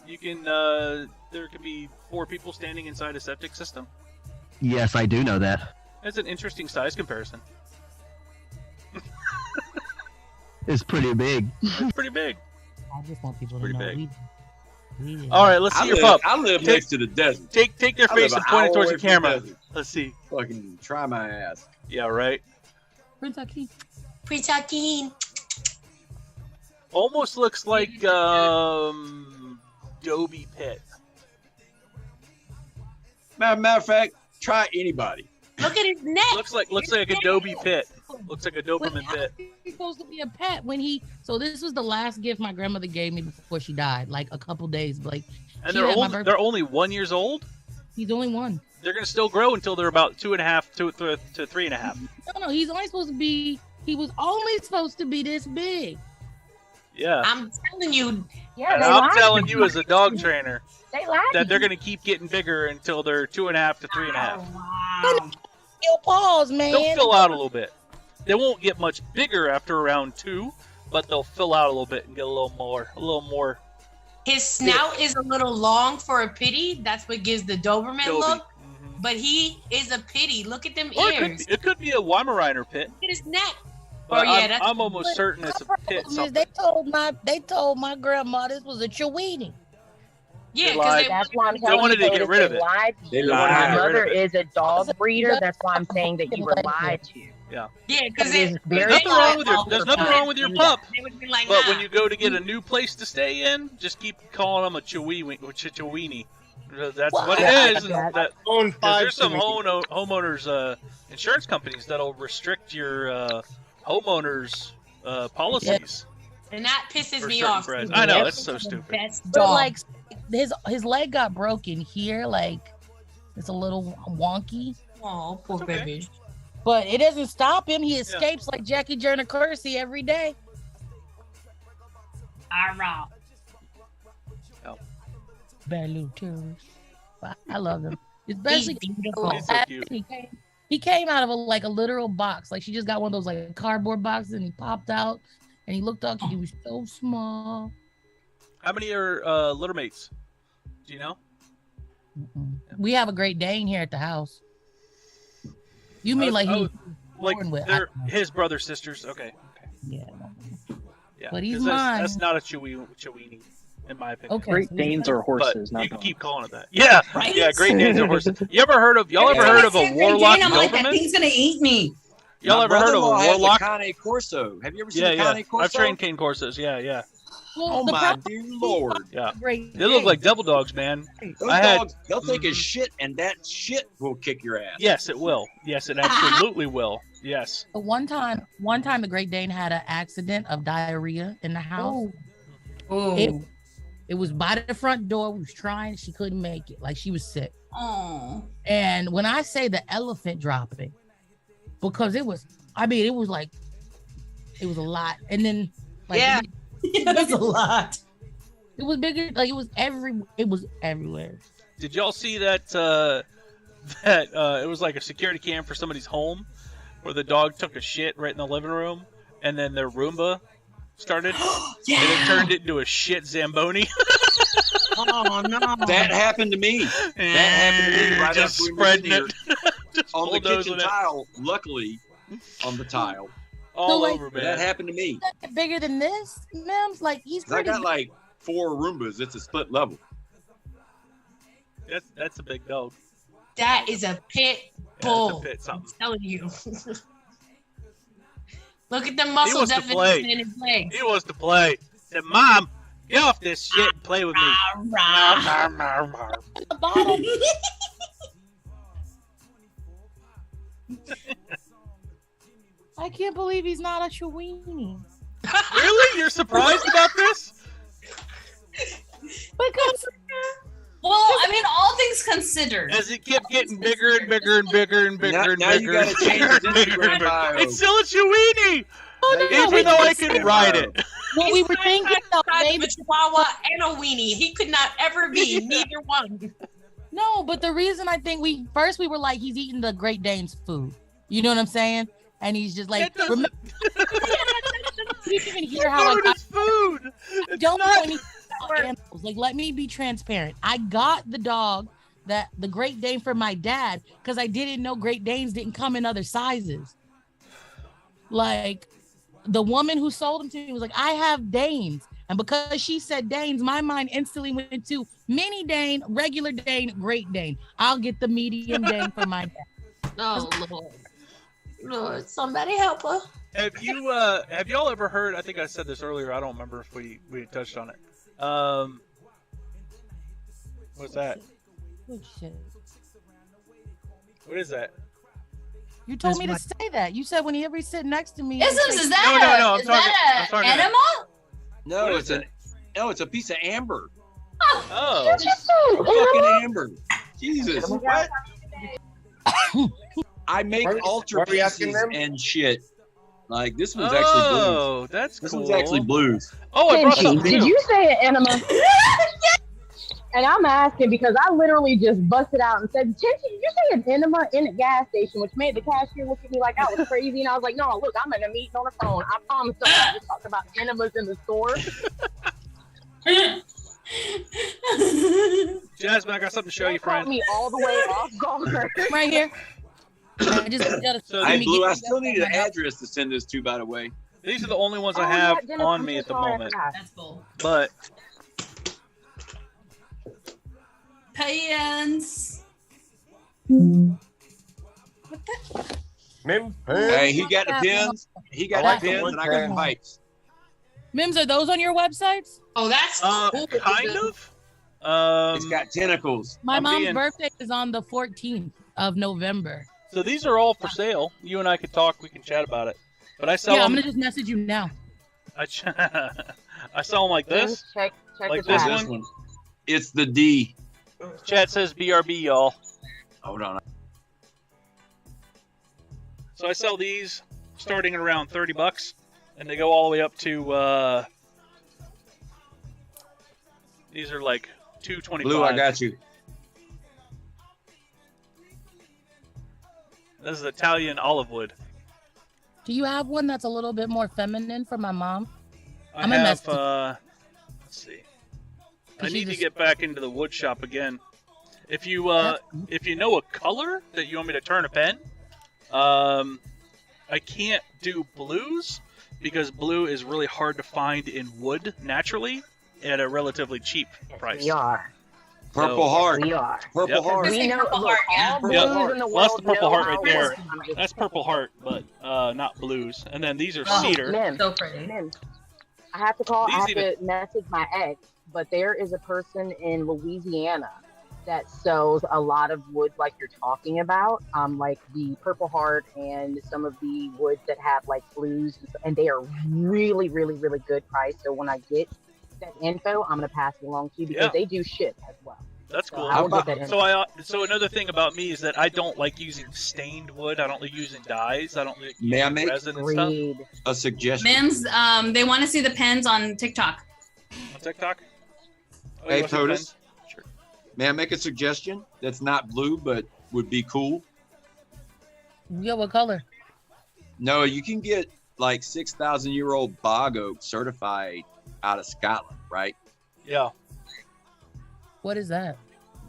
Speaker 3: you can, there can be 4 people standing inside a septic system?
Speaker 11: Yes, I do know that.
Speaker 3: That's an interesting size comparison.
Speaker 11: It's pretty big.
Speaker 3: It's pretty big.
Speaker 7: I just want people to
Speaker 3: Pretty
Speaker 7: know.
Speaker 3: big. All right, let's see your pup.
Speaker 22: I live next to the desert.
Speaker 3: Take their
Speaker 22: I live
Speaker 3: face and
Speaker 22: an
Speaker 3: point it
Speaker 22: hour
Speaker 3: towards
Speaker 22: away
Speaker 3: the
Speaker 22: from
Speaker 3: camera.
Speaker 22: desert.
Speaker 3: Let's see.
Speaker 22: Fucking try my ass.
Speaker 3: Yeah, right.
Speaker 7: Prince Hakeem.
Speaker 20: Prince Hakeem.
Speaker 3: Almost looks like Dobie Pit.
Speaker 22: Matter of fact, try anybody.
Speaker 20: Look at his neck.
Speaker 3: Looks like a Dobie Pit. Looks like a Doberman Pit.
Speaker 7: He's supposed to be a pet when he. So this was the last gift my grandmother gave me before she died, like a couple days. Like,
Speaker 3: And they're only 1 year old.
Speaker 7: He's only one.
Speaker 3: They're gonna still grow until they're about 2.5 to 3.5.
Speaker 7: No, he's only supposed to be. He was only supposed to be this big.
Speaker 3: Yeah.
Speaker 20: I'm telling you.
Speaker 1: Yeah,
Speaker 3: And I'm telling you as a dog trainer
Speaker 1: They lied.
Speaker 3: that they're gonna keep getting bigger until they're 2.5 to 3.5.
Speaker 20: Wow.
Speaker 7: Your paws, man.
Speaker 3: They'll fill out a little bit. They won't get much bigger after around 2, but they'll fill out a little bit and get a little more.
Speaker 20: His snout is a little long for a pity. That's what gives the Doberman
Speaker 3: Dobie.
Speaker 20: look. But he is a pity. Look at them
Speaker 3: Or
Speaker 20: ears.
Speaker 3: it could be a Weimaraner pit.
Speaker 20: Look at his neck.
Speaker 3: But
Speaker 20: Oh, yeah, that's
Speaker 3: I'm almost certain it's a pit.
Speaker 7: They told my grandma this was a Chiweenie.
Speaker 20: Yeah,
Speaker 3: They lied.
Speaker 20: because
Speaker 1: That's why I'm
Speaker 3: They
Speaker 1: telling
Speaker 3: wanted
Speaker 1: you
Speaker 3: to get
Speaker 1: that
Speaker 3: rid of
Speaker 1: they
Speaker 3: it.
Speaker 1: lied.
Speaker 22: They
Speaker 1: My
Speaker 22: lied.
Speaker 1: mother is a dog breeder. That's why I'm saying that you were lied to.
Speaker 3: Yeah.
Speaker 20: because
Speaker 1: It is
Speaker 3: There's
Speaker 1: very
Speaker 3: nothing wrong with
Speaker 1: awful
Speaker 3: there's
Speaker 1: for
Speaker 3: nothing
Speaker 1: pets
Speaker 3: wrong with your
Speaker 1: to do
Speaker 3: pup.
Speaker 1: that.
Speaker 20: they would be like,
Speaker 3: But
Speaker 20: nah.
Speaker 3: when you go to get a new place to stay in, just keep calling them a Chiweenie. That's what it is. Because there's some homeowners insurance companies that'll restrict your homeowners policies.
Speaker 20: And that pisses
Speaker 3: for
Speaker 20: me
Speaker 3: certain
Speaker 20: off.
Speaker 3: breeds.
Speaker 20: because
Speaker 3: I know,
Speaker 20: they're
Speaker 3: that's so
Speaker 20: the
Speaker 3: stupid.
Speaker 20: best
Speaker 7: But
Speaker 20: dog.
Speaker 7: like his leg got broken here, like it's a little wonky.
Speaker 20: Oh, poor baby.
Speaker 7: But it doesn't stop him. He escapes like Jackie Joyner Kersey every day.
Speaker 4: Arrah.
Speaker 3: Oh.
Speaker 7: Bad little terrorist. But I love them. Especially
Speaker 4: He's beautiful.
Speaker 3: He's so cute.
Speaker 7: He came out of a literal box. Like she just got one of those like cardboard boxes and he popped out and he looked up and he was so small.
Speaker 3: How many are littermates? Do you know?
Speaker 7: We have a Great Dane here at the house. You mean like he born with?
Speaker 3: They're his brother sisters. Okay.
Speaker 7: Yeah.
Speaker 3: Yeah.
Speaker 7: But he's
Speaker 3: 'Cause
Speaker 7: mine.
Speaker 3: that's not a Chewini, in my opinion.
Speaker 7: Okay.
Speaker 9: Great Danes are horses,
Speaker 3: But
Speaker 9: not
Speaker 3: you can
Speaker 9: dogs.
Speaker 3: keep calling it that. Yeah.
Speaker 4: Right?
Speaker 3: Yeah. Great Danes are horses. Y'all ever heard of a warlock
Speaker 4: I'm like, that
Speaker 3: Doberman?
Speaker 4: thing's gonna eat me.
Speaker 3: Y'all
Speaker 22: My
Speaker 3: ever heard of a
Speaker 22: brother-in-law has
Speaker 3: warlock?
Speaker 22: Cane Corso. Have you ever seen
Speaker 3: Yeah,
Speaker 22: a
Speaker 3: yeah.
Speaker 22: Cane Corso?
Speaker 3: I've trained cane corsas. Yeah.
Speaker 22: Oh my dear Lord!
Speaker 3: Yeah.
Speaker 7: Great
Speaker 3: They look like devil dogs, man.
Speaker 22: Those
Speaker 3: I had-
Speaker 22: dogs, they'll take a shit, and that shit will kick your ass.
Speaker 3: Yes, it will. Yes, it absolutely will. Yes.
Speaker 7: But one time the Great Dane had an accident of diarrhea in the house.
Speaker 4: Oh.
Speaker 7: It was by the front door. We was trying. She couldn't make it. Like she was sick.
Speaker 4: Oh.
Speaker 7: And when I say the elephant dropping, because it was a lot. And then
Speaker 4: It was a lot.
Speaker 7: It was bigger. Like it was everywhere.
Speaker 3: Did y'all see that? It was like a security cam for somebody's home, where the dog took a shit right in the living room, and then their Roomba started, and it turned into a shit Zamboni.
Speaker 22: Oh no! That happened to me. That happened to me right
Speaker 3: Just
Speaker 22: after we moved
Speaker 3: spreading
Speaker 22: here.
Speaker 3: it.
Speaker 22: On the
Speaker 3: bulldozing
Speaker 22: kitchen
Speaker 3: it.
Speaker 22: tile, luckily, on the tile.
Speaker 3: All
Speaker 7: like,
Speaker 3: over, man.
Speaker 22: That happened to me.
Speaker 7: Bigger than this, Mims. Like he's
Speaker 22: 'Cause I
Speaker 7: pretty.
Speaker 22: got like 4 Roombas. It's a split level.
Speaker 3: That's a big dog.
Speaker 20: That is a pit bull.
Speaker 3: Yeah, it's a pit something.
Speaker 20: I'm telling you. Look at the
Speaker 3: He
Speaker 20: muscle
Speaker 3: wants to play.
Speaker 20: definition in his legs.
Speaker 3: He wants to play. Said, "Mom, get off this shit and play with me."
Speaker 7: I can't believe he's not a Chewini.
Speaker 3: Really? You're surprised about this?
Speaker 7: Because
Speaker 4: Well, I mean, all things considered.
Speaker 3: As it kept getting bigger and bigger and bigger and bigger and
Speaker 22: Now you
Speaker 3: bigger.
Speaker 22: gotta change
Speaker 3: and
Speaker 22: the
Speaker 3: bigger and
Speaker 22: Instagram
Speaker 3: bigger.
Speaker 22: bio.
Speaker 3: It's still a Chewini!
Speaker 7: no,
Speaker 3: Even though I can ride it.
Speaker 7: what we were thinking of,
Speaker 20: Maybe a Chihuahua and a weenie. He could not ever be neither one.
Speaker 7: No, but the reason I think we were like, he's eating the Great Dane's food. You know what I'm saying? And he's just like, remember, you even hear how like,
Speaker 3: food.
Speaker 7: I don't know anything about animals. Like, let me be transparent. I got the dog, the Great Dane, for my dad because I didn't know Great Danes didn't come in other sizes. Like, the woman who sold him to me was like, I have Danes. And because she said Danes, my mind instantly went to mini Dane, regular Dane, Great Dane. I'll get the medium Dane for my dad.
Speaker 20: Oh, Lord. Lord, somebody help her.
Speaker 3: Have y'all ever heard, I think I said this earlier, I don't remember if we touched on it. What's that?
Speaker 7: Oh, shit.
Speaker 3: What is that?
Speaker 7: You told me to say that. You said whenever he's sitting next to me.
Speaker 4: Is that an enema?
Speaker 22: No, it's a piece of amber.
Speaker 3: Oh.
Speaker 22: Fucking amber. Jesus. What? I make altar pieces and shit. Like this one's actually blues.
Speaker 3: Oh, that's
Speaker 22: this
Speaker 3: cool.
Speaker 22: one's actually blues.
Speaker 3: Oh, I brought something
Speaker 1: Did
Speaker 3: new.
Speaker 1: you say an enema? And I'm asking because I literally just busted out and said, "Did you say an enema in a gas station?" Which made the cashier look at me like I was crazy. And I was like, "No, look, I'm in a meeting on the phone. I promise I just talked about enemas in the store."
Speaker 3: Jasmine, I got something to show you, friend.
Speaker 1: Caught me all the way off guard.
Speaker 7: Right here. I just
Speaker 22: Hey, Blue, I still need an address to send this to, by the way.
Speaker 3: These are the only ones I have on me at the moment.
Speaker 4: That's cool.
Speaker 3: But
Speaker 4: Pants.
Speaker 22: Hey, he got the pins. He got the pins, and I got the pipes.
Speaker 7: Mims, are those on your websites?
Speaker 20: Oh, that's cool.
Speaker 3: Kind of.
Speaker 22: It's got tentacles.
Speaker 7: My mom's birthday is on the 14th of November.
Speaker 3: So these are all for sale. You and I could talk. We can chat about it. But I sell
Speaker 7: Yeah, I'm
Speaker 3: them.
Speaker 7: gonna just message you now.
Speaker 3: I sell them like this.
Speaker 1: Check
Speaker 3: like
Speaker 1: the
Speaker 3: this
Speaker 1: chat.
Speaker 3: one.
Speaker 22: It's the D.
Speaker 3: Chat says BRB, y'all.
Speaker 22: Hold on.
Speaker 3: So I sell these starting at around $30, and they go all the way up to These are like $2.25.
Speaker 22: Blue, I got you.
Speaker 3: This is Italian olive wood.
Speaker 7: Do you have one that's a little bit more feminine for my mom?
Speaker 3: I have, let's see. I need to get back into the wood shop again. If you know a color that you want me to turn a pen, I can't do blues because blue is really hard to find in wood naturally at a relatively cheap price.
Speaker 1: We are.
Speaker 22: Purple heart.
Speaker 1: We are.
Speaker 22: Purple heart.
Speaker 1: We know,
Speaker 4: Purple
Speaker 1: look,
Speaker 4: heart, yeah.
Speaker 1: all blues
Speaker 3: Yep.
Speaker 1: in the
Speaker 3: Well, that's
Speaker 1: world
Speaker 3: the purple
Speaker 1: know
Speaker 3: heart right
Speaker 1: how
Speaker 3: there.
Speaker 1: it works.
Speaker 3: That's purple heart, but not blues. And then these are
Speaker 1: Oh,
Speaker 3: cedar.
Speaker 1: Mim,
Speaker 4: So pretty.
Speaker 1: Mim, I have to call.
Speaker 3: These
Speaker 1: I have
Speaker 3: even-
Speaker 1: to message my ex, but there is a person in Louisiana that sells a lot of woods like you're talking about, like the Purple Heart and some of the woods that have like blues, and they are really, really, really good price. So when I get that info, I'm gonna pass it along to you because
Speaker 3: Yeah.
Speaker 1: they do ship as well.
Speaker 3: That's
Speaker 1: So
Speaker 3: cool.
Speaker 1: I will get that info.
Speaker 3: So another thing about me is that I don't like using stained wood. I don't like using dyes. I don't like
Speaker 22: May I
Speaker 3: using
Speaker 22: make
Speaker 3: resin and stuff.
Speaker 22: a suggestion?
Speaker 4: Mims, they want to see the pens on TikTok.
Speaker 3: On TikTok? Oh,
Speaker 22: Hey,
Speaker 3: you want to see the
Speaker 22: POTUS.
Speaker 3: pens? Sure.
Speaker 22: May I make a suggestion that's not blue but would be cool?
Speaker 7: Yeah, what color?
Speaker 22: No, you can get like 6,000-year-old bog oak certified out of Scotland, right?
Speaker 3: Yeah.
Speaker 7: What is that?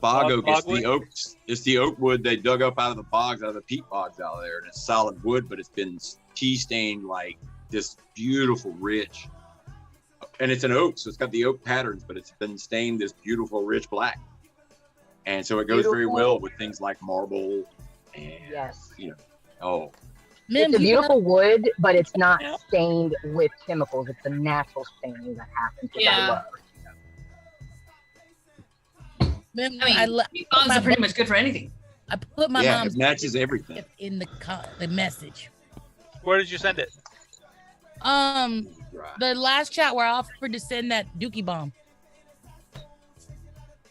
Speaker 22: Bog oak is
Speaker 3: bogwood?
Speaker 22: the oaks. It's the oak wood they dug up out of the bogs, out of the peat bogs out there, and it's solid wood, but it's been tea stained like this beautiful, rich. And it's an oak, so it's got the oak patterns, but it's been stained this beautiful, rich black. And so it goes very
Speaker 1: Beautiful.
Speaker 22: well with things like marble and
Speaker 1: Yes.
Speaker 22: oh.
Speaker 1: It's a beautiful wood, but it's not stained with chemicals. It's a natural staining that happens. Which I love.
Speaker 7: Mim,
Speaker 4: I mean, peat bogs are pretty much good for anything.
Speaker 7: I put my
Speaker 22: Yeah,
Speaker 7: mom's
Speaker 22: it matches everything.
Speaker 7: in the message.
Speaker 3: Where did you send it?
Speaker 7: The last chat where I offered to send that Dookie bomb.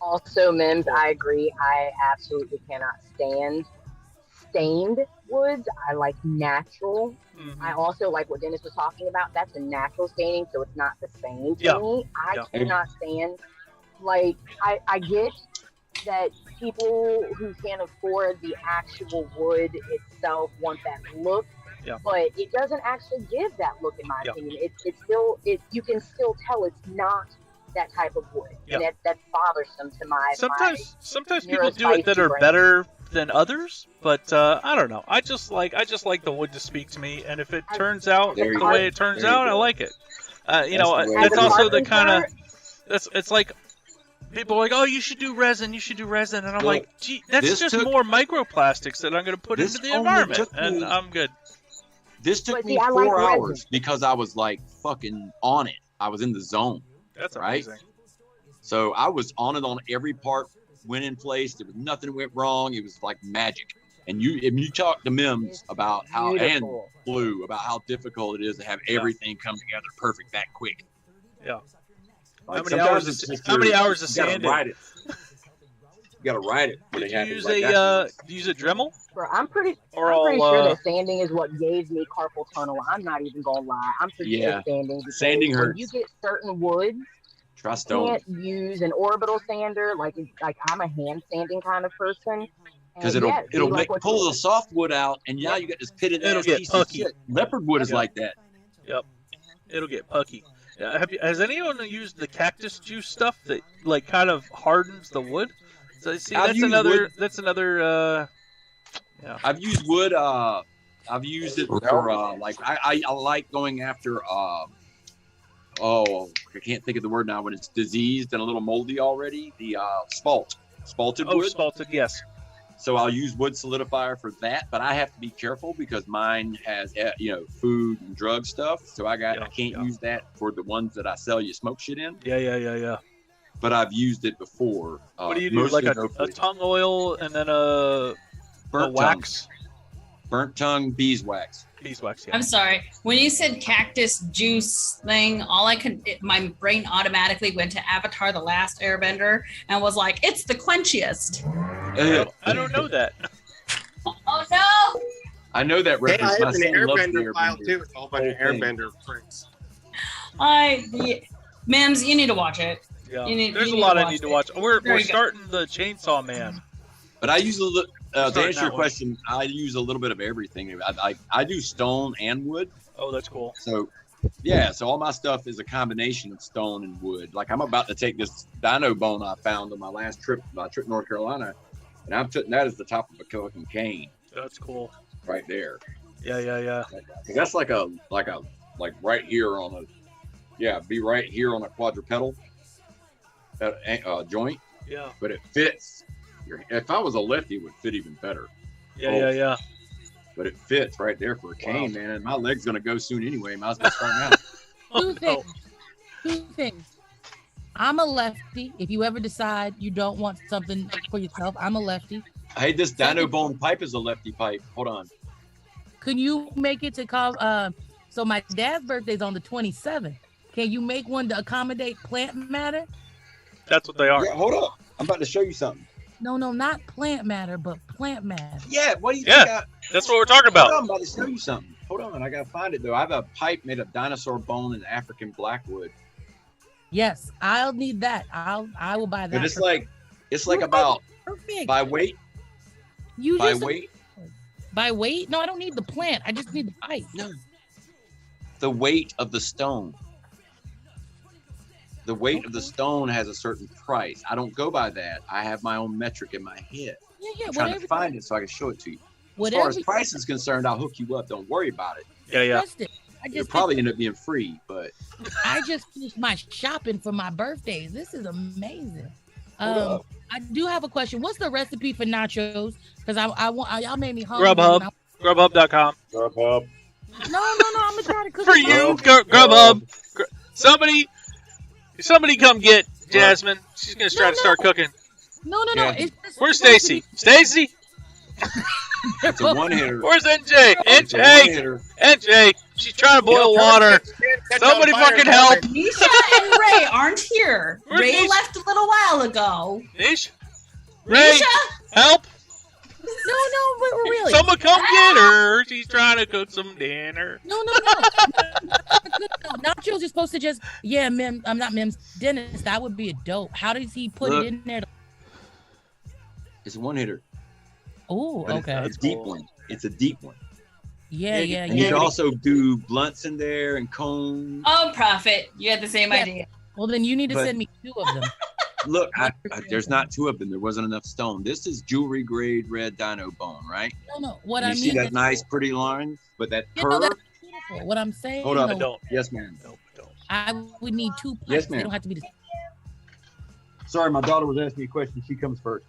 Speaker 1: Also, Mims, I agree. I absolutely cannot stand stained woods. I like natural. I also like what Dennis was talking about. That's a natural staining, so it's not the same to me. I cannot stand, like, I get that people who can't afford the actual wood itself want that look.
Speaker 3: Yeah.
Speaker 1: But it doesn't actually give that look, in my opinion. It's still, you can still tell it's not that type of wood, and that's bothersome to my.
Speaker 3: Sometimes people do it that are
Speaker 1: brain.
Speaker 3: better than others, but I don't know. I just like the wood to speak to me, and if it turns out the way it turns out, I like it. That's also the kind of it's like. People are like, oh, you should do resin, and I'm like, gee, that's just more microplastics that I'm going to put into the environment, and I'm good.
Speaker 22: This took me
Speaker 1: I
Speaker 22: 4
Speaker 1: like resin.
Speaker 22: hours because I was like fucking on it. I was in the zone.
Speaker 3: That's
Speaker 22: right.
Speaker 3: amazing.
Speaker 22: So I was on it on every part, went in place. There was nothing went wrong. It was like magic. And if you talk to Mims about how and Blue about how difficult it is to have everything come together perfect that quick.
Speaker 3: Yeah.
Speaker 22: Like
Speaker 3: How many hours of sanding?
Speaker 22: You gotta write it.
Speaker 3: Did you use a Dremel?
Speaker 1: Bro, I'm pretty
Speaker 3: Or
Speaker 1: sure
Speaker 3: all,
Speaker 1: that sanding is what gave me carpal tunnel. I'm not even gonna lie. I'm pretty sure sanding. because
Speaker 22: Sanding
Speaker 1: when
Speaker 22: hurts.
Speaker 1: you get certain woods,
Speaker 22: Try
Speaker 1: you
Speaker 22: stone.
Speaker 1: can't use an orbital sander. Like I'm a hand sanding kind of person.
Speaker 22: Because
Speaker 1: And
Speaker 22: it'll
Speaker 1: like what
Speaker 22: pull
Speaker 1: you-
Speaker 22: the softwood out, and now you got this pitted
Speaker 3: It'll
Speaker 22: ass
Speaker 3: get
Speaker 22: piece
Speaker 3: pucky.
Speaker 22: of shit. Leopard wood is like that.
Speaker 3: Yep. It'll get pucky. Has anyone used the cactus juice stuff that like kind of hardens the wood? So see,
Speaker 22: I've
Speaker 3: that's
Speaker 22: used
Speaker 3: another.
Speaker 22: wood.
Speaker 3: That's another. Yeah.
Speaker 22: I've used wood. I've used it for like I like going after. I can't think of the word now when it's diseased and a little moldy already. The spalted wood.
Speaker 3: Spalted, yes.
Speaker 22: So I'll use wood solidifier for that, but I have to be careful because mine has food and drug stuff. So I can't use that for the ones that I sell you smoke shit in.
Speaker 3: Yeah.
Speaker 22: But I've used it before.
Speaker 3: What do you do? Like a tongue oil and then a wax?
Speaker 22: Burnt tongue beeswax.
Speaker 3: Beeswax, yeah.
Speaker 4: I'm sorry. When you said cactus juice thing, my brain automatically went to Avatar: The Last Airbender and was like, "It's the quenchiest."
Speaker 3: I don't know that.
Speaker 4: Oh no!
Speaker 22: I know that
Speaker 5: Hey,
Speaker 22: reference.
Speaker 5: I
Speaker 22: My
Speaker 5: have an
Speaker 22: son loves the
Speaker 5: airbender file
Speaker 22: Airbender.
Speaker 5: too. It's a whole bunch of
Speaker 22: Whole thing.
Speaker 5: airbender prints.
Speaker 4: Mims, you need to watch it.
Speaker 3: Yeah,
Speaker 4: You need-
Speaker 3: there's
Speaker 4: you
Speaker 3: a
Speaker 4: need
Speaker 3: lot
Speaker 4: to
Speaker 3: I
Speaker 4: watch
Speaker 3: need to
Speaker 4: it.
Speaker 3: watch. We're
Speaker 4: Very good.
Speaker 3: starting the Chainsaw Man.
Speaker 22: But I use a little. To
Speaker 3: Starting
Speaker 22: answer your
Speaker 3: that one.
Speaker 22: question, I use a little bit of everything. I do stone and wood.
Speaker 3: Oh, that's cool.
Speaker 22: So, yeah. So all my stuff is a combination of stone and wood. Like I'm about to take this dino bone I found on my last trip, to North Carolina, and I'm putting that as the top of a fucking cane.
Speaker 3: That's cool.
Speaker 22: Right there.
Speaker 3: Yeah.
Speaker 22: 'Cause that's like right here on be right here on a quadrupedal joint.
Speaker 3: Yeah.
Speaker 22: But it fits. If I was a lefty, it would fit even better.
Speaker 3: Yeah.
Speaker 22: But it fits right there for a cane, man. And my leg's gonna go soon anyway. Might as well start now.
Speaker 7: Two things. I'm a lefty. If you ever decide you don't want something for yourself, I'm a lefty.
Speaker 22: Hey, this dino bone pipe is a lefty pipe. Hold on.
Speaker 7: Can you make it to call? So my dad's birthday's on the 27th. Can you make one to accommodate plant matter?
Speaker 3: That's what they are.
Speaker 22: Yeah, hold up. I'm about to show you something.
Speaker 7: No, not plant matter, but plant matter.
Speaker 22: Yeah, what do you
Speaker 3: Yeah,
Speaker 22: think?
Speaker 3: that's what we're talking about.
Speaker 22: Hold on, I'm about to show you something. Hold on, I gotta find it though. I have a pipe made of dinosaur bone and African blackwood.
Speaker 7: Yes, I'll need that. I will buy that.
Speaker 22: But it's like about
Speaker 7: perfect.
Speaker 22: by weight.
Speaker 7: You
Speaker 22: By
Speaker 7: just
Speaker 22: weight.
Speaker 7: by weight? No, I don't need the plant. I just need the pipe.
Speaker 22: No. The weight of the stone. The weight of the stone has a certain price. I don't go by that. I have my own metric in my head.
Speaker 7: Yeah,
Speaker 22: I'm trying to find it so I can show it to you. As far as price is concerned, I'll hook you up. Don't worry about it.
Speaker 3: Yeah.
Speaker 22: It'll probably end up being free, but
Speaker 7: I just finished my shopping for my birthdays. This is amazing. I do have a question. What's the recipe for nachos? Because I want y'all made me hungry.
Speaker 3: Grubhub. Grubhub.com.
Speaker 22: Grubhub.
Speaker 7: No, I'm gonna try to cook
Speaker 3: For you, Grubhub. Somebody come get Jasmine. She's gonna try to start cooking.
Speaker 7: No.
Speaker 22: Yeah.
Speaker 3: Where's Stacy? Stacy?
Speaker 22: It's a one-hitter.
Speaker 3: Where's NJ?
Speaker 22: It's a one-hitter.
Speaker 3: NJ. She's trying to boil water. Somebody fucking help.
Speaker 4: Nisha and Ray aren't here.
Speaker 3: Where's
Speaker 4: Ray
Speaker 3: Nisha?
Speaker 4: left a little while ago.
Speaker 3: Nisha? Ray,
Speaker 4: Nisha?
Speaker 3: help.
Speaker 7: No, really.
Speaker 3: Someone come get her. She's trying to cook some dinner.
Speaker 7: No. Nachos is supposed to just Mims. I'm not Mims. Dennis, that would be a dope. How does he put it in there?
Speaker 22: It's a one-hitter.
Speaker 7: Oh,
Speaker 22: But
Speaker 7: okay.
Speaker 22: It's a deep one. It's a deep one.
Speaker 7: Yeah.
Speaker 22: And you can also do blunts in there and cones.
Speaker 4: Oh, Prophet, you had the same idea.
Speaker 7: Well, then you need to
Speaker 22: But-
Speaker 7: send me 2 of them.
Speaker 22: Look, there's not 2 of them. There wasn't enough stone. This is jewelry grade red dino bone, right?
Speaker 7: No. What
Speaker 22: And
Speaker 7: I
Speaker 22: you
Speaker 7: mean
Speaker 22: see that
Speaker 7: is,
Speaker 22: nice, pretty line, but that
Speaker 7: you know,
Speaker 22: curve.
Speaker 7: that's beautiful. What I'm saying,
Speaker 22: Hold up.
Speaker 7: though,
Speaker 22: Don't. Yes, ma'am.
Speaker 7: I would need 2 pipes.
Speaker 22: Yes,
Speaker 7: They
Speaker 22: ma'am.
Speaker 7: don't have to be the
Speaker 22: Sorry, my daughter was asking me a question. She comes first.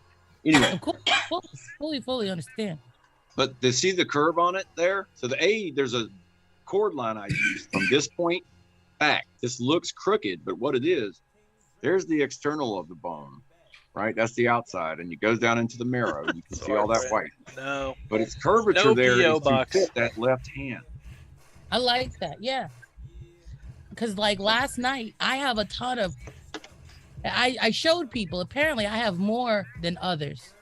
Speaker 22: Anyway,
Speaker 7: fully understand.
Speaker 22: but to see the curve on it there? So there's a cord line I used from this point back. This looks crooked, but what it is, there's the external of the bone, right? That's the outside, and it goes down into the marrow. You can see all that white.
Speaker 3: No.
Speaker 22: But its curvature
Speaker 3: No
Speaker 22: there
Speaker 3: P.O.
Speaker 22: is to
Speaker 3: box.
Speaker 22: fit that left hand.
Speaker 7: I like that, yeah. Because like last night, I have a ton of. I showed people. Apparently, I have more than others.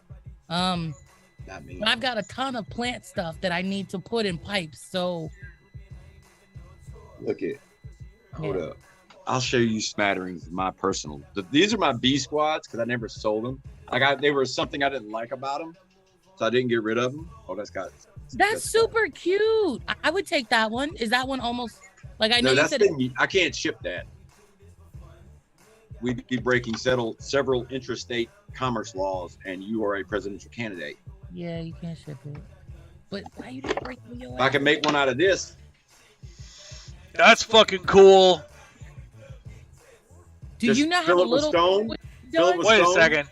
Speaker 22: Not me.
Speaker 7: But I've got a ton of plant stuff that I need to put in pipes. So
Speaker 22: Look at. Hold up. I'll show you smatterings of my personal. These are my B squads because I never sold them. They were something I didn't like about them, so I didn't get rid of them. Oh,
Speaker 7: that's super cute. I would take that one. Is that one almost like I know you said?
Speaker 22: I can't ship that. We'd be breaking several interstate commerce laws, and you are a presidential candidate.
Speaker 7: Yeah, you can't ship it. But why you didn't break your
Speaker 22: If I can make one out of this,
Speaker 3: That's fucking cool.
Speaker 7: Do
Speaker 22: just
Speaker 7: you know
Speaker 22: fill
Speaker 7: how
Speaker 22: it with
Speaker 7: little?
Speaker 22: stone. Fill it with
Speaker 3: Wait a
Speaker 22: stone.
Speaker 3: second.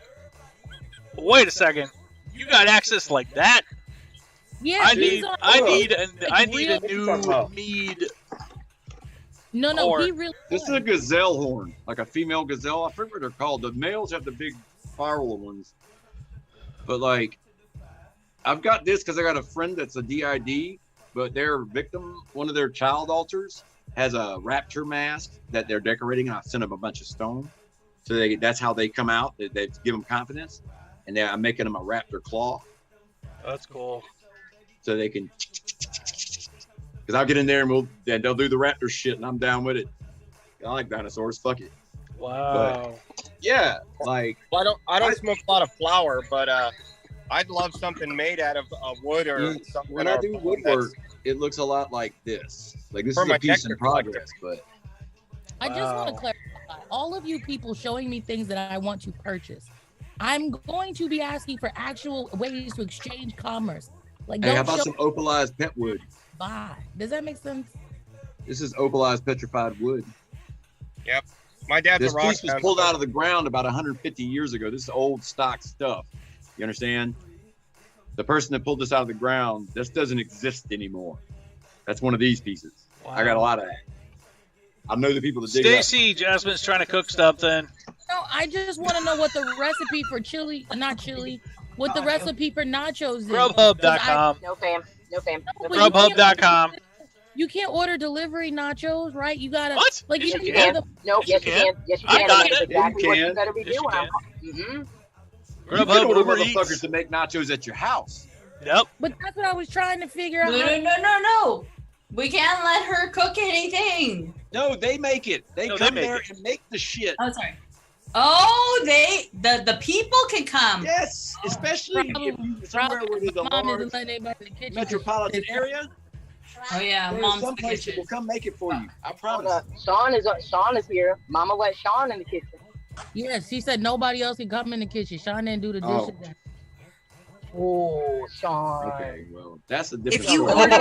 Speaker 3: Wait a second. You got access like that?
Speaker 7: Yeah,
Speaker 3: I
Speaker 7: these
Speaker 3: need
Speaker 7: are-
Speaker 3: I
Speaker 7: like
Speaker 3: need a
Speaker 7: real-
Speaker 3: new mead.
Speaker 7: No,
Speaker 22: horn.
Speaker 7: he really.
Speaker 22: This is a gazelle horn, like a female gazelle. I forget what they're called. The males have the big spiral ones, but like, I've got this because I got a friend that's a DID, but their victim, one of their child altars, has a raptor mask that they're decorating, and I sent them a bunch of stone, so that's how they come out. They give them confidence, and I'm making them a raptor claw,
Speaker 3: That's cool.
Speaker 22: so they can. Because I'll get in there and they'll do the raptor shit, and I'm down with it. I like dinosaurs. Fuck it.
Speaker 3: Wow.
Speaker 22: Yeah, like
Speaker 5: Well, I don't smoke a lot of flour, but I'd love something made out of wood or something.
Speaker 22: when I do woodwork, it looks a lot like this. Like this
Speaker 5: For
Speaker 22: is
Speaker 5: my
Speaker 22: a piece in
Speaker 5: nectar
Speaker 22: progress, but
Speaker 7: I just want to clarify, all of you people showing me things that I want to purchase. I'm going to be asking for actual ways to exchange commerce. Like,
Speaker 22: hey, how
Speaker 7: don't
Speaker 22: about
Speaker 7: show
Speaker 22: some opalized pet wood?
Speaker 7: buy. Does that make sense?
Speaker 22: This is opalized petrified wood.
Speaker 5: Yep. My dad's
Speaker 22: This
Speaker 5: a rock
Speaker 22: piece was
Speaker 5: fan,
Speaker 22: pulled
Speaker 5: so-
Speaker 22: out of the ground about 150 years ago. This is old stock stuff. You understand? The person that pulled this out of the ground, this doesn't exist anymore. That's one of these pieces. I got a lot of that. I know the people that dig it up.
Speaker 3: Stacy, Jasmine's trying to cook something.
Speaker 7: No, I just want to know what the recipe for what the recipe for nachos is.
Speaker 3: Grubhub.com.
Speaker 1: No fam. No fam. No fam.
Speaker 3: Grubhub.com.
Speaker 7: You can't order delivery nachos, right? You gotta
Speaker 3: What?
Speaker 7: like
Speaker 3: Yes,
Speaker 7: you
Speaker 3: you
Speaker 7: can.
Speaker 3: can.
Speaker 1: No, yes you can. Yes you
Speaker 3: I
Speaker 1: can.
Speaker 3: got
Speaker 1: And that's
Speaker 3: it.
Speaker 1: exactly
Speaker 22: You
Speaker 1: what
Speaker 22: can.
Speaker 1: you better be
Speaker 3: Yes, you
Speaker 1: doing.
Speaker 3: can.
Speaker 22: You can
Speaker 3: Grubhub,
Speaker 22: order
Speaker 3: Uber Eats.
Speaker 22: motherfuckers to make nachos at your house.
Speaker 3: Yep.
Speaker 7: But that's what I was trying to figure out.
Speaker 4: No. We can't let her cook anything.
Speaker 22: No, they make it. They
Speaker 3: No, they
Speaker 22: come
Speaker 3: make
Speaker 22: there
Speaker 3: it.
Speaker 22: and make the shit.
Speaker 4: Oh, sorry. Oh, the people can come.
Speaker 22: Yes, especially if you somewhere where there's a
Speaker 7: Mom
Speaker 22: large
Speaker 7: isn't letting anybody in the kitchen.
Speaker 22: metropolitan area.
Speaker 4: Oh yeah,
Speaker 22: There's
Speaker 4: mom's
Speaker 22: some
Speaker 4: in the
Speaker 22: place that
Speaker 4: kitchen.
Speaker 22: will come make it for you. I
Speaker 1: Hold
Speaker 22: promise.
Speaker 1: up. Sean is here. Mama let Sean in the kitchen.
Speaker 7: Yes, she said nobody else can come in the kitchen. Sean didn't do the
Speaker 22: Oh.
Speaker 7: dishes.
Speaker 1: Oh, Sean.
Speaker 22: Okay, well, that's a different
Speaker 19: If you
Speaker 22: story.
Speaker 19: order,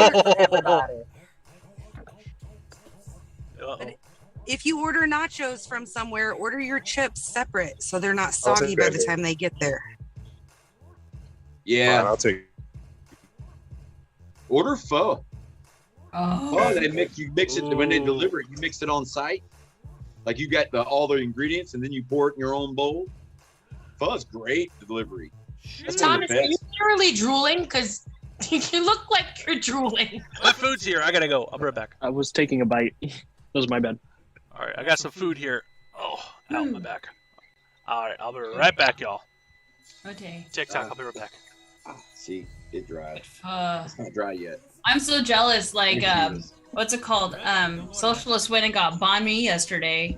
Speaker 3: Uh-oh.
Speaker 19: if you order nachos from somewhere, order your chips separate so they're not soggy by the time they get there.
Speaker 22: Yeah.
Speaker 5: I'll take.
Speaker 22: Order pho.
Speaker 4: Oh.
Speaker 22: Pho, they mix it when they deliver it. You mix it on site. Like you got all the ingredients and then you pour it in your own bowl. Pho's great delivery. That's one of
Speaker 20: Thomas,
Speaker 22: the
Speaker 20: are you
Speaker 22: best.
Speaker 20: literally drooling? Because you look like you're drooling.
Speaker 3: My food's here. I gotta go. I'll be right back.
Speaker 9: I was taking a bite. That was my bad.
Speaker 3: All right, I got some food here. Oh, out my back. All right, I'll be right back, y'all.
Speaker 4: Okay.
Speaker 3: TikTok. I'll be right back.
Speaker 22: See, it dried.
Speaker 4: Uh,
Speaker 22: It's not dry yet.
Speaker 4: I'm so jealous. Like,
Speaker 22: Thank you.
Speaker 4: what's it called? Socialist went and got banh mi yesterday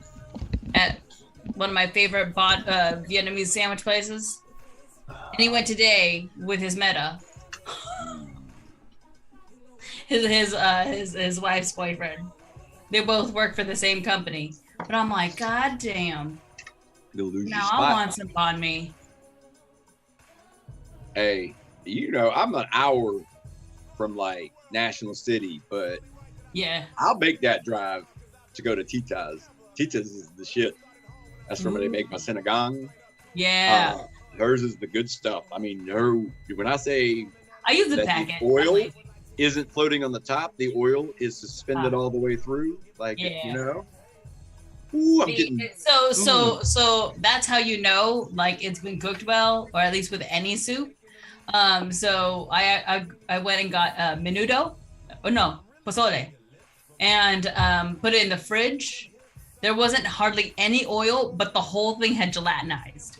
Speaker 4: at one of my favorite Vietnamese sandwich places, and he went today with his meta, his wife's boyfriend. They both work for the same company, but I'm like, God damn!
Speaker 22: You'll lose your
Speaker 4: Now
Speaker 22: spot.
Speaker 4: I want some banh mi.
Speaker 22: Hey, you know, I'm an hour from like National City, but
Speaker 4: Yeah.
Speaker 22: I'll make that drive to go to Tita's. Tita's is the shit. That's from where they make my sinigang.
Speaker 4: Yeah.
Speaker 22: Hers is the good stuff. I mean, when I say
Speaker 4: I use the
Speaker 22: that
Speaker 4: packet.
Speaker 22: the oil isn't floating on the top, the oil is suspended all the way through. Like,
Speaker 4: Yeah.
Speaker 22: you know? Ooh, I'm
Speaker 4: See,
Speaker 22: getting.
Speaker 4: So that's how you know, like, it's been cooked well, or at least with any soup. So I went and got menudo, pozole, and put it in the fridge. There wasn't hardly any oil, but the whole thing had gelatinized.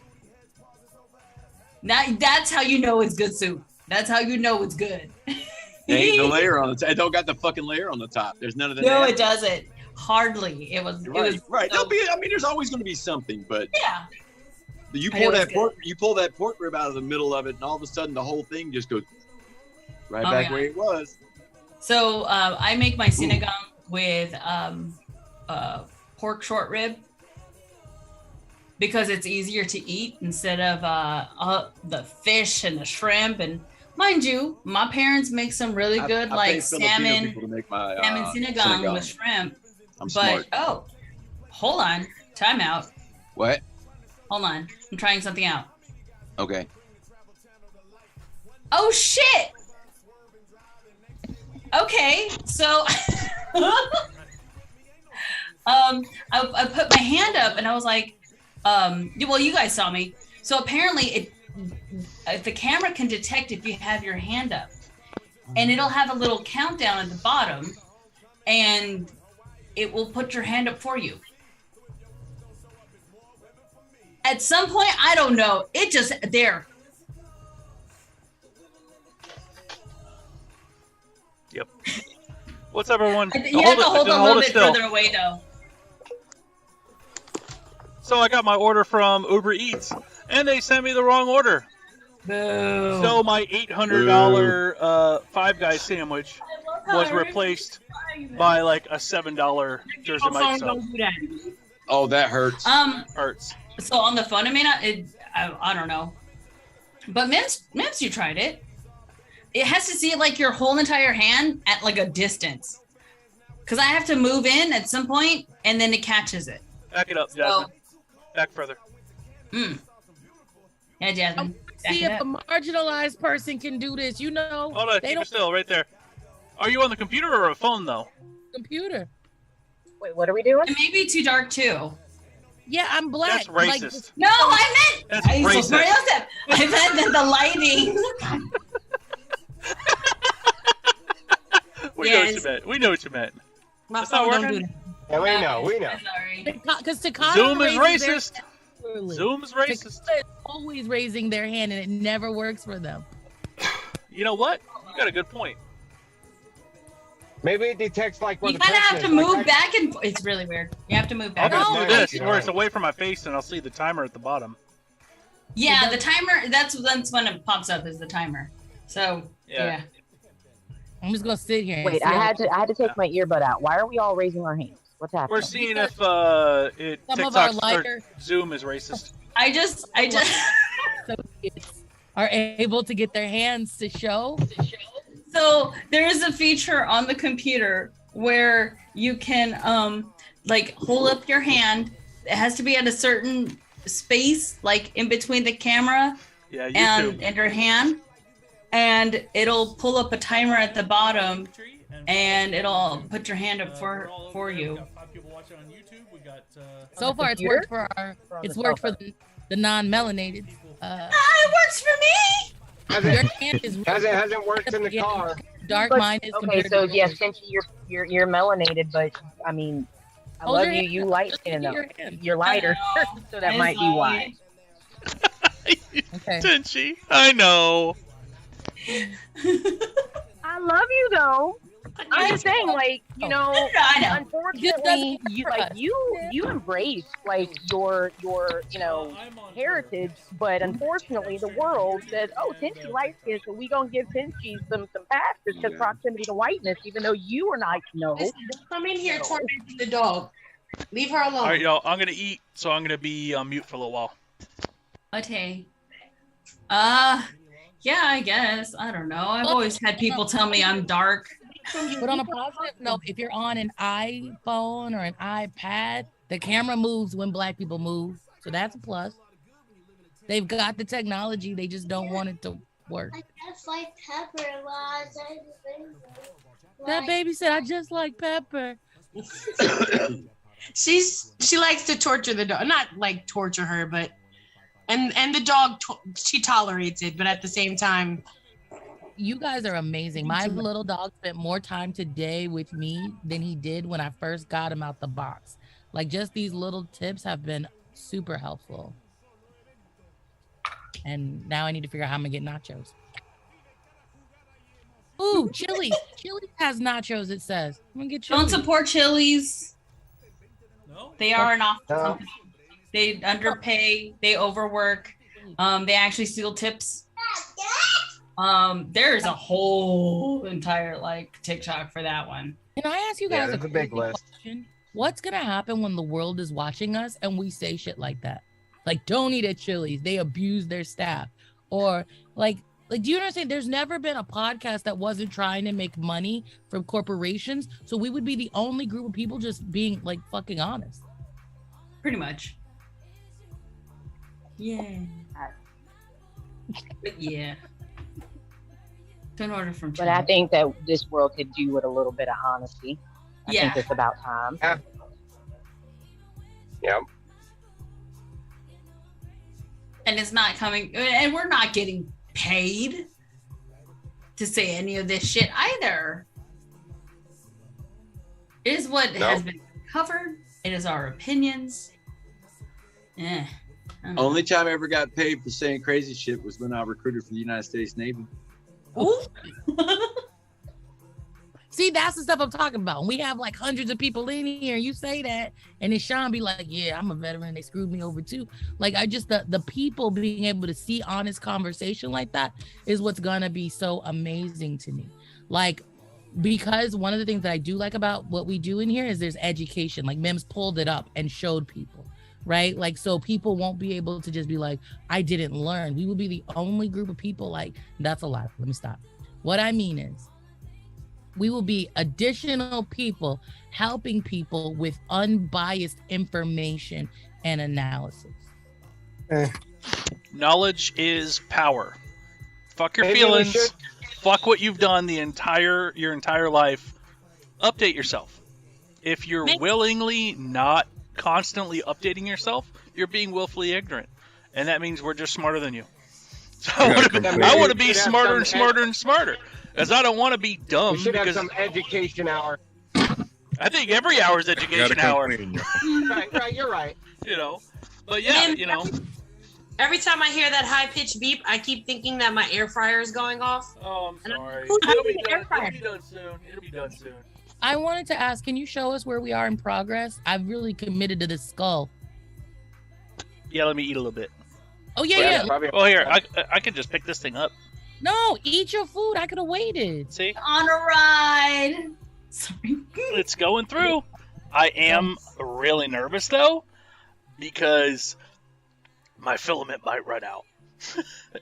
Speaker 4: That's how you know it's good soup. That's how you know it's good.
Speaker 22: There ain't no layer on the top. It don't got the fucking layer on the top. There's none of that.
Speaker 4: No, it doesn't. Hardly. It was.
Speaker 22: Right,
Speaker 4: It was
Speaker 22: right.
Speaker 4: so-
Speaker 22: There'll be. I mean, there's always going to be something, but
Speaker 4: yeah.
Speaker 22: you
Speaker 4: I know
Speaker 22: pour
Speaker 4: it's
Speaker 22: that
Speaker 4: good.
Speaker 22: pork. You pull that pork rib out of the middle of it, and all of a sudden, the whole thing just goes right
Speaker 4: Oh,
Speaker 22: back
Speaker 4: yeah.
Speaker 22: where it was.
Speaker 4: So I make my sinigang with pork short rib because it's easier to eat instead of the fish and the shrimp. And mind you, my parents make some really good
Speaker 22: I
Speaker 4: like
Speaker 22: paid Filipino
Speaker 4: salmon
Speaker 22: people to make my
Speaker 4: sinigang with shrimp.
Speaker 22: I'm
Speaker 4: but
Speaker 22: smart.
Speaker 4: oh, hold on, time out.
Speaker 22: What?
Speaker 4: Hold on, I'm trying something out.
Speaker 22: Okay.
Speaker 4: Oh shit. Okay, so I put my hand up and I was like, well, you guys saw me. So apparently the camera can detect if you have your hand up, and it'll have a little countdown at the bottom, and it will put your hand up for you. At some point, I don't know, it just there.
Speaker 3: Yep. What's up, everyone?
Speaker 4: You have to hold a little bit
Speaker 3: still.
Speaker 4: further away, though.
Speaker 3: So I got my order from Uber Eats, and they sent me the wrong order.
Speaker 4: Boo.
Speaker 3: So my $800 Five Guys sandwich was replaced by like a $7 Jersey Mike sub.
Speaker 20: Don't do that.
Speaker 22: Oh, that hurts.
Speaker 3: Hurts.
Speaker 4: So on the phone, I don't know. But MIMS, you tried it. It has to see like your whole entire hand at like a distance. Because I have to move in at some point, and then it catches it.
Speaker 3: Back it up, Jasmine. Back further.
Speaker 4: Yeah, Jasmine.
Speaker 7: See if a marginalized person can do this. You know,
Speaker 3: Hold on,
Speaker 7: they
Speaker 3: keep
Speaker 7: don't
Speaker 3: it still, right there. Are you on the computer or a phone, though?
Speaker 7: computer.
Speaker 1: Wait, what are we doing?
Speaker 4: It may be too dark too.
Speaker 7: Yeah, I'm black.
Speaker 3: That's racist.
Speaker 4: No, I meant.
Speaker 3: That's
Speaker 4: I
Speaker 3: racist.
Speaker 4: meant that the lighting.
Speaker 3: We know what you meant. We know what you meant.
Speaker 20: My
Speaker 3: That's not
Speaker 20: phone don't
Speaker 3: working?
Speaker 20: do that.
Speaker 5: Yeah, we know. We know.
Speaker 4: Sorry.
Speaker 7: Because Takata
Speaker 3: Zoom is
Speaker 7: raises their
Speaker 3: racist.
Speaker 7: hand poorly.
Speaker 3: Zoom is racist.
Speaker 7: Takata is always raising their hand, and it never works for them.
Speaker 3: You know what? You got a good point.
Speaker 5: Maybe it detects like where
Speaker 4: You
Speaker 5: the
Speaker 4: kind of
Speaker 5: person
Speaker 4: have to
Speaker 5: is.
Speaker 4: move
Speaker 5: Like,
Speaker 4: back and. It's really weird. You have to move
Speaker 3: I'll
Speaker 4: back.
Speaker 3: just
Speaker 4: and
Speaker 3: do
Speaker 4: forth.
Speaker 3: this where it's away from my face, and I'll see the timer at the bottom.
Speaker 4: Yeah, the timer. That's when it pops up is the timer. So yeah.
Speaker 7: I'm just gonna sit here. and
Speaker 1: Wait,
Speaker 7: see
Speaker 1: I
Speaker 7: how-
Speaker 1: had to take my earbud out. Why are we all raising our hands? What's happening?
Speaker 3: We're seeing if
Speaker 7: Some of our
Speaker 3: TikTok or
Speaker 7: lighter
Speaker 3: Zoom is racist.
Speaker 4: I just.
Speaker 7: associates are able to get their hands to show.
Speaker 4: So there is a feature on the computer where you can like hold up your hand. It has to be at a certain space, like in between the camera and your hand, and it'll pull up a timer at the bottom, and it'll put your hand up for you.
Speaker 7: So far, it's worked for the non-melanated.
Speaker 4: It works for me.
Speaker 7: Your hand is
Speaker 5: hasn't worked in the car.
Speaker 7: Dark
Speaker 1: But-
Speaker 7: mind is
Speaker 1: okay.
Speaker 7: compared
Speaker 1: So
Speaker 7: to
Speaker 1: yes, since you're melanated, but I mean, I
Speaker 7: Hold
Speaker 1: love
Speaker 7: your
Speaker 1: you.
Speaker 7: hand
Speaker 1: You
Speaker 7: up.
Speaker 1: light
Speaker 7: Just
Speaker 1: skin
Speaker 7: look
Speaker 1: though.
Speaker 7: at your hand.
Speaker 1: You're lighter, so that might be why.
Speaker 7: Okay.
Speaker 3: Didn't she? I know.
Speaker 1: I love you though. I'm just saying, like, you know,
Speaker 4: I know.
Speaker 1: unfortunately, you embrace like your you know heritage, but unfortunately, the world says, oh, Tinchy light skin, so we gonna give Tinchy some passes because proximity to whiteness, even though you are not. No,
Speaker 20: Listen, don't come in here tormenting the dog. Leave her alone.
Speaker 3: All right, y'all. I'm gonna eat, so I'm gonna be on mute for a little while.
Speaker 4: Okay. Yeah, I guess. I don't know. I've always had people tell me I'm dark.
Speaker 7: But on a positive note, if you're on an iPhone or an iPad, the camera moves when black people move. So that's a plus. They've got the technology. They just don't want it to work.
Speaker 6: I just like pepper a lot.
Speaker 7: That baby said, I just like pepper.
Speaker 20: She likes to torture the dog. Not like torture her, but and the dog she tolerates it, but at the same time,
Speaker 7: you guys are amazing. My little dog spent more time today with me than he did when I first got him out the box. Like, just these little tips have been super helpful. And now I need to figure out how I'm gonna get nachos. Ooh, Chili's. Chili's has nachos, it says. I'm gonna get Chili's.
Speaker 4: Don't support Chili's. They are an awful company. They underpay. They overwork. They actually steal tips. There's a whole entire like TikTok for that one.
Speaker 7: Can I ask you guys
Speaker 5: there's a big list.
Speaker 7: question? What's gonna happen when the world is watching us and we say shit like that? Like, don't eat at Chili's. They abuse their staff. Or like, do you understand? There's never been a podcast that wasn't trying to make money from corporations. So we would be the only group of people just being like fucking honest.
Speaker 4: Pretty much. Yeah. But yeah. Don't order from
Speaker 1: but I think that this world could do with a little bit of honesty. I
Speaker 4: Yeah.
Speaker 1: think it's about time.
Speaker 5: Yeah.
Speaker 4: And it's not coming, and we're not getting paid to say any of this shit either. It is what has been covered. It is our opinions. Yeah.
Speaker 22: Only time I ever got paid for saying crazy shit was when I recruited for the United States Navy.
Speaker 4: Ooh.
Speaker 7: See, that's the stuff I'm talking about. We have like hundreds of people in here. You say that, and then Sean be like, "Yeah, I'm a veteran. They screwed me over too." Like, I just the people being able to see honest conversation like that is what's gonna be so amazing to me. Like, because one of the things that I do like about what we do in here is there's education. Like Mims pulled it up and showed people, right? Like, so people won't be able to just be like, I didn't learn. We will be the only group of people like, that's a lot. Let me stop. What I mean is, we will be additional people helping people with unbiased information and analysis.
Speaker 3: Knowledge is power. Fuck your
Speaker 5: Maybe
Speaker 3: feelings. Fuck what you've done your entire life. Update yourself. If you're willingly not constantly updating yourself, you're being willfully ignorant. And that means we're just smarter than you. So I want to be smarter and smarter and smarter. Because I don't want to be dumb.
Speaker 5: We should have
Speaker 3: because
Speaker 5: some education hour.
Speaker 3: I think every hour is education hour.
Speaker 5: Right, you're right.
Speaker 3: You know, but yeah,
Speaker 20: And
Speaker 3: you know.
Speaker 20: Every time I hear that high pitched beep, I keep thinking that my air fryer is going off.
Speaker 3: Oh, I'm sorry.
Speaker 20: It'll be done
Speaker 3: soon. It'll be done soon.
Speaker 7: I wanted to ask, can you show us where we are in progress? I've really committed to this skull.
Speaker 3: Yeah, let me eat a little bit.
Speaker 7: Oh, yeah.
Speaker 3: Oh, here, I can just pick this thing up.
Speaker 7: No, eat your food. I could have waited.
Speaker 3: See?
Speaker 4: On a ride. Sorry.
Speaker 3: It's going through. I am really nervous, though, because my filament might run out.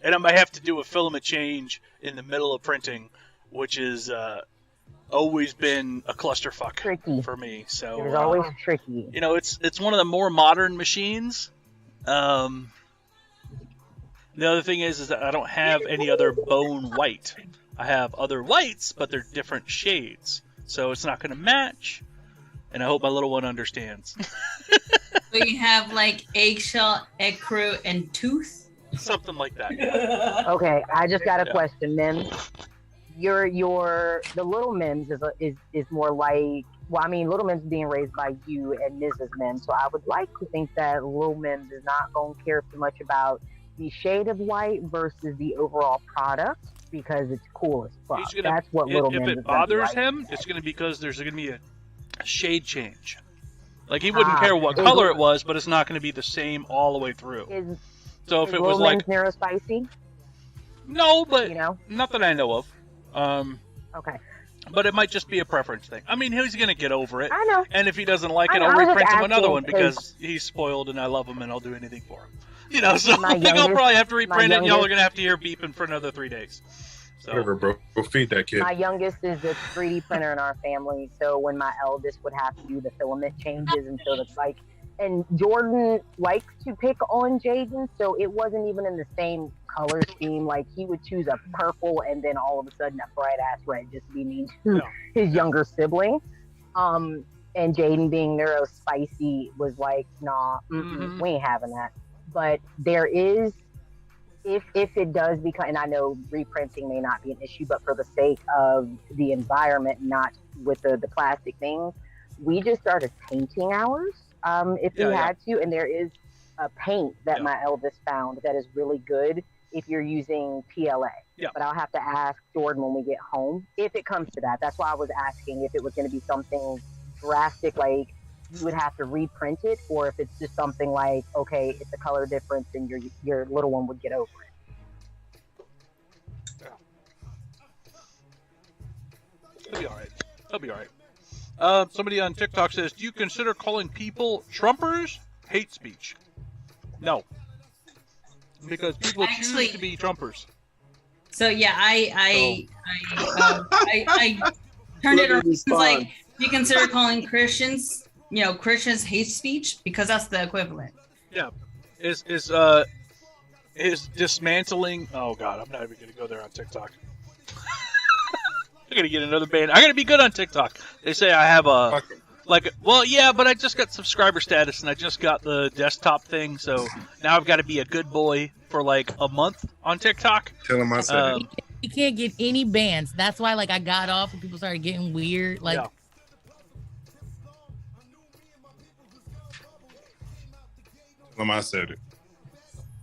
Speaker 3: And I might have to do a filament change in the middle of printing, which is always been a clusterfuck for me. So
Speaker 1: It was always tricky.
Speaker 3: You know, it's one of the more modern machines. The other thing is that I don't have any other bone white. I have other whites, but they're different shades, so it's not going to match. And I hope my little one understands.
Speaker 4: We have like eggshell, ecru, and tooth.
Speaker 3: Something like that.
Speaker 1: Okay, I just got a question, Mims. The little Mims is more like, well, I mean, little Mims is being raised by you and Mrs. Mims, so I would like to think that little Mims is not going to care too much about the shade of white versus the overall product because it's cool as fuck. That's what little Mims is.
Speaker 3: If it bothers him, it's going to be because there's going to be a shade change. Like, he wouldn't care what color it was, but it's not going to be the same all the way through. So if it was like
Speaker 1: neurospicy?
Speaker 3: No, but not that I know of.
Speaker 1: Okay.
Speaker 3: But it might just be a preference thing. I mean, he's going to get over it.
Speaker 1: I know.
Speaker 3: And if he doesn't like it, I'll reprint him another one because he's spoiled and I love him and I'll do anything for him. You know, so I think I'll probably have to reprint it and y'all are going to have to hear beeping for another 3 days. So.
Speaker 2: Whatever, bro. Go feed that kid.
Speaker 1: My youngest is the 3D printer in our family, so when my eldest would have to do the filament changes, and so it's like, and Jordan likes to pick on Jaden, so it wasn't even in the same color scheme. Like, he would choose a purple and then all of a sudden a bright ass red just to be mean to his younger sibling. And Jaden, being neurospicy, was like, nah, we ain't having that. But there is, if it does become, and I know reprinting may not be an issue, but for the sake of the environment, not with the plastic things, we just started painting ours if we had to. And there is a paint that my eldest found that is really good if you're using PLA. But I'll have to ask Jordan when we get home if it comes to that. That's why I was asking if it was going to be something drastic, like you would have to reprint it, or if it's just something like, okay, it's a color difference and your little one would get over it.
Speaker 3: It'll be all right. It'll be all right. Somebody on TikTok says, do you consider calling people Trumpers hate speech? No. Because people choose to be Trumpers.
Speaker 4: So yeah, I turned it around. It's like, do you consider calling Christians, Christians hate speech? Because that's the equivalent.
Speaker 3: Yeah. Is dismantling. Oh God, I'm not even gonna go there on TikTok. I'm gonna get another ban. I'm gonna be good on TikTok. They say I have a but I just got subscriber status and I just got the desktop thing, so now I've got to be a good boy for like a month on TikTok.
Speaker 2: Tell him I said it.
Speaker 7: You can't get any bans. That's why, I got off and people started getting weird.
Speaker 2: Tell him I said it.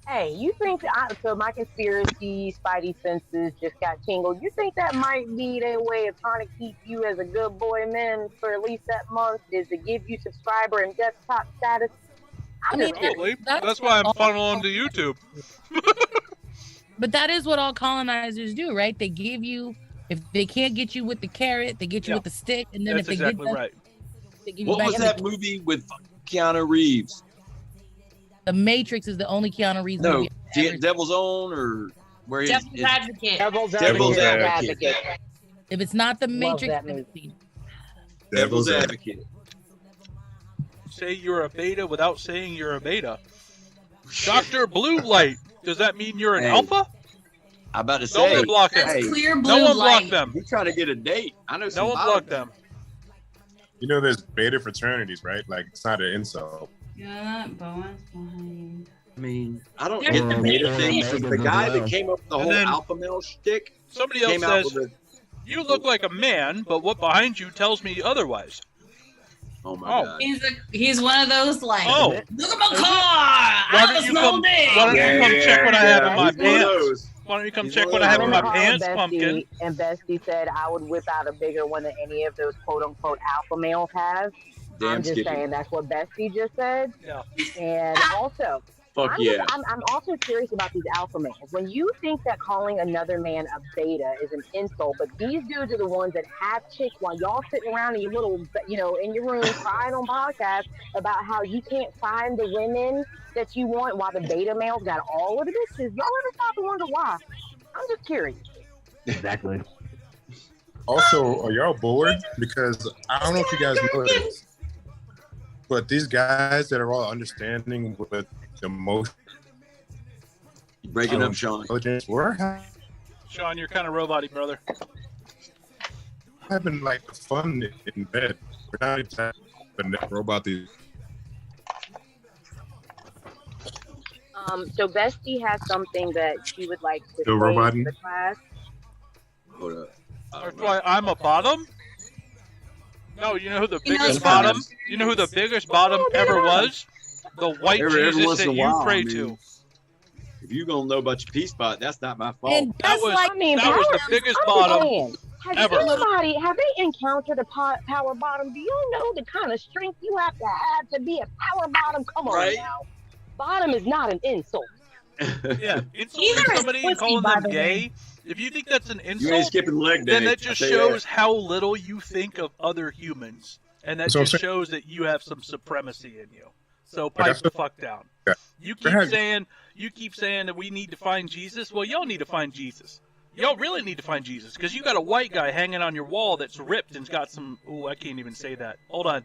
Speaker 1: Hey, you think so? My conspiracy spidey senses just got tingled. You think that might be their way of trying to keep you as a good boy man for at least that month? Is to give you subscriber and desktop status?
Speaker 7: I mean,
Speaker 3: that's why I'm funneling to YouTube.
Speaker 7: But that is what all colonizers do, right? They give you, if they can't get you with the carrot, they get you with the stick, and then
Speaker 3: That's
Speaker 7: if they
Speaker 3: exactly
Speaker 7: get
Speaker 3: right.
Speaker 7: they give you
Speaker 22: What
Speaker 7: back
Speaker 22: was that movie with Keanu Reeves?
Speaker 7: The Matrix is the only Keanu Reeves
Speaker 22: No,
Speaker 7: movie.
Speaker 22: Devil's Own or where he's
Speaker 20: Devil's Advocate.
Speaker 1: Devil's
Speaker 22: Advocate.
Speaker 7: If it's not the
Speaker 1: Love
Speaker 7: Matrix,
Speaker 1: that movie.
Speaker 22: Devil's Advocate.
Speaker 3: Say you're a beta without saying you're a beta. Dr. Blue Light. Does that mean you're an alpha?
Speaker 22: I'm about to
Speaker 3: No
Speaker 22: say.
Speaker 3: one block them.
Speaker 22: Hey,
Speaker 4: Clear
Speaker 3: No
Speaker 4: blue
Speaker 3: one block
Speaker 4: light.
Speaker 3: them.
Speaker 22: You're trying to get a date. I know some
Speaker 3: No one block them.
Speaker 2: You know, there's beta fraternities, right? Like, it's not an insult.
Speaker 4: Yeah, Bowen's behind.
Speaker 22: I mean, I don't
Speaker 4: There's
Speaker 22: get the
Speaker 4: the
Speaker 22: beta
Speaker 4: beta
Speaker 22: thing.
Speaker 4: thing.
Speaker 22: The guy that came up with the
Speaker 3: And
Speaker 22: whole
Speaker 3: then
Speaker 22: alpha male shtick.
Speaker 3: Somebody else
Speaker 22: came out
Speaker 3: says,
Speaker 22: with
Speaker 3: you look like a man, but what behind you tells me otherwise.
Speaker 22: Oh my God.
Speaker 4: He's one of those like,
Speaker 3: Oh.
Speaker 4: look at my car.
Speaker 3: Why
Speaker 4: I
Speaker 3: don't
Speaker 4: have a
Speaker 3: you
Speaker 4: small
Speaker 3: come,
Speaker 4: dick.
Speaker 3: why don't you come check what I have in my
Speaker 22: He's one of
Speaker 3: pants?
Speaker 22: those.
Speaker 3: Why don't you come
Speaker 22: He's
Speaker 3: check
Speaker 22: one
Speaker 3: what
Speaker 22: of
Speaker 3: I have
Speaker 22: those.
Speaker 3: in my
Speaker 1: Call
Speaker 3: pants,
Speaker 1: Bestie,
Speaker 3: pumpkin?
Speaker 1: And Bestie said I would whip out a bigger one than any of those quote unquote alpha males have.
Speaker 22: Damn
Speaker 1: I'm just
Speaker 22: Skippy.
Speaker 1: saying that's what Bestie just said.
Speaker 3: Yeah.
Speaker 1: And also,
Speaker 22: Fuck
Speaker 1: I'm,
Speaker 22: yeah.
Speaker 1: I'm also curious about these alpha males. When you think that calling another man a beta is an insult, but these dudes are the ones that have chicks while y'all sitting around in your little, in your room crying on podcasts about how you can't find the women that you want while the beta males got all of the bitches. Y'all ever stop to wonder why? I'm just curious.
Speaker 11: Exactly.
Speaker 2: Also, are y'all bored? Because I don't know if you guys know this, but these guys that are all understanding with emotion,
Speaker 22: Breaking up, Sean.
Speaker 2: We're
Speaker 3: Sean, you're kind of robot-y, brother.
Speaker 2: having like fun in bed. We're not exactly robot these.
Speaker 1: So Bestie has something that she would like to
Speaker 2: Still
Speaker 1: say
Speaker 2: roboting?
Speaker 1: to the class.
Speaker 22: Hold up.
Speaker 3: That's why I'm a bottom? No, you know who the
Speaker 4: You know
Speaker 3: biggest
Speaker 4: something?
Speaker 3: bottom? You know who the biggest bottom ever was? The white
Speaker 22: Every
Speaker 3: Jesus
Speaker 22: once
Speaker 3: that
Speaker 22: in a
Speaker 3: you
Speaker 22: while,
Speaker 3: pray
Speaker 22: I mean,
Speaker 3: to.
Speaker 22: If you gonna know about your P-spot, that's not my fault.
Speaker 7: And
Speaker 3: That
Speaker 7: that's
Speaker 3: was
Speaker 7: like,
Speaker 3: that was the biggest bottom ever.
Speaker 1: Have they encountered a power bottom? Do you know the kind of strength you have to be a power bottom? Come on
Speaker 22: Right.
Speaker 1: now. Bottom is not an insult.
Speaker 3: Yeah, insulting
Speaker 4: Either is
Speaker 3: somebody
Speaker 4: pussy,
Speaker 3: and calling
Speaker 4: by
Speaker 3: them
Speaker 4: the
Speaker 3: gay. If you think that's an
Speaker 22: You ain't
Speaker 3: insult,
Speaker 22: skipping leg day.
Speaker 3: then that just
Speaker 22: I'll tell you
Speaker 3: shows how little you think of other humans, and that
Speaker 2: So I'm
Speaker 3: just
Speaker 2: saying-
Speaker 3: shows that you have some supremacy in you. So
Speaker 2: Like,
Speaker 3: pipe
Speaker 2: I
Speaker 3: the
Speaker 2: feel-
Speaker 3: fuck down.
Speaker 2: Yeah.
Speaker 3: You
Speaker 2: Go ahead.
Speaker 3: keep saying that we need to find Jesus. Well, y'all need to find Jesus. Y'all really need to find Jesus because you got a white guy hanging on your wall that's ripped and's got some. Oh, I can't even say that. Hold on.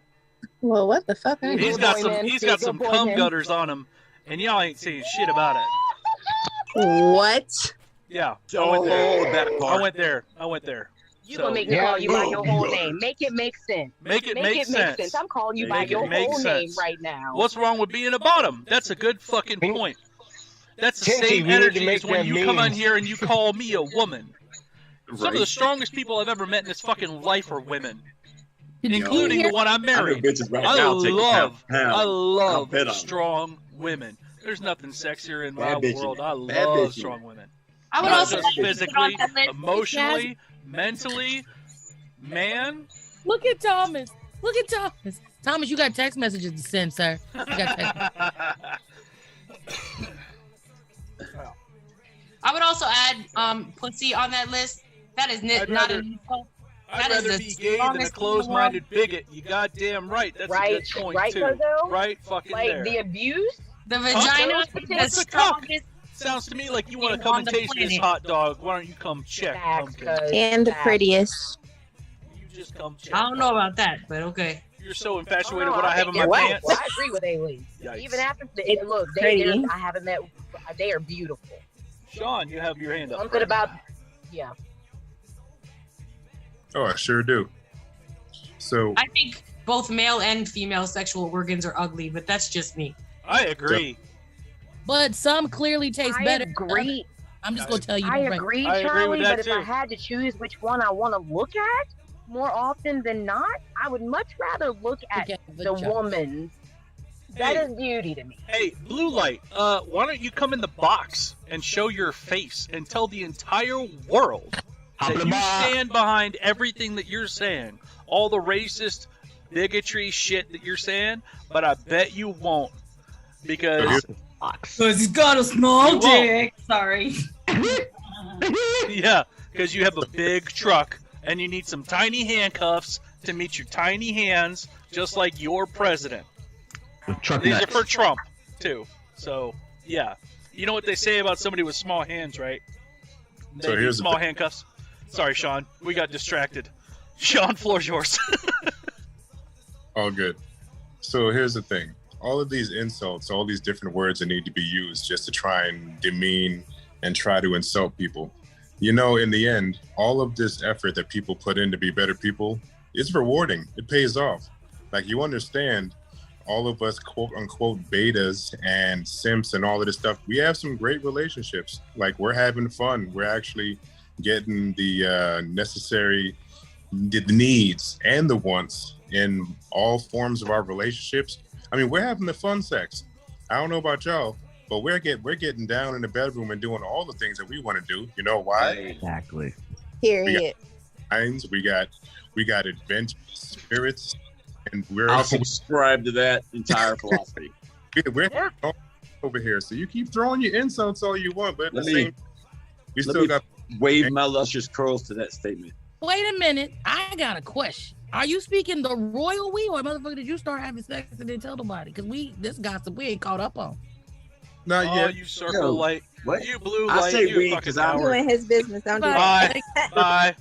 Speaker 18: Well, what the fuck?
Speaker 3: He's got some cum gutters on him, and y'all ain't saying shit about it.
Speaker 18: What?
Speaker 3: Yeah.
Speaker 22: Oh, that part.
Speaker 3: I went there.
Speaker 1: You
Speaker 3: So-
Speaker 1: gonna make me call you by your whole name. Make it make sense.
Speaker 3: Make it make sense.
Speaker 1: I'm calling you by
Speaker 3: Make it
Speaker 1: your
Speaker 3: make
Speaker 1: whole name
Speaker 3: sense.
Speaker 1: right now.
Speaker 3: What's wrong with being a bottom? That's a good fucking point. That's the
Speaker 5: Kenzie,
Speaker 3: same
Speaker 5: we need to
Speaker 3: energy
Speaker 5: make
Speaker 3: as when
Speaker 5: them
Speaker 3: you come on
Speaker 5: memes.
Speaker 3: here and you call me a woman. Some of the
Speaker 22: Right.
Speaker 3: strongest people I've ever met in this fucking life are women,
Speaker 7: Did you
Speaker 3: including
Speaker 7: hear-
Speaker 3: the one I'm
Speaker 22: I know
Speaker 3: married.
Speaker 22: bitches right
Speaker 3: I
Speaker 22: now take
Speaker 3: love
Speaker 22: I'll bet on them.
Speaker 3: strong women. There's nothing sexier in my
Speaker 22: Bad bitches.
Speaker 3: world. I
Speaker 22: Bad
Speaker 3: love
Speaker 22: bitches.
Speaker 3: strong women.
Speaker 20: I would
Speaker 3: Not
Speaker 20: also
Speaker 3: just
Speaker 20: like to put on
Speaker 3: physically,
Speaker 20: that list.
Speaker 3: emotionally, mentally, man.
Speaker 7: Look at Thomas. Look at Thomas. Thomas, you got text messages to send, sir. You got text.
Speaker 20: I would also add pussy on that list. That is
Speaker 3: I'd
Speaker 20: not
Speaker 3: rather-
Speaker 20: an insult.
Speaker 3: I'd
Speaker 20: That is
Speaker 3: rather
Speaker 20: the
Speaker 3: be gay than a
Speaker 20: strongest thing in the
Speaker 3: closed-minded bigot. You goddamn right. That's
Speaker 1: Right,
Speaker 3: a good point
Speaker 1: right,
Speaker 3: too.
Speaker 1: Cuzzo?
Speaker 3: Right, fucking
Speaker 1: Like
Speaker 3: there.
Speaker 1: the abuse.
Speaker 20: The vagina is the
Speaker 3: What's a cock?
Speaker 20: strongest.
Speaker 3: Sounds to me like you want to
Speaker 20: thing
Speaker 3: come
Speaker 20: on
Speaker 3: and
Speaker 20: the
Speaker 3: taste this
Speaker 20: planet.
Speaker 3: hot dog. Why don't you come check,
Speaker 1: Facts,
Speaker 3: pumpkin?
Speaker 1: cuz.
Speaker 18: And the
Speaker 1: Facts.
Speaker 18: prettiest.
Speaker 3: You just come check.
Speaker 20: I don't know about that, but okay.
Speaker 3: You're so
Speaker 1: Oh,
Speaker 3: infatuated
Speaker 1: no,
Speaker 3: with what I have in my
Speaker 1: think
Speaker 3: pants.
Speaker 1: you're right. I agree with Aileen.
Speaker 3: Yikes.
Speaker 1: Even after
Speaker 18: It's
Speaker 1: look,
Speaker 18: pretty.
Speaker 1: I haven't met. They are beautiful.
Speaker 3: Sean, you have your hand up.
Speaker 1: Something about, yeah.
Speaker 2: Oh, I sure do. So
Speaker 20: I think both male and female sexual organs are ugly, but that's just me.
Speaker 3: I agree.
Speaker 7: But some clearly taste
Speaker 1: I
Speaker 7: better.
Speaker 1: agree.
Speaker 7: I'm just gonna tell you.
Speaker 1: I
Speaker 7: right.
Speaker 1: agree,
Speaker 3: I agree with
Speaker 1: Charlie.
Speaker 3: that
Speaker 1: But if I
Speaker 3: too.
Speaker 1: had to choose which one I want to look at more often than not, I would much rather look at
Speaker 7: Look at
Speaker 1: the
Speaker 7: vagina.
Speaker 1: woman That is beauty to me.
Speaker 3: Hey, Blue Light, why don't you come in the box and show your face and tell the entire world that you stand behind everything that you're saying, all the racist bigotry shit that you're saying, but I bet you won't because
Speaker 4: he's got a small dick. Sorry.
Speaker 3: Yeah, because you have a big truck and you need some tiny handcuffs to meet your tiny hands, just like your president. These are for Trump, too. So, yeah. You know what they say about somebody with small hands, right? They need small handcuffs. Sorry, Sean. We got distracted. Sean, floor's yours.
Speaker 2: All good. So here's the thing. All of these insults, all these different words that need to be used just to try and demean and try to insult people. You know, in the end, all of this effort that people put in to be better people is rewarding. It pays off. Like, you understand, all of us quote unquote betas and simps and all of this stuff, we have some great relationships. Like, we're having fun. We're actually getting the necessary the needs and the wants in all forms of our relationships. I mean, we're having the fun sex. I don't know about y'all, but we're getting down in the bedroom and doing all the things that we want to do. You know why?
Speaker 11: Exactly.
Speaker 18: Period.
Speaker 2: We got adventure spirits, and
Speaker 22: I'll subscribe to that entire philosophy.
Speaker 2: We're over here, so you keep throwing your insults all you want, but at the same, we still got
Speaker 22: wave my luscious curls to that statement.
Speaker 7: Wait a minute, I got a question. Are you speaking the royal we, or motherfucker did you start having sex and then tell nobody? Because this gossip we ain't caught up on.
Speaker 2: Not yet.
Speaker 3: You circle light.
Speaker 22: What?
Speaker 3: You blue
Speaker 22: I
Speaker 3: light.
Speaker 22: say
Speaker 3: You
Speaker 22: we
Speaker 3: fucking
Speaker 22: because I'm
Speaker 18: doing his business. Don't do
Speaker 3: Bye.
Speaker 18: that.
Speaker 3: Bye.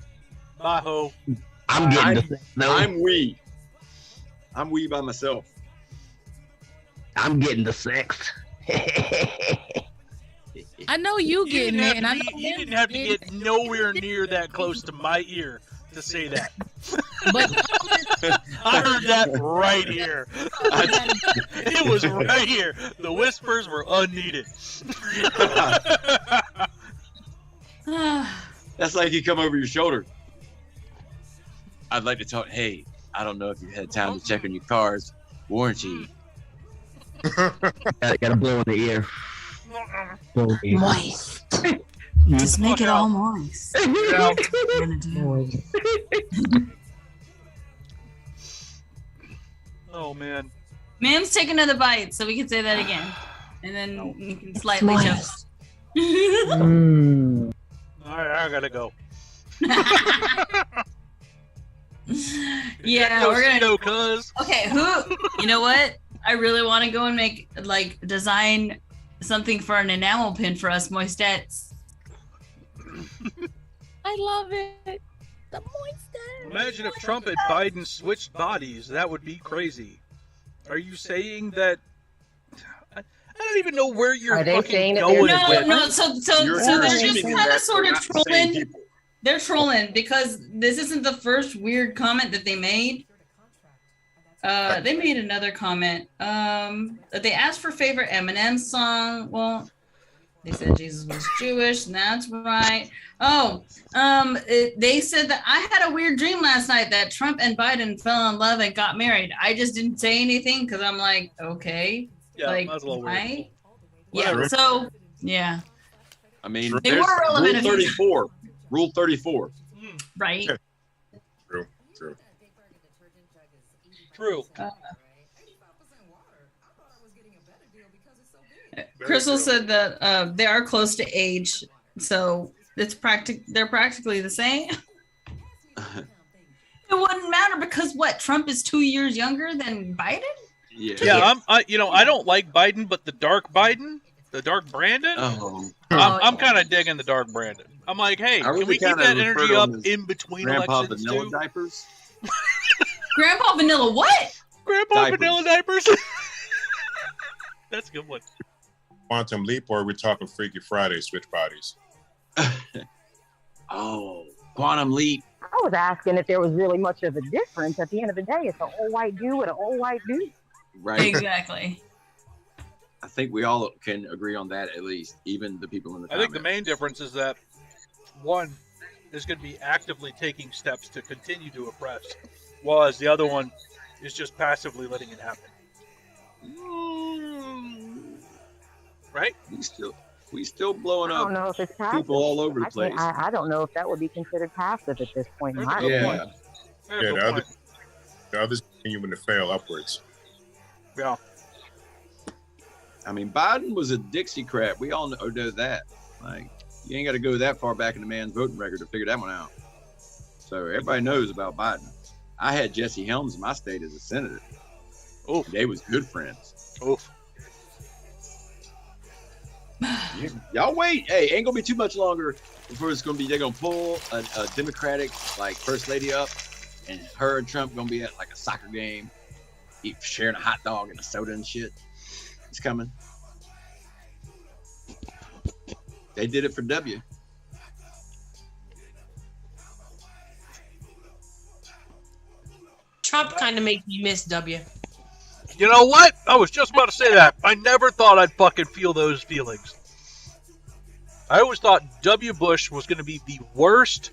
Speaker 3: Bye, ho.
Speaker 22: I'm we. I'm we by myself.
Speaker 11: I'm getting the sex.
Speaker 7: I know you getting it, and I know
Speaker 3: You didn't have to get nowhere near that close to my ear to say that.
Speaker 7: But
Speaker 3: I heard that right here. It was right here. The whispers were unneeded.
Speaker 22: That's like you come over your shoulder. I'd like to talk. Hey, I don't know if you had time to check on your car's warranty.
Speaker 11: Gotta blow in the ear.
Speaker 4: Moist. Just make it all moist.
Speaker 3: Oh, man.
Speaker 4: Mims, take another bite so we can say that again. And then you can slightly toast.
Speaker 3: All right, I gotta go.
Speaker 4: Yeah, we're gonna.
Speaker 3: Cuz.
Speaker 4: Okay, you know what? I really want to go and make, design something for an enamel pin for us moistettes.
Speaker 7: I love it. The moistet.
Speaker 3: Imagine if Trump and Biden switched bodies. That would be crazy. Are you saying that? I don't even know where you're fucking going with it.
Speaker 4: No. So they're just kind of sort of trolling. They're trolling because this isn't the first weird comment that they made. They made another comment. They asked for favorite Eminem song. Well, they said Jesus was Jewish, and that's right. They said that I had a weird dream last night that Trump and Biden fell in love and got married. I just didn't say anything because I'm like, okay.
Speaker 3: Yeah, that's a little weird.
Speaker 4: Right? Yeah, so, yeah.
Speaker 22: I mean,
Speaker 4: They
Speaker 22: there's
Speaker 4: were relevant.
Speaker 22: Rule 34. Rule 34.
Speaker 4: Right.
Speaker 2: True.
Speaker 4: Crystal said that they are close to age, so they're practically the same. It wouldn't matter because Trump is 2 years younger than Biden?
Speaker 3: Yeah, I don't like Biden, but the dark Biden, the dark Brandon, I'm kind of digging the dark Brandon. I'm like, hey, can we keep that energy up in between
Speaker 22: Grandpa
Speaker 3: elections
Speaker 22: Vanilla
Speaker 3: too?
Speaker 22: diapers?
Speaker 4: Grandpa Vanilla what?
Speaker 3: Grandpa
Speaker 22: Diapers.
Speaker 3: Vanilla diapers? That's a good one.
Speaker 2: Quantum Leap, or are we talking Freaky Friday, switch bodies?
Speaker 22: Oh, Quantum Leap.
Speaker 1: I was asking if there was really much of a difference. At the end of the day, it's an old white dude with an old white dude.
Speaker 22: Right.
Speaker 4: Exactly.
Speaker 22: I think we all can agree on that, at least, even the people in the
Speaker 3: I think the main difference is that one is going to be actively taking steps to continue to oppress, whereas the other one is just passively letting it happen. right?
Speaker 22: We still blowing
Speaker 1: I
Speaker 22: up
Speaker 1: don't know if it's passive.
Speaker 22: people all over the place.
Speaker 1: I don't know if that would be considered passive at this point. In my
Speaker 22: Yeah.
Speaker 1: opinion.
Speaker 2: The others continuing to fail upwards.
Speaker 3: Yeah.
Speaker 22: I mean, Biden was a Dixiecrat. We all know that. Like, you ain't got to go that far back in the man's voting record to figure that one out. So everybody knows about Biden. I had Jesse Helms in my state as a senator.
Speaker 3: Oh,
Speaker 22: they was good friends.
Speaker 3: Oh.
Speaker 22: Y'all wait. Hey, ain't gonna be too much longer before it's gonna be. They're gonna pull a Democratic like first lady up, and her and Trump gonna be at like a soccer game, sharing a hot dog and a soda and shit. It's coming. They did it for W.
Speaker 20: Trump kind of makes me miss W.
Speaker 3: You know what? I was just about to say that. I never thought I'd fucking feel those feelings. I always thought W. Bush was going to be the worst,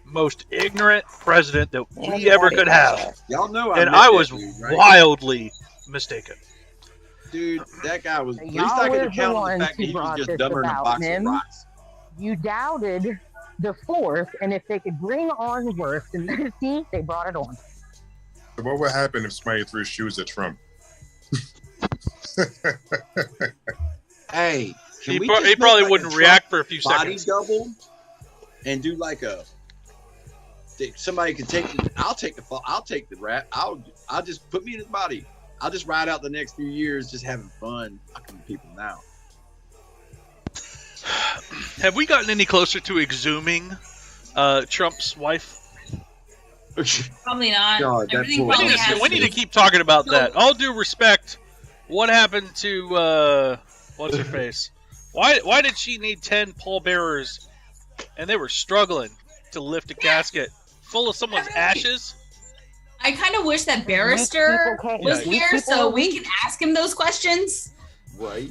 Speaker 3: most ignorant president that we ever could have.
Speaker 22: Y'all know
Speaker 3: and I was wildly mistaken.
Speaker 22: Dude, that guy was. At least
Speaker 1: Y'all
Speaker 22: I can
Speaker 1: was the
Speaker 22: account for the
Speaker 1: ones
Speaker 22: fact that
Speaker 1: who
Speaker 22: he was
Speaker 1: brought
Speaker 22: just
Speaker 1: this
Speaker 22: dumber than a
Speaker 1: about,
Speaker 22: box of
Speaker 1: Mims.
Speaker 22: rocks.
Speaker 1: You doubted the fourth, and if they could bring on worse than the 15th, they brought it on.
Speaker 2: So what would happen if somebody threw shoes at Trump?
Speaker 22: Hey,
Speaker 3: He probably wouldn't react for a few seconds.
Speaker 22: Body double and do like a. Somebody could take. I'll take the rap. I'll just put me in his body. I'll just ride out the next few years, just having fun, fucking people now.
Speaker 3: Have we gotten any closer to exhuming Trump's wife?
Speaker 4: Probably not.
Speaker 22: God,
Speaker 4: Everything
Speaker 22: poor
Speaker 4: probably
Speaker 3: We
Speaker 4: has
Speaker 3: need to keep talking about that. All due respect, what happened to what's her face? Why did she need 10 pallbearers, and they were struggling to lift a casket full of someone's ashes?
Speaker 4: I kind of wish that Barrister was here so we can ask him those questions.
Speaker 22: Right.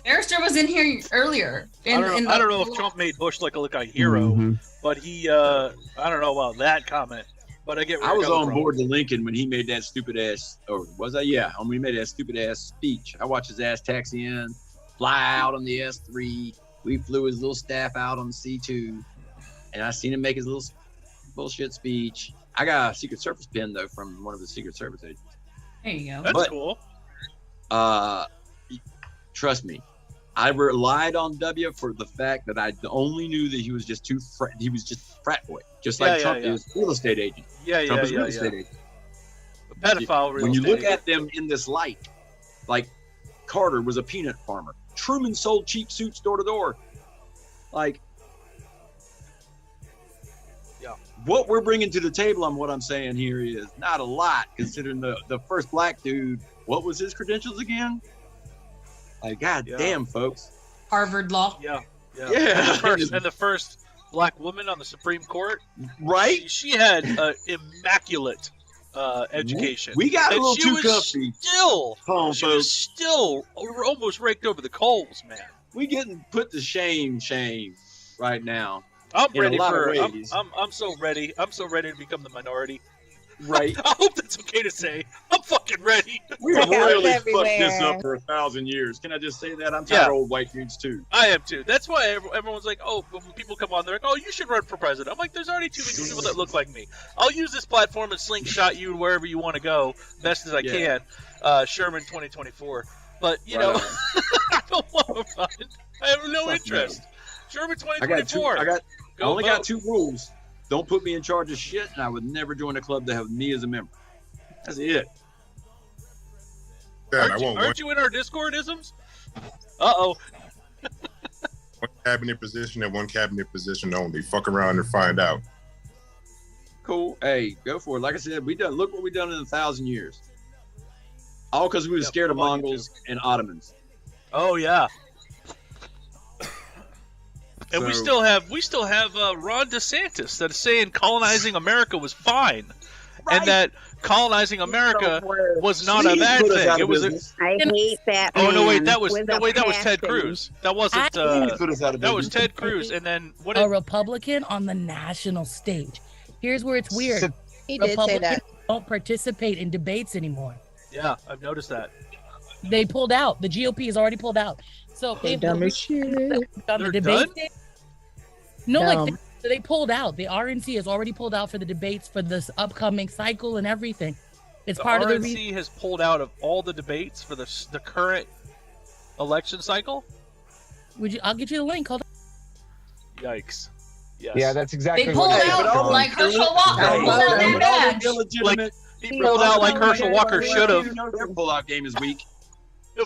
Speaker 4: Barrister was in here earlier.
Speaker 3: I don't know if Trump made Bush look like a hero, but he I don't know about that comment. But I get where
Speaker 22: I was
Speaker 3: you're coming
Speaker 22: on
Speaker 3: from.
Speaker 22: board to Lincoln when he made that stupid ass, or was I? Yeah, when he made that stupid ass speech. I watched his ass taxi in, fly out on the S3. We flew his little staff out on the C2, and I seen him make his little bullshit speech. I got a Secret Service pin though from one of the Secret Service agents.
Speaker 4: There you go.
Speaker 3: That's cool.
Speaker 22: Trust me, I relied on W for the fact that I only knew that he was just he was just a frat boy, just like Trump is real estate agent. Trump is real estate agent.
Speaker 3: A pedophile real
Speaker 22: When you
Speaker 3: estate
Speaker 22: look
Speaker 3: agent.
Speaker 22: at them in this light, like Carter was a peanut farmer, Truman sold cheap suits door to door, like. What we're bringing to the table on what I'm saying here is not a lot, considering the first black dude. What was his credentials again? Like, God damn, folks.
Speaker 4: Harvard Law.
Speaker 3: Yeah.
Speaker 22: Yeah.
Speaker 3: And the first black woman on the Supreme Court.
Speaker 22: Right.
Speaker 3: She had an immaculate education.
Speaker 22: We got a little
Speaker 3: she
Speaker 22: too
Speaker 3: was
Speaker 22: comfy.
Speaker 3: She was still almost raked over the coals, man.
Speaker 22: We getting put to shame right now.
Speaker 3: I'm
Speaker 22: in
Speaker 3: ready
Speaker 22: a lot of
Speaker 3: for.
Speaker 22: ways.
Speaker 3: I'm so ready. I'm so ready to become the minority.
Speaker 22: Right.
Speaker 3: I hope that's okay to say. I'm fucking ready.
Speaker 22: We royally fucked this up for 1,000 years. Can I just say that? I'm tired of old white dudes too.
Speaker 3: I am too. That's why everyone's like, oh, when people come on, they're like, oh, you should run for president. I'm like, there's already too many people that look like me. I'll use this platform and slingshot you wherever you want to go, best as I can. Sherman 2024. But you know, I don't want to run. I have no interest. Sherman 2024.
Speaker 22: I only got 2 rules. Don't put me in charge of shit, and I would never join a club that have me as a member. That's it.
Speaker 3: Aren't you in our Discord-isms? Uh-oh.
Speaker 2: One cabinet position and one cabinet position only. Fuck around and find out.
Speaker 22: Cool. Hey, go for it. Like I said, look what we done in 1,000 years. All because we were scared of Mongols and Ottomans.
Speaker 3: Oh yeah. And we still have Ron DeSantis that is saying colonizing America was fine, and that colonizing America was not a bad thing. It was.
Speaker 14: I hate that.
Speaker 3: Oh no! Wait, that was
Speaker 14: that
Speaker 3: was Ted Cruz. That wasn't. That was Ted Cruz, and then what?
Speaker 7: A Republican on the national stage. Here's where it's weird.
Speaker 18: He did say that.
Speaker 7: Don't participate in debates anymore.
Speaker 3: Yeah, I've noticed that.
Speaker 7: They pulled out. The GOP has already pulled out. So
Speaker 18: They dumb as shit.
Speaker 7: On the
Speaker 3: They're
Speaker 7: debate
Speaker 3: done?
Speaker 7: day, no, like
Speaker 18: Dumb.
Speaker 7: they pulled out. The RNC has already pulled out for the debates for this upcoming cycle and everything. It's
Speaker 3: The
Speaker 7: part of the
Speaker 3: RNC has pulled out of all the debates for the current election cycle.
Speaker 7: I'll get you the link. Hold on.
Speaker 3: Yikes. Yes.
Speaker 5: Yeah, that's exactly
Speaker 4: They
Speaker 5: what
Speaker 4: pulled
Speaker 5: they
Speaker 4: out
Speaker 5: did.
Speaker 4: like Herschel Walker. Pulled out their badge.
Speaker 22: Illegitimate.
Speaker 3: He pulled out like Herschel Walker should have.
Speaker 22: Their pull-out game is weak.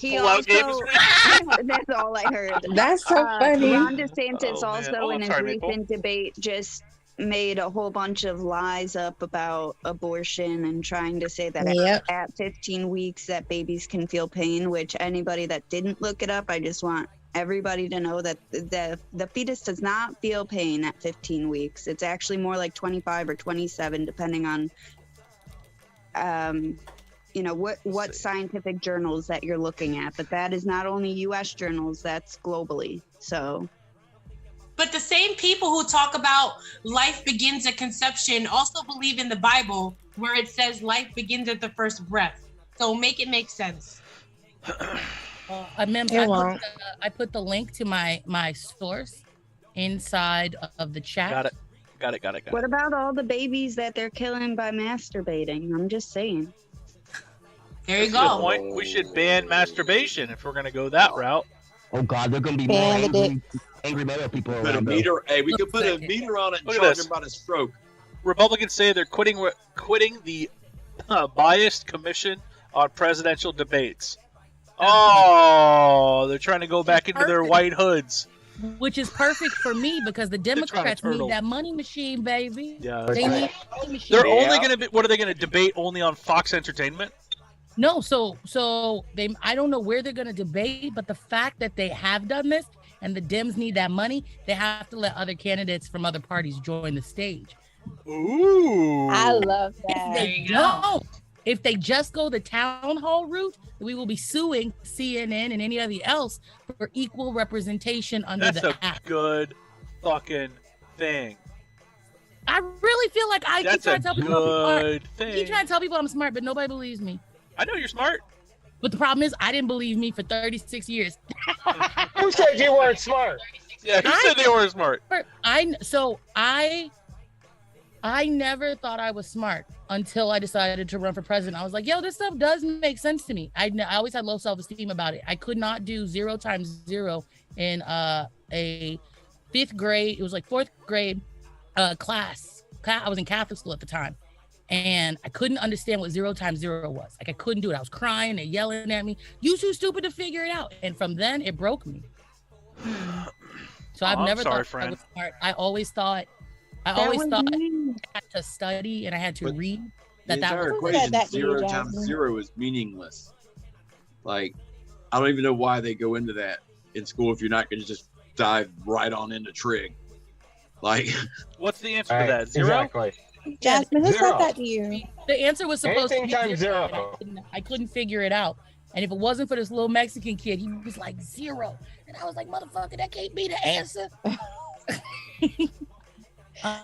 Speaker 14: He
Speaker 3: Pull-out game is
Speaker 14: also, that's all I heard.
Speaker 18: That's so funny.
Speaker 14: Ron DeSantis
Speaker 3: Oh, man.
Speaker 14: also
Speaker 3: Oh,
Speaker 14: in
Speaker 3: I'm
Speaker 14: his
Speaker 3: sorry, Maple.
Speaker 14: recent debate just made a whole bunch of lies up about abortion and trying to say that
Speaker 18: Yep.
Speaker 14: at 15 weeks that babies can feel pain, which anybody that didn't look it up, I just want everybody to know that the fetus does not feel pain at 15 weeks. It's actually more like 25 or 27 depending on what scientific journals that you're looking at. But that is not only US journals, that's globally. So
Speaker 20: But the same people who talk about life begins at conception also believe in the Bible where it says life begins at the first breath. So make it make sense.
Speaker 7: I put the link to my source inside of the chat.
Speaker 3: Got it.
Speaker 14: what about all the babies that they're killing by masturbating? I'm just saying.
Speaker 20: There you
Speaker 3: That's a
Speaker 20: go.
Speaker 3: good point. We should ban masturbation if we're going to go that route.
Speaker 11: Oh God, they're gonna be more angry metal people
Speaker 22: Put a
Speaker 11: around.
Speaker 22: meter. Hey, we could put a meter on it and
Speaker 3: Look at
Speaker 22: charge
Speaker 3: this.
Speaker 22: him about a stroke.
Speaker 3: Republicans say they're quitting the biased commission on presidential debates. Oh, they're trying to go back into their white hoods.
Speaker 7: Which is perfect for me because the Democrats
Speaker 3: turtle.
Speaker 7: need that money machine, baby.
Speaker 3: Yeah,
Speaker 7: They
Speaker 3: that's
Speaker 7: need
Speaker 3: right.
Speaker 7: that money machine.
Speaker 3: They're only going to be. What are they going to debate only on Fox Entertainment?
Speaker 7: No, so they. I don't know where they're going to debate, but the fact that they have done this and the Dems need that money, they have to let other candidates from other parties join the stage.
Speaker 3: Ooh,
Speaker 18: I love
Speaker 7: If
Speaker 18: that.
Speaker 7: they don't, if they just go the town hall route, we will be suing CNN and anybody else for equal representation under
Speaker 3: that's
Speaker 7: the
Speaker 3: a
Speaker 7: act.
Speaker 3: good fucking thing.
Speaker 7: I really feel like I keep
Speaker 3: That's
Speaker 7: trying
Speaker 3: a
Speaker 7: to tell people I'm smart.
Speaker 3: good
Speaker 7: I
Speaker 3: thing.
Speaker 7: keep trying to tell people I'm smart, but nobody believes me.
Speaker 3: I know you're smart.
Speaker 7: But the problem is, I didn't believe me for 36 years.
Speaker 5: Who said you weren't smart?
Speaker 3: Yeah, who said they were smart?
Speaker 7: I never thought I was smart until I decided to run for president. I was like, yo, this stuff does make sense to me. I always had low self-esteem about it. I could not do 0 times 0 in a 5th grade. It was like 4th grade class. I was in Catholic school at the time. And I couldn't understand what 0 times 0 was. Like, I couldn't do it. I was crying. They're yelling at me. You too stupid to figure it out. And from then, it broke me. So I've never thought I was smart. I always thought I had to study and I had to read.
Speaker 22: The entire equation 0 times 0 is meaningless. Like, I don't even know why they go into that in school if you're not going to just dive right on into trig. Like,
Speaker 3: what's the answer to that? 0?
Speaker 5: Exactly.
Speaker 18: Jasmine, who
Speaker 5: Zero.
Speaker 18: said that to you?
Speaker 7: The answer was supposed
Speaker 5: Anything
Speaker 7: to be
Speaker 5: times 0.
Speaker 7: I couldn't figure it out. And if it wasn't for this little Mexican kid, he was like 0. And I was like, motherfucker, that can't be the answer.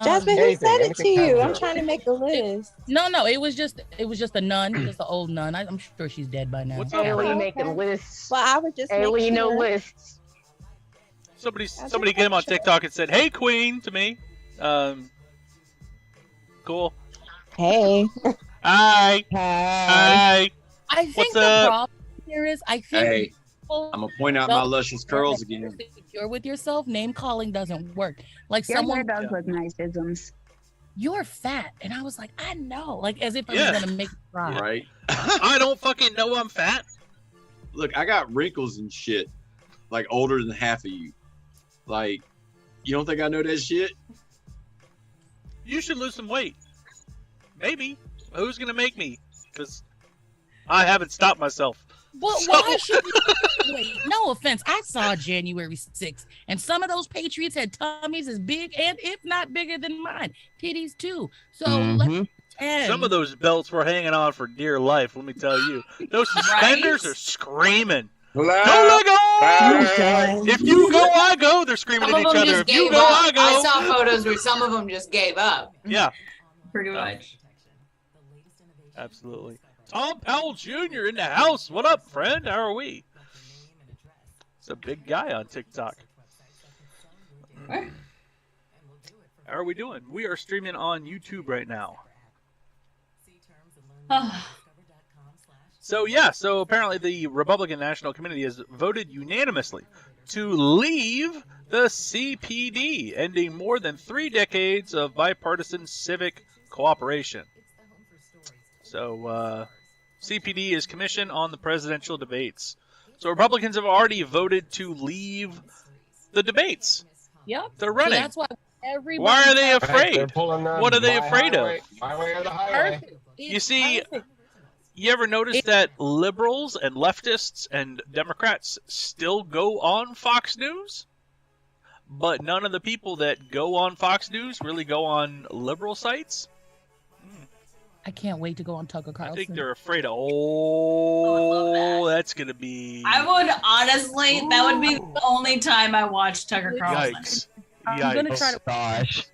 Speaker 18: Jasmine, who said it to you? I'm trying to make a list.
Speaker 7: No, it was just a nun, just an old nun. I'm sure she's dead by now.
Speaker 1: Alien making lists.
Speaker 18: Well, I would just
Speaker 1: Alien no lists.
Speaker 3: Somebody came on TikTok and said, "Hey, Queen," to me. Cool.
Speaker 18: Hey.
Speaker 3: Hi.
Speaker 7: I think
Speaker 3: What's
Speaker 7: the
Speaker 3: up?
Speaker 7: problem here is I think
Speaker 22: hey,
Speaker 7: people
Speaker 22: I'm going to point out my luscious curls again.
Speaker 7: You're with yourself. Name calling doesn't work. Like
Speaker 14: Your hair
Speaker 7: someone
Speaker 14: does look nice, isms.
Speaker 7: You're fat, and I was like, I know, like as if I
Speaker 22: Yeah.
Speaker 7: was gonna make you cry.
Speaker 22: Right?
Speaker 3: I don't fucking know I'm fat.
Speaker 22: Look, I got wrinkles and shit, like older than half of you. Like, you don't think I know that shit?
Speaker 3: You should lose some weight. Maybe. Who's gonna make me? Because I haven't stopped myself.
Speaker 7: But why should we wait? No offense. I saw January 6th, and some of those patriots had tummies as big and if not bigger than mine. Titties too. So let's pretend.
Speaker 3: Some of those belts were hanging on for dear life, let me tell you. Those suspenders are screaming. Don't let go! If you go, I go. They're screaming
Speaker 13: Some
Speaker 3: at
Speaker 13: of
Speaker 3: each
Speaker 13: them
Speaker 3: other.
Speaker 13: just
Speaker 3: If you
Speaker 13: gave
Speaker 3: go,
Speaker 13: up.
Speaker 3: I go.
Speaker 13: I saw photos where some of them just gave up.
Speaker 3: Yeah.
Speaker 13: Pretty much.
Speaker 3: Absolutely. Tom Powell Jr. in the house. What up, friend? How are we? It's a big guy on TikTok. How are we doing? We are streaming on YouTube right now. So apparently the Republican National Committee has voted unanimously to leave the CPD, ending more than 3 decades of bipartisan civic cooperation. So CPD is Commission on the Presidential Debates. So Republicans have already voted to leave the debates.
Speaker 7: Yep.
Speaker 3: They're running.
Speaker 7: So that's why everybody.
Speaker 3: Why are they afraid?
Speaker 5: They're pulling on
Speaker 3: What are they
Speaker 5: my
Speaker 3: afraid
Speaker 5: highway,
Speaker 3: of?
Speaker 5: My way or the highway.
Speaker 3: You see, you ever notice that liberals and leftists and Democrats still go on Fox News? But none of the people that go on Fox News really go on liberal sites?
Speaker 7: I can't wait to go on Tucker Carlson.
Speaker 3: I think they're afraid of, that's going to be...
Speaker 4: I would honestly, that would be the only time I watch Tucker Carlson.
Speaker 3: Yikes.
Speaker 7: I'm going to try to...
Speaker 11: Gosh.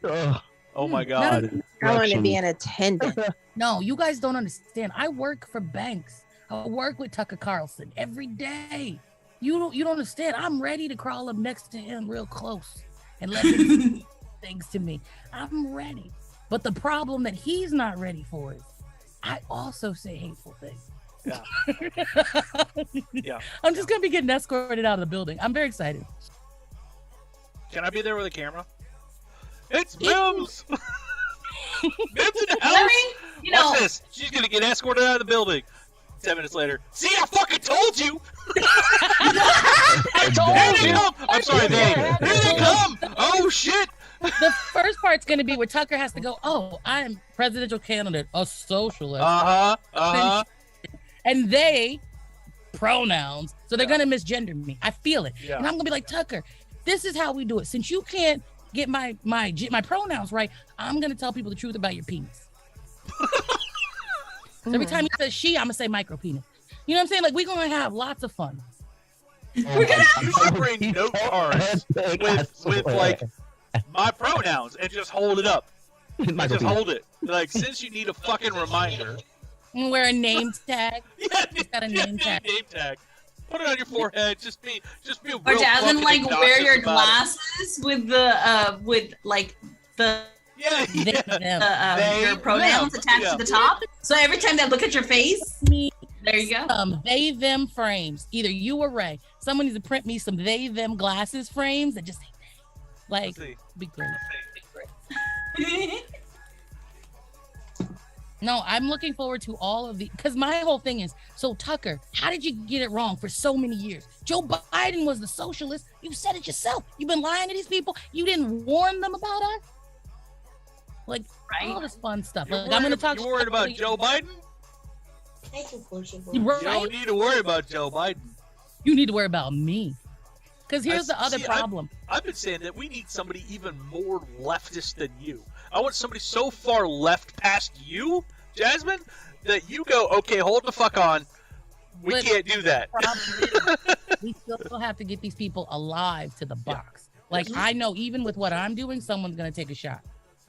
Speaker 3: Oh my God.
Speaker 18: I want to be an attendant.
Speaker 7: No, you guys don't understand. I work for banks. I work with Tucker Carlson every day. You don't understand. I'm ready to crawl up next to him real close and let him say things to me. I'm ready. But the problem that he's not ready for is I also say hateful things.
Speaker 3: Yeah. Yeah.
Speaker 7: I'm just going to be getting escorted out of the building. I'm very excited.
Speaker 3: Can I be there with a camera? It's MIMS! MIMS in the house! Watch this. She's going to get escorted out of the building. 10 minutes later. See, I fucking told you! I told you! I'm sorry, here they come! Oh, shit!
Speaker 7: The first part's going to be where Tucker has to go, oh, I'm presidential candidate, a socialist. And they, pronouns, so they're going to misgender me. I feel it.
Speaker 3: Yeah.
Speaker 7: And I'm going to be like, Tucker, this is how we do it. Since you can't get my pronouns right, I'm going to tell people the truth about your penis. So every time he says she, I'm going to say micro penis. You know what I'm saying? Like, we're going to have lots of fun.
Speaker 3: We're going to have to bring note cards with like, my pronouns and just hold it up. Just hold it. Like, since you need a fucking reminder.
Speaker 7: And wear a name tag. He's got a name tag.
Speaker 3: Name tag. Put it on your forehead. Just be a
Speaker 4: Or
Speaker 3: real
Speaker 4: Jasmine,
Speaker 3: fucking
Speaker 4: like, wear
Speaker 3: obnoxious
Speaker 4: your
Speaker 3: about it.
Speaker 4: glasses with the your pronouns attached to the top. So every time they look at your face, there you go.
Speaker 7: They, them frames. Either you or Ray. Someone needs to print me some they, them glasses frames that just say like, be great. No, I'm looking forward to all of the, because my whole thing is, so Tucker, how did you get it wrong for so many years? Joe Biden was the socialist. You said it yourself. You've been lying to these people. You didn't warn them about us. Like, all this fun stuff. Like, I'm going to talk.
Speaker 3: You worried about Joe Biden? You don't need to worry about Joe Biden.
Speaker 7: You need to worry about me. Because here's the other problem.
Speaker 3: I've been saying that we need somebody even more leftist than you. I want somebody so far left past you, Jasmine, that you go, okay, hold the fuck on. We can't do that.
Speaker 7: We still have to get these people alive to the box. Like, I know even with what I'm doing, someone's going to take a shot,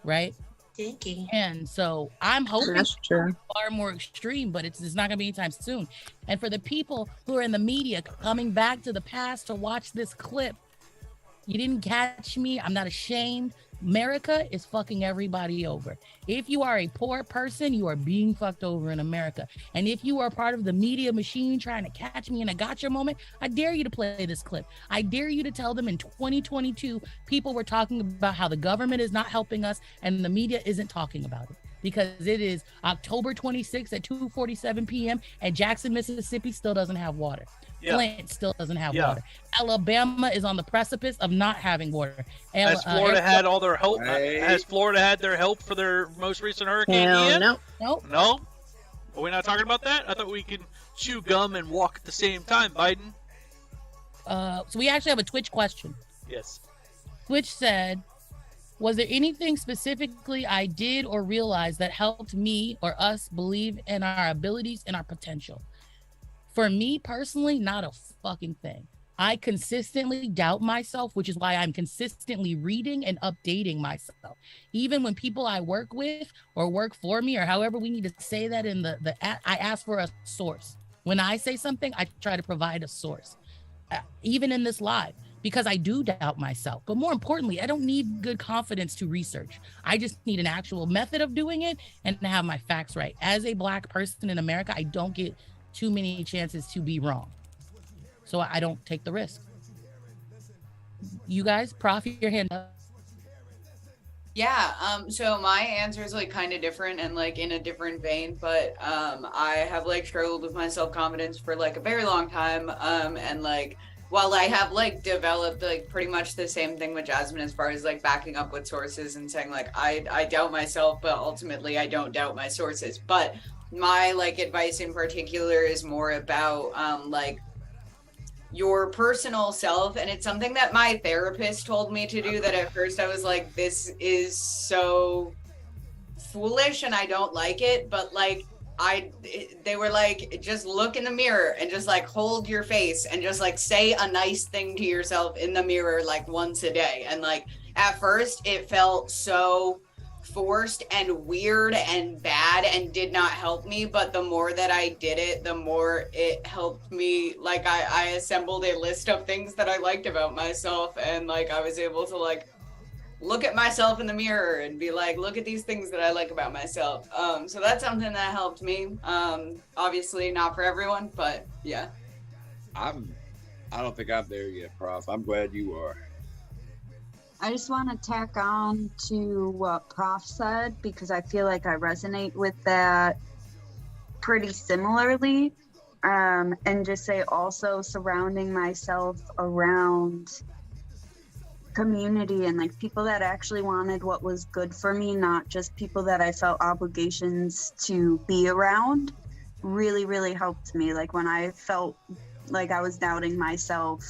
Speaker 7: right?
Speaker 20: Thank you.
Speaker 7: And so I'm hoping
Speaker 18: That's true.
Speaker 7: far more extreme, but it's not going to be anytime soon. And for the people who are in the media coming back to the past to watch this clip, you didn't catch me. I'm not ashamed. America is fucking everybody over. If you are a poor person, you are being fucked over in America. And if you are part of the media machine trying to catch me in a gotcha moment, I dare you to play this clip. I dare you to tell them in 2022, people were talking about how the government is not helping us and the media isn't talking about it. Because it is October 26th at 2:47 p.m. and Jackson, Mississippi still doesn't have water.
Speaker 3: Yeah.
Speaker 7: Flint still doesn't have water. Alabama is on the precipice of not having water.
Speaker 3: Has Florida had all their help? Has Florida had their help for their most recent hurricane? Ian?
Speaker 7: No.
Speaker 3: No? Are we not talking about that? I thought we could chew gum and walk at the same time, Biden.
Speaker 7: So we actually have a Twitch question.
Speaker 3: Yes.
Speaker 7: Twitch said, was there anything specifically I did or realized that helped me or us believe in our abilities and our potential? For me personally, not a fucking thing. I consistently doubt myself, which is why I'm consistently reading and updating myself. Even when people I work with or work for me, or however we need to say that in I ask for a source. When I say something, I try to provide a source. Even in this live, because I do doubt myself. But more importantly, I don't need good confidence to research. I just need an actual method of doing it and to have my facts right. As a Black person in America, I don't get too many chances to be wrong. So I don't take the risk. You guys, Prof, your hand up.
Speaker 13: Yeah, so my answer is like kind of different and like in a different vein, but I have like struggled with my self-confidence for like a very long time. And like while I have like developed like pretty much the same thing with Jasmine as far as like backing up with sources and saying like I doubt myself, but ultimately I don't doubt my sources. But my like advice in particular is more about like your personal self, and it's something that my therapist told me to do that at first I was like, this is so foolish and I don't like it, but like they were like, just look in the mirror and just like hold your face and just like say a nice thing to yourself in the mirror like once a day. And like at first it felt so forced and weird and bad and did not help me, but the more that I did it, the more it helped me. Like I assembled a list of things that I liked about myself, and like I was able to like look at myself in the mirror and be like, look at these things that I like about myself. So that's something that helped me. Obviously not for everyone, but yeah.
Speaker 16: I don't think I'm there yet, Prof. I'm glad you are.
Speaker 14: I just want to tack on to what Prof said, because I feel like I resonate with that pretty similarly. And just say also surrounding myself around community and like people that actually wanted what was good for me, not just people that I felt obligations to be around, really, really helped me. Like when I felt like I was doubting myself,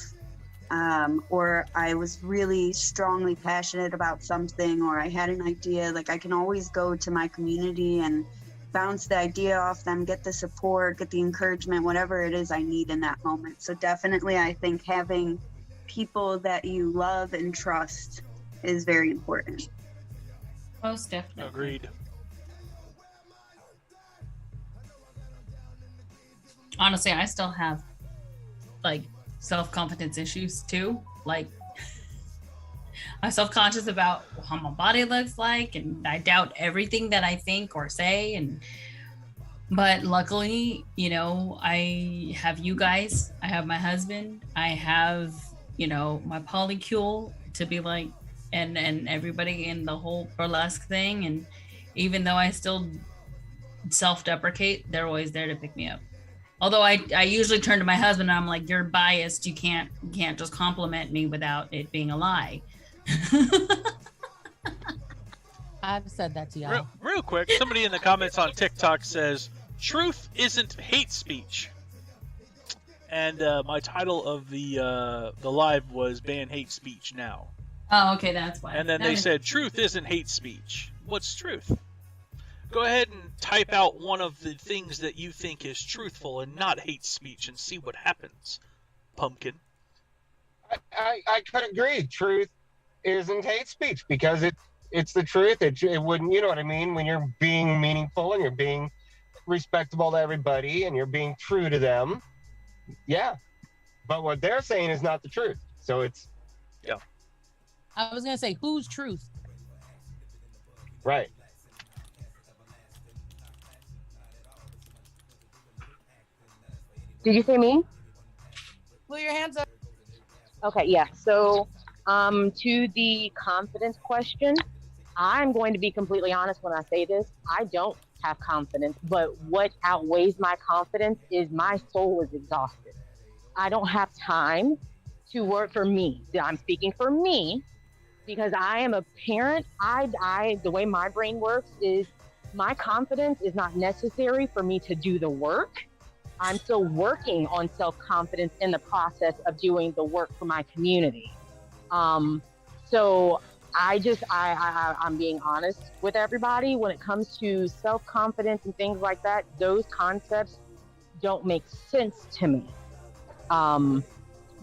Speaker 14: or I was really strongly passionate about something, or I had an idea, like I can always go to my community and bounce the idea off them, get the support, get the encouragement, whatever it is I need in that moment. So definitely I think having people that you love and trust is very important.
Speaker 4: Most definitely.
Speaker 3: Agreed.
Speaker 4: Honestly, I still have like self-confidence issues too. Like I'm self-conscious about how my body looks like, and I doubt everything that I think or say. But luckily, you know, I have you guys, I have my husband, I have, you know, my polycule to be like, and everybody in the whole burlesque thing. And even though I still self-deprecate, they're always there to pick me up. Although I usually turn to my husband and I'm like, you're biased. You can't just compliment me without it being a lie.
Speaker 7: I've said that to y'all.
Speaker 3: Real quick, somebody in the comments on TikTok says, truth isn't hate speech. And my title of the live was ban hate speech now.
Speaker 4: Oh, okay, that's why.
Speaker 3: And then they said, truth isn't hate speech. What's truth? Go ahead and type out one of the things that you think is truthful and not hate speech and see what happens, Pumpkin.
Speaker 5: I could agree. Truth isn't hate speech because it's the truth. It wouldn't, you know what I mean? When you're being meaningful and you're being respectable to everybody and you're being true to them, yeah. But what they're saying is not the truth. So it's...
Speaker 3: Yeah.
Speaker 7: I was going to say, whose truth?
Speaker 5: Right.
Speaker 1: Did you say me?
Speaker 7: Put your hands up.
Speaker 1: Okay, yeah. So to the confidence question, I'm going to be completely honest when I say this. I don't have confidence, but what outweighs my confidence is my soul is exhausted. I don't have time to work for me. I'm speaking for me because I am a parent. The way my brain works is my confidence is not necessary for me to do the work. I'm still working on self-confidence in the process of doing the work for my community. So I'm being honest with everybody. When it comes to self-confidence and things like that, those concepts don't make sense to me.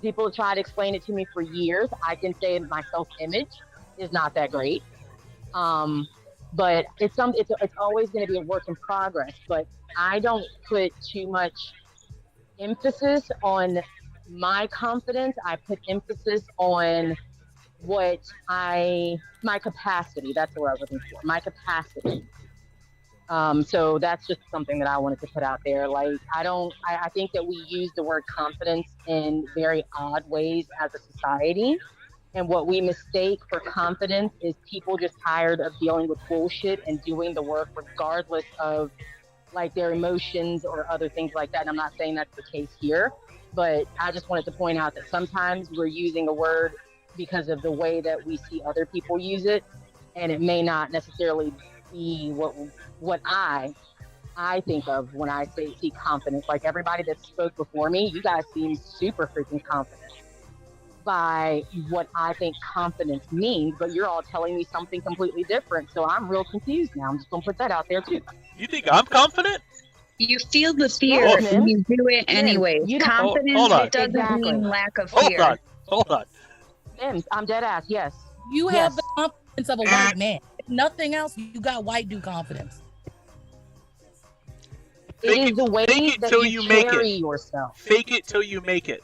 Speaker 1: People try to explain it to me for years. I can say my self-image is not that great. But it's always going to be a work in progress. But I don't put too much emphasis on my confidence. I put emphasis on my capacity. That's what I was looking for. My capacity. So that's just something that I wanted to put out there. Like, I think that we use the word confidence in very odd ways as a society. And what we mistake for confidence is people just tired of dealing with bullshit and doing the work regardless of like their emotions or other things like that. And I'm not saying that's the case here, but I just wanted to point out that sometimes we're using a word because of the way that we see other people use it. And it may not necessarily be what I think of when I see confidence. Like everybody that spoke before me, you guys seem super freaking confident by what I think confidence means, but you're all telling me something completely different. So I'm real confused now. I'm just gonna put that out there too.
Speaker 3: You think I'm confident?
Speaker 14: You feel the fear
Speaker 1: Yes,
Speaker 14: and you do it anyway.
Speaker 1: You don't-
Speaker 14: Confidence
Speaker 3: hold on.
Speaker 14: it doesn't
Speaker 1: Exactly.
Speaker 14: mean lack of fear.
Speaker 3: Hold on.
Speaker 1: Mims, I'm dead ass. Yes.
Speaker 7: You
Speaker 1: Yes.
Speaker 7: have the confidence of a white man. If nothing else, you got white dude confidence.
Speaker 1: It is the way
Speaker 3: it
Speaker 1: that
Speaker 3: till
Speaker 1: you
Speaker 3: you make
Speaker 1: carry
Speaker 3: it.
Speaker 1: yourself.
Speaker 3: Fake it till you make it.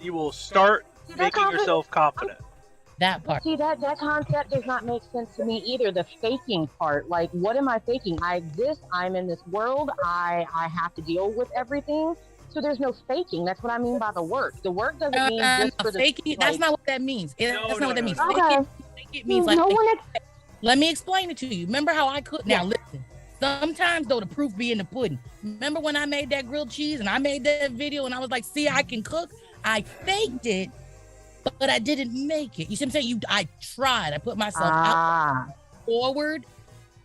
Speaker 3: You will start making yourself confident.
Speaker 7: That part.
Speaker 1: See, that concept does not make sense to me either. The faking part, like, what am I faking? I exist. I'm in this world. I have to deal with everything. So there's no faking. That's what I mean by the work. The work doesn't mean just for the
Speaker 7: faking. That's not what that means. That's not what that means.
Speaker 1: Okay.
Speaker 7: Fake it means like.
Speaker 1: No one.
Speaker 7: Let me explain it to you. Remember how I could? Now listen. Sometimes though, the proof be in the pudding. Remember when I made that grilled cheese and I made that video and I was like, "See, I can cook." I faked it, but I didn't make it. You see what I'm saying? I tried. I put myself out forward,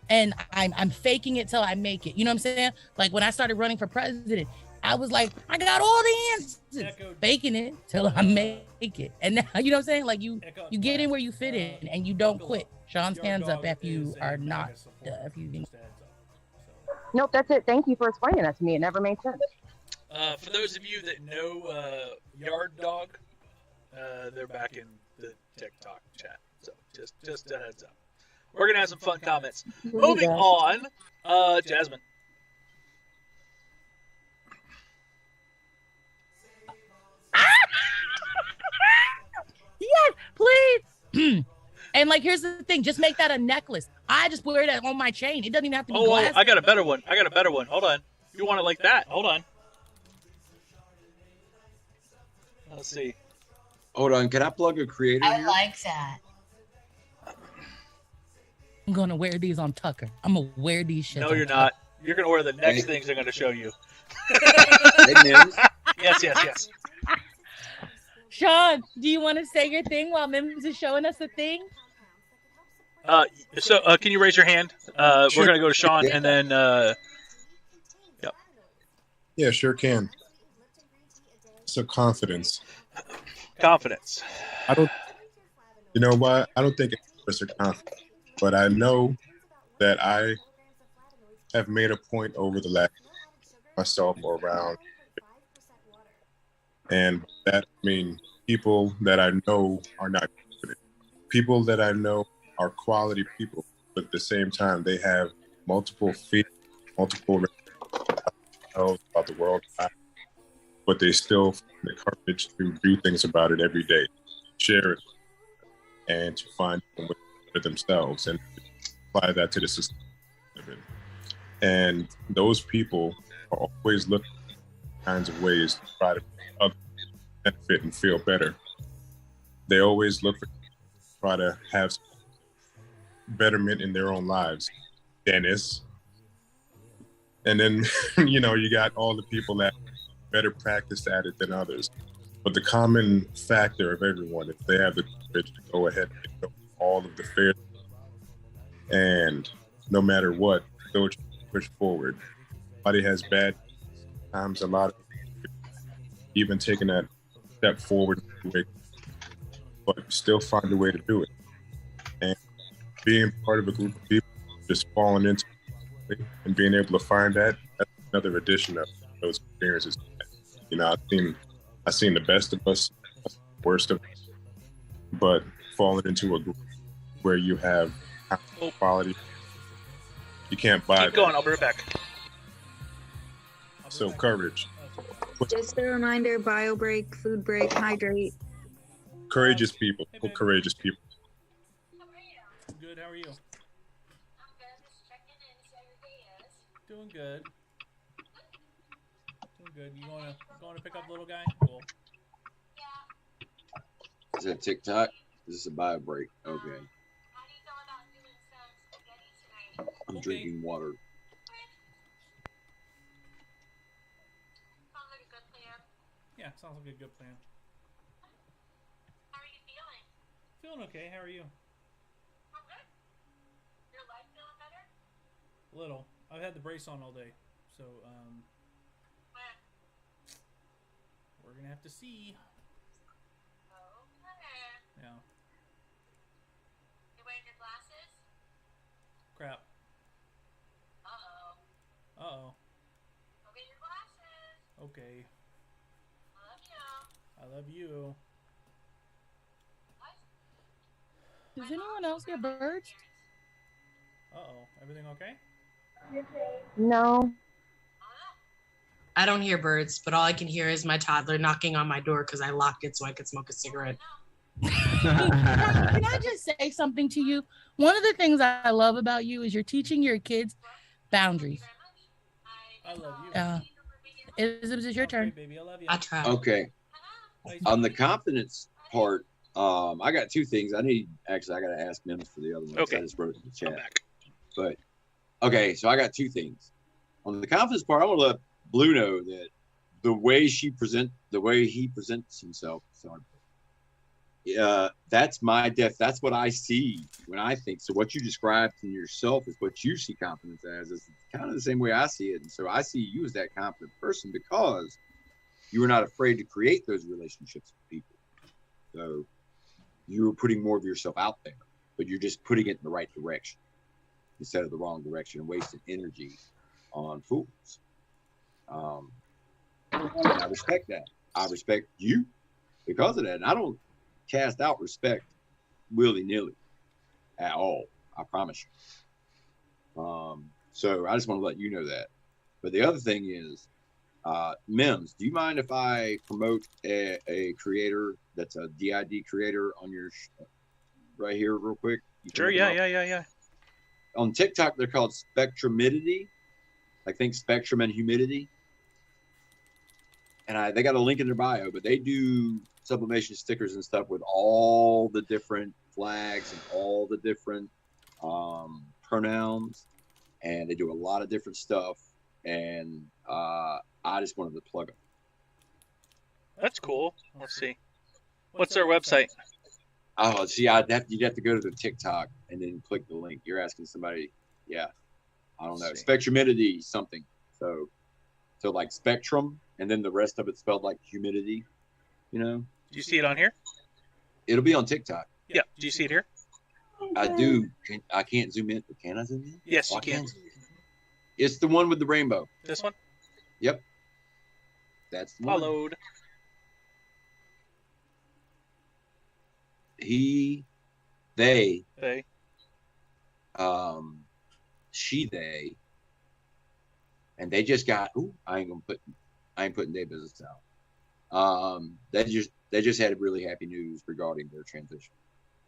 Speaker 7: and I'm faking it till I make it. You know what I'm saying? Like when I started running for president, I was like, I got all the answers, faking it till I make it. And now, you know what I'm saying? Like you get in where you fit in, and you don't quit. Sean's hands up if you are not.
Speaker 1: Nope, that's it. Thank you for explaining that to me. It never made sense.
Speaker 3: For those of you that know Yard Dog, they're back in the TikTok chat. So just a heads up. We're gonna have some fun comments. Moving on, Jasmine.
Speaker 7: Yes, please. And like, here's the thing: just make that a necklace. I just wear that on my chain. It doesn't even have to be glass.
Speaker 3: I got a better one. Hold on. You want it like that? Hold on. Let's see.
Speaker 16: Hold on. Can I plug a creator?
Speaker 4: I
Speaker 16: here?
Speaker 4: like that.
Speaker 7: I'm gonna wear these on Tucker. I'm gonna wear these shit.
Speaker 3: No, you're not. You're gonna wear the next things I'm gonna show you.
Speaker 16: Hey, Mims.
Speaker 3: Yes.
Speaker 7: Sean, do you want to say your thing while Mims is showing us the thing?
Speaker 3: So can you raise your hand?
Speaker 2: Sure.
Speaker 3: We're gonna go to Sean and then. Yep.
Speaker 2: Yeah, sure can. So confidence.
Speaker 3: Confidence.
Speaker 2: You know what? I don't think it's are confident, but I know that I have made a point over the last myself around, and that means people that I know are not confident. People that I know are quality people, but at the same time they have multiple feelings, multiple about the world, but they still find the courage to do things about it every day, share it, and to find a way for themselves and apply that to the system. And those people are always looking for kinds of ways to try to make others benefit and feel better. They always look for try to have betterment in their own lives. Dennis. And then, you got all the people that better practice at it than others. But the common factor of everyone is they have the courage to go ahead and go all of the fear. And no matter what, they'll push forward. Everybody has bad times, a lot of even taking that step forward, but still find a way to do it. And being part of a group of people, just falling into it and being able to find that's another addition of those experiences. I've seen the best of us, worst of us, but falling into a group where you have quality, you can't buy
Speaker 3: Keep going. I'll be right back.
Speaker 2: So courage.
Speaker 14: Just a reminder: bio break, food break, hydrate.
Speaker 2: Courageous people. Courageous people.
Speaker 15: Good. How are you? Doing good. Doing good. You going to pick up the little guy? Cool.
Speaker 22: Is that TikTok? Is this a bio break? Okay. I'm drinking water.
Speaker 15: Yeah, sounds like a good plan. How are you feeling? Feeling okay. How are you? I'm good. Your leg feeling better? A little. I've had the brace on all day, so we're gonna have to see. Okay. Yeah. You wearing your glasses? Crap. Uh oh. Go get your glasses. Okay. I love you.
Speaker 7: Does anyone else hear birds?
Speaker 15: Uh-oh. Everything okay?
Speaker 1: No.
Speaker 20: I don't hear birds, but all I can hear is my toddler knocking on my door because I locked it so I could smoke a cigarette.
Speaker 7: Can I just say something to you? One of the things I love about you is you're teaching your kids boundaries.
Speaker 15: I love you.
Speaker 7: Is it your turn?
Speaker 15: Baby, I love you.
Speaker 20: I try.
Speaker 22: Okay. On the confidence part, I got two things. I got to ask MIMS for the other one.
Speaker 3: Okay.
Speaker 22: I just wrote it in the chat. But okay, so I got two things. On the confidence part, I want to let Blue know that the way he presents himself. Sorry. That's that's what I see when I think. So what you described in yourself is what you see confidence as. It's kind of the same way I see it. And so I see you as that confident person because you were not afraid to create those relationships with people. So you were putting more of yourself out there, but you're just putting it in the right direction instead of the wrong direction and wasting energy on fools. And I respect that. I respect you because of that. And I don't cast out respect willy-nilly at all. I promise you. So I just want to let you know that. But the other thing is, MIMS, do you mind if I promote a creator that's a DID creator on your right here real quick?
Speaker 3: Sure, yeah.
Speaker 22: On TikTok, they're called Spectrumidity. I think spectrum and humidity. And they got a link in their bio, but they do sublimation stickers and stuff with all the different flags and all the different pronouns. And they do a lot of different stuff. And I just wanted to plug them.
Speaker 3: That's cool. Let's see. What's their website?
Speaker 22: Oh, see, you'd have to go to the TikTok and then click the link. You're asking somebody, yeah, I don't know, Spectrumidity something. So like spectrum, and then the rest of it spelled like humidity. You know?
Speaker 3: Do you see it on here?
Speaker 22: It'll be on TikTok.
Speaker 3: Yeah. Do you see it here?
Speaker 22: I do. I can't zoom in, but can I zoom in?
Speaker 3: Yes, you can.
Speaker 22: It's the one with the rainbow.
Speaker 3: This one?
Speaker 22: Yep. That's the one.
Speaker 3: Followed.
Speaker 22: They, she, they, and they just got. I ain't putting their business out. They just had really happy news regarding their transition.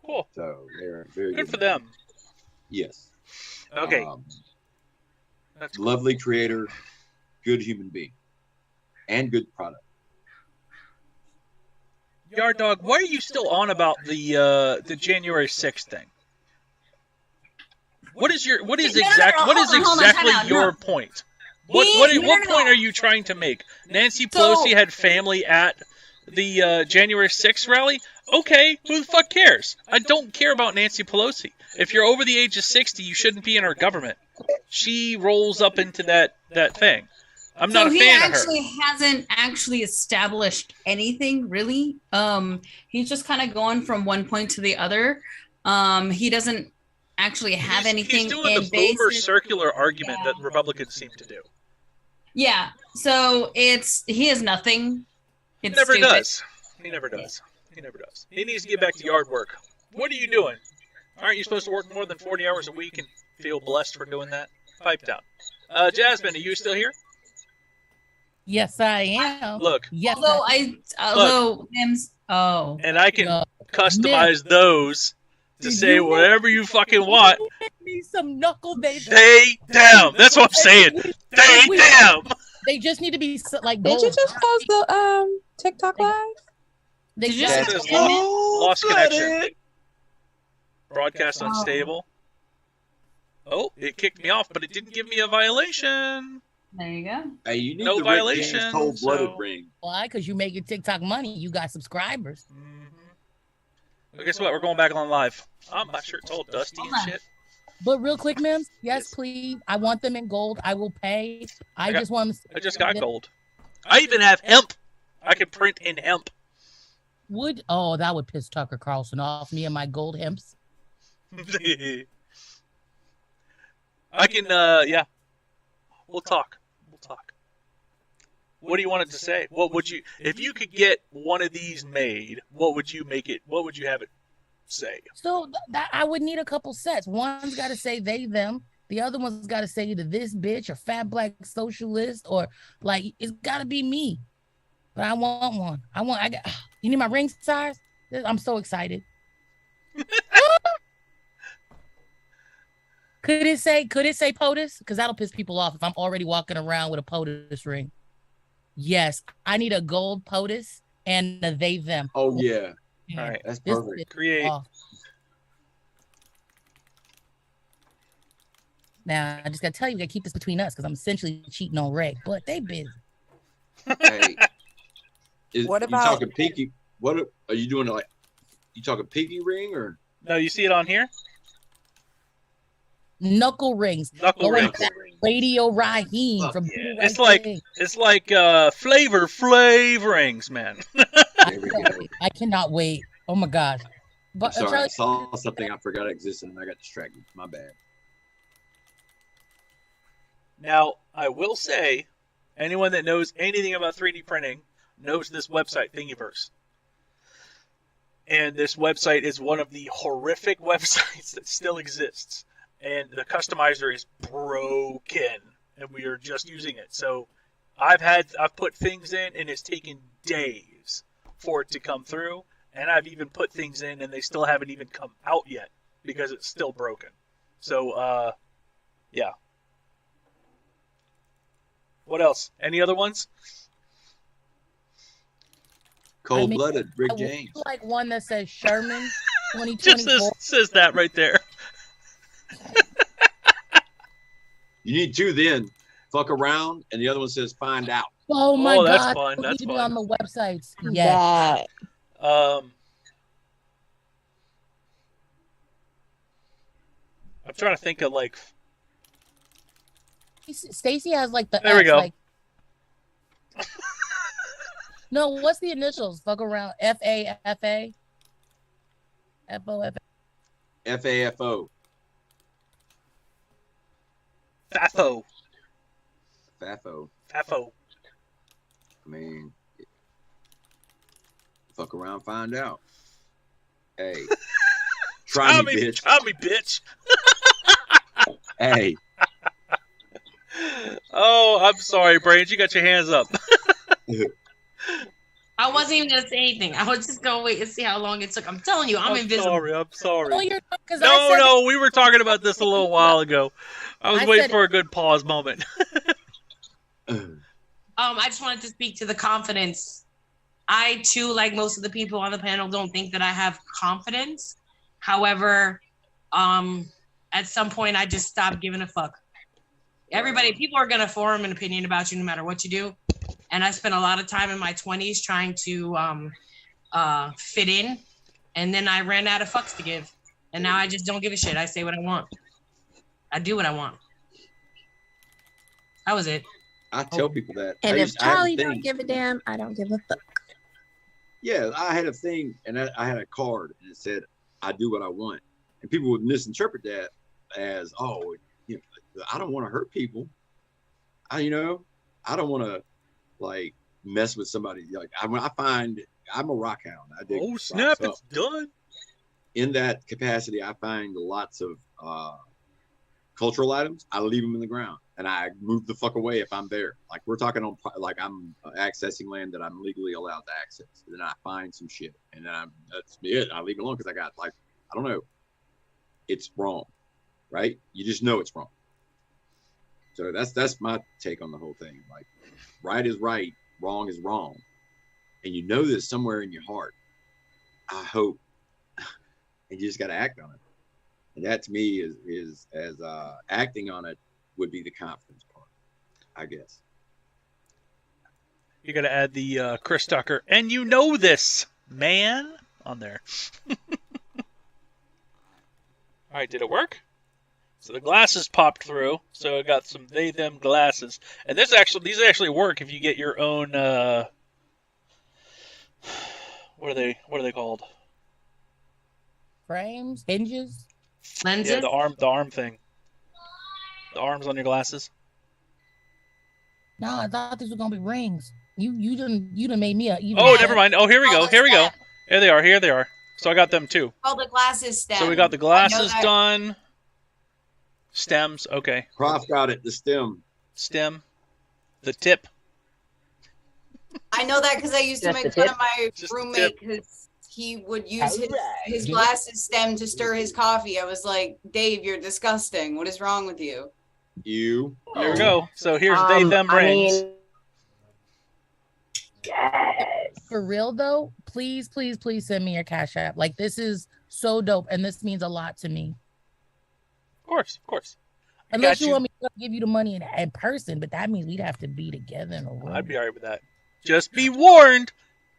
Speaker 3: Cool.
Speaker 22: So they're very
Speaker 3: good for them.
Speaker 22: Yes.
Speaker 3: Okay.
Speaker 22: That's cool. Lovely creator, good human being, and good product.
Speaker 3: Yard Dog, why are you still on about the January 6th thing? What is exactly your point? What point are you trying to make? Nancy Pelosi had family at the January 6th rally? Okay, who the fuck cares? I don't care about Nancy Pelosi. If you're over the age of 60, you shouldn't be in our government. She rolls up into that thing. I'm not a fan of her.
Speaker 4: He hasn't actually established anything, really. He's just kind of going from one point to the other. He doesn't actually have anything.
Speaker 3: He's doing the boomer circular argument that Republicans seem to do.
Speaker 4: Yeah, so he has nothing
Speaker 3: He never does. He never does. He never does. He needs to get back to yard work. What are you doing? Aren't you supposed to work more than 40 hours a week and feel blessed for doing that? Pipe down. Jasmine, are you still here?
Speaker 7: Yes, I am.
Speaker 3: Look.
Speaker 7: Yes,
Speaker 4: although MIMS. Oh.
Speaker 3: And I can customize those to say whatever you fucking want.
Speaker 7: Me some knuckle baby.
Speaker 3: They damn. That's what I'm saying. They damn.
Speaker 7: They just need to be like.
Speaker 18: Did you just post the TikTok live?
Speaker 7: They
Speaker 3: just lost connection. Broadcast unstable. Oh, it kicked me off, but it didn't give me a violation.
Speaker 4: There you go.
Speaker 22: Hey, you need
Speaker 3: no
Speaker 22: the
Speaker 3: violation.
Speaker 22: Rick James cold-blooded ring.
Speaker 7: Why? Because you make your TikTok money. You got subscribers.
Speaker 3: Well, guess what? We're going back on live. My shirt's all dusty and shit.
Speaker 7: But real quick, Mims, yes, please. I want them in gold. I will pay. I just got
Speaker 3: gold. I even have hemp. I can print in hemp.
Speaker 7: That would piss Tucker Carlson off, me and my gold hemps.
Speaker 3: I can, yeah. We'll talk. What do you want it to say? What would you, if you could get one of these made, what would you make it, what would you have it say?
Speaker 7: So that I would need a couple sets. One's got to say they, them. The other one's got to say either this bitch or fat black socialist or like, it's got to be me. But I want one. You need my ring size? I'm so excited. Could it say POTUS? Because that'll piss people off if I'm already walking around with a POTUS ring. Yes, I need a gold POTUS and a they, them.
Speaker 22: Oh, yeah.
Speaker 3: All right.
Speaker 22: That's perfect.
Speaker 3: Create.
Speaker 7: Now, I just got to tell you, we got to keep this between us because I'm essentially cheating on Ray, but they busy.
Speaker 22: Hey.
Speaker 7: What about...
Speaker 22: You talking pinky? What are you doing? Like, you talking pinky ring or?
Speaker 3: No, you see it on here?
Speaker 7: Knuckle rings. Radio Raheem from
Speaker 3: It's like flavor flavorings, man.
Speaker 7: I cannot wait. Oh my god.
Speaker 22: But I'm sorry, I saw something I forgot existed and I got distracted. My bad.
Speaker 3: Now, I will say, anyone that knows anything about 3D printing knows this website, Thingiverse. And this website is one of the horrific websites that still exists. And the customizer is broken, and we are just using it. So I've put things in, and it's taken days for it to come through. And I've even put things in, and they still haven't even come out yet because it's still broken. So, yeah. What else? Any other ones?
Speaker 22: Cold-blooded, Rick James.
Speaker 7: I would like one that says Sherman
Speaker 3: 2024. Just says that right there.
Speaker 22: You need two then. Fuck around, and the other one says find out.
Speaker 7: Oh my god.
Speaker 3: That's fun. That's
Speaker 7: need to
Speaker 3: fun.
Speaker 7: be on the websites. Yeah.
Speaker 3: I'm trying to think of like.
Speaker 7: Stacy has like the.
Speaker 3: There we go.
Speaker 7: Like... No, what's the initials? Fuck around. FAFA. FOFA.
Speaker 22: FAFO.
Speaker 3: FAFO.
Speaker 22: FAFO. I mean, fuck around, find out. Hey, try me, bitch.
Speaker 3: Try me, bitch.
Speaker 22: Hey.
Speaker 3: Oh, I'm sorry, Brains. You got your hands up.
Speaker 20: I wasn't even gonna say anything. I was just gonna wait and see how long it took. I'm telling you, I'm invisible.
Speaker 3: I'm sorry.
Speaker 7: Oh,
Speaker 3: No, we were talking about this a little while ago. I was waiting for a good pause moment.
Speaker 20: I just wanted to speak to the confidence. I too, like most of the people on the panel, don't think that I have confidence. However, at some point, I just stopped giving a fuck. People are gonna form an opinion about you no matter what you do. And I spent a lot of time in my 20s trying to fit in. And then I ran out of fucks to give. And now I just don't give a shit. I say what I want. I do what I want. That was it.
Speaker 22: I tell people that.
Speaker 18: And if Charlie don't give a damn, I don't give a fuck.
Speaker 22: Yeah, I had a thing, and I had a card, and it said, I do what I want. And people would misinterpret that as, oh, you know, I don't want to hurt people. I don't want to, like, mess with somebody. Like I'm a rock hound. I dig.
Speaker 3: Oh snap! It's done.
Speaker 22: In that capacity, I find lots of cultural items. I leave them in the ground and I move the fuck away if I'm there. Like we're talking on, like I'm accessing land that I'm legally allowed to access. And then I find some shit and then that's it. I leave it alone because I got like, I don't know. It's wrong, right? You just know it's wrong. So that's my take on the whole thing. Like right is right, wrong is wrong. And you know this somewhere in your heart. I hope. And you just got to act on it. And that to me is acting on it would be the confidence part, I guess.
Speaker 3: You got to add the Chris Tucker, and you know this, man, on there. All right, did it work? So the glasses popped through. So I got some they them glasses, and these actually work if you get your own. What are they called?
Speaker 7: Frames, hinges.
Speaker 4: Lenses?
Speaker 3: Yeah, the arm thing. The arms on your glasses.
Speaker 7: No, I thought these were gonna be rings. You done made me a.
Speaker 3: Oh, never mind. Oh, here we go. Here they are. So I got them too.
Speaker 13: Oh, the glasses stem.
Speaker 3: So we got the glasses done. Stems. Okay.
Speaker 22: Prof got it. The stem. The tip.
Speaker 13: I know that because I used to make fun of my roommate because he would use his glasses stem to stir his coffee. I was like, Dave, you're disgusting. What is wrong with you?
Speaker 3: There we go. So here's they them rings.
Speaker 1: Yes.
Speaker 7: For real though, please send me your Cash App. Like this is so dope, and this means a lot to me.
Speaker 3: Of course.
Speaker 7: Unless you want me to give you the money in person, but that means we'd have to be together in a room.
Speaker 3: I'd be alright with that. Just be warned,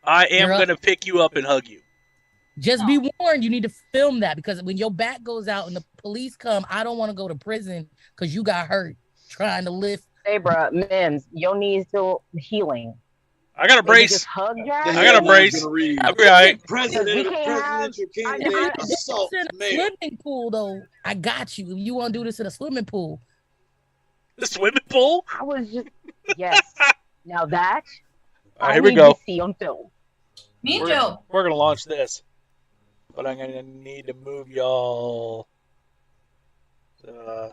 Speaker 3: I am going to pick you up and hug you.
Speaker 7: Just be warned, you need to film that because when your back goes out and the police come, I don't want to go to prison because you got hurt trying to lift.
Speaker 1: Hey, bro, Mims, your knees still healing.
Speaker 3: I got a brace.
Speaker 1: Just hug your
Speaker 3: I got a brace. I'll be all right.
Speaker 22: Presidential candidate assault
Speaker 7: swimming pool, though. I got you. If you want to do this in a swimming pool.
Speaker 3: The swimming pool?
Speaker 1: I was just, yes. Now that,
Speaker 3: all right, here we go.
Speaker 1: See on film.
Speaker 4: Me and Joe.
Speaker 3: We're going to launch this. But I'm going to need to move y'all. I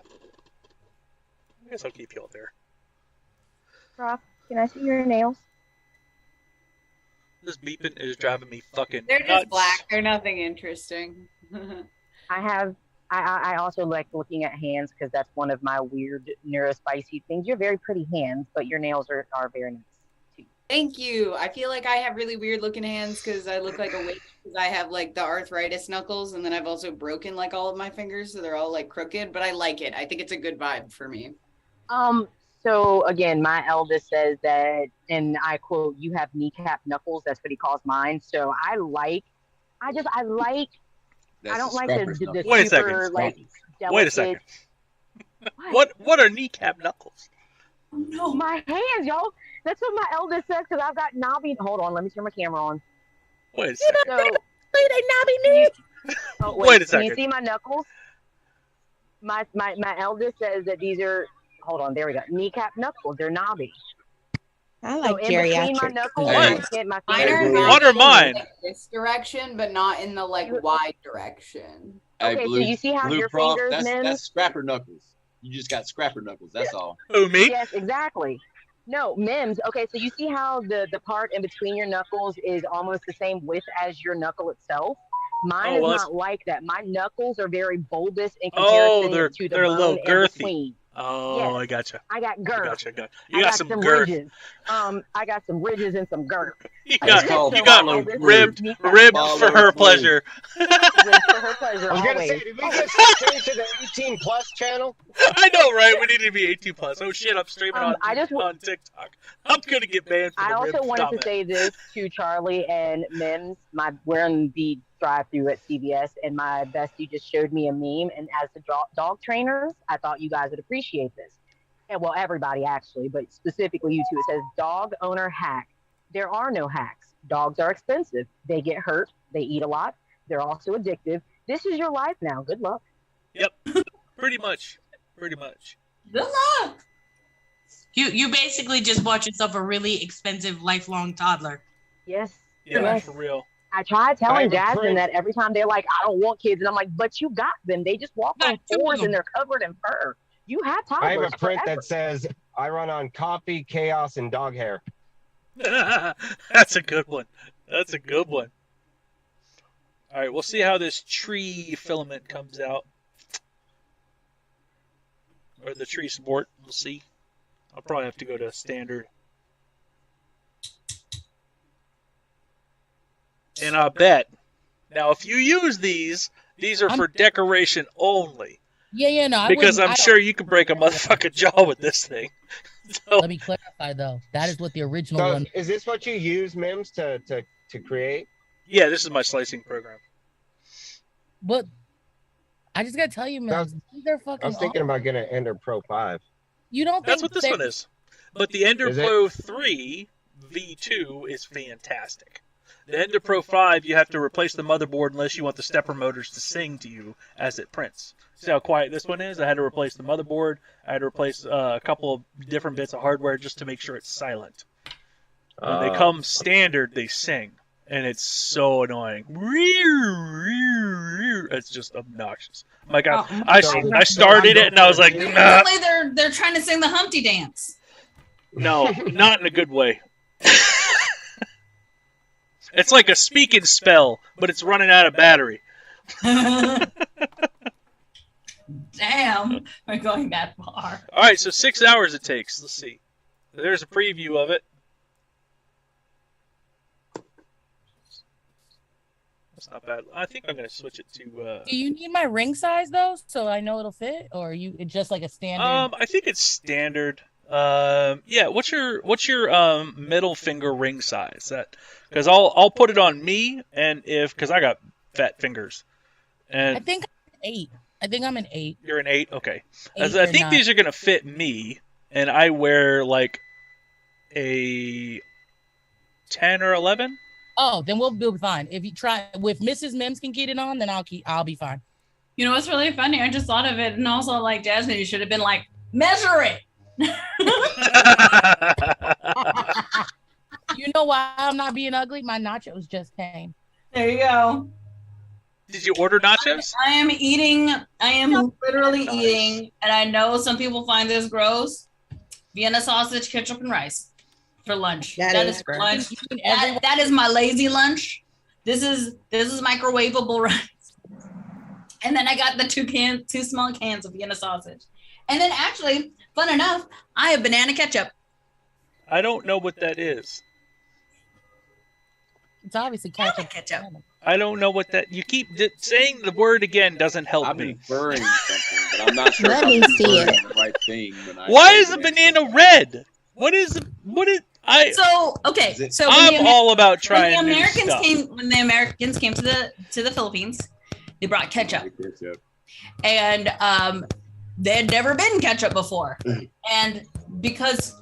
Speaker 3: guess I'll keep you all there.
Speaker 1: Prof, can I see your nails?
Speaker 3: This beeping is driving me fucking
Speaker 13: They're
Speaker 3: nuts.
Speaker 13: just black. They're nothing interesting.
Speaker 1: I also like looking at hands because that's one of my weird neurospicy things. You're very pretty hands, but your nails are very nice too.
Speaker 13: Thank you. I feel like I have really weird looking hands because I look like a witch because I have like the arthritis knuckles and then I've also broken like all of my fingers so they're all like crooked, but I like it. I think it's a good vibe for me.
Speaker 1: So again, my eldest says that, and I quote, "You have kneecap knuckles." That's what he calls mine. So I don't like the
Speaker 3: Wait a
Speaker 1: super
Speaker 3: second.
Speaker 1: like delicate.
Speaker 3: Wait a second. What are kneecap knuckles?
Speaker 1: Oh, no, my hands, y'all. That's what my eldest says because I've got knobby. Hold on, let me turn my camera on.
Speaker 3: Wait a second.
Speaker 1: Wait
Speaker 3: a second.
Speaker 1: Can you see my knuckles? My eldest says that these are. Hold on, there we go. Kneecap knuckles. They're knobby.
Speaker 18: I like
Speaker 1: so in between my knuckles, my fingers.
Speaker 3: What are mine?
Speaker 13: Like this direction, but not in the like wide direction.
Speaker 1: Okay, so you see how your
Speaker 22: Prof,
Speaker 1: fingers,
Speaker 22: that's scrapper knuckles. You just got scrapper knuckles. That's all.
Speaker 3: Who, me?
Speaker 1: Yes, exactly. No, Mims. Okay, so you see how the part in between your knuckles is almost the same width as your knuckle itself? Mine is not like that. My knuckles are very bulbous in comparison to the
Speaker 3: they're a little
Speaker 1: bone
Speaker 3: girthy.
Speaker 1: in between.
Speaker 3: Oh,
Speaker 1: yes.
Speaker 3: I gotcha.
Speaker 1: I got girth.
Speaker 3: You got some girth.
Speaker 1: Ridges. I got some ridges and some girth.
Speaker 3: You got ribbed for her pleasure.
Speaker 1: Ribbed for her pleasure.
Speaker 5: I was gonna
Speaker 1: always.
Speaker 5: say, did we get straight to the 18 plus channel?
Speaker 3: I know, right? We need to be 18 plus. Oh shit, I'm streaming on TikTok. I'm gonna get banned for
Speaker 1: I
Speaker 3: the
Speaker 1: also
Speaker 3: ribbed
Speaker 1: wanted
Speaker 3: comment.
Speaker 1: to say this to Charlie and Mims. We're in the drive-thru at CVS, and my bestie just showed me a meme. And as the dog trainers, I thought you guys would appreciate this. And well, everybody actually, but specifically you two. It says, "Dog owner hack." There are no hacks. Dogs are expensive. They get hurt. They eat a lot. They're also addictive. This is your life now. Good luck.
Speaker 3: Yep. Pretty much.
Speaker 13: Good luck.
Speaker 20: You basically just bought yourself a really expensive lifelong toddler.
Speaker 1: Yes.
Speaker 3: Yeah,
Speaker 1: yes.
Speaker 3: for real.
Speaker 1: I tried telling
Speaker 5: have a
Speaker 1: Jasmine
Speaker 5: print.
Speaker 1: that every time they're like, I don't want kids. And I'm like, but you got them. They just walk on fours and they're covered in fur. You have toddlers
Speaker 5: I have a print
Speaker 1: forever.
Speaker 5: that says, I run on coffee, chaos, and dog hair.
Speaker 3: That's a good one. That's a good one. All right, we'll see how this tree filament comes out. Or the tree sport. We'll see. I'll probably have to go to standard. And I bet. Now, if you use these are for decoration only.
Speaker 7: Yeah, no.
Speaker 3: Because I'm sure you could break a motherfucking jaw with this thing. So,
Speaker 7: let me clarify, though. That is what the original one.
Speaker 5: Is this what you use, MIMS, to create?
Speaker 3: Yeah, this is my slicing program.
Speaker 7: But I just gotta tell you, man, these are fucking.
Speaker 5: I was thinking about getting an Ender Pro 5.
Speaker 7: You don't think
Speaker 3: that's what this one is? But the Ender Pro 3 V2 is fantastic. The Ender Pro 5, you have to replace the motherboard unless you want the stepper motors to sing to you as it prints. See how quiet this one is? I had to replace the motherboard. I had to replace a couple of different bits of hardware just to make sure it's silent. When they come standard, they sing. And it's so annoying. It's just obnoxious. My God, I started it and I was like,
Speaker 4: apparently they're trying to sing the Humpty Dance.
Speaker 3: No, not in a good way. It's like a speaking spell, but it's running out of battery.
Speaker 4: Damn, we're going that far.
Speaker 3: All right, so 6 hours it takes. Let's see. There's a preview of it. That's not bad. I think I'm going to switch it to...
Speaker 7: Do you need my ring size, though, so I know it'll fit? Or are you just like a standard?
Speaker 3: I think it's standard. Yeah, what's your middle finger ring size? That because I'll put it on me, and because I got fat fingers, and
Speaker 7: I think I'm an 8. I think I'm an 8.
Speaker 3: You're an 8, okay.
Speaker 7: 8
Speaker 3: I think
Speaker 7: 9.
Speaker 3: these are gonna fit me, and I wear like a 10 or 11.
Speaker 7: Oh, then we'll be fine. If you try, if Mrs. Mims can get it on, then I'll be fine.
Speaker 4: You know what's really funny? I just thought of it, and also like Jasmine, you should have been like, measure it.
Speaker 7: You know why I'm not being ugly? My nachos just came.
Speaker 4: There you go.
Speaker 3: Did you order nachos?
Speaker 4: I am literally eating, and I know some people find this gross. Vienna sausage, ketchup, and rice for lunch. That is for lunch. That is my lazy lunch. This is microwavable rice. And then I got the two small cans of Vienna sausage. And then actually, fun enough, I have banana ketchup.
Speaker 3: I don't know what that is.
Speaker 7: It's obviously ketchup.
Speaker 3: I don't know what that. You keep saying the word again doesn't help
Speaker 22: I've
Speaker 3: me.
Speaker 22: been burning something, but I'm not sure
Speaker 3: Let
Speaker 22: if
Speaker 3: me
Speaker 22: I'm
Speaker 3: see
Speaker 22: burning
Speaker 3: it.
Speaker 22: the right thing.
Speaker 3: Why is the banana red? What is I?
Speaker 4: So okay, so
Speaker 3: I'm all about trying
Speaker 4: when the
Speaker 3: new
Speaker 4: Americans
Speaker 3: stuff.
Speaker 4: when the Americans came to the Philippines, they brought ketchup, and they had never been ketchup before, and because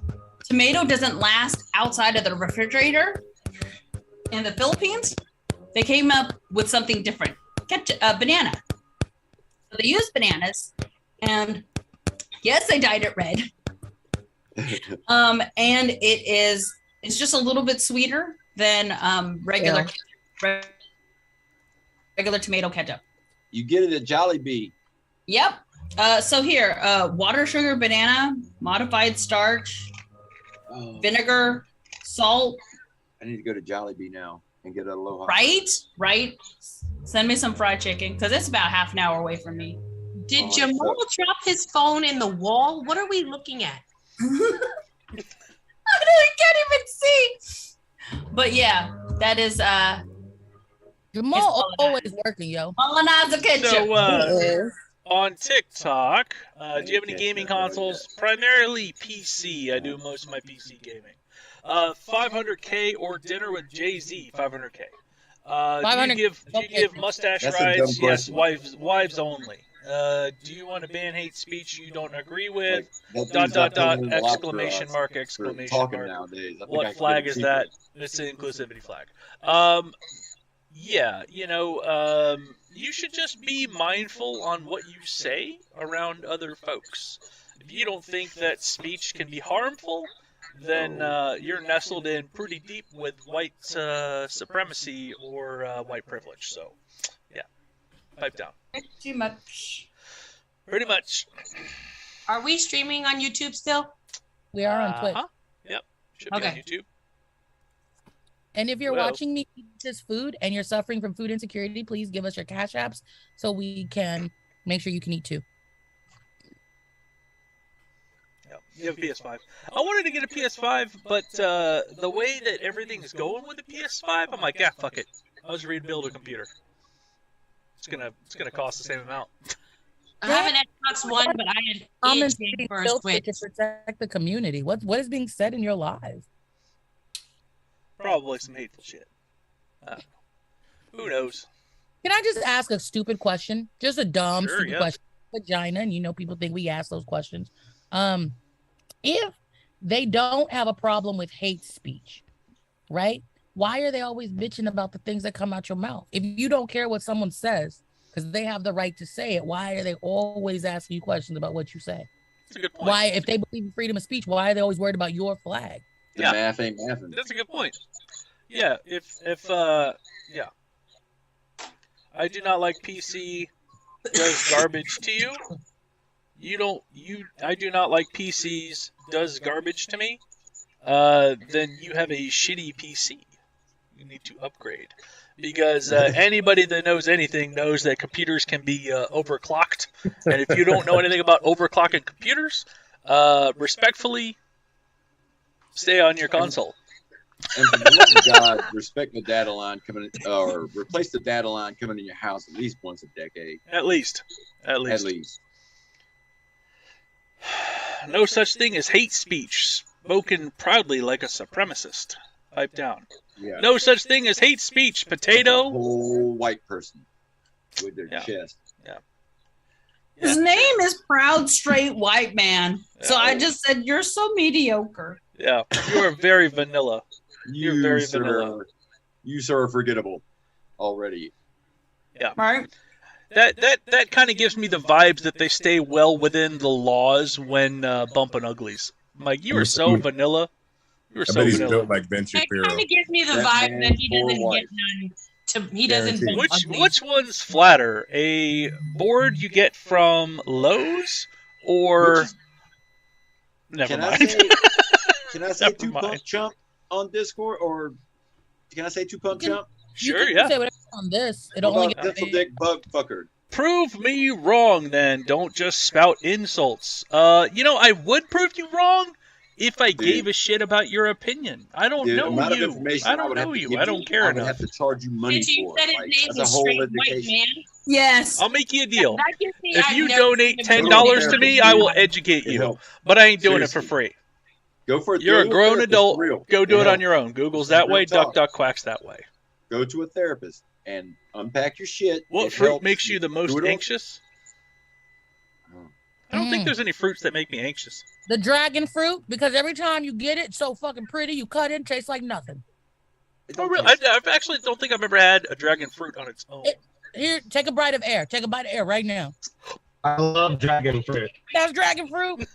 Speaker 4: tomato doesn't last outside of the refrigerator in the Philippines, they came up with something different, banana. So they used bananas, and yes, they dyed it red. And it's just a little bit sweeter than regular tomato ketchup.
Speaker 22: You get it at Jollibee.
Speaker 4: Yep. So here, water, sugar, banana, modified starch, vinegar, salt.
Speaker 22: I need to go to Jollibee now and get a Aloha.
Speaker 4: Right. Send me some fried chicken because it's about half an hour away from me.
Speaker 20: Did Jamal drop his phone in the wall? What are we looking at?
Speaker 4: I can't even see. But yeah, that is
Speaker 7: Jamal always working, yo.
Speaker 4: Molina's kitchen.
Speaker 3: So on TikTok, do you have any gaming consoles? Primarily PC. I do most of my PC gaming. 500K or dinner with Jay-Z. 500K. Do you give mustache
Speaker 22: That's a
Speaker 3: rides?
Speaker 22: dumb
Speaker 3: Yes,
Speaker 22: question.
Speaker 3: wives only. Do you want to ban hate speech you don't agree with?
Speaker 22: Like, that
Speaker 3: Dot
Speaker 22: dude's not
Speaker 3: dot
Speaker 22: paying a lot for
Speaker 3: exclamation
Speaker 22: us
Speaker 3: mark
Speaker 22: for
Speaker 3: exclamation
Speaker 22: talking
Speaker 3: mark.
Speaker 22: nowadays. I think I
Speaker 3: What
Speaker 22: can
Speaker 3: flag
Speaker 22: get
Speaker 3: is
Speaker 22: it
Speaker 3: that?
Speaker 22: cheaper.
Speaker 3: It's the inclusivity flag. Yeah, you should just be mindful on what you say around other folks. If you don't think that speech can be harmful, then you're nestled in pretty deep with white supremacy or white privilege. So, yeah, pipe down.
Speaker 4: Pretty much.
Speaker 3: Pretty much.
Speaker 20: Are we streaming on YouTube still?
Speaker 7: We are on Twitch.
Speaker 3: Yep. Should be on YouTube.
Speaker 7: And if you're watching me eat this food and you're suffering from food insecurity, please give us your cash apps so we can make sure you can eat too.
Speaker 3: Yep. You have a PS5. I wanted to get a PS5, but the way that everything is going with the PS5, I'm like, yeah, fuck it. I'll just rebuild a computer. It's gonna cost the same amount.
Speaker 20: I have an Xbox One, but I had it for a Switch.
Speaker 7: To protect the community. What is being said in your live?
Speaker 3: Probably some hateful shit. Who knows?
Speaker 7: Can I just ask a stupid question? Just a dumb,
Speaker 3: Sure,
Speaker 7: stupid
Speaker 3: yeah.
Speaker 7: question. Vagina, and you know people think we ask those questions. If they don't have a problem with hate speech, right? Why are they always bitching about the things that come out your mouth? If you don't care what someone says, because they have the right to say it, why are they always asking you questions about what you say?
Speaker 3: That's a good point.
Speaker 7: Why, if they believe in freedom of speech, why are they always worried about your flag?
Speaker 22: The math ain't mathing.
Speaker 3: That's a good point. Yeah, yeah. I do not like PC does garbage to you. I do not like PCs does garbage to me. Then you have a shitty PC. You need to upgrade. Because anybody that knows anything knows that computers can be overclocked. And if you don't know anything about overclocking computers, respectfully, stay on your console.
Speaker 22: And for the love of God, respect the data line coming in, or replace the data line coming in your house at least once a decade.
Speaker 3: At least. No such thing as hate speech, spoken proudly like a supremacist. Pipe down.
Speaker 22: Yeah.
Speaker 3: No such thing as hate speech, potato.
Speaker 22: A whole white person with their chest.
Speaker 3: Yeah.
Speaker 4: His name is Proud Straight White Man. So I just said, you're so mediocre.
Speaker 3: Yeah, you are very vanilla. You're very vanilla.
Speaker 22: You, sir, are forgettable already.
Speaker 3: Yeah.
Speaker 4: Right.
Speaker 3: That kind of gives me the vibes that they stay well within the laws when bumping uglies. I'm like, you are so vanilla. You are so
Speaker 2: he's
Speaker 3: vanilla.
Speaker 2: built like Ben
Speaker 20: It
Speaker 2: Shapiro.
Speaker 20: kind of gives me the vibe that he doesn't get none. He doesn't. bump ugly.
Speaker 3: Which one's flatter? A board you get from Lowe's or? Never mind.
Speaker 22: Can I say two pump chump on Discord, or can I say two pump chump?
Speaker 3: Sure,
Speaker 7: you
Speaker 3: yeah.
Speaker 7: can say whatever on this. It
Speaker 22: What
Speaker 7: only
Speaker 22: about pencil dick bug fucker?
Speaker 3: Prove me wrong, then. Don't just spout insults. I would prove you wrong if I gave a shit about your opinion. I don't know you. I don't know you. I don't care
Speaker 22: I would
Speaker 3: enough.
Speaker 22: have to charge you money
Speaker 20: You
Speaker 22: for
Speaker 20: said
Speaker 22: it.
Speaker 20: his
Speaker 22: Like,
Speaker 20: name
Speaker 22: that's a
Speaker 20: was
Speaker 22: whole
Speaker 20: Straight White
Speaker 22: education.
Speaker 20: Man.
Speaker 4: Yes.
Speaker 3: I'll make you a deal.
Speaker 20: That gives me-
Speaker 3: If
Speaker 20: I've
Speaker 3: you
Speaker 20: never
Speaker 3: donate
Speaker 20: seen a
Speaker 3: $10 to
Speaker 22: therapist,
Speaker 3: me, I will
Speaker 22: dude.
Speaker 3: educate
Speaker 22: It
Speaker 3: you.
Speaker 22: helps.
Speaker 3: But I ain't doing it
Speaker 22: Seriously.
Speaker 3: for free.
Speaker 22: Go for it.
Speaker 3: You're a
Speaker 22: Go to
Speaker 3: grown
Speaker 22: therapist,
Speaker 3: adult.
Speaker 22: for real.
Speaker 3: Go do it on
Speaker 22: helps.
Speaker 3: your own. Google's
Speaker 22: This
Speaker 3: that
Speaker 22: is
Speaker 3: way.
Speaker 22: real talk.
Speaker 3: Duck quacks that way.
Speaker 22: Go to a therapist and unpack your shit.
Speaker 3: What
Speaker 22: It
Speaker 3: fruit
Speaker 22: helps.
Speaker 3: makes you the most
Speaker 22: Do it on-
Speaker 3: anxious? I don't think there's any fruits that make me anxious.
Speaker 7: the dragon fruit, because every time you get it, it's so fucking pretty, you cut it, and tastes like nothing.
Speaker 3: Oh, really? I actually don't think I've ever had a dragon fruit on its own.
Speaker 7: Here, take a bite of air. Take a bite of air right now.
Speaker 12: I love dragon fruit.
Speaker 7: That's dragon fruit.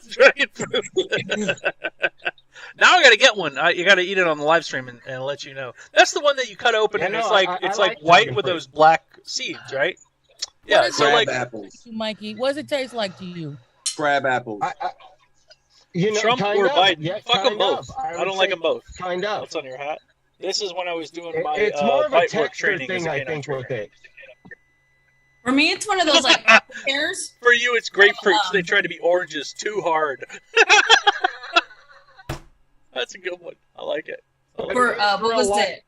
Speaker 3: Dragon fruit. Now I gotta get one. You gotta eat it on the live stream and let you know. That's the one that you cut open and
Speaker 12: Yeah,
Speaker 3: it's
Speaker 12: no,
Speaker 3: like
Speaker 12: I
Speaker 3: it's
Speaker 12: like
Speaker 3: like white
Speaker 12: dragon
Speaker 3: with
Speaker 12: fruit.
Speaker 3: those black seeds, right? Yeah.
Speaker 7: What
Speaker 3: So
Speaker 7: is
Speaker 3: like
Speaker 7: it
Speaker 22: apples.
Speaker 7: to you, Mikey, what does it taste like to you?
Speaker 22: Crab apples.
Speaker 3: Trump
Speaker 12: kind
Speaker 3: or
Speaker 12: of.
Speaker 3: Biden.
Speaker 12: Yeah,
Speaker 3: Fuck them
Speaker 12: kind
Speaker 3: both.
Speaker 12: of.
Speaker 3: I
Speaker 12: would
Speaker 3: don't like
Speaker 12: say
Speaker 3: them both.
Speaker 12: Kind of.
Speaker 3: What's on your hat? This is when I was doing my
Speaker 12: It's more of a
Speaker 3: bite work
Speaker 12: texture
Speaker 3: training as
Speaker 12: thing,
Speaker 3: a
Speaker 12: I
Speaker 3: canine
Speaker 12: think,
Speaker 3: trainer.
Speaker 12: with it.
Speaker 4: For me, it's one of those like apple pears.
Speaker 3: For you, it's grapefruits. They try to be oranges too hard. That's a good one. I like it.
Speaker 4: For what was it?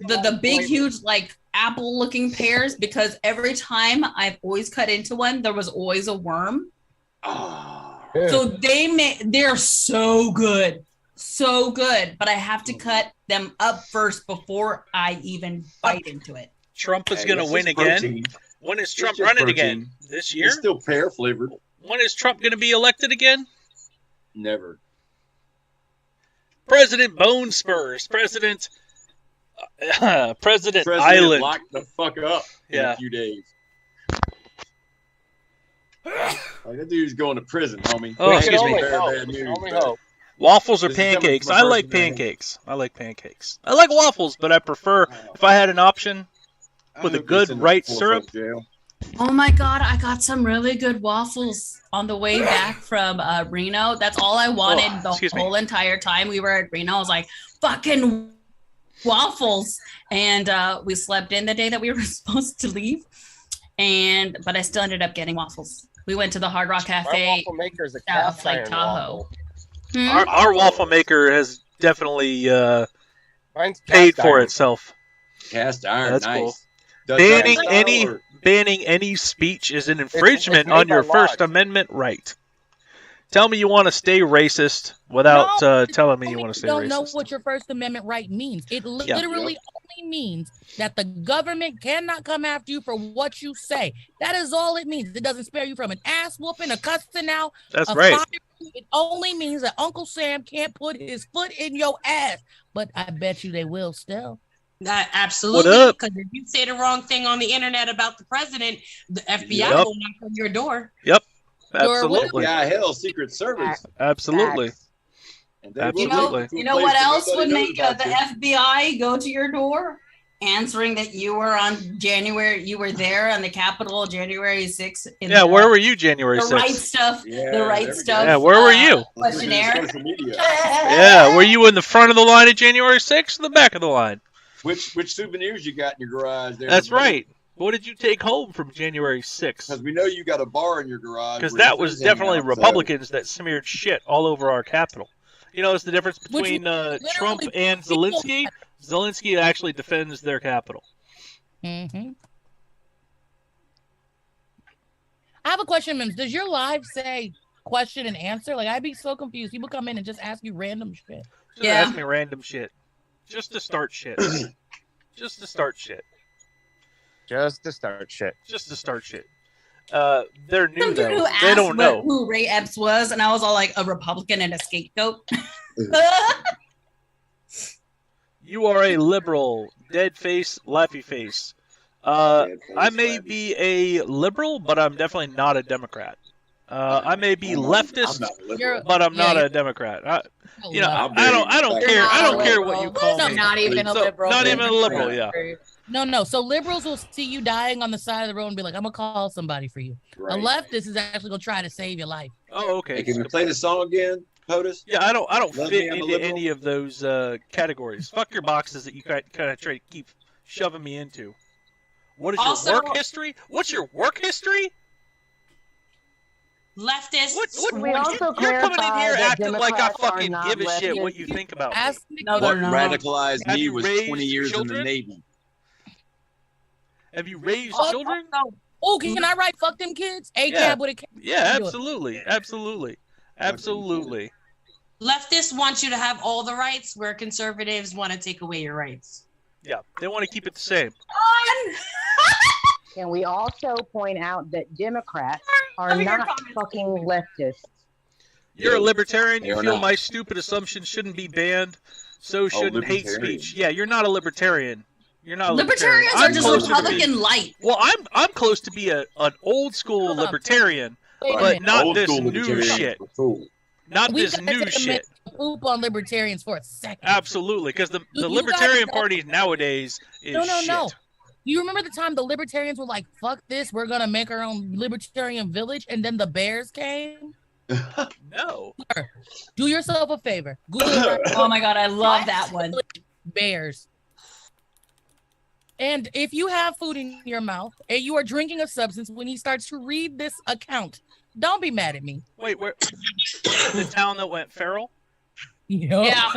Speaker 4: The big, huge, like apple-looking pears. Because every time I've always cut into one, there was always a worm. So they're so good, so good. But I have to cut them up first before I even bite into it.
Speaker 3: Trump is
Speaker 22: Hey,
Speaker 3: going to
Speaker 22: it's
Speaker 3: win
Speaker 22: just
Speaker 3: again.
Speaker 22: protein.
Speaker 3: When is
Speaker 22: It's
Speaker 3: Trump
Speaker 22: just
Speaker 3: running
Speaker 22: protein.
Speaker 3: again? This year?
Speaker 22: It's still pear flavored.
Speaker 3: When is Trump going to be elected again?
Speaker 22: Never.
Speaker 3: President Bone Spurs. President
Speaker 22: President
Speaker 3: Island.
Speaker 22: locked the fuck up in
Speaker 3: Yeah.
Speaker 22: a few days. Like, that dude's going to prison, homie.
Speaker 3: Oh, excuse me.
Speaker 22: Bad news, but
Speaker 3: Waffles or
Speaker 22: this is coming
Speaker 3: pancakes?
Speaker 22: from a
Speaker 3: I like
Speaker 22: person that-
Speaker 3: pancakes. I like pancakes. I like waffles, but I prefer if I had an option with a
Speaker 22: hope they
Speaker 3: good
Speaker 22: send
Speaker 3: right
Speaker 22: them to
Speaker 3: syrup.
Speaker 22: jail.
Speaker 4: Oh my God, I got some really good waffles on the way back from Reno. That's all I wanted the whole entire time we were at Reno. I was like, fucking waffles. And we slept in the day that we were supposed to leave. But I still ended up getting waffles. We went to the Hard Rock
Speaker 5: My
Speaker 3: Oh,
Speaker 5: waffle
Speaker 4: Cafe
Speaker 5: maker is a
Speaker 4: out of
Speaker 5: cast
Speaker 4: Lake
Speaker 5: iron
Speaker 4: Tahoe.
Speaker 5: waffle.
Speaker 3: Our waffle maker has definitely
Speaker 5: Mine's
Speaker 3: paid
Speaker 5: cast
Speaker 3: for
Speaker 5: iron.
Speaker 3: itself.
Speaker 22: Cast iron,
Speaker 3: That's
Speaker 22: nice.
Speaker 3: cool.
Speaker 22: Does
Speaker 3: Banning
Speaker 22: that
Speaker 3: any
Speaker 22: or-
Speaker 3: banning any speech is an infringement
Speaker 5: made
Speaker 3: on your
Speaker 5: by law.
Speaker 3: First Amendment right. Tell me you want to stay racist without telling me you want to stay
Speaker 7: don't know
Speaker 3: racist.
Speaker 7: what your First Amendment right means. It literally only means that the government cannot come after you for what you say. That is all it means. It doesn't spare you from an ass whooping, a cussing out.
Speaker 3: That's right.
Speaker 7: It only means that Uncle Sam can't put his foot in your ass. But I bet you they will still.
Speaker 20: Absolutely.
Speaker 3: What up?
Speaker 20: Because if you say the wrong thing on the internet about the president, the FBI
Speaker 3: Yep.
Speaker 20: will knock on your door.
Speaker 3: Yep. Absolutely.
Speaker 22: Yeah, hell, Secret Service.
Speaker 3: Absolutely.
Speaker 22: And they will
Speaker 3: Absolutely.
Speaker 22: take
Speaker 4: You know
Speaker 22: place
Speaker 4: what
Speaker 22: that
Speaker 4: else
Speaker 22: nobody
Speaker 4: would
Speaker 22: knows
Speaker 4: make
Speaker 22: about
Speaker 4: the
Speaker 22: you.
Speaker 4: FBI go to your door? Answering that you were you were there on the Capitol January 6th.
Speaker 3: Yeah, where were you January
Speaker 4: the
Speaker 3: 6th?
Speaker 4: right stuff. the right stuff.
Speaker 3: Yeah, where were you?
Speaker 4: Questionnaire.
Speaker 3: Yeah, were you in the front of the line at January 6th or the back of the line?
Speaker 22: Which souvenirs you got in your garage there?
Speaker 3: That's right. What did you take home from January 6th?
Speaker 22: Because we know you got a bar in your garage.
Speaker 3: Because
Speaker 22: where
Speaker 3: that
Speaker 22: your
Speaker 3: was
Speaker 22: things hang
Speaker 3: definitely
Speaker 22: out, so-
Speaker 3: Republicans that smeared shit all over our Capitol. You know, it's the difference between Trump and Zelensky. Zelensky actually defends their capital.
Speaker 7: Mm-hmm. I have a question, Mims. Does your live say question and answer? Like, I'd be so confused. People come in and just ask you random shit.
Speaker 3: Just ask me random shit. Just to start shit. Just to start shit.
Speaker 5: Just to start shit.
Speaker 3: Just to start shit. They're new
Speaker 4: Some dude
Speaker 3: though.
Speaker 4: who
Speaker 3: They
Speaker 4: asked
Speaker 3: don't know.
Speaker 4: who Ray Epps was, and I was all like a Republican and a scapegoat.
Speaker 3: You are a liberal, dead face, laughy face. I may be a liberal, but I'm definitely not a Democrat. I may be leftist, but I'm not a Democrat. I don't care. I don't care what you call me.
Speaker 4: Not even a liberal.
Speaker 3: Not even a liberal. Yeah.
Speaker 7: No. So liberals will see you dying on the side of the road and be like, "I'm gonna call somebody for you."
Speaker 22: Right.
Speaker 7: A leftist is actually gonna try to save your life.
Speaker 3: Oh, okay.
Speaker 22: Hey, can we play the song again, POTUS?
Speaker 3: Yeah, I don't
Speaker 22: Love
Speaker 3: fit
Speaker 22: me, I'm a
Speaker 3: into
Speaker 22: liberal.
Speaker 3: any of those categories. Fuck your boxes that you kind of try to keep shoving me into. What is
Speaker 20: Also-
Speaker 3: your work history? What's your work history?
Speaker 20: Leftists.
Speaker 3: You're coming in here acting like I fucking give a shit what you think about me.
Speaker 22: What radicalized
Speaker 3: Have
Speaker 22: me
Speaker 3: you
Speaker 22: was
Speaker 3: raised
Speaker 22: 20 years in the
Speaker 3: children?
Speaker 22: Navy.
Speaker 3: Have you raised
Speaker 7: Oh,
Speaker 3: children?
Speaker 7: Oh, can I write "fuck them kids"? A
Speaker 3: Yeah.
Speaker 7: cab with a cab.
Speaker 3: Yeah,
Speaker 7: Do it.
Speaker 3: absolutely.
Speaker 20: Leftists want you to have all the rights, where conservatives want to take away your rights.
Speaker 3: Yeah, they want to keep it the same.
Speaker 1: Can we also point out that Democrats are not fucking leftists?
Speaker 3: You're a libertarian.
Speaker 1: They
Speaker 3: You
Speaker 1: are
Speaker 3: feel
Speaker 1: not.
Speaker 3: my stupid assumption shouldn't be banned. So shouldn't hate
Speaker 22: libertarian.
Speaker 3: speech. Yeah, you're not a libertarian. You're not a
Speaker 4: Libertarians
Speaker 3: libertarian.
Speaker 4: are just
Speaker 3: closer to
Speaker 4: Republican
Speaker 3: be-
Speaker 4: light.
Speaker 3: Well, I'm close to be an old school libertarian,
Speaker 7: Wait a
Speaker 3: but
Speaker 7: minute.
Speaker 3: not
Speaker 22: Old
Speaker 3: this
Speaker 22: school
Speaker 3: new
Speaker 22: libertarians
Speaker 3: shit.
Speaker 22: are cool.
Speaker 3: Not
Speaker 7: We
Speaker 3: this
Speaker 7: gotta
Speaker 3: new
Speaker 7: take a
Speaker 3: shit.
Speaker 7: minute to poop on libertarians for a second.
Speaker 3: Absolutely, because the
Speaker 7: You guys
Speaker 3: libertarian
Speaker 7: know-
Speaker 3: party nowadays is
Speaker 7: No.
Speaker 3: shit.
Speaker 7: You remember the time the libertarians were like, "Fuck this, we're gonna make our own libertarian village," and then the bears came?
Speaker 3: No.
Speaker 7: Sir, do yourself a favor. Google it right now.
Speaker 4: Oh my God, I love that one.
Speaker 7: Bears. And if you have food in your mouth and you are drinking a substance when he starts to read this account, don't be mad at me.
Speaker 3: Wait, where? The town that went feral?
Speaker 4: Yeah.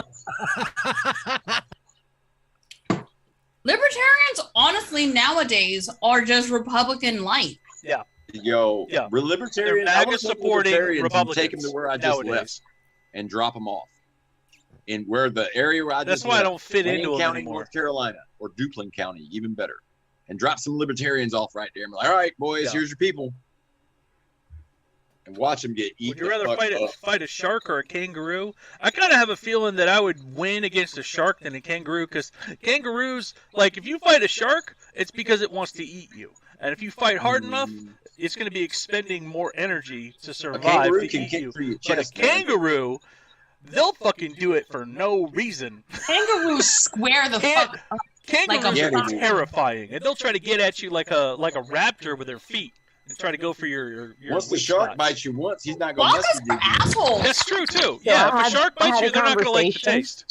Speaker 4: Libertarians, honestly, nowadays are just Republican light.
Speaker 3: Yeah.
Speaker 22: Yo,
Speaker 3: Yeah.
Speaker 22: libertarian.
Speaker 3: They're
Speaker 22: I
Speaker 3: MAGA
Speaker 22: want to take
Speaker 3: supporting
Speaker 22: libertarians and
Speaker 3: Republicans
Speaker 22: take them to where I just
Speaker 3: nowadays.
Speaker 22: left and drop them off. In where the area where I
Speaker 3: That's
Speaker 22: just
Speaker 3: why I
Speaker 22: left,
Speaker 3: don't fit
Speaker 22: Wayne
Speaker 3: into 'em
Speaker 22: County,
Speaker 3: anymore.
Speaker 22: North Carolina, or Duplin County, even better, and drop some libertarians off right there. And be like, all right, boys,
Speaker 3: Yeah.
Speaker 22: here's your people, and watch them get
Speaker 3: Would
Speaker 22: eaten.
Speaker 3: you rather
Speaker 22: the fuck up.
Speaker 3: fight a shark or a kangaroo? I kind of have a feeling that I would win against a shark than a kangaroo, because kangaroos, like, if you fight a shark, it's because it wants to eat you. And if you fight hard enough, it's going to be expending more energy to survive.
Speaker 22: kangaroo
Speaker 3: to
Speaker 22: can
Speaker 3: eat
Speaker 22: kick
Speaker 3: you.
Speaker 22: through your
Speaker 3: But a
Speaker 22: chest, man.
Speaker 3: kangaroo, they'll fucking do it for no reason.
Speaker 20: Kangaroos square the fuck up.
Speaker 3: Kangaroos
Speaker 20: Like
Speaker 3: are terrifying, and they'll try to get at you like a raptor with their feet and try to go for your
Speaker 22: Once the
Speaker 3: weak
Speaker 22: shark
Speaker 3: spots.
Speaker 22: bites you once, he's not going to mess with you.
Speaker 4: Assholes.
Speaker 3: That's true too.
Speaker 1: So
Speaker 3: Yeah,
Speaker 1: I
Speaker 3: if a shark
Speaker 1: had
Speaker 3: bites
Speaker 1: a
Speaker 3: you, they're not going to like the
Speaker 1: conversation.
Speaker 3: taste.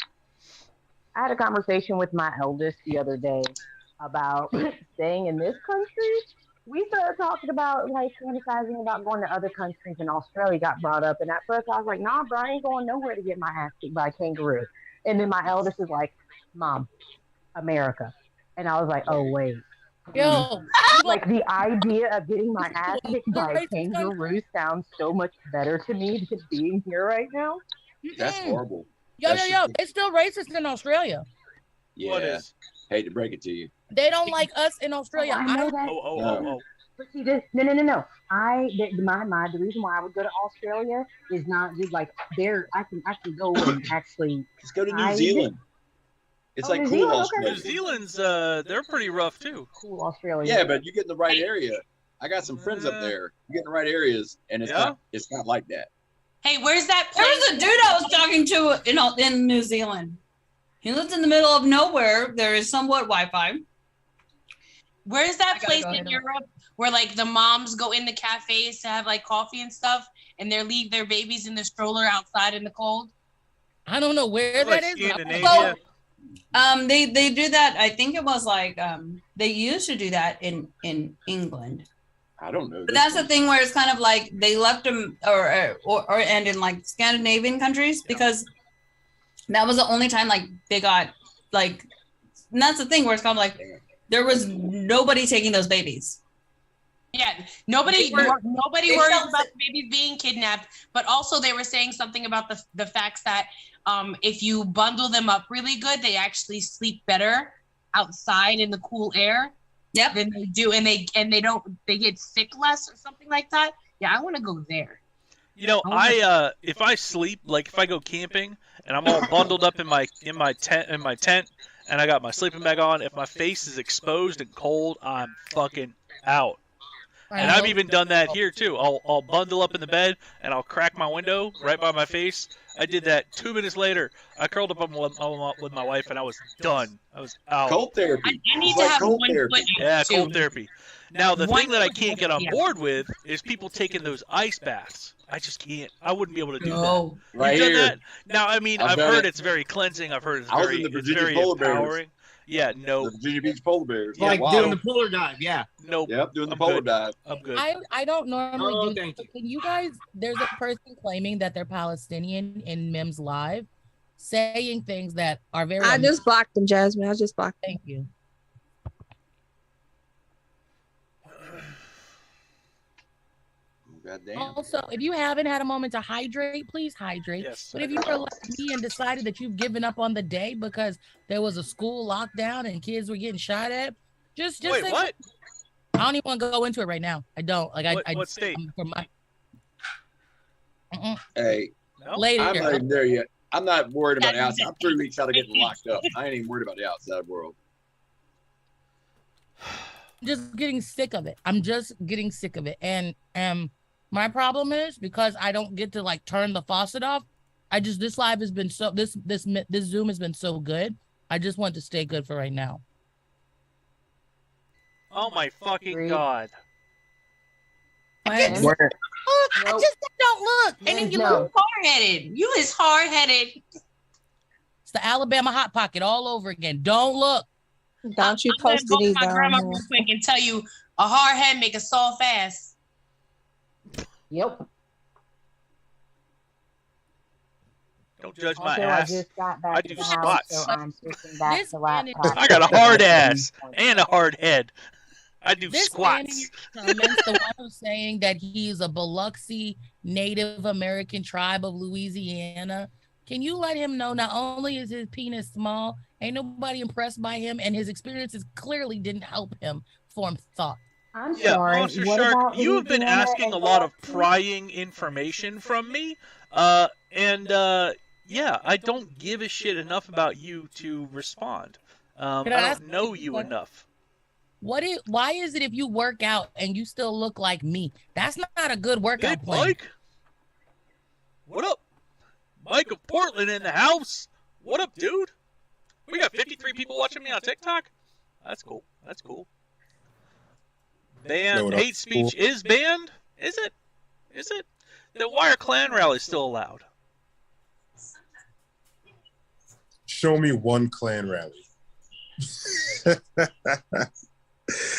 Speaker 1: I had a conversation with my eldest the other day about staying in this country. We started talking about like fantasizing about going to other countries, and Australia got brought up. And at first I was like, nah, bro, I ain't going nowhere to get my ass kicked by a kangaroo. And then my eldest is like, Mom, America. And I was like, oh, wait.
Speaker 7: Yo,
Speaker 1: Like the idea of getting my ass kicked by a kangaroo sounds so much better to me than being here right now.
Speaker 22: That's horrible.
Speaker 7: Yo, it's still racist in Australia.
Speaker 22: Yeah.
Speaker 3: What is?
Speaker 22: Hate to break it to you.
Speaker 7: They don't like us in Australia.
Speaker 1: I know that.
Speaker 3: Oh.
Speaker 1: But see, no. The reason why I would go to Australia is not just like there. I can go and actually.
Speaker 22: Just go to New Zealand. It's like
Speaker 1: New
Speaker 22: cool
Speaker 1: Zealand,
Speaker 22: Australia.
Speaker 3: New Zealand's they're pretty rough too.
Speaker 1: Cool Australia.
Speaker 22: Yeah, but you get in the right area. I got some friends up there. You get in the right areas, and it's not like that.
Speaker 20: Hey, where's that
Speaker 4: There
Speaker 20: place?
Speaker 4: was a dude I was talking to in New Zealand. He lives in the middle of nowhere. There is somewhat Wi-Fi.
Speaker 20: Where's that place
Speaker 4: go
Speaker 20: in
Speaker 4: ahead.
Speaker 20: Europe where like the moms go in the cafes to have like coffee and stuff, and they leave their babies in the stroller outside in the cold?
Speaker 7: I don't know where that is.
Speaker 3: Scandinavia.
Speaker 4: They do that. I think it was like they used to do that in England.
Speaker 22: I don't know.
Speaker 4: But that's the thing where it's kind of like they left them or and in like Scandinavian countries because that was the only time like they got like, and that's the thing where it's kind of like there was nobody taking those babies.
Speaker 20: Yeah, nobody
Speaker 4: They
Speaker 20: worries
Speaker 4: felt
Speaker 20: about the babies being kidnapped, but also they were saying something about the facts that if you bundle them up really good, they actually sleep better outside in the cool air.
Speaker 4: Yep.
Speaker 20: Than they do, and they get sick less or something like that. Yeah, I want to go there.
Speaker 3: You know, if I sleep, like if I go camping and I'm all bundled up in my tent and I got my sleeping bag on, if my face is exposed and cold, I'm fucking out. And I've even done that here too. I'll bundle up in the bed and I'll crack my window right by my face. I did that 2 minutes later. I curled up with my wife and I was done. I was out.
Speaker 22: Cold therapy.
Speaker 20: I need to have one foot
Speaker 3: Yeah,
Speaker 20: too.
Speaker 3: cold therapy. Now the
Speaker 20: One
Speaker 3: thing that I
Speaker 20: foot
Speaker 3: can't get on
Speaker 20: yeah.
Speaker 3: board with is people taking those ice baths. I just can't. I wouldn't be able to do
Speaker 4: No.
Speaker 3: that.
Speaker 22: Right
Speaker 3: You've done
Speaker 22: here.
Speaker 3: that? Now, I mean,
Speaker 22: I've
Speaker 3: I've
Speaker 22: done
Speaker 3: heard
Speaker 22: it.
Speaker 3: it's very cleansing. I've heard it's
Speaker 22: I was
Speaker 3: very,
Speaker 22: in the
Speaker 3: it's
Speaker 22: Virginia
Speaker 3: very
Speaker 22: polar bears.
Speaker 3: empowering. Yeah, no,
Speaker 22: The Virginia Beach polar bears.
Speaker 12: Like
Speaker 22: wow.
Speaker 12: doing the polar dive, yeah.
Speaker 3: nope.
Speaker 22: Yep, doing the
Speaker 3: I'm
Speaker 22: polar
Speaker 3: good.
Speaker 22: dive.
Speaker 3: I'm good.
Speaker 7: I don't normally
Speaker 12: Oh,
Speaker 7: do
Speaker 12: thank
Speaker 7: that. Can you guys, there's a person claiming that they're Palestinian in MIMS Live, saying things that are very.
Speaker 18: I just blocked them, Jasmine. I just blocked them.
Speaker 7: Thank you.
Speaker 22: Goddamn.
Speaker 7: Also, if you haven't had a moment to hydrate, please hydrate.
Speaker 3: Yes.
Speaker 7: But if you were like me and decided that you've given up on the day because there was a school lockdown and kids were getting shot at, just
Speaker 3: Wait,
Speaker 7: say,
Speaker 3: what?
Speaker 7: I don't even want to go into it right now. I don't like.
Speaker 3: What state?
Speaker 7: From my
Speaker 22: Hey,
Speaker 3: No?
Speaker 7: later.
Speaker 22: I'm not even there yet. I'm not worried about the outside. I'm 3 weeks out of getting locked up. I ain't even worried about the outside world.
Speaker 7: Just getting sick of it. I'm just getting sick of it. And my problem is because I don't get to like turn the faucet off. This live has been so this Zoom has been so good. I just want to stay good for right now.
Speaker 3: Oh my fucking god!
Speaker 20: I just said don't look, and then you look hard-headed. You is hard-headed.
Speaker 7: It's the Alabama Hot Pocket all over again. Don't look.
Speaker 18: Don't you
Speaker 20: I'm gonna
Speaker 18: post
Speaker 20: go to
Speaker 18: these
Speaker 20: my
Speaker 18: down
Speaker 20: grandma
Speaker 18: here.
Speaker 20: real quick and tell you a hard head make a soft ass.
Speaker 1: Yep.
Speaker 3: Don't judge my
Speaker 1: Also,
Speaker 3: ass.
Speaker 1: I just got back
Speaker 3: I
Speaker 1: to
Speaker 3: do
Speaker 1: the house,
Speaker 3: squats.
Speaker 1: so I'm switching back
Speaker 7: This
Speaker 1: to
Speaker 7: man
Speaker 1: laptop.
Speaker 3: I got a hard ass and a hard head. I do
Speaker 7: This man in
Speaker 3: squats.
Speaker 7: your comments, the one who's saying that he's a Biloxi Native American tribe of Louisiana. Can you let him know not only is his penis small, ain't nobody impressed by him, and his experiences clearly didn't help him form thought.
Speaker 1: I'm
Speaker 3: Yeah,
Speaker 1: sorry.
Speaker 3: Officer
Speaker 1: What
Speaker 3: Shark,
Speaker 1: about
Speaker 3: you have been
Speaker 1: Louisiana
Speaker 3: asking
Speaker 1: and
Speaker 3: a lot of
Speaker 1: Biloxi?
Speaker 3: prying information from me, yeah, I don't give a shit enough about you to respond. I
Speaker 7: Could I
Speaker 3: don't
Speaker 7: ask
Speaker 3: know
Speaker 7: a
Speaker 3: you
Speaker 7: question?
Speaker 3: enough.
Speaker 7: Why is it if you work out and you still look like me? That's not a good workout plan.
Speaker 3: Mike. What up? Mike of Portland in the house. What up, dude? We got 53 people watching me on TikTok. That's cool. That's cool. Banned hate speech is banned? Is it? Is it? Then why are Klan rallies still allowed?
Speaker 2: Show me one Klan rally.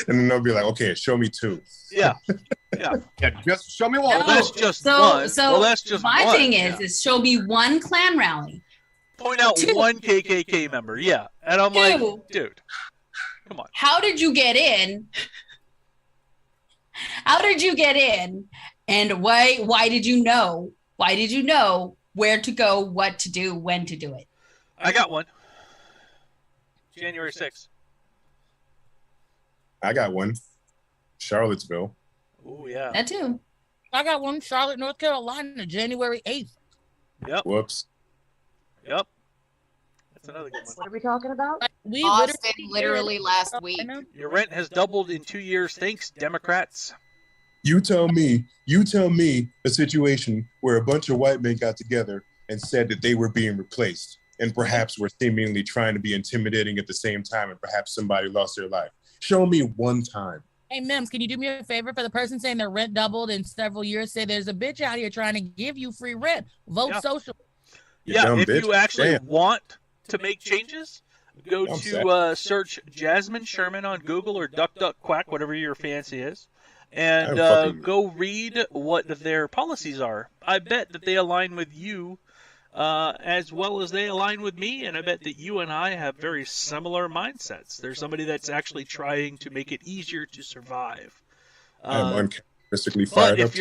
Speaker 2: And then they'll be like, okay, show me two.
Speaker 3: Yeah. Yeah.
Speaker 5: Just show me one.
Speaker 3: Well, that's just
Speaker 4: so,
Speaker 3: one.
Speaker 4: So
Speaker 3: well, that's just
Speaker 4: my
Speaker 3: one.
Speaker 4: thing is show me one Klan rally.
Speaker 3: Point out one KKK member. Yeah. And I'm like, dude, come on.
Speaker 4: How did you get in? How did you get in? And why did you know? Why did you know where to go, what to do, when to do it?
Speaker 3: I got one. January 6th.
Speaker 2: I got one. Charlottesville.
Speaker 3: Oh, yeah.
Speaker 4: That too.
Speaker 7: I got one. Charlotte, North Carolina, January 8th.
Speaker 3: Yep.
Speaker 2: Whoops.
Speaker 3: Yep. That's another good one.
Speaker 1: What are we talking about?
Speaker 7: We
Speaker 13: Austin, literally last week.
Speaker 3: Your rent has doubled in 2 years. Thanks, Democrats.
Speaker 2: You tell me a situation where a bunch of white men got together and said that they were being replaced and perhaps were seemingly trying to be intimidating at the same time and perhaps somebody lost their life. Show me one time.
Speaker 7: Hey, Mims, can you do me a favor for the person saying their rent doubled in several years? Say there's a bitch out here trying to give you free rent. Vote social.
Speaker 3: Yeah, if you actually want to make changes, go to search Jasmine Sherman on Google or Duck Duck Quack, whatever your fancy is, and go read what their policies are. I bet that they align with you as well as they align with me, and I bet that you and I have very similar mindsets. There's somebody that's actually trying to make it easier to survive.
Speaker 2: I'm uncharacteristically fired
Speaker 3: but
Speaker 2: up.
Speaker 3: If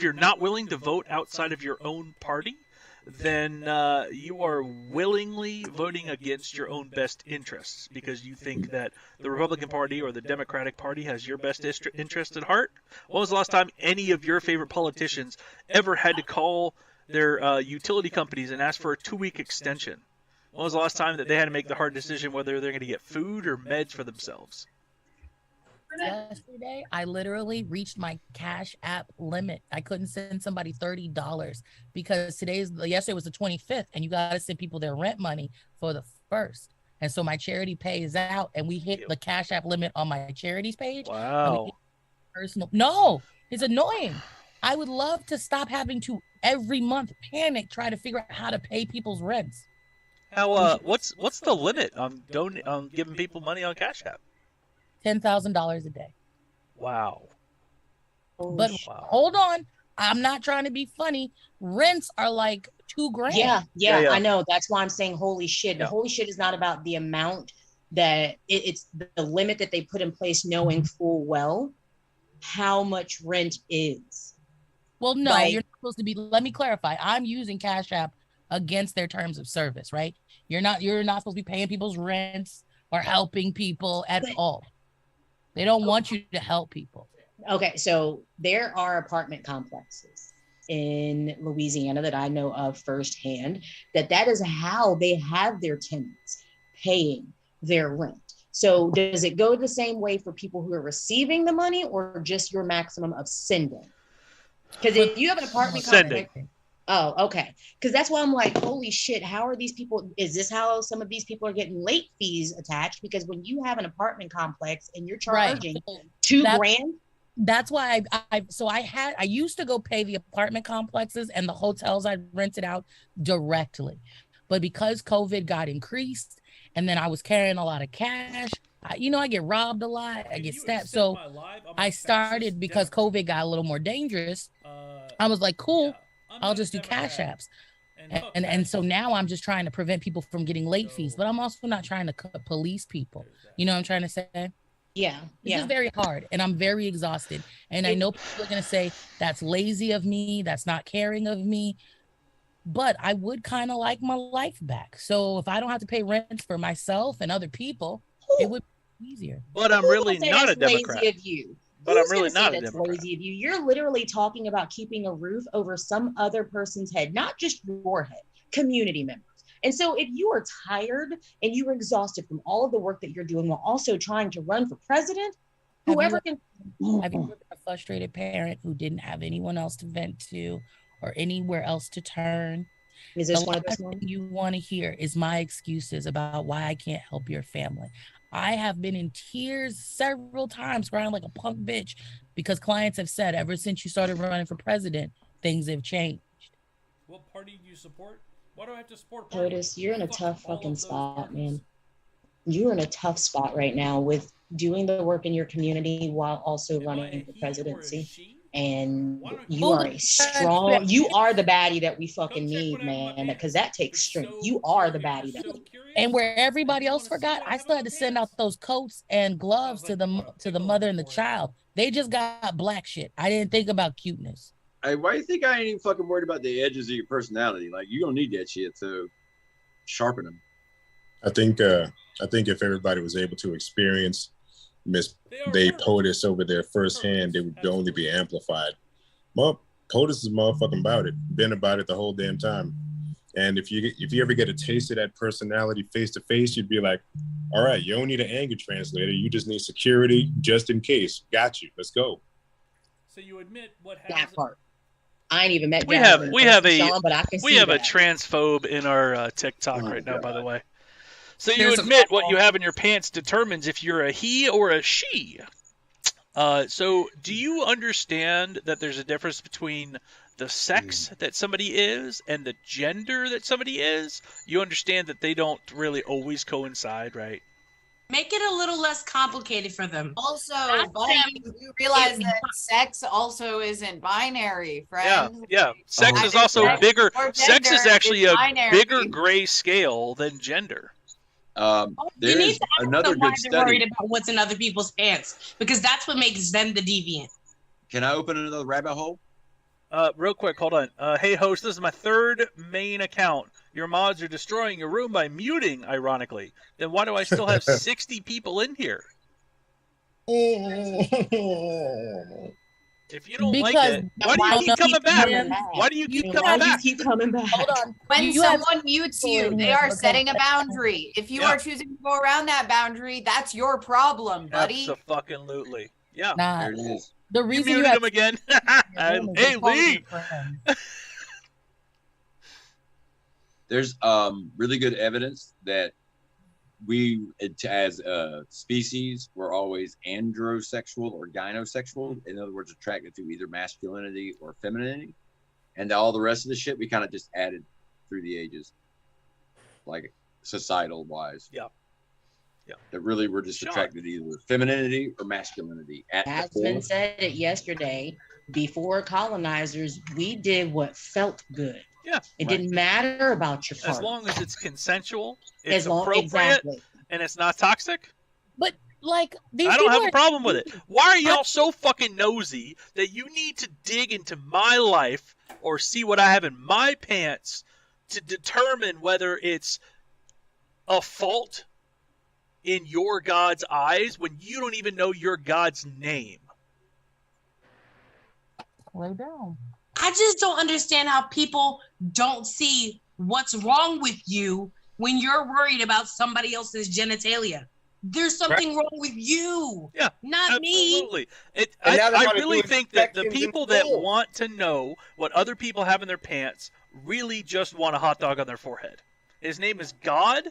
Speaker 3: you're not willing to vote outside of your own party, then you are willingly voting against your own best interests because you think that the Republican Party or the Democratic Party has your best interest at heart. When was the last time any of your favorite politicians ever had to call their utility companies and ask for a 2-week extension? When was the last time that they had to make the hard decision whether they're going to get food or meds for themselves?
Speaker 7: Yesterday, I literally reached my Cash App limit. I couldn't send somebody $30 because yesterday was the 25th, and you got to send people their rent money for the 1st. And so my charity pays out, and we hit the Cash App limit on my charities page.
Speaker 3: Wow.
Speaker 7: No, it's annoying. I would love to stop having to every month panic, try to figure out how to pay people's rents.
Speaker 3: How? What's the limit on giving people money on Cash App?
Speaker 7: $10,000 a day.
Speaker 3: Wow.
Speaker 7: But hold on, I'm not trying to be funny. Rents are like $2,000.
Speaker 10: Yeah, I know. That's why I'm saying holy shit. The holy shit is not about the amount that it's the limit that they put in place, knowing full well how much rent is.
Speaker 7: Well, no, you're not supposed to be. Let me clarify. I'm using Cash App against their terms of service, right? You're not supposed to be paying people's rents or helping people at all. They don't want you to help people.
Speaker 10: Okay, so there are apartment complexes in Louisiana that I know of firsthand that is how they have their tenants paying their rent. So does it go the same way for people who are receiving the money or just your maximum of sending? Because if you have an apartment complex, oh, okay. Because that's why I'm like, holy shit, how are these people? Is this how some of these people are getting late fees attached? Because when you have an apartment complex and you're charging $2,000.
Speaker 7: That's why I used to go pay the apartment complexes and the hotels I rented out directly. But because COVID got increased and then I was carrying a lot of cash, I get robbed a lot. I get stabbed. So I started, because COVID got a little more dangerous. I was like, cool, I'll just do Cash Apps. And so now I'm just trying to prevent people from getting late fees, but I'm also not trying to police people. You know what I'm trying to say?
Speaker 10: Yeah.
Speaker 7: It's very hard and I'm very exhausted. And I know people are going to say that's lazy of me. That's not caring of me. But I would kind of like my life back. So if I don't have to pay rent for myself and other people, it would be easier.
Speaker 3: But I'm really not a Democrat.
Speaker 10: Lazy of you?
Speaker 3: But I'm really not a Democrat.
Speaker 10: Lazy of you. You're literally talking about keeping a roof over some other person's head, not just your head, community members, And so if you are tired and you're exhausted from all of the work that you're doing while also trying to run for president, whoever can.
Speaker 7: Have you been a frustrated parent who didn't have anyone else to vent to or anywhere else to turn?
Speaker 10: Is this
Speaker 7: the
Speaker 10: one of
Speaker 7: last
Speaker 10: those
Speaker 7: thing you want to hear is my excuses about why I can't help your family. I have been in tears several times crying like a punk bitch because clients have said ever since you started running for president, things have changed.
Speaker 15: What party do you support? Why do I have to support a party?
Speaker 10: Otis, you're in a tough fucking spot, man. You're in a tough spot right now with doing the work in your community while also running for presidency. And you are a strong, you are the baddie that we fucking need, man, because that takes strength. You are the baddie that we need.
Speaker 7: And where everybody else forgot, I still had to send out those coats and gloves to the mother and the child. They just got black shit. I didn't think about cuteness.
Speaker 22: Hey, why do you think I ain't even fucking worried about the edges of your personality? Like, you don't need that shit, so sharpen them.
Speaker 2: I think if everybody was able to experience Miss Bay POTUS over there firsthand, it would only be amplified. Well, POTUS is motherfucking about it. Been about it the whole damn time. And if you ever get a taste of that personality face to face, you'd be like, all right, you don't need an anger translator. You just need security just in case. Got you. Let's go.
Speaker 15: So you admit what
Speaker 10: that part. I ain't even met
Speaker 3: we have
Speaker 10: Sean, but I can
Speaker 3: we
Speaker 10: see
Speaker 3: have
Speaker 10: that.
Speaker 3: a transphobe in our TikTok right now, by the way. So you
Speaker 10: There's a
Speaker 3: admit what
Speaker 10: couple.
Speaker 3: you have in your pants determines if you're a he or a she. So do you understand that there's a difference between the sex that somebody is and the gender that somebody is? You understand that they don't really always coincide, right?
Speaker 20: Make it a little less complicated for them.
Speaker 13: Also, buddy, you realize that sex also isn't binary, friend.
Speaker 3: Yeah. Sex is also bigger. Sex is actually a bigger gray scale than gender.
Speaker 20: You
Speaker 22: There
Speaker 20: need
Speaker 22: is
Speaker 20: to ask
Speaker 22: another
Speaker 20: them why
Speaker 22: good
Speaker 20: they're worried
Speaker 22: study.
Speaker 20: about what's in other people's pants, because that's what makes them the deviant.
Speaker 22: Can I open another rabbit hole?
Speaker 3: Real quick, hold on. Hey, host, this is my third main account. Your mods are destroying your room by muting, ironically. Then why do I still have 60 people in here? If you don't like it, why do you keep coming back? Why do you keep coming back?
Speaker 10: Keep coming back.
Speaker 7: Hold on.
Speaker 13: When someone mutes you, they are setting a boundary. If you are choosing to go around that boundary, that's your problem, buddy.
Speaker 3: Absolutely. Yeah.
Speaker 7: Nah.
Speaker 22: There it is.
Speaker 7: The reason
Speaker 3: muted
Speaker 7: you have
Speaker 3: him again. Hey, leave.
Speaker 22: There's really good evidence that we, as a species, were always androsexual or gynosexual. In other words, attracted to either masculinity or femininity. And all the rest of the shit we kind of just added through the ages, like societal wise.
Speaker 3: Yeah.
Speaker 22: That really we're just attracted to either femininity or masculinity.
Speaker 10: Jasmine said it yesterday. Before colonizers, we did what felt good.
Speaker 3: Yeah.
Speaker 10: It didn't matter about your
Speaker 3: As
Speaker 10: partner.
Speaker 3: long as it's consensual, it's
Speaker 10: Exactly.
Speaker 3: appropriate, and it's not toxic.
Speaker 7: But like these
Speaker 3: I don't
Speaker 7: people
Speaker 3: have a problem with it. Why are y'all so fucking nosy that you need to dig into my life or see what I have in my pants to determine whether it's a fault in your God's eyes when you don't even know your God's name?
Speaker 7: Lay down.
Speaker 20: I just don't understand how people don't see what's wrong with you when you're worried about somebody else's genitalia. There's something wrong with you.
Speaker 3: Yeah,
Speaker 20: not me.
Speaker 3: absolutely. I really think that the people that want to know what other people have in their pants really just want a hot dog on their forehead. His name is God?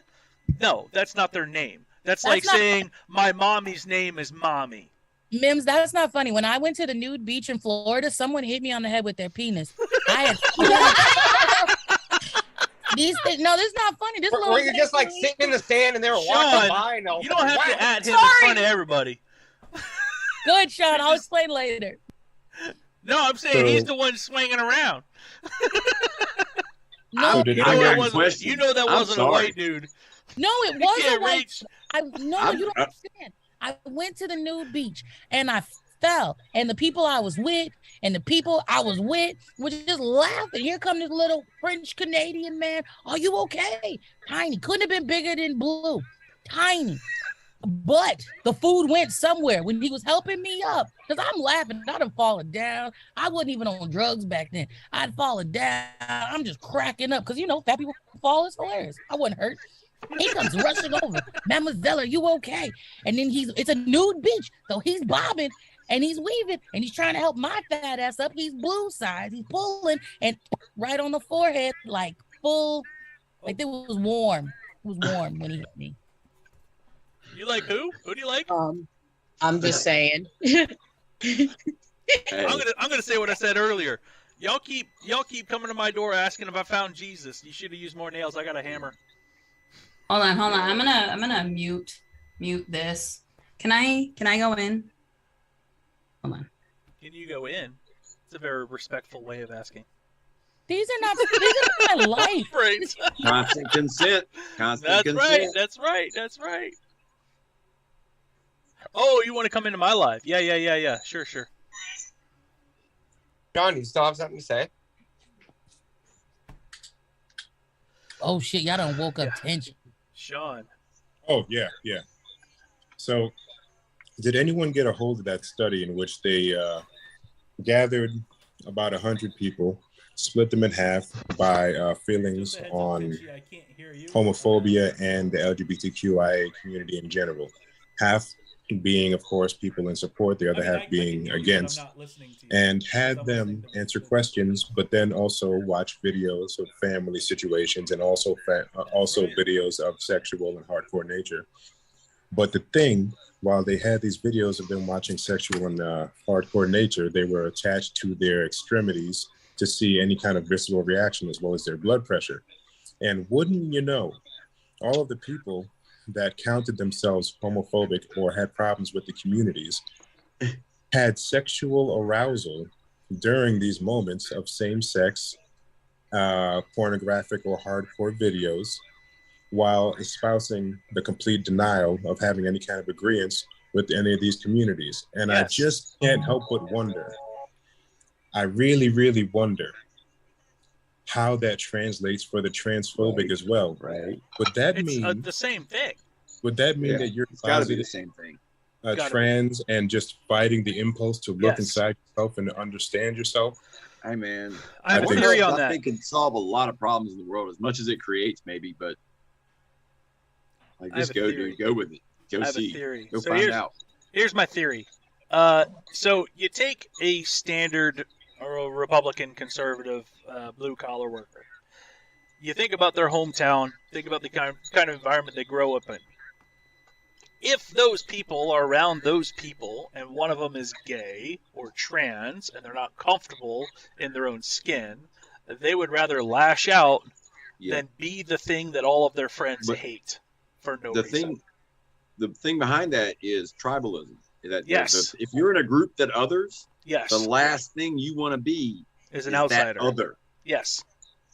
Speaker 3: No, that's not their name. That's like
Speaker 7: not-
Speaker 3: saying my mommy's name is Mommy.
Speaker 7: Mims, that's not funny. When I went to the nude beach in Florida, someone hit me on the head with their penis. I had these things. No, this is not funny. This
Speaker 5: Were you just like sitting in the sand and they were walking
Speaker 3: Sean,
Speaker 5: by? No,
Speaker 3: you don't have to add him in front of everybody.
Speaker 7: Good, Sean. I'll explain later.
Speaker 3: No, I'm saying he's the one swinging around.
Speaker 7: No,
Speaker 3: you know that wasn't a white dude.
Speaker 7: No, it
Speaker 3: You
Speaker 7: wasn't
Speaker 3: can't
Speaker 7: white.
Speaker 3: reach.
Speaker 7: You don't understand. I went to the nude beach and I fell, and the people I was with and the people I was with were just laughing. Here come this little French Canadian man. Are you okay? Tiny. Couldn't have been bigger than Blue. Tiny. But the food went somewhere when he was helping me up. Because I'm laughing. I'd have fallen down. I wasn't even on drugs back then. I'd fallen down. I'm just cracking up. Because, you know, fat people fall is hilarious. I wasn't hurt. He comes rushing over. Mademoiselle, are you okay? And then it's a nude beach. So he's bobbing and he's weaving and he's trying to help my fat ass up. He's blue size. He's pulling and right on the forehead, like full, like it was warm. It was warm when he hit me.
Speaker 3: You like who? Who do you like?
Speaker 10: I'm just saying.
Speaker 3: I'm gonna say what I said earlier. Y'all keep coming to my door asking if I found Jesus. You should have used more nails. I got a hammer.
Speaker 4: Hold on. I'm gonna mute this. Can I go in? Hold on.
Speaker 3: Can you go in? It's a very respectful way of asking.
Speaker 7: These are my life.
Speaker 3: Right.
Speaker 22: Constant consent. Constant consent.
Speaker 3: That's right. Oh, you want to come into my life? Yeah. Sure.
Speaker 5: John, you still have something to say?
Speaker 7: Oh shit, y'all done woke up tension.
Speaker 3: Sean.
Speaker 2: Oh, yeah. So, did anyone get a hold of that study in which they gathered about 100 people, split them in half by feelings on homophobia and the LGBTQIA community in general? Half being, of course, people in support, the other half being against, and had them answer questions, but then also watch videos of family situations and also videos of sexual and hardcore nature. But the thing, while they had these videos of them watching sexual and hardcore nature, they were attached to their extremities to see any kind of visceral reaction as well as their blood pressure. And wouldn't you know, all of the people that counted themselves homophobic or had problems with the communities had sexual arousal during these moments of same-sex, pornographic or hardcore videos, while espousing the complete denial of having any kind of agreement with any of these communities. And yes. I just can't help but wonder, I really, really wonder how that translates for the transphobic as well.
Speaker 22: Right.
Speaker 2: Would that
Speaker 3: It's
Speaker 2: mean
Speaker 3: the same thing?
Speaker 2: Would that mean that you're
Speaker 22: It's got to be the same thing.
Speaker 2: Trans and just fighting the impulse to look inside yourself and to understand yourself?
Speaker 22: Hey man,
Speaker 3: I have a theory on that.
Speaker 22: I think it can solve a lot of problems in the world, as much as it creates, maybe. But like, just go, dude. Go with it. Go see. Go find out.
Speaker 3: Here's my theory. So you take a standard or a Republican conservative blue collar worker. You think about their hometown. Think about the kind of environment they grow up in. If those people are around those people and one of them is gay or trans and they're not comfortable in their own skin, they would rather lash out than be the thing that all of their friends hate for no reason.
Speaker 22: The thing behind that is tribalism.
Speaker 3: Yes.
Speaker 22: If you're in a group that others,
Speaker 3: yes,
Speaker 22: the last thing you want to be
Speaker 3: is an outsider.
Speaker 22: That other.
Speaker 3: Yes.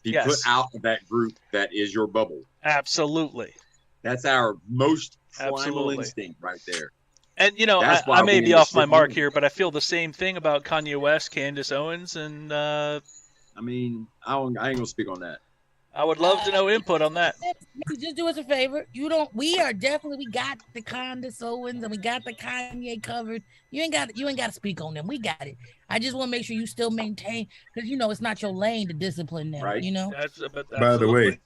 Speaker 22: Be put out of that group that is your bubble.
Speaker 3: Absolutely.
Speaker 22: That's our most primal instinct right there.
Speaker 3: And, you know, I may be off my mark here, but I feel the same thing about Kanye West, Candace Owens, and...
Speaker 22: I mean, I ain't going to speak on that.
Speaker 3: I would love to know input on that.
Speaker 7: Just do us a favor. We got the Candace Owens and we got the Kanye covered. You ain't got to speak on them. We got it. I just want to make sure you still maintain, because you know it's not your lane to discipline them. Right. You know.
Speaker 2: By the way,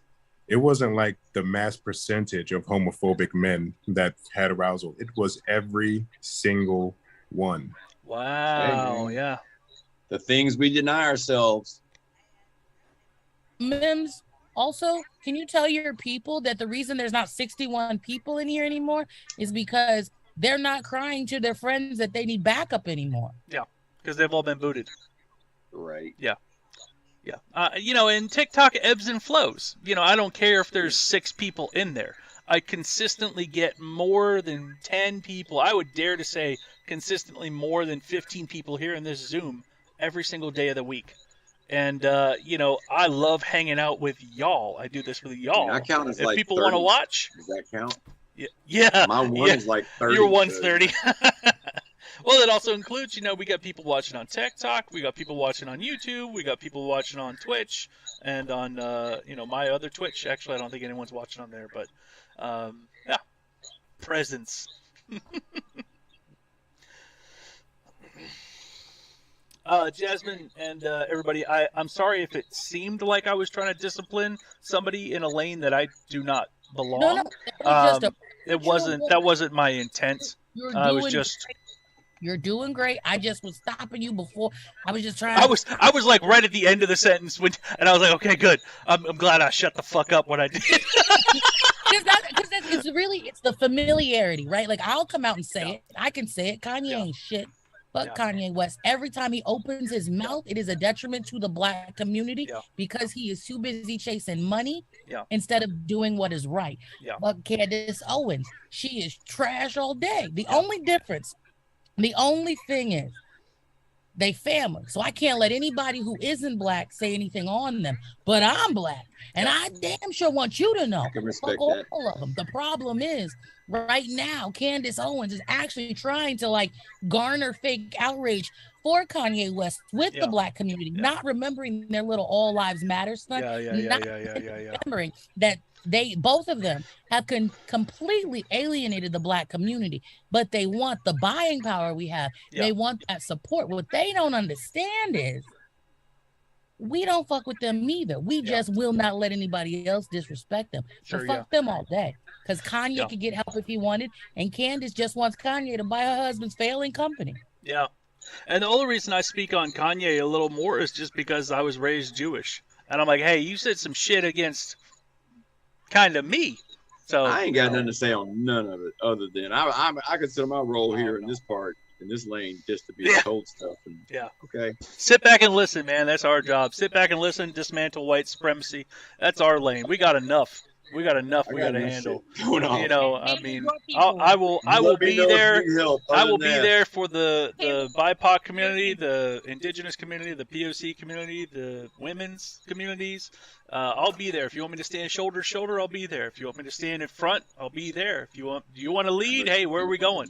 Speaker 2: it wasn't like the mass percentage of homophobic men that had arousal. It was every single one.
Speaker 3: Wow. Yeah.
Speaker 22: The things we deny ourselves.
Speaker 7: MIMS. Also, can you tell your people that the reason there's not 61 people in here anymore is because they're not crying to their friends that they need backup anymore?
Speaker 3: Yeah, because they've all been booted.
Speaker 22: Right.
Speaker 3: Yeah. You know, and TikTok ebbs and flows. You know, I don't care if there's 6 people in there. I consistently get more than 10 people. I would dare to say consistently more than 15 people here in this Zoom every single day of the week. And, you know, I love hanging out with y'all. I do this with y'all.
Speaker 22: I count as
Speaker 3: if
Speaker 22: like
Speaker 3: people
Speaker 22: 30.
Speaker 3: Want to watch.
Speaker 22: Does that count?
Speaker 3: Yeah.
Speaker 22: My one is like 30.
Speaker 3: Your one's 30. Well, it also includes, you know, we got people watching on TikTok. We got people watching on YouTube. We got people watching on Twitch and on, you know, my other Twitch. Actually, I don't think anyone's watching on there. But, yeah. presence. Jasmine and everybody, I'm sorry if it seemed like I was trying to discipline somebody in a lane that I do not belong.
Speaker 7: No, it was just
Speaker 3: it wasn't. That wasn't my intent. I was just.
Speaker 7: You're doing great. I just was stopping you before. I was just trying.
Speaker 3: I was like right at the end of the sentence and I was like, okay, good. I'm glad I shut the fuck up when I did.
Speaker 7: Because it's the familiarity, right? Like I'll come out and say it. I can say it. Kanye ain't shit. But Kanye West, every time he opens his mouth, it is a detriment to the Black community because he is too busy chasing money instead of doing what is right. But Candace Owens, she is trash all day. The only difference, the only thing is, they family. So I can't let anybody who isn't Black say anything on them. But I'm Black. And I damn sure want you to know.
Speaker 22: I can respect
Speaker 7: all
Speaker 22: that.
Speaker 7: of them. The problem is, right now, Candace Owens is actually trying to like garner fake outrage for Kanye West with the Black community, not remembering their little all lives matter stuff. Remembering that both of them have completely alienated the Black community, but they want the buying power we have. They want that support. What they don't understand is we don't fuck with them either. We just will not let anybody else disrespect them. So fuck them all day. Because Kanye could get help if he wanted, and Candace just wants Kanye to buy her husband's failing company.
Speaker 3: Yeah. And the only reason I speak on Kanye a little more is just because I was raised Jewish. And I'm like, hey, you said some shit against kind of me. So
Speaker 22: I ain't got nothing to say on none of it other than I consider my role here in this part, in this lane, just to be told stuff. And, okay.
Speaker 3: Sit back and listen, man. That's our job. Sit back and listen, dismantle white supremacy. That's our lane. We got enough. We got enough we got to handle. You know, I mean, I will be there. I will be there for the BIPOC community, the indigenous community, the POC community, the women's communities. I'll be there. If you want me to stand shoulder to shoulder, I'll be there. If you want me to stand in front, I'll be there. If you want to lead, hey, where are we going?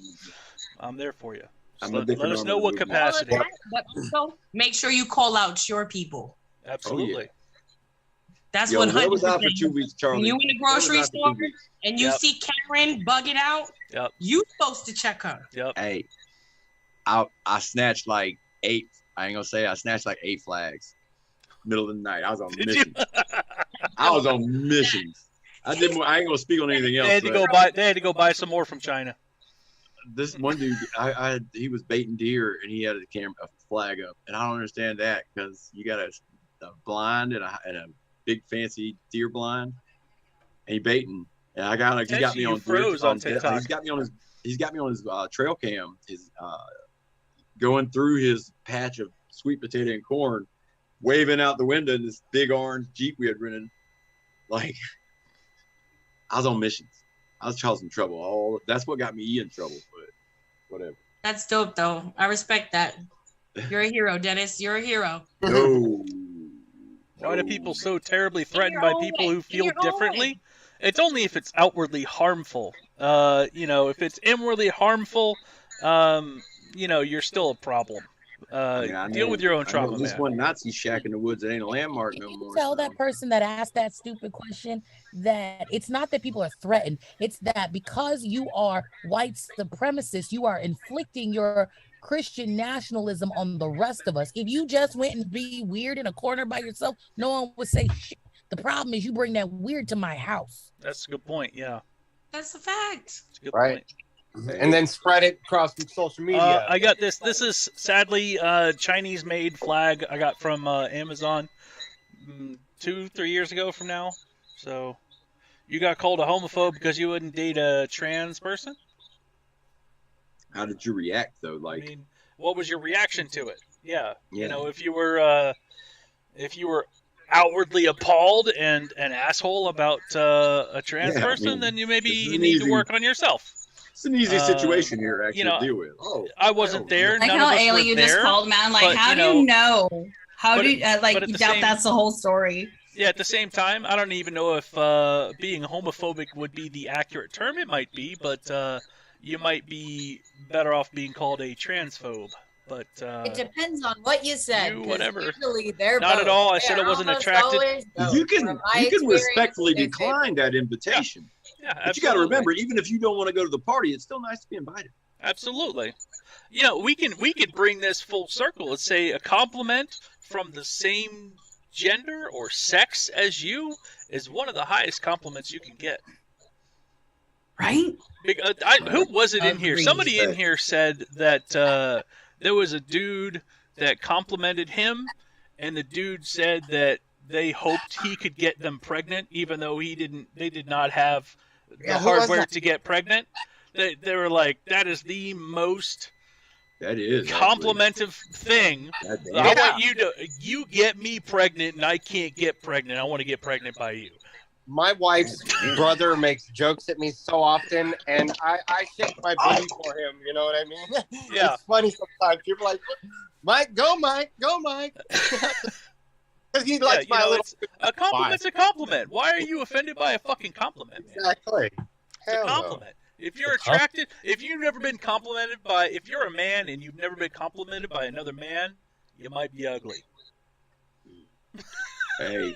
Speaker 3: I'm there for you. Let us know what capacity.
Speaker 20: But also, make sure you call out your people.
Speaker 3: Absolutely.
Speaker 22: Oh, yeah.
Speaker 20: That's
Speaker 22: what
Speaker 20: 100%.
Speaker 22: was out for 2 weeks, Charlie.
Speaker 20: When you in the grocery store and you see Karen bugging out, you supposed to check her.
Speaker 22: Hey, I snatched like 8. I ain't gonna say I snatched like 8 flags. Middle of the night. I was on mission. I was on missions. I ain't gonna speak on anything else.
Speaker 3: They had to go buy some more from China.
Speaker 22: This one dude, he was baiting deer and he had a flag up, and I don't understand that because you got a blind and a big fancy deer blind, and he baiting. And I got he got me on
Speaker 3: froze on TikTok.
Speaker 22: He's got me on his trail cam. His going through his patch of sweet potato and corn, waving out the window in this big orange Jeep we had rented. Like I was on missions. I was causing trouble. That's what got me in trouble. But whatever.
Speaker 20: That's dope, though. I respect that. You're a hero, Dennis. You're a hero.
Speaker 22: No.
Speaker 3: Why do people so terribly threatened by people who feel differently? It's only if it's outwardly harmful. If it's inwardly harmful, you're still a problem. Deal with your own trauma,
Speaker 22: this one Nazi shack in the woods, it ain't a landmark no more.
Speaker 7: Tell that person that asked that stupid question that it's not that people are threatened. It's that because you are white supremacist, you are inflicting your Christian nationalism on the rest of us. If you just went and be weird in a corner by yourself, no one would say shit. The problem is you bring that weird to my house.
Speaker 3: That's a good point. Yeah,
Speaker 20: that's a fact.
Speaker 3: That's a good point.
Speaker 5: And then spread it across social media.
Speaker 3: I got this. This is sadly Chinese-made flag I got from Amazon 2-3 years ago from now. So you got called a homophobe because you wouldn't date a trans person?
Speaker 22: How did you react though? Like,
Speaker 3: I mean, what was your reaction to it? Yeah. If you were outwardly appalled and an asshole about a trans person, then you need to work on yourself.
Speaker 22: It's an easy situation here actually to deal with.
Speaker 3: I wasn't there.
Speaker 4: Like how Ailey, you just called man. Like, how do you know? How do you you doubt that's the whole story?
Speaker 3: Yeah, at the same time, I don't even know if being homophobic would be the accurate term. It might be, but you might be better off being called a transphobe. But
Speaker 17: it depends on what you said.
Speaker 3: Whatever.
Speaker 17: Usually they're
Speaker 3: not
Speaker 17: both.
Speaker 3: at all. I
Speaker 17: They
Speaker 3: said I
Speaker 17: are
Speaker 3: wasn't
Speaker 17: almost
Speaker 3: attracted.
Speaker 17: always
Speaker 22: You
Speaker 17: both.
Speaker 22: can
Speaker 17: From my
Speaker 22: respectfully
Speaker 17: experience,
Speaker 22: decline that invitation.
Speaker 3: Yeah,
Speaker 22: but you got to remember, even if you don't want to go to the party, it's still nice to be invited.
Speaker 3: Absolutely. You know, we could bring this full circle. Let's say a compliment from the same gender or sex as you is one of the highest compliments you can get.
Speaker 4: Right?
Speaker 3: Who was it in here?
Speaker 4: Agreed.
Speaker 3: Somebody in here said that there was a dude that complimented him, and the dude said that they hoped he could get them pregnant, even though they did not have the hardware to get pregnant. They were like, that is the most complimentive thing. I want you get me pregnant, and I can't get pregnant. I want to get pregnant by you.
Speaker 5: My wife's brother makes jokes at me so often, and I shake my booty for him. You know what I mean?
Speaker 3: Yeah.
Speaker 5: It's funny sometimes. People are like, Mike, go, Mike. Because he likes my little...
Speaker 3: A compliment's a compliment. Why are you offended by a fucking compliment, man?
Speaker 5: Exactly.
Speaker 3: It's a compliment. If you're attracted, if you've never been complimented by, if you're a man and you've never been complimented by another man, you might be ugly.
Speaker 22: Hey.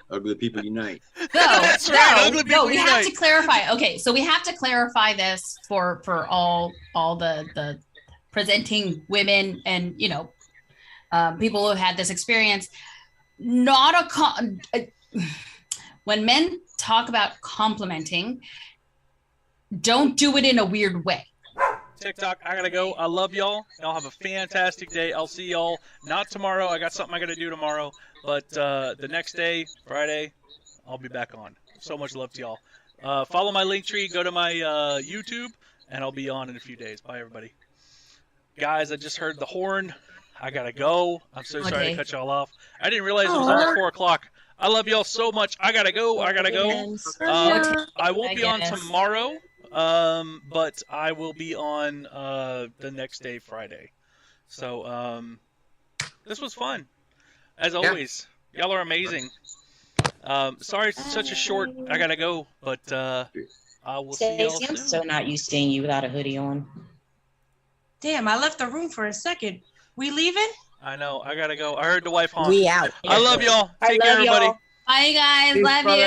Speaker 22: Ugly people unite.
Speaker 3: That's right. Ugly people
Speaker 4: we have to clarify. Okay, so we have to clarify this for all the presenting women and people who have had this experience. Not when men talk about complimenting, don't do it in a weird way.
Speaker 3: TikTok, I gotta go. I love y'all. Y'all have a fantastic day. I'll see y'all not tomorrow. I got something I gotta do tomorrow. But the next day, Friday, I'll be back on. So much love to y'all. Follow my link tree. Go to my YouTube, and I'll be on in a few days. Bye, everybody. Guys, I just heard the horn. I gotta go. I'm so sorry to cut y'all off. I didn't realize it was almost 4 o'clock. I love y'all so much. I gotta go. I won't be on tomorrow, but I will be on the next day, Friday. So this was fun. As always, y'all are amazing. Sorry it's such a short, I gotta go, but I will see y'all soon.
Speaker 10: I'm so not used to seeing you without a hoodie on.
Speaker 20: Damn, I left the room for a second. We leaving?
Speaker 3: I know, I gotta go. I heard the wife honk.
Speaker 10: We out.
Speaker 3: I love y'all. Take care, everybody.
Speaker 4: Bye, guys. Love you.